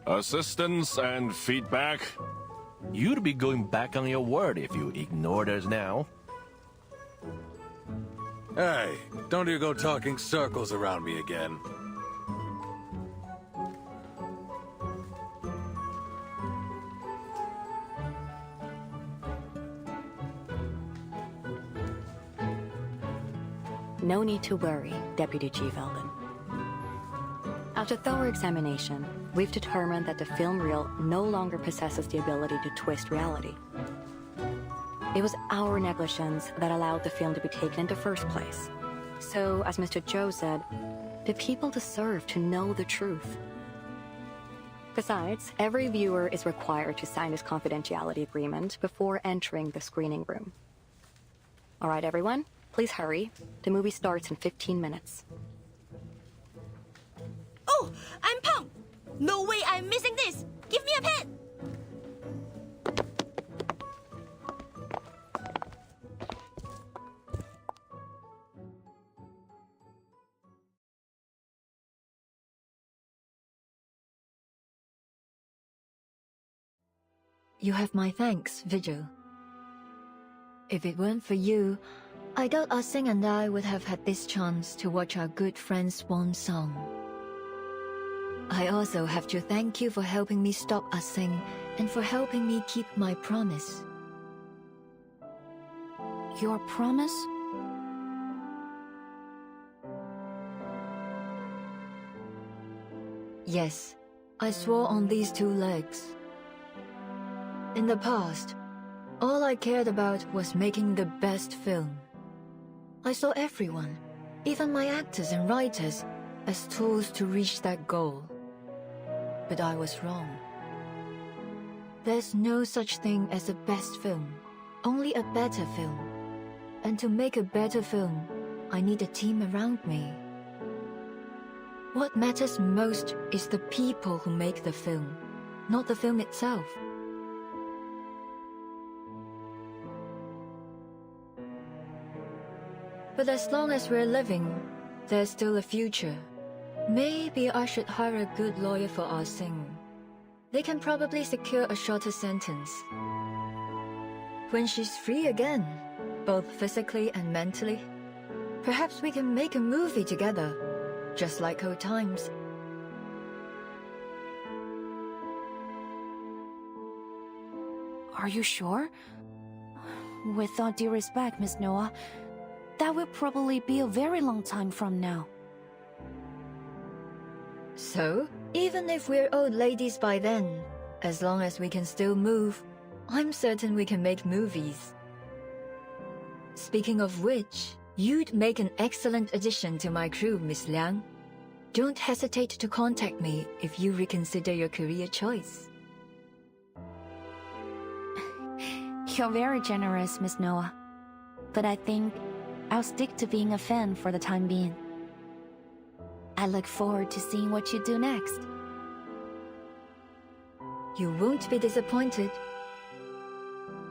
assistance and feedback? You'd be going back on your word if you ignored us now. Hey, don't you go talking circles around me again. No need to worry, Deputy Chief Eldon. After thorough examination, we've determined that the film reel no longer possesses the ability to twist reality. It was our negligence that allowed the film to be taken in the first place. So, as Mr. Zhou said, the people deserve to know the truth. Besides, every viewer is required to sign this confidentiality agreement before entering the screening room. All right, everyone, please hurry. The movie starts in 15 minutes. Oh, I'm pumped! No way I'm missing this! Give me a pen! You have my thanks, Vigil. If it weren't for you, I doubt Ah Sing and I would have had this chance to watch our good friend's swan song. I also have to thank you for helping me stop Ah Sing and for helping me keep my promise. Your promise? Yes, I swore on these two legs. In the past, all I cared about was making the best film. I saw everyone, even my actors and writers, as tools to reach that goal. But I was wrong. There's no such thing as a best film, only a better film. And to make a better film, I need a team around me. What matters most is the people who make the film, not the film itself. But as long as we're living, there's still a future. Maybe I should hire a good lawyer for Ah Sing. They can probably secure a shorter sentence. When she's free again, both physically and mentally, perhaps we can make a movie together, just like old times. Are you sure? With all due respect, Miss Noah, that will probably be a very long time from now. So, even if we're old ladies by then, as long as we can still move, I'm certain we can make movies. Speaking of which, you'd make an excellent addition to my crew, Miss Liang. Don't hesitate to contact me if you reconsider your career choice. You're very generous, Miss Noah. But I think I'll stick to being a fan for the time being. I look forward to seeing what you do next. You won't be disappointed.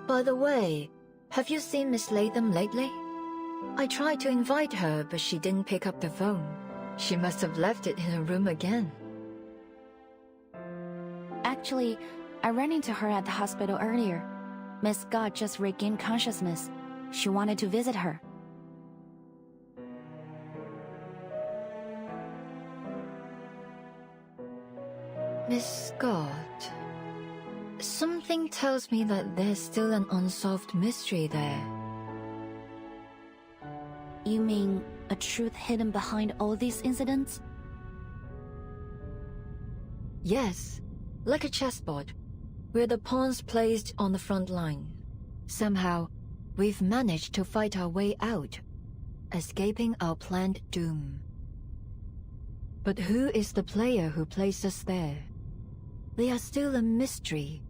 By the way, have you seen Miss Latham lately? I tried to invite her, but she didn't pick up the phone. She must have left it in her room again. Actually, I ran into her at the hospital earlier. Miss Scott just regained consciousness. She wanted to visit her. Miss Scott... Something tells me that there's still an unsolved mystery there. You mean a truth hidden behind all these incidents? Yes, like a chessboard, where the pawns placed on the front line. Somehow, we've managed to fight our way out, escaping our planned doom. But who is the player who placed us there? They are still a mystery,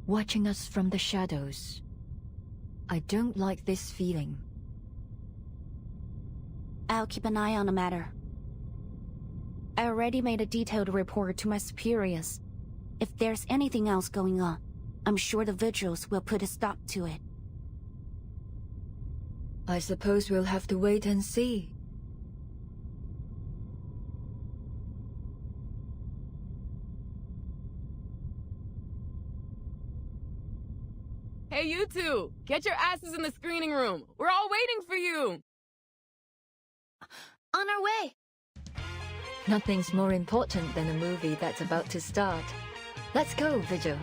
watching us from the shadows. I don't like this feeling. I'll keep an eye on the matter. I already made a detailed report to my superiors. If there's anything else going on, I'm sure the vigils will put a stop to it. I suppose we'll have to wait and see. Hey, you two! Get your asses in the screening room! We're all waiting for you! On our way! Nothing's more important than a movie that's about to start. Let's go, Vigil.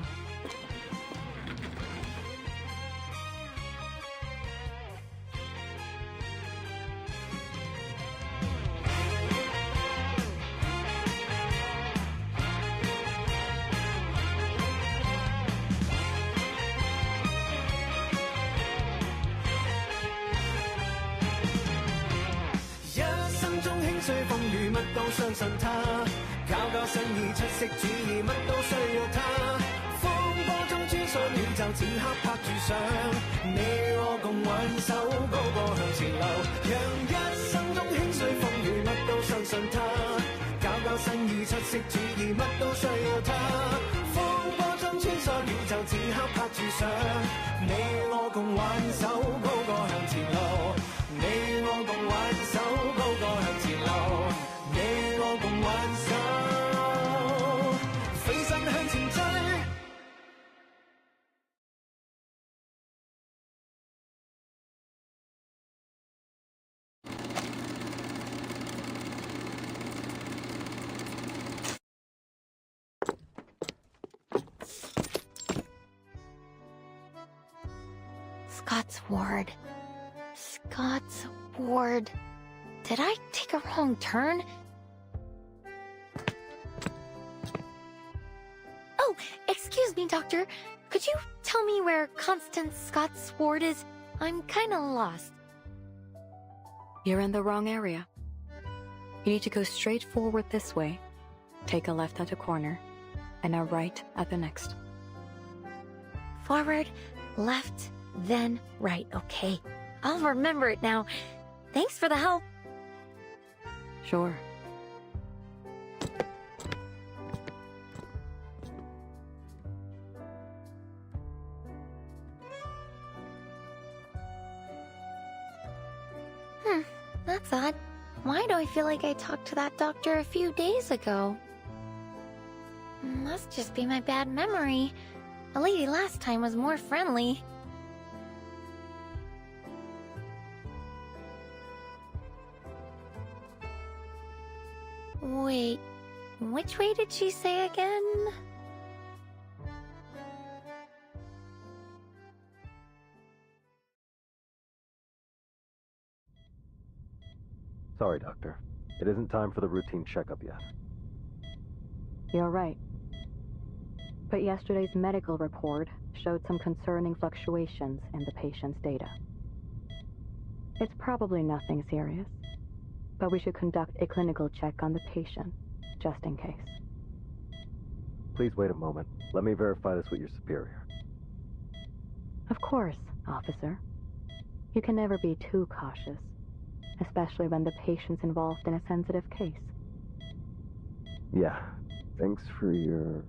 Scott's ward. Scott's ward. Did I take a wrong turn? Oh, excuse me, Doctor. Could you tell me where Constance Scott's ward is? I'm kinda lost. You're in the wrong area. You need to go straight forward this way, take a left at the corner, and a right at the next. Forward, left, then right. Okay. I'll remember it now. Thanks for the help. Sure. That's odd. Why do I feel like I talked to that doctor a few days ago? Must just be my bad memory. The lady last time was more friendly. Wait, which way did she say again? Sorry, Doctor. It isn't time for the routine checkup yet. You're right. But yesterday's medical report showed some concerning fluctuations in the patient's data. It's probably nothing serious. but we should conduct a clinical check on the patient, just in case. Please wait a moment. Let me verify this with your superior. Of course, officer. You can never be too cautious, especially when the patient's involved in a sensitive case. Yeah. Thanks for your...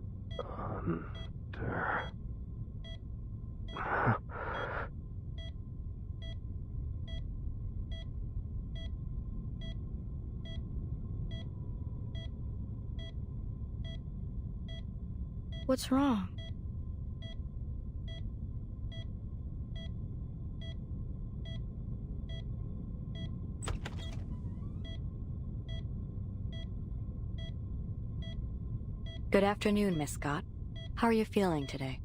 What's wrong? Good afternoon, Miss Scott. How are you feeling today?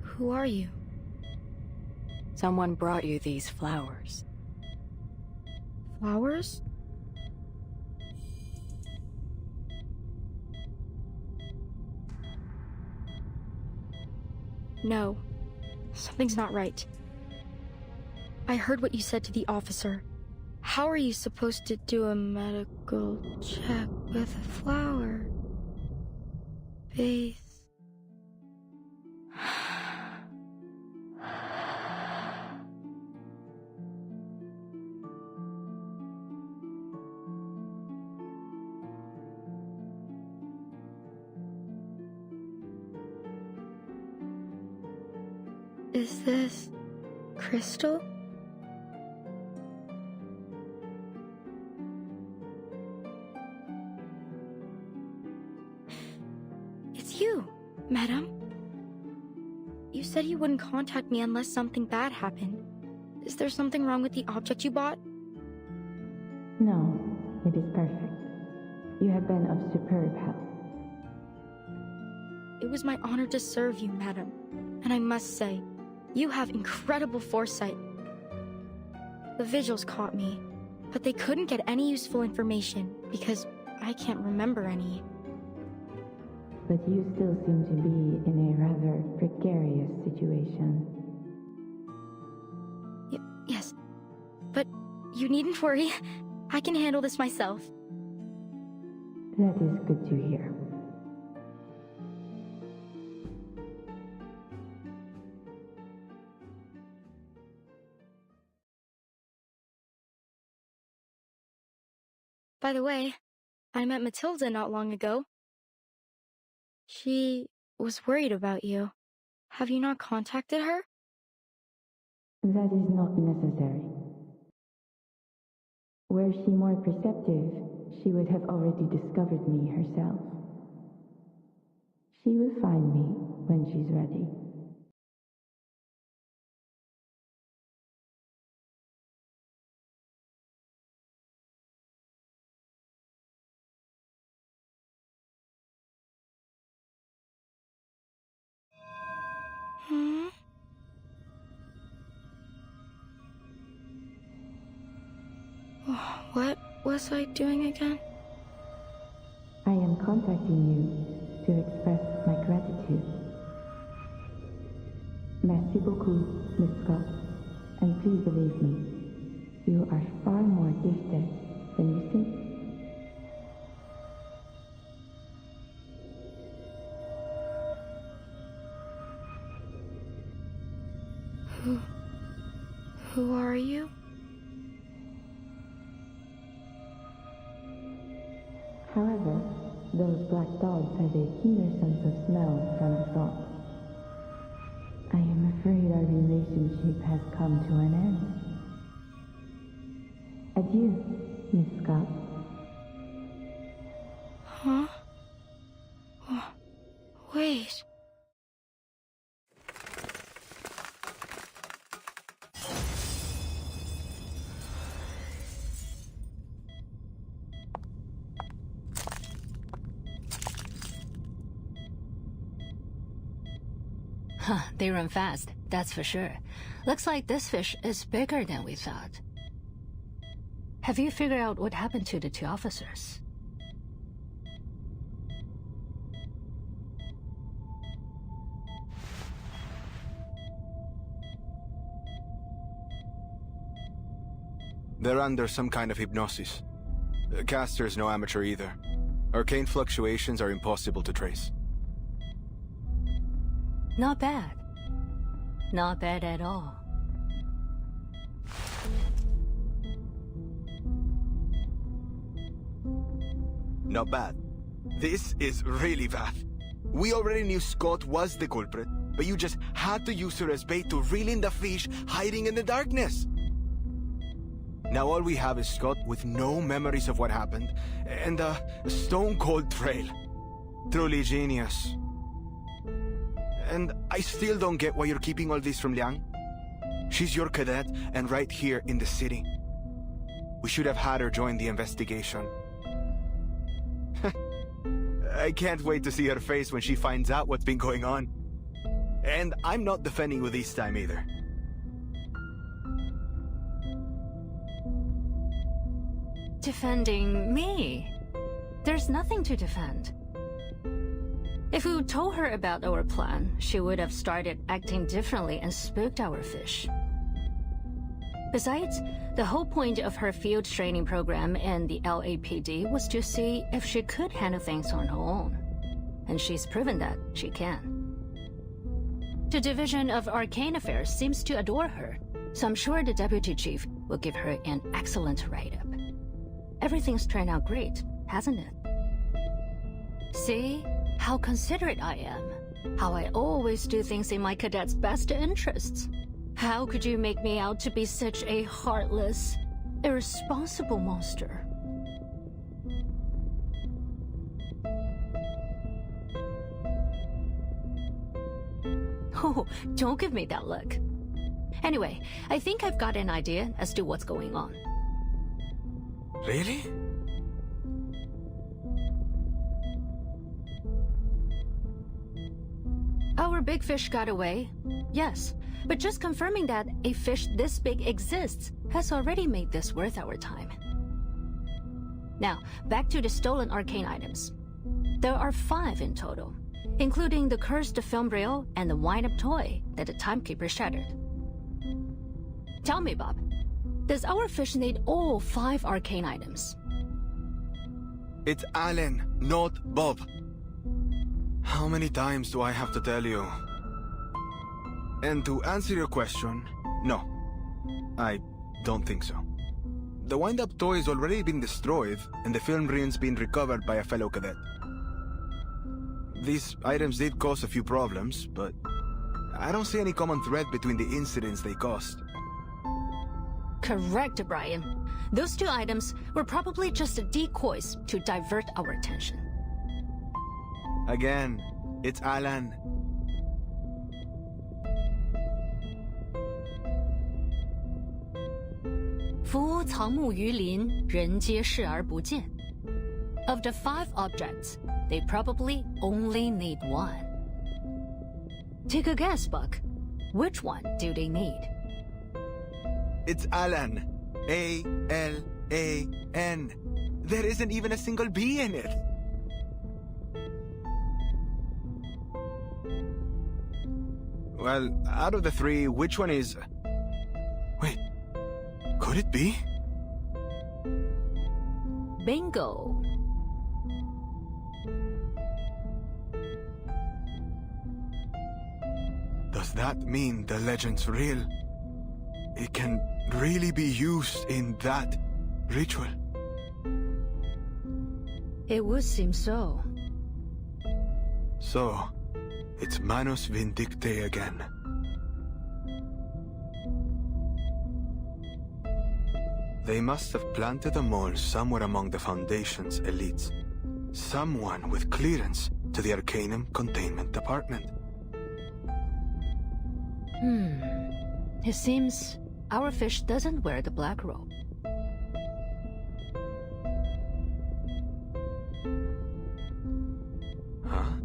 Who are you? Someone brought you these flowers. Flowers? No. Something's not right. I heard what you said to the officer. How are you supposed to do a medical check with a flower vase? Is this Crystal? It's you, madam. You said you wouldn't contact me unless something bad happened. Is there something wrong with the object you bought? No, it is perfect. You have been of superb help. It was my honor to serve you, madam. And I must say, you have incredible foresight. The vigils caught me, but they couldn't get any useful information because I can't remember any. But you still seem to be in a rather precarious situation. Yes, but you needn't worry. I can handle this myself. That is good to hear. By the way, I met Matilda not long ago. She was worried about you. Have you not contacted her? That is not necessary. Were she more perceptive, she would have already discovered me herself. She will find me when she's ready. Hmm? What was I doing again? I am contacting you to express my gratitude. Merci beaucoup, Miss Scott. And please believe me, you are far more gifted than you think. Who are you? However, those black dogs have a keener sense of smell than I thought. I am afraid our relationship has come to an end. Adieu, Miss Scott. Huh? Wait. Huh, they run fast, that's for sure. Looks like this fish is bigger than we thought. Have you figured out what happened to the 2 officers? They're under some kind of hypnosis. Caster's no amateur either. Arcane fluctuations are impossible to trace. Not bad. Not bad at all. Not bad. This is really bad. We already knew Scott was the culprit, but you just had to use her as bait to reel in the fish hiding in the darkness. Now all we have is Scott with no memories of what happened, and a stone-cold trail. Truly genius. And I still don't get why you're keeping all this from Liang. She's your cadet, and right here in the city. We should have had her join the investigation. I can't wait to see her face when she finds out what's been going on. And I'm not defending you this time either. Defending me? There's nothing to defend. If we told her about our plan, she would have started acting differently and spooked our fish. Besides, the whole point of her field training program in the LAPD was to see if she could handle things on her own. And she's proven that she can. The Division of Arcane Affairs seems to adore her, so I'm sure the Deputy Chief will give her an excellent write-up. Everything's turned out great, hasn't it? See how considerate I am, how I always do things in my cadets' best interests. How could you make me out to be such a heartless, irresponsible monster? Oh, don't give me that look. Anyway, I think I've got an idea as to what's going on. Really? Our big fish got away, yes. But just confirming that a fish this big exists has already made this worth our time. Now, back to the stolen arcane items. There are 5 in total, including the cursed film reel and the wind-up toy that the timekeeper shattered. Tell me, Bob, does our fish need all 5 arcane items? It's Alan, not Bob. How many times do I have to tell you? And to answer your question, no. I don't think so. The wind-up toy has already been destroyed, and the film reel's been recovered by a fellow cadet. These items did cause a few problems, but I don't see any common thread between the incidents they caused. Correct, Brian. Those 2 items were probably just decoys to divert our attention. Again, it's Alan. Fu藏木于林，人皆视而不见. Of the 5 objects, they probably only need 1. Take a guess, Buck. Which one do they need? It's Alan. A-L-A-N. There isn't even a single B in it. Well, out of the 3, which one is... Wait, could it be? Bingo. Does that mean the legend's real? It can really be used in that ritual? It would seem so. So, it's Manus Vindicte again. They must have planted a mole somewhere among the Foundation's elites. Someone with clearance to the Arcanum Containment Department. It seems our fish doesn't wear the black robe. Huh?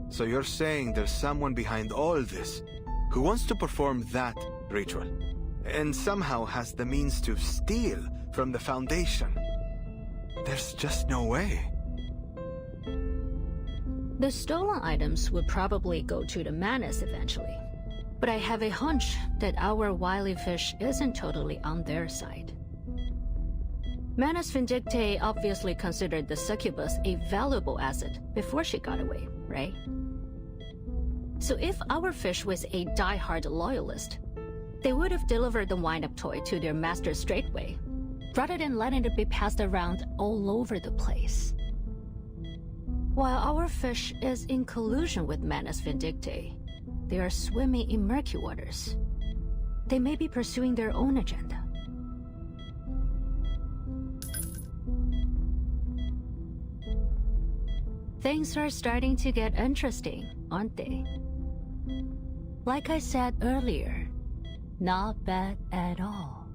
So you're saying there's someone behind all this who wants to perform that ritual, and somehow has the means to steal from the Foundation. There's just no way. The stolen items would probably go to the Manus eventually. But I have a hunch that our wily fish isn't totally on their side. Manus Vindictae obviously considered the succubus a valuable asset before she got away, right? So if our fish was a die-hard loyalist, they would have delivered the wind-up toy to their master straightway, rather than letting it be passed around all over the place. While our fish is in collusion with Manus Vindictae, they are swimming in murky waters. They may be pursuing their own agenda. Things are starting to get interesting, aren't they? Like I said earlier, not bad at all.